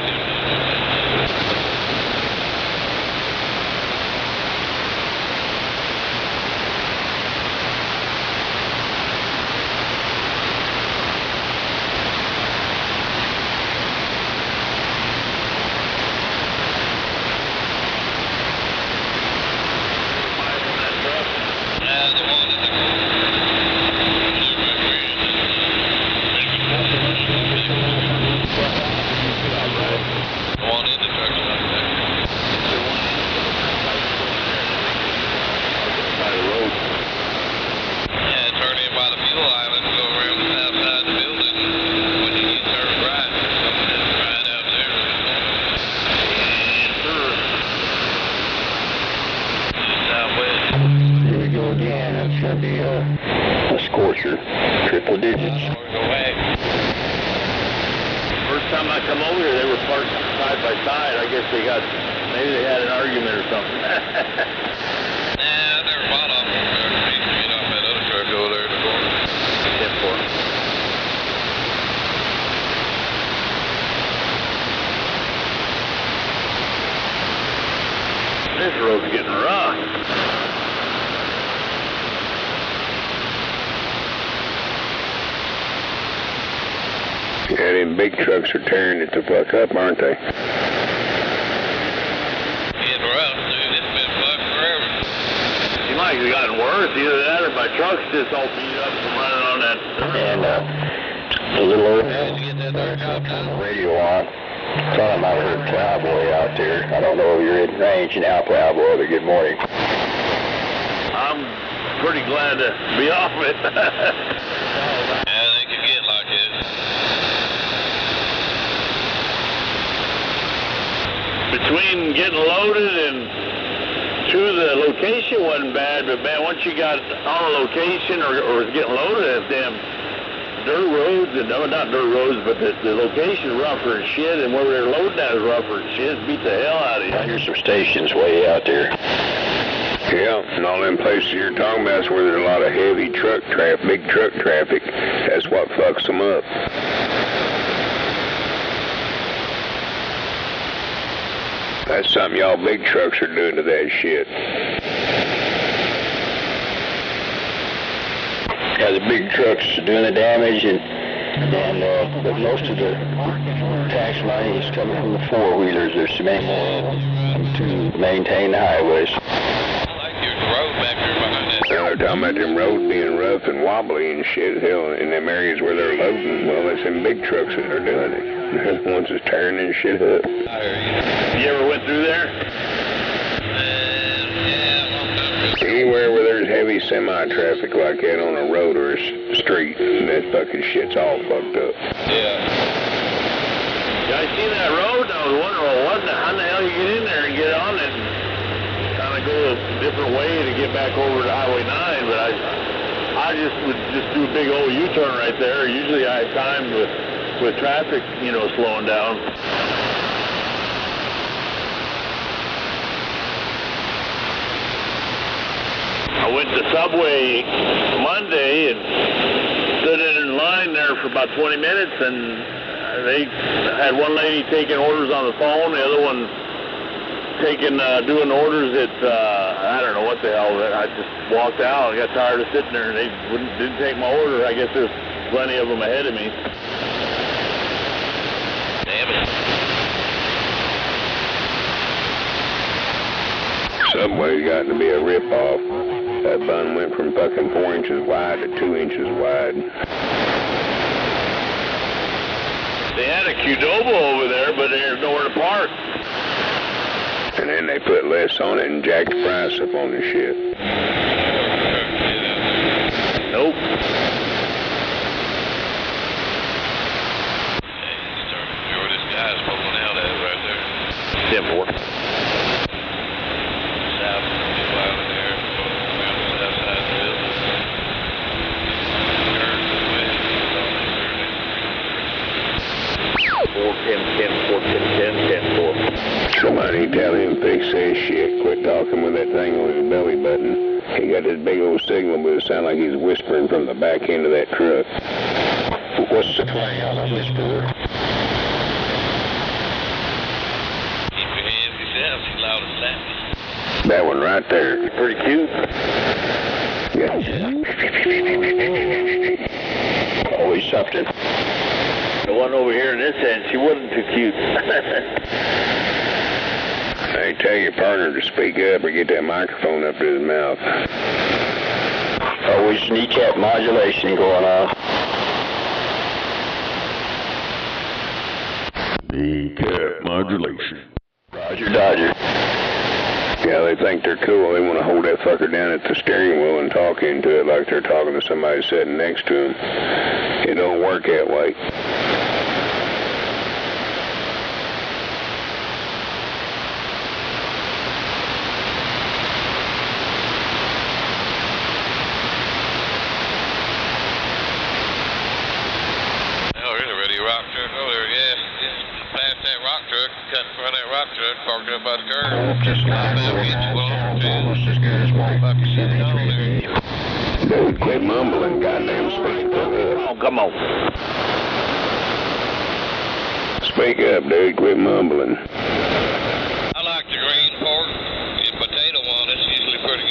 again, it's going to be a scorcher, triple digits. First time I come over here, they were parked side by side. I guess maybe they had an argument or something. Yeah, I never bought off them there. Meet off that other truck over there in the corner. 10-4. This road's getting rough. Yeah, them big trucks are tearing it the fuck up, aren't they? Getting rough, dude. It's been fucked forever. It might have gotten worse. Either that or my truck's just all beat up from running on that. And a little over there, turn the radio on. Thought I might have heard Plowboy out there. I don't know if you're in range now, Plowboy, but good morning. I'm pretty glad to be off it. Yeah, they could get like it. Between getting loaded and to the location wasn't bad, but man, once you got on a location or was getting loaded at them dirt roads, and no, not dirt roads, but the location rougher and shit, and where they're loading at is rougher and shit, beat the hell out of you. Here's some stations way out there. Yeah, and all them places you're talking about is where there's a lot of heavy truck traffic, big truck traffic. That's what fucks them up. That's something y'all big trucks are doing to that shit. Yeah, the big trucks doing the damage, but most of the tax money is coming from the four-wheelers. There's so many more of them to maintain the highways. They're talking about them roads being rough and wobbly and shit. Hell, in them areas where they're loading, well, that's them big trucks that are doing it. They're the ones that's tearing this shit up. You ever went through there? Anywhere where there's heavy semi-traffic like that on a road or a street, that fucking shit's all fucked up. Yeah. I seen that road, and I was wondering, well, how the hell you get in there and get on it and kind of go a different way to get back over to Highway 9, but I just would just do a big old U-turn right there. Usually I have time with traffic, you know, slowing down. I went to Subway Monday and stood in line there for about 20 minutes, and they had one lady taking orders on the phone, the other one doing orders at, I don't know what the hell. I just walked out. I got tired of sitting there, and they didn't take my order. I guess there's plenty of them ahead of me. Damn it. Subway's got to be a rip-off. That bun went from fucking 4 inches wide to 2 inches wide. They had a Qdoba over there, but there's nowhere to park. And then they put less on it and jacked the price up on the shit. Nope. Enjoy this guy's pulling out at it right there. 10-4. South, out of there, around the south side of the building. Turn to the west, on 4-10-10-4-10-10-10-4. Somebody tell him fix that shit. Quit talking with that thing on his belly button. He got this big old signal, but it sounds like he's whispering from the back end of that truck. What's the play on a whisperer? Keep your hands to yourself, he's loud as that. That one right there. Pretty cute. Yeah. Always something. The one over here in this end, she wasn't too cute. Hey, tell your partner to speak up or get that microphone up to his mouth. Always kneecap modulation going on. Kneecap modulation. Roger, Dodger. Yeah, they think they're cool. They want to hold that fucker down at the steering wheel and talk into it like they're talking to somebody sitting next to them. It don't work that way. that rock truck, cut in front of that rock truck, parked up by the curb. I found me at 12 or 2. Dude, quit mumbling, goddamn, speak up. Oh, come on. Speak up, dude, quit mumbling. I like the green pork and potato one. It's usually pretty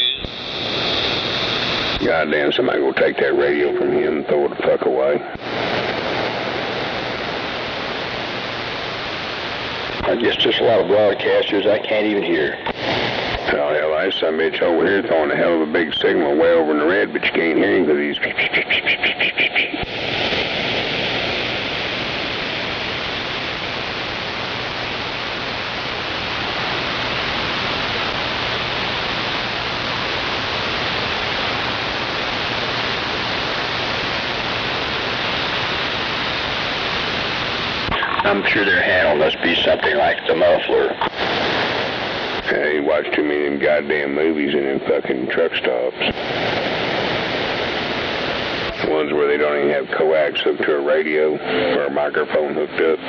good. Goddamn, somebody go take that radio from him and throw it the fuck away. I guess just a lot of broadcasters I can't even hear. Oh, hell, there's some bitch over here throwing a hell of a big signal way over in the red, but you can't hear him because he's... I'm sure their handle must be something like the muffler. Yeah, you watch too many of them goddamn movies in them fucking truck stops. Ones where they don't even have coax hooked to a radio or a microphone hooked up.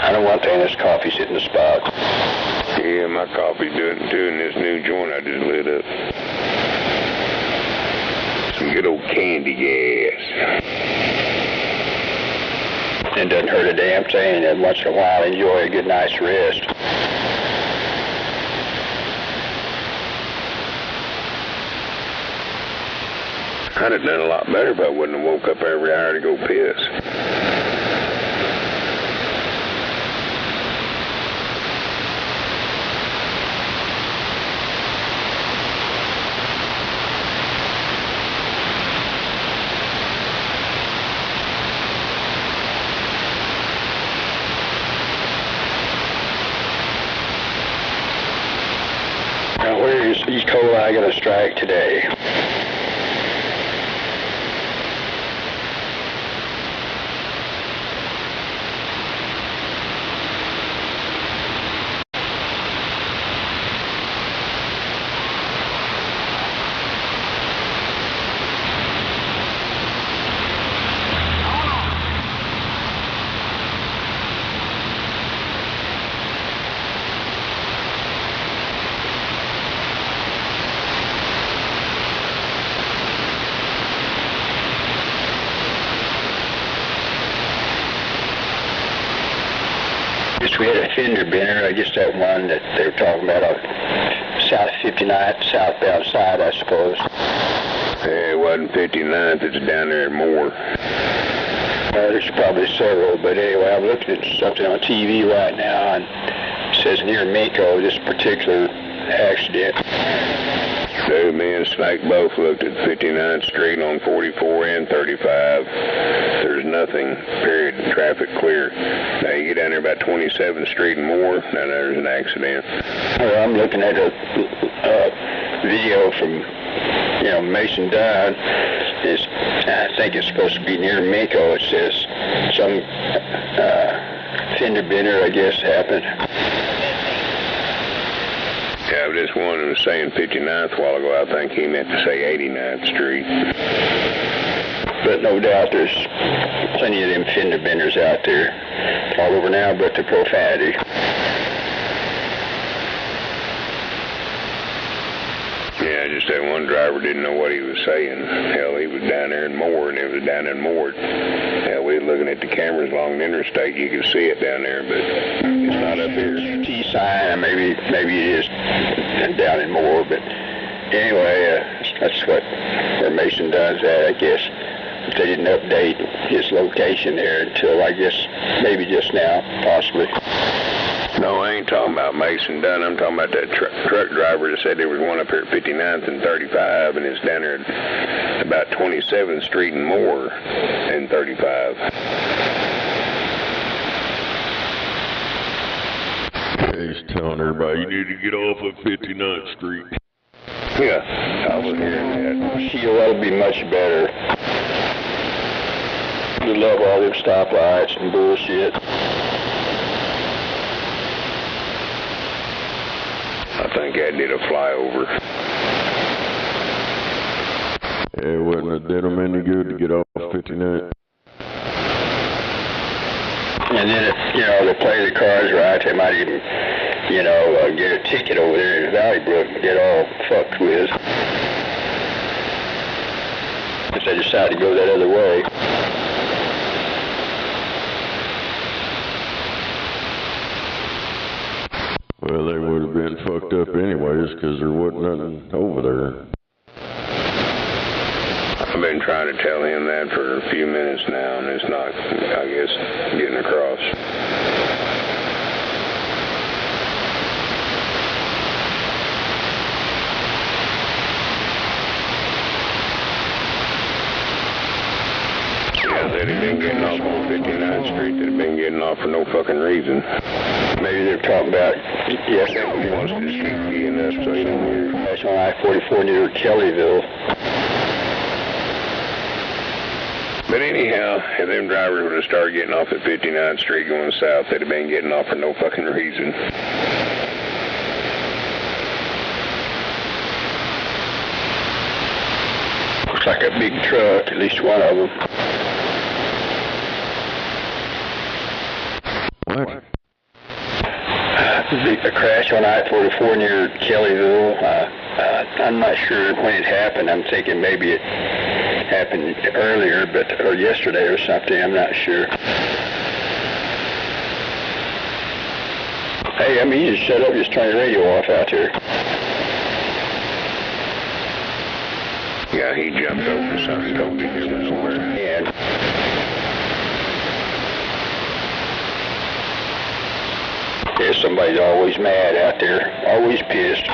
I don't want to this coffee's hitting the spot. Yeah, my coffee's doing this new joint I just lit up. Some good old candy gas. It doesn't hurt a damn thing, and once in a while enjoy a good night's rest. I'd have done a lot better if I wouldn't have woke up every hour to go piss. Now, where is E. coli going to strike today? We had a fender bender, I guess that one that they were talking about on South 59th, southbound side, I suppose. It wasn't 59th, it's down there more. There's probably several, but anyway, I'm looking at something on TV right now, and it says near Mako, this particular accident. So me and Snake both looked at 59th Street on 44 and 35. There's nothing, period, traffic clear. Now you get down there about 27th Street and more, now there's an accident. Well, I'm looking at a video from, Mason Dunn. I think it's supposed to be near Mako. It says some fender bender, I guess, happened. Yeah, but this one was saying 59th a while ago. I think he meant to say 89th Street. But no doubt there's plenty of them fender benders out there all over now, but the profanity. Yeah, just that one driver didn't know what he was saying. Hell, he was down there in Moore, and it was down in Moore. Hell, we were looking at the cameras along the interstate. You could see it down there, but it's not up here. T sign, maybe it is down in Moore, but anyway, that's where Mason Dunn's at, I guess. But they didn't update his location there until, I guess, maybe just now, possibly. No, I ain't talking about Mason Dunn. I'm talking about that truck driver that said there was one up here at 59th and 35, and it's down there at about 27th Street and Moore and 35. He's telling everybody, you need to get off of 59th Street. Yeah, I was hearing that. She'll that'll be much better. We love all them stoplights and bullshit. I think I did a flyover. It wouldn't have did them any good to get off 59. And then, they play the cards right, they might even, get a ticket over there in Valley Brook and get all fucked with. If they decide to go that other way. Well, they would have been fucked up anyways, because there wasn't nothing over there. I've been trying to tell him that for a few minutes now, and it's not, I guess, getting across. Yeah, they'd have been getting off on 59th Street. They'd have been getting off for no fucking reason. Maybe they're talking about, He wants to just keep keying up so he don't hear. That's on I-44 near Kellyville. But anyhow, if them drivers would have started getting off at 59th Street going south, they'd have been getting off for no fucking reason. Looks like a big truck, at least one of them. What? A crash on I-44 near Kellyville. I'm not sure when it happened. I'm thinking maybe it happened earlier, or yesterday or something. I'm not sure. Hey, you just shut up. Just turn your radio off out here. Yeah, he jumped over something totally different somewhere. And yeah, somebody's always mad out there, always pissed.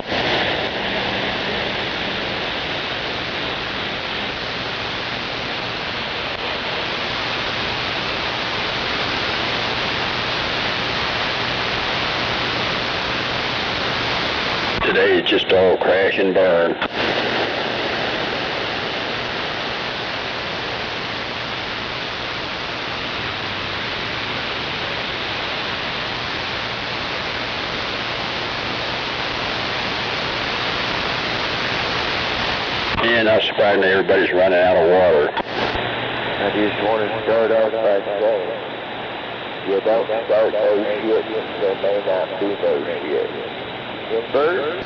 Today it's just all crash and burn. And I'm surprised everybody's running out of water. I just want to start off by saying, you don't start no shit, there may not be no shit. In birds?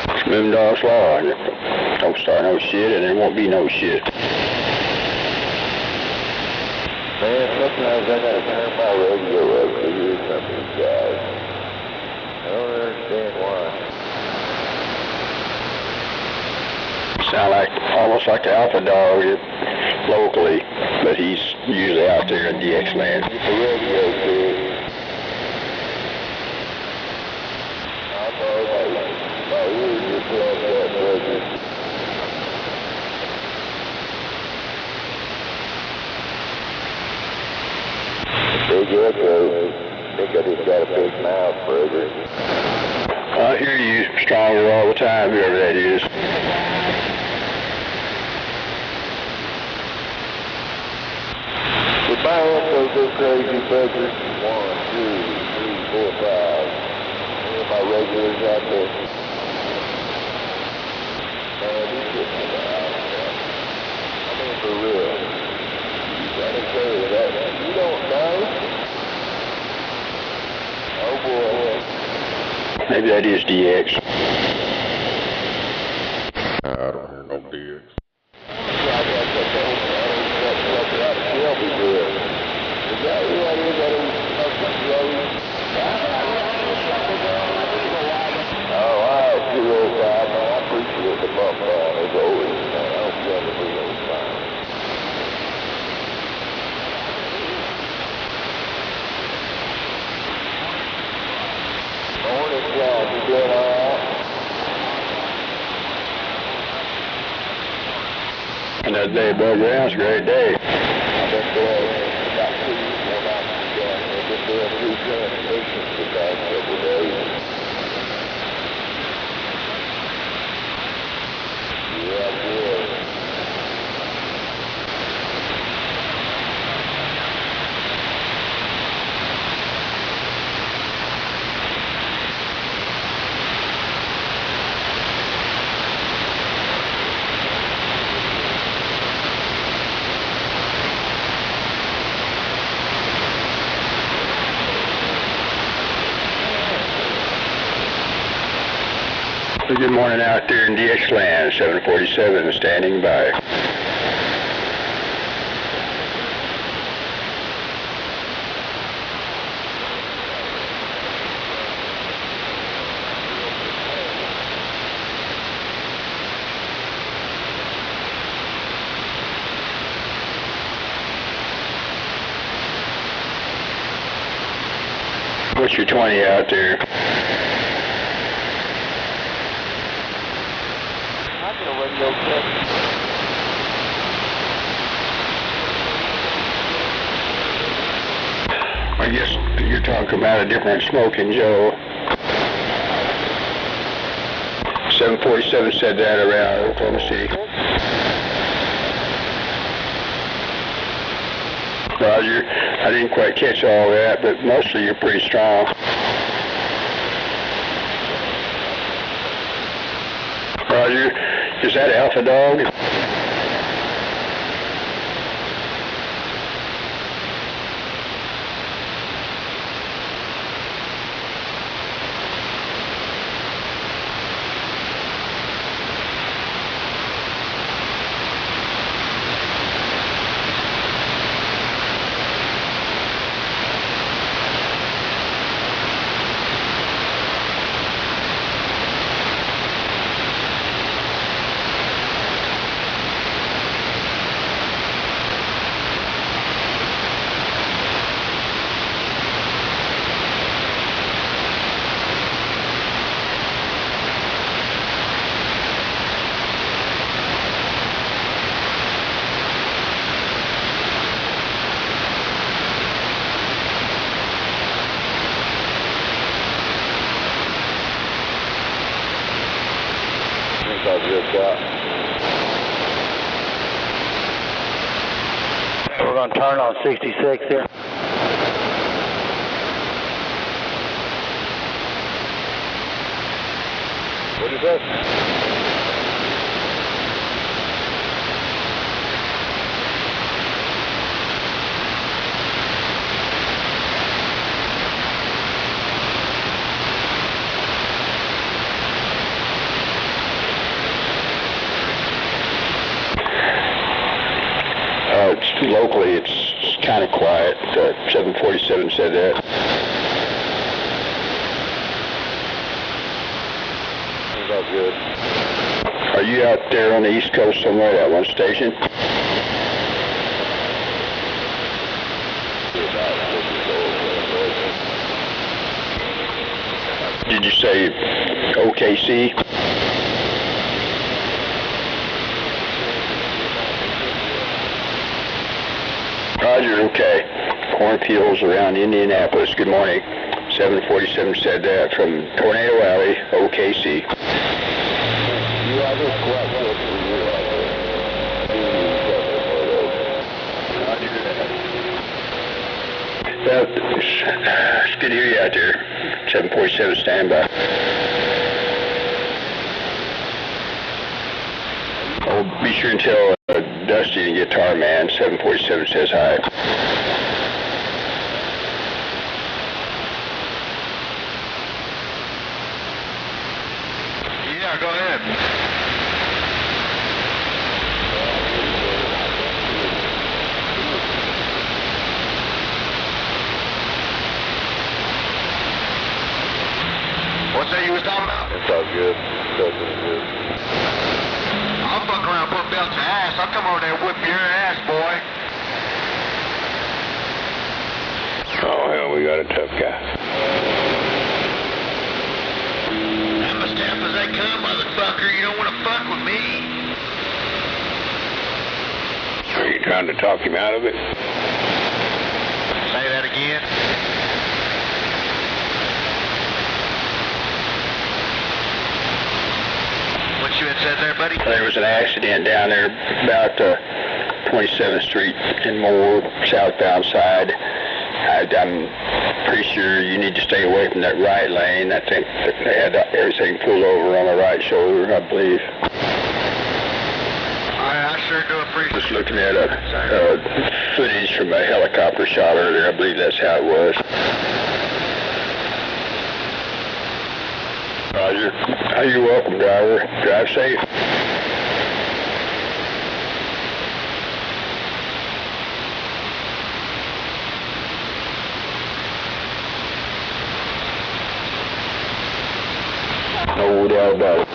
It's Moondog's Law. Don't start no shit and there won't be no shit. Man, sometimes I gotta turn my radio up to hear some of these guys. I don't understand why. Sound like almost like the Alpha Dog locally, but he's usually out there in DX land. The radio kid. I know my ears are plugged up, brother. Big echo. I think I just got a big mouth, brother. I hear you stronger all the time, whoever that is. My echo go crazy, brother. 1, 2, 3, 4, 5. Any of my regulars out there? Man, these shit is out, man. I mean, for real. You gotta tell you that. You don't know? Oh, boy. Maybe that is DX. I don't hear no DX. Another day above ground's a great day. I've been doing about 2 more nights ago. I've been doing 3 transmissions the past couple days. Yeah, good. Good morning out there in DX land, 747 standing by. What's your 20 out there? I guess you're talking about a different smoking, Joe. 747 said that around Oklahoma City. Roger, I didn't quite catch all that, but mostly you're pretty strong. Roger, is that Alpha Dog? We're going to turn on 66 here. What is that? Locally, it's kind of quiet. 747 said that. That's good. Are you out there on the East Coast somewhere at one station? Did you say OKC? Roger, okay. Cornfields around Indianapolis. Good morning. 747 said that from Tornado Alley, OKC. Well, it's good to hear you out there. 747 standby. Oh, be sure and tell Dusty the Guitar Man, 747 says hi. Yeah, go ahead. What's that you was talking about? It's all good. It's good. I'll fuck around and put belts in ass. I'll come over there and whip your ass, boy. Oh, hell, we got a tough guy. I'm as tough as they come, motherfucker. You don't want to fuck with me. Are you trying to talk him out of it? Say that again. What you had said there, buddy? There was an accident down there about 27th Street and more southbound side. I'm pretty sure you need to stay away from that right lane. I think that they had everything pulled over on the right shoulder, I believe. I sure do appreciate it. Just looking at footage from a helicopter shot earlier. I believe that's how it was. Roger. You're welcome, driver. Drive safe. No doubt about it.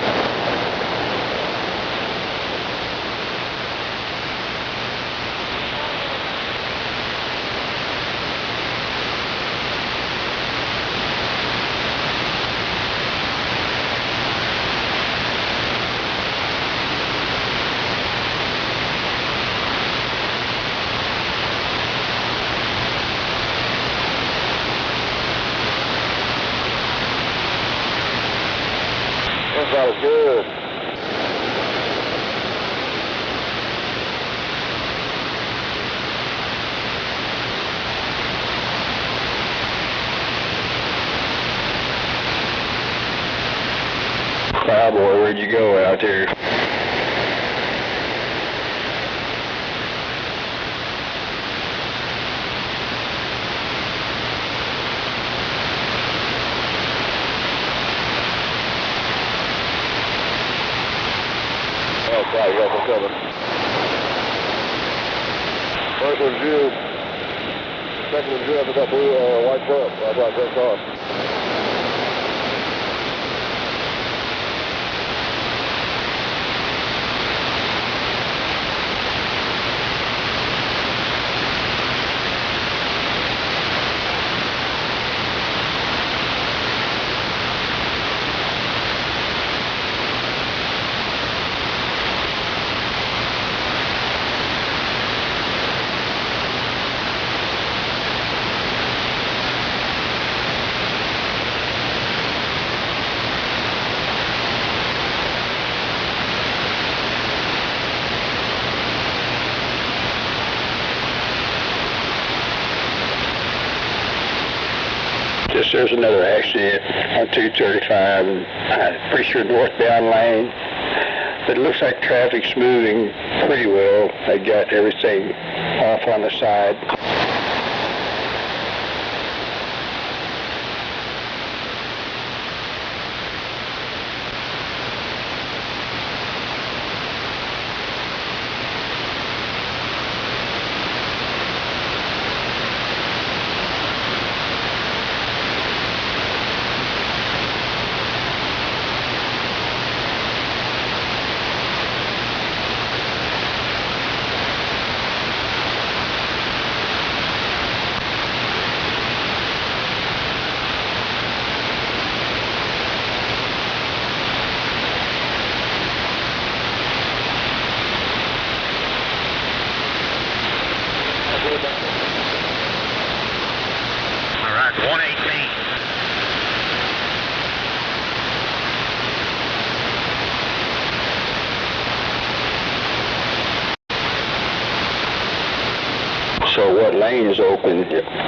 That was good. Cowboy, where'd you go out there? That's right, you got some coming. First one's you. Second one's you after that blue white truck. That's right, that's off. There's another accident on 235, and I'm pretty sure northbound lane. But it looks like traffic's moving pretty well. They got everything off on the side. All right, 118. So what lane is open?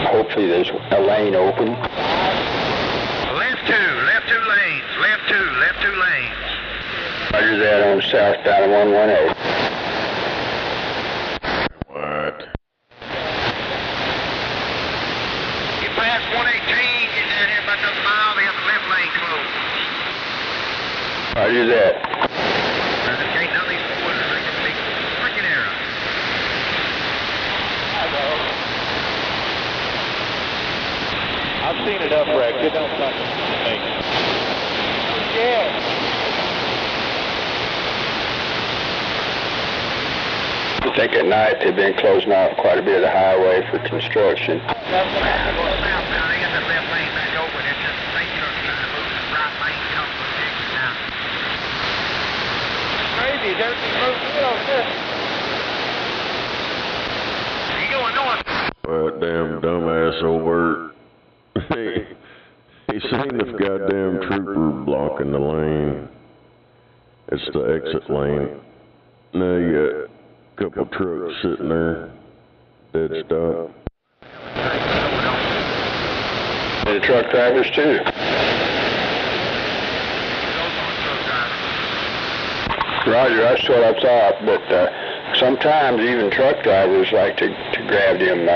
Hopefully there's a lane open. Left two lanes, left two lanes. Roger that on southbound 118. What? Get past 118, get down here about another mile, they have the left lane closed. Roger that. There ain't none of these quarters, they can make freaking error. I've seen enough wrecks. It don't suck me. Yeah. I think at night they've been closing off quite a bit of the highway for construction. Crazy, everything's moving good over there. You going north? That damn dumbass over. He seen the goddamn trooper blocking the lane. It's the exit lane. Now you got a couple trucks sitting there, dead stop. The truck drivers too. Roger, that's what I thought, but sometimes even truck drivers like to grab them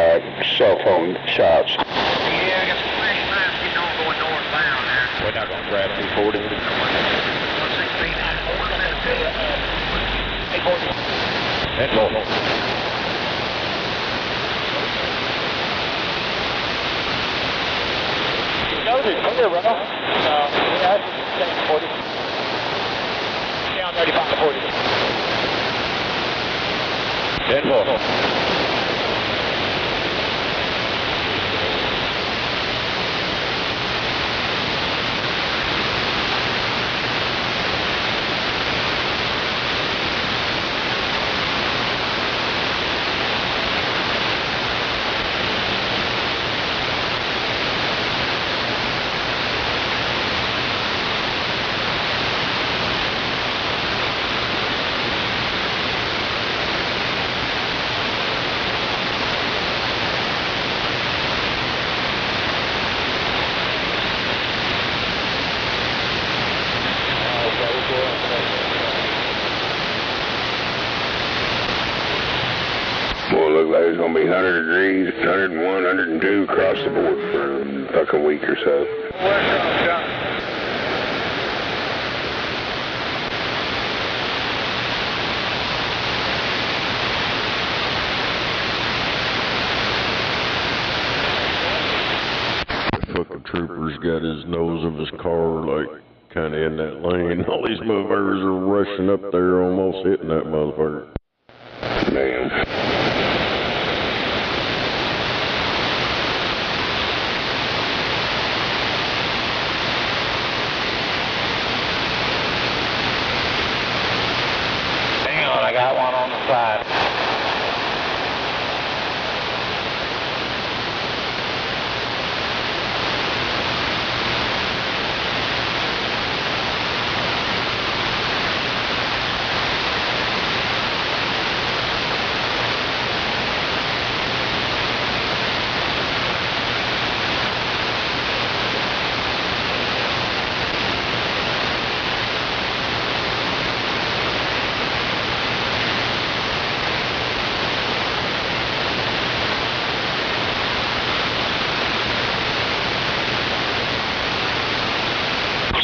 cell phone shots. Yeah, I got some flash lights getting on going northbound there. We're not going to grab 240. 116. That's low. Noted, clear, Renault. Yeah, 40. Down 35 to 40. 10-4. Boy, it looks like it's going to be 100 degrees, 101, 102 across the board for a fucking week or so. The fucking trooper's got his nose of his car, like, kind of in that lane. All these motherfuckers are rushing up there, almost hitting that motherfucker. Damn. Hang on, I got one on the side.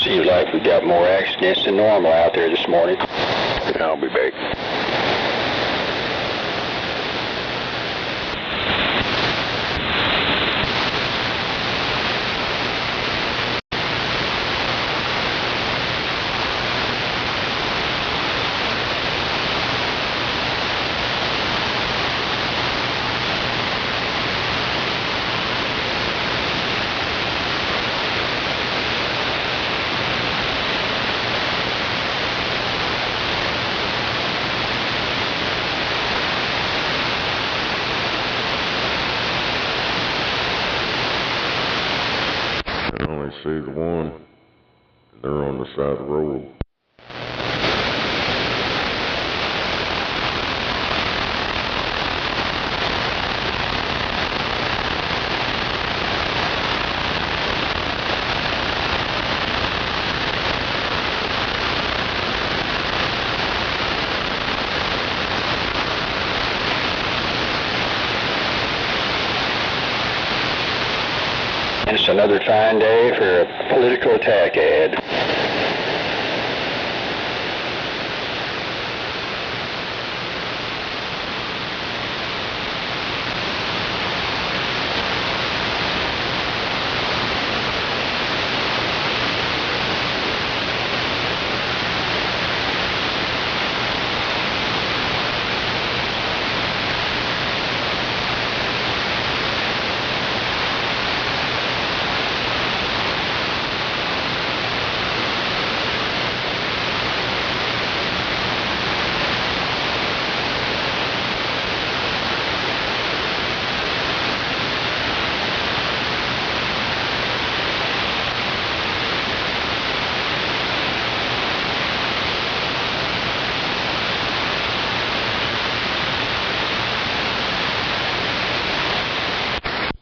Seems like we got more accidents than normal out there this morning. I'll be back. I only see the one. They're on the side of the road. It's another fine day for a political attack ad.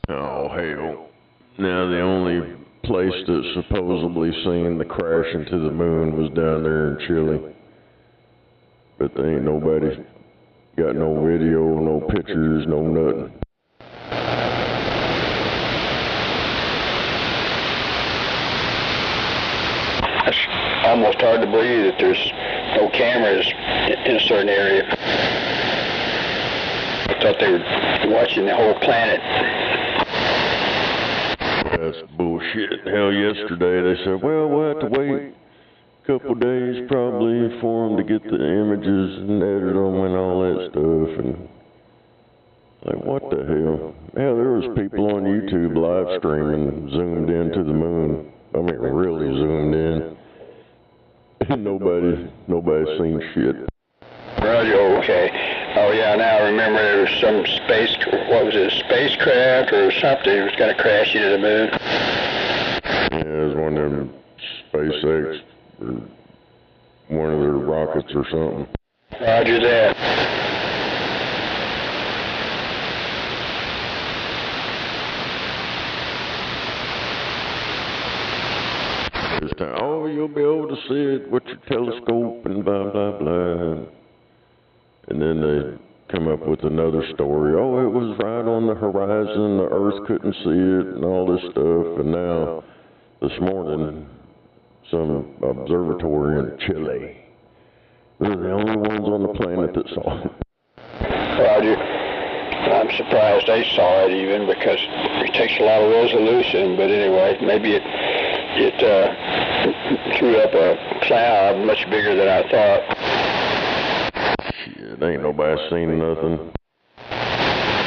Oh, hell. Now, the only place that's supposedly seen the crash into the moon was down there in Chile. But there ain't nobody got no video, no pictures, no nothing. it's almost hard to believe that there's no cameras in a certain area. I thought they were watching the whole planet. That's bullshit. Hell, yesterday they said, well, we'll have to wait a couple days probably for them to get the images and edit them and all that stuff. And like, what the hell? Hell, there was people on YouTube live streaming, zoomed into the moon. I mean, really zoomed in. And nobody's seen shit. Radio, okay. Oh yeah, now I remember there was some spacecraft or something that was going to crash into the moon. Yeah, it was one of them SpaceX or one of their rockets or something. Roger that. This time, oh, you'll be able to see it with your telescope and blah, blah, blah. And then they come up with another story. Oh, it was right on the horizon, the Earth couldn't see it, and all this stuff. And now, this morning, some observatory in Chile, they're the only ones on the planet that saw it. Roger. I'm surprised they saw it even, because it takes a lot of resolution. But anyway, maybe it threw up a cloud much bigger than I thought. Shit, ain't nobody seen nothing.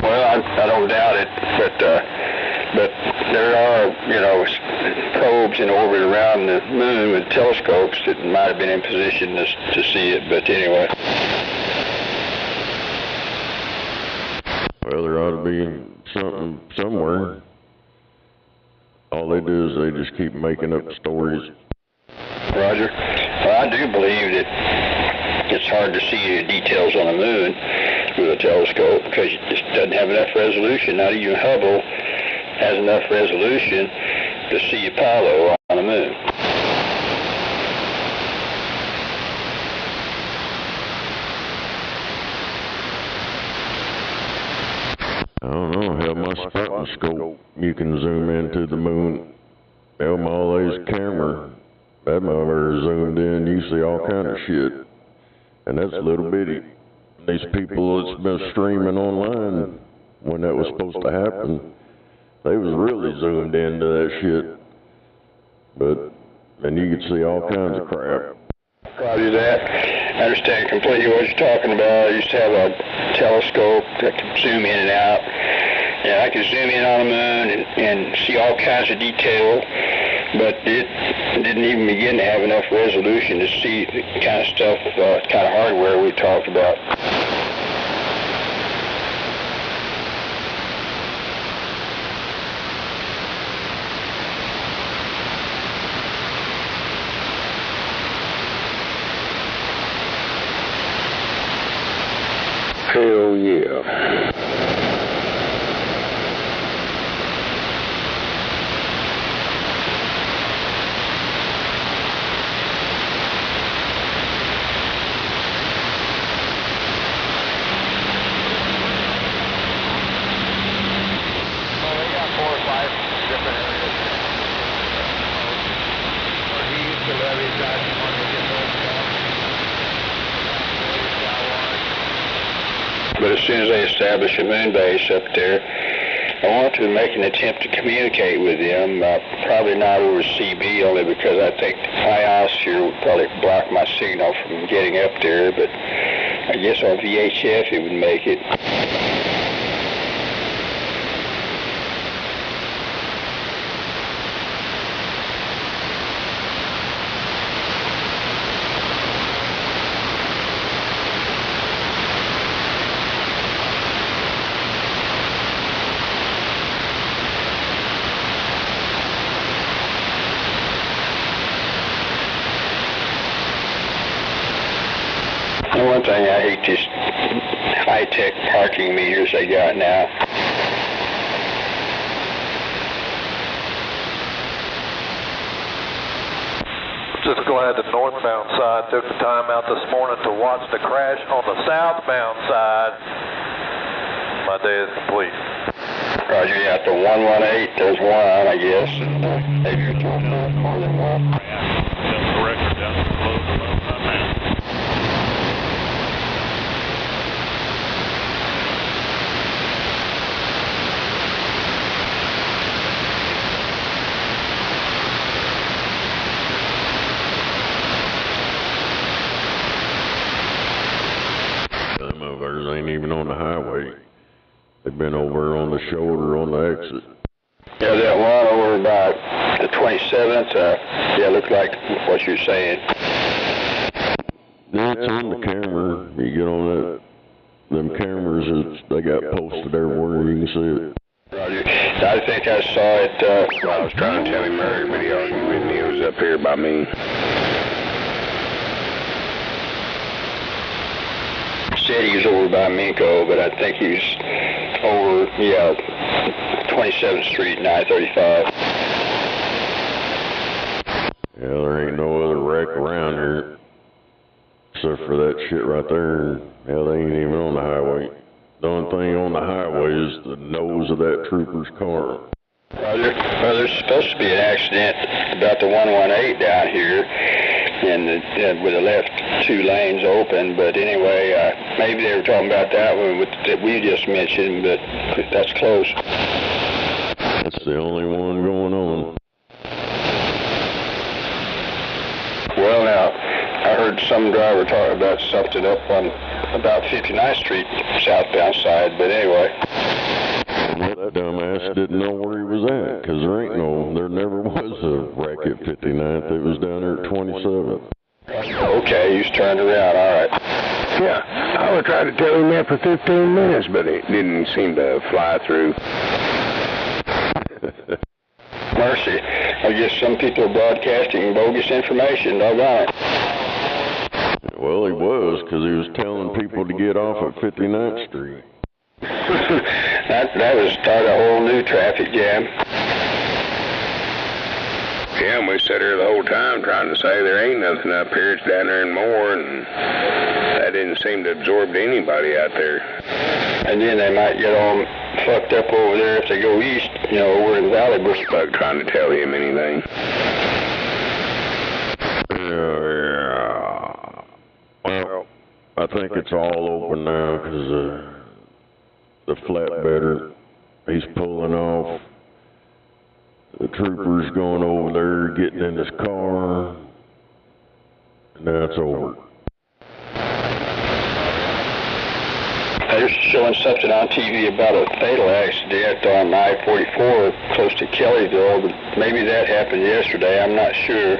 Well, I don't doubt it, but there are, probes in orbit around the moon with telescopes that might have been in position to see it, but anyway. Well, there ought to be something somewhere. All they do is they just keep making up stories. Roger. Well, I do believe that it's hard to see the details on the moon with a telescope because it just doesn't have enough resolution. Not even Hubble has enough resolution to see Apollo on the moon. I don't know, hell, my spotting you can zoom into the moon. Hell, my old camera, that motherfucker zoomed in, you see all kind of shit. And that's little bitty. These people that's been streaming online when that was supposed to happen, they was really zoomed into that shit. And you could see all kinds of crap. Roger that. I understand completely what you're talking about. I used to have a telescope that could zoom in and out. And I could zoom in on the moon and see all kinds of detail, but it didn't even begin to have enough resolution to see the kind of stuff, kind of hardware we talked about. Hell yeah. But as soon as they establish a moon base up there, I want to make an attempt to communicate with them, probably not over CB, only because I think the ionosphere would probably block my signal from getting up there, but I guess on VHF it would make it. And one thing, I hate these high-tech parking meters they got now. Just glad the northbound side took the time out this morning to watch the crash on the southbound side. My day is complete. Roger, you got the 118, there's one, I guess. Maybe you're talking about more than one. record down below the level I'm at. Them motherfuckers ain't even on the highway. They've been over on the shoulder on the exit. Yeah, that one over about the 27th, yeah, looked like what you're saying. Yeah, it's on the camera. You get on that, them cameras, they got posted everywhere, you can see it. Roger. I think I saw it, Well, I was trying to tell him earlier, but he argued with me. It was up here by me. said he was over by Minko, but I think he's over, 27th Street and I-35. Yeah, there ain't no other wreck around here except for that shit right there. Yeah, they ain't even on the highway. The only thing on the highway is the nose of that trooper's car. Roger. Well, there's supposed to be an accident about the 118 down here, and with the left two lanes open. But anyway, maybe they were talking about that one that we just mentioned, but that's close. That's the only one going on. Well, now, I heard some driver talk about something up on about 59th Street, southbound side, but anyway. That dumbass didn't know where he was at, because there never was a wreck at 59th. It was down there at 27th. Okay, he's turned around, all right. Yeah, I would try to tell him that for 15 minutes, but it didn't seem to fly through. Mercy. I guess some people are broadcasting bogus information, doggone it. Well, he was, because he was telling people to get off at 59th Street. that was start a whole new traffic jam. Yeah, and we sat here the whole time trying to say there ain't nothing up here, it's down there and more, and that didn't seem to absorb to anybody out there. And then they might get all fucked up over there if they go east, we're in Valley Brook. Like trying to tell him anything. Yeah. Well, I think it's all open now, because the flatbedder, he's pulling off. The trooper's going over there, getting in his car, and now it's over. They're showing something on TV about a fatal accident on I-44 close to Kellyville, but maybe that happened yesterday, I'm not sure.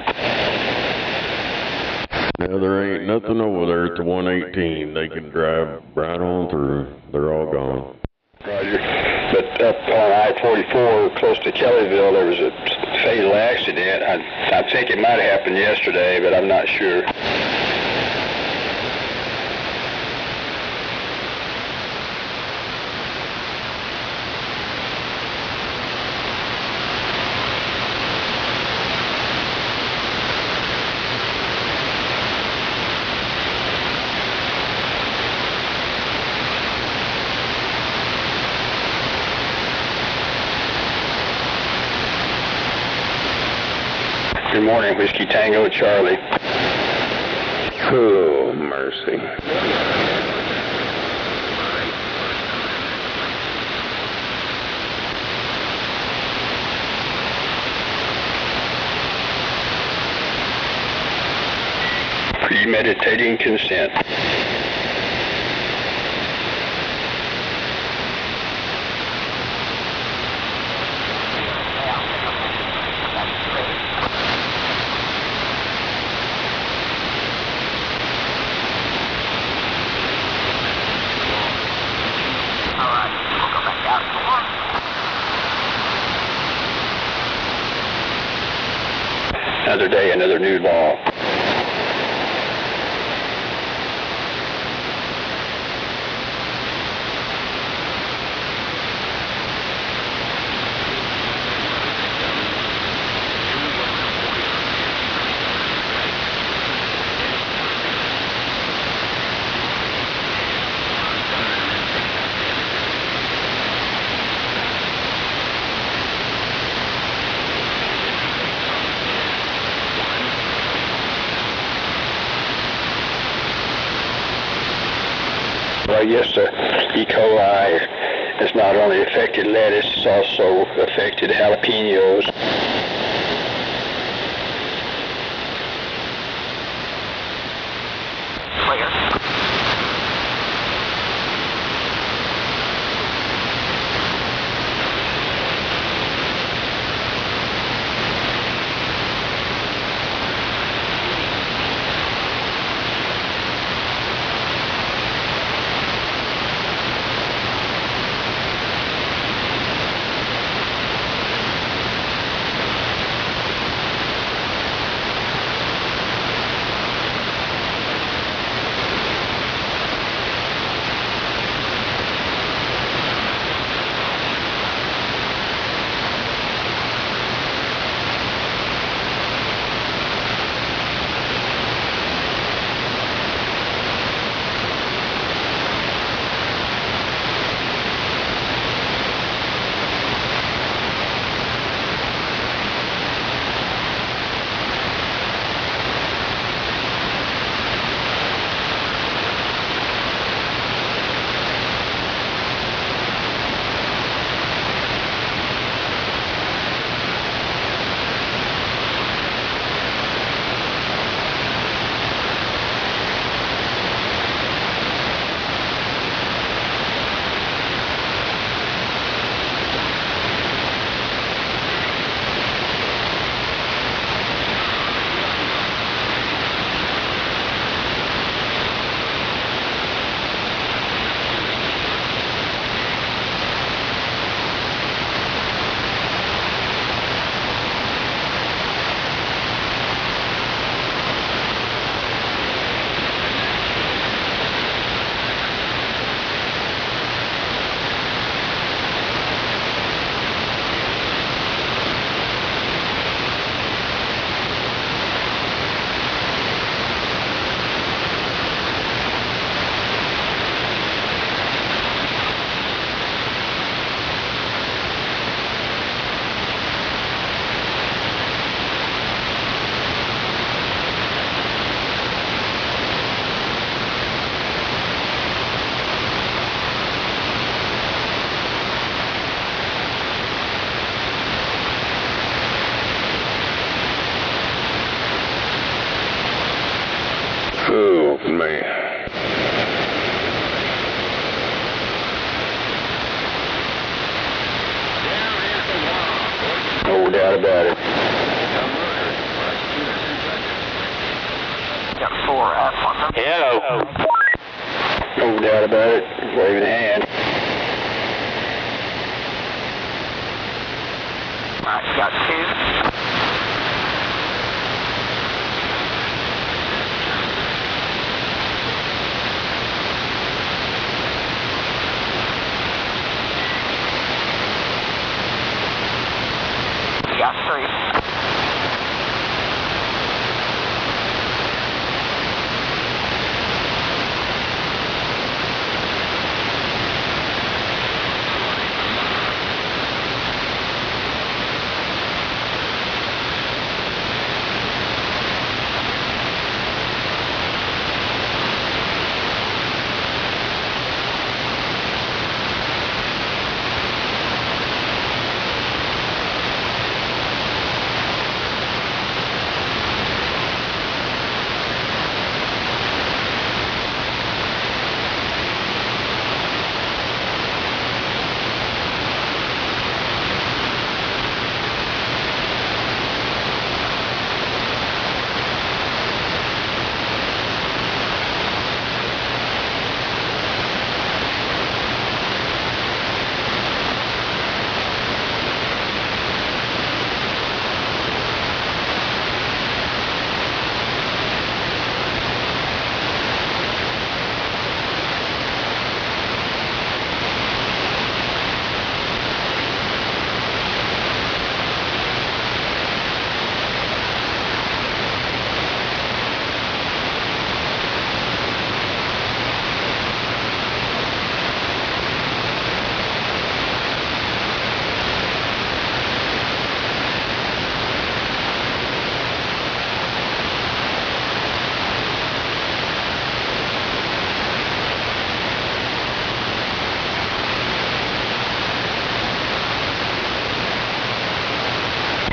Now, there ain't nothing over there at the 118. They can drive right on through. They're all gone. Roger. But up on I-44 close to Kellyville, there was a fatal accident. I think it might have happened yesterday, but I'm not sure. Good morning, Whiskey Tango Charlie. Oh, mercy. Premeditating consent. Another day, another new law. yes, the E. coli has not only affected lettuce, it's also affected jalapenos. Oh, man. No doubt about it. Got 4 out. Hello. No doubt about it. Waving a hand. Alright, got 2. Got 3.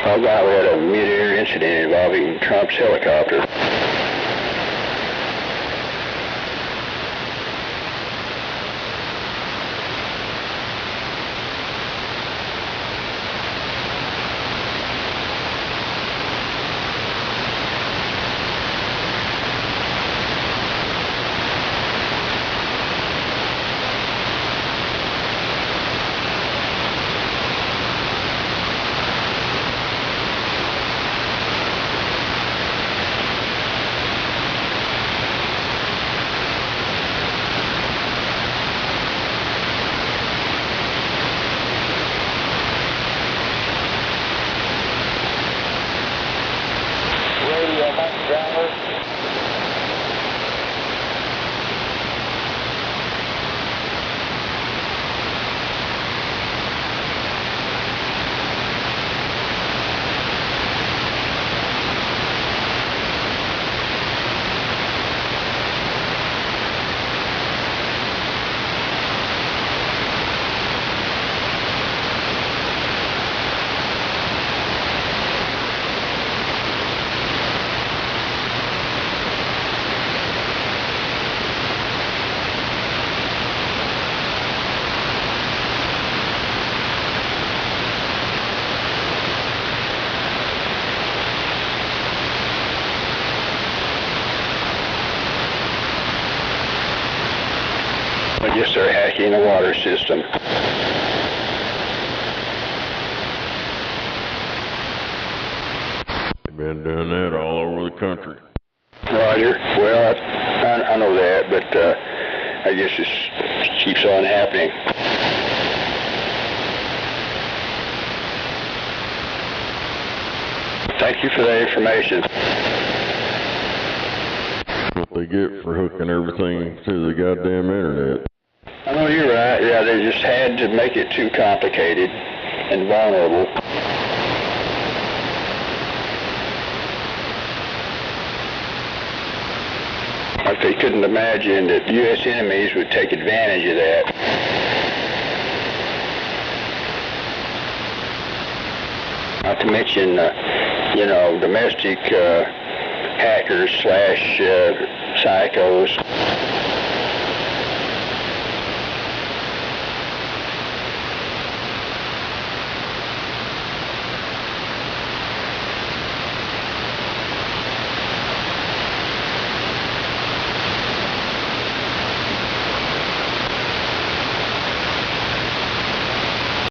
Oh, God, we had a mid-air incident involving Trump's helicopter. I guess they're hacking the water system. They've been doing that all over the country. Roger. Well, I know that, but I guess it keeps on happening. Thank you for the information. What they get for hooking everything to the goddamn internet. I know you're right. Yeah, they just had to make it too complicated and vulnerable. Like they couldn't imagine that U.S. enemies would take advantage of that. Not to mention, domestic hackers / psychos.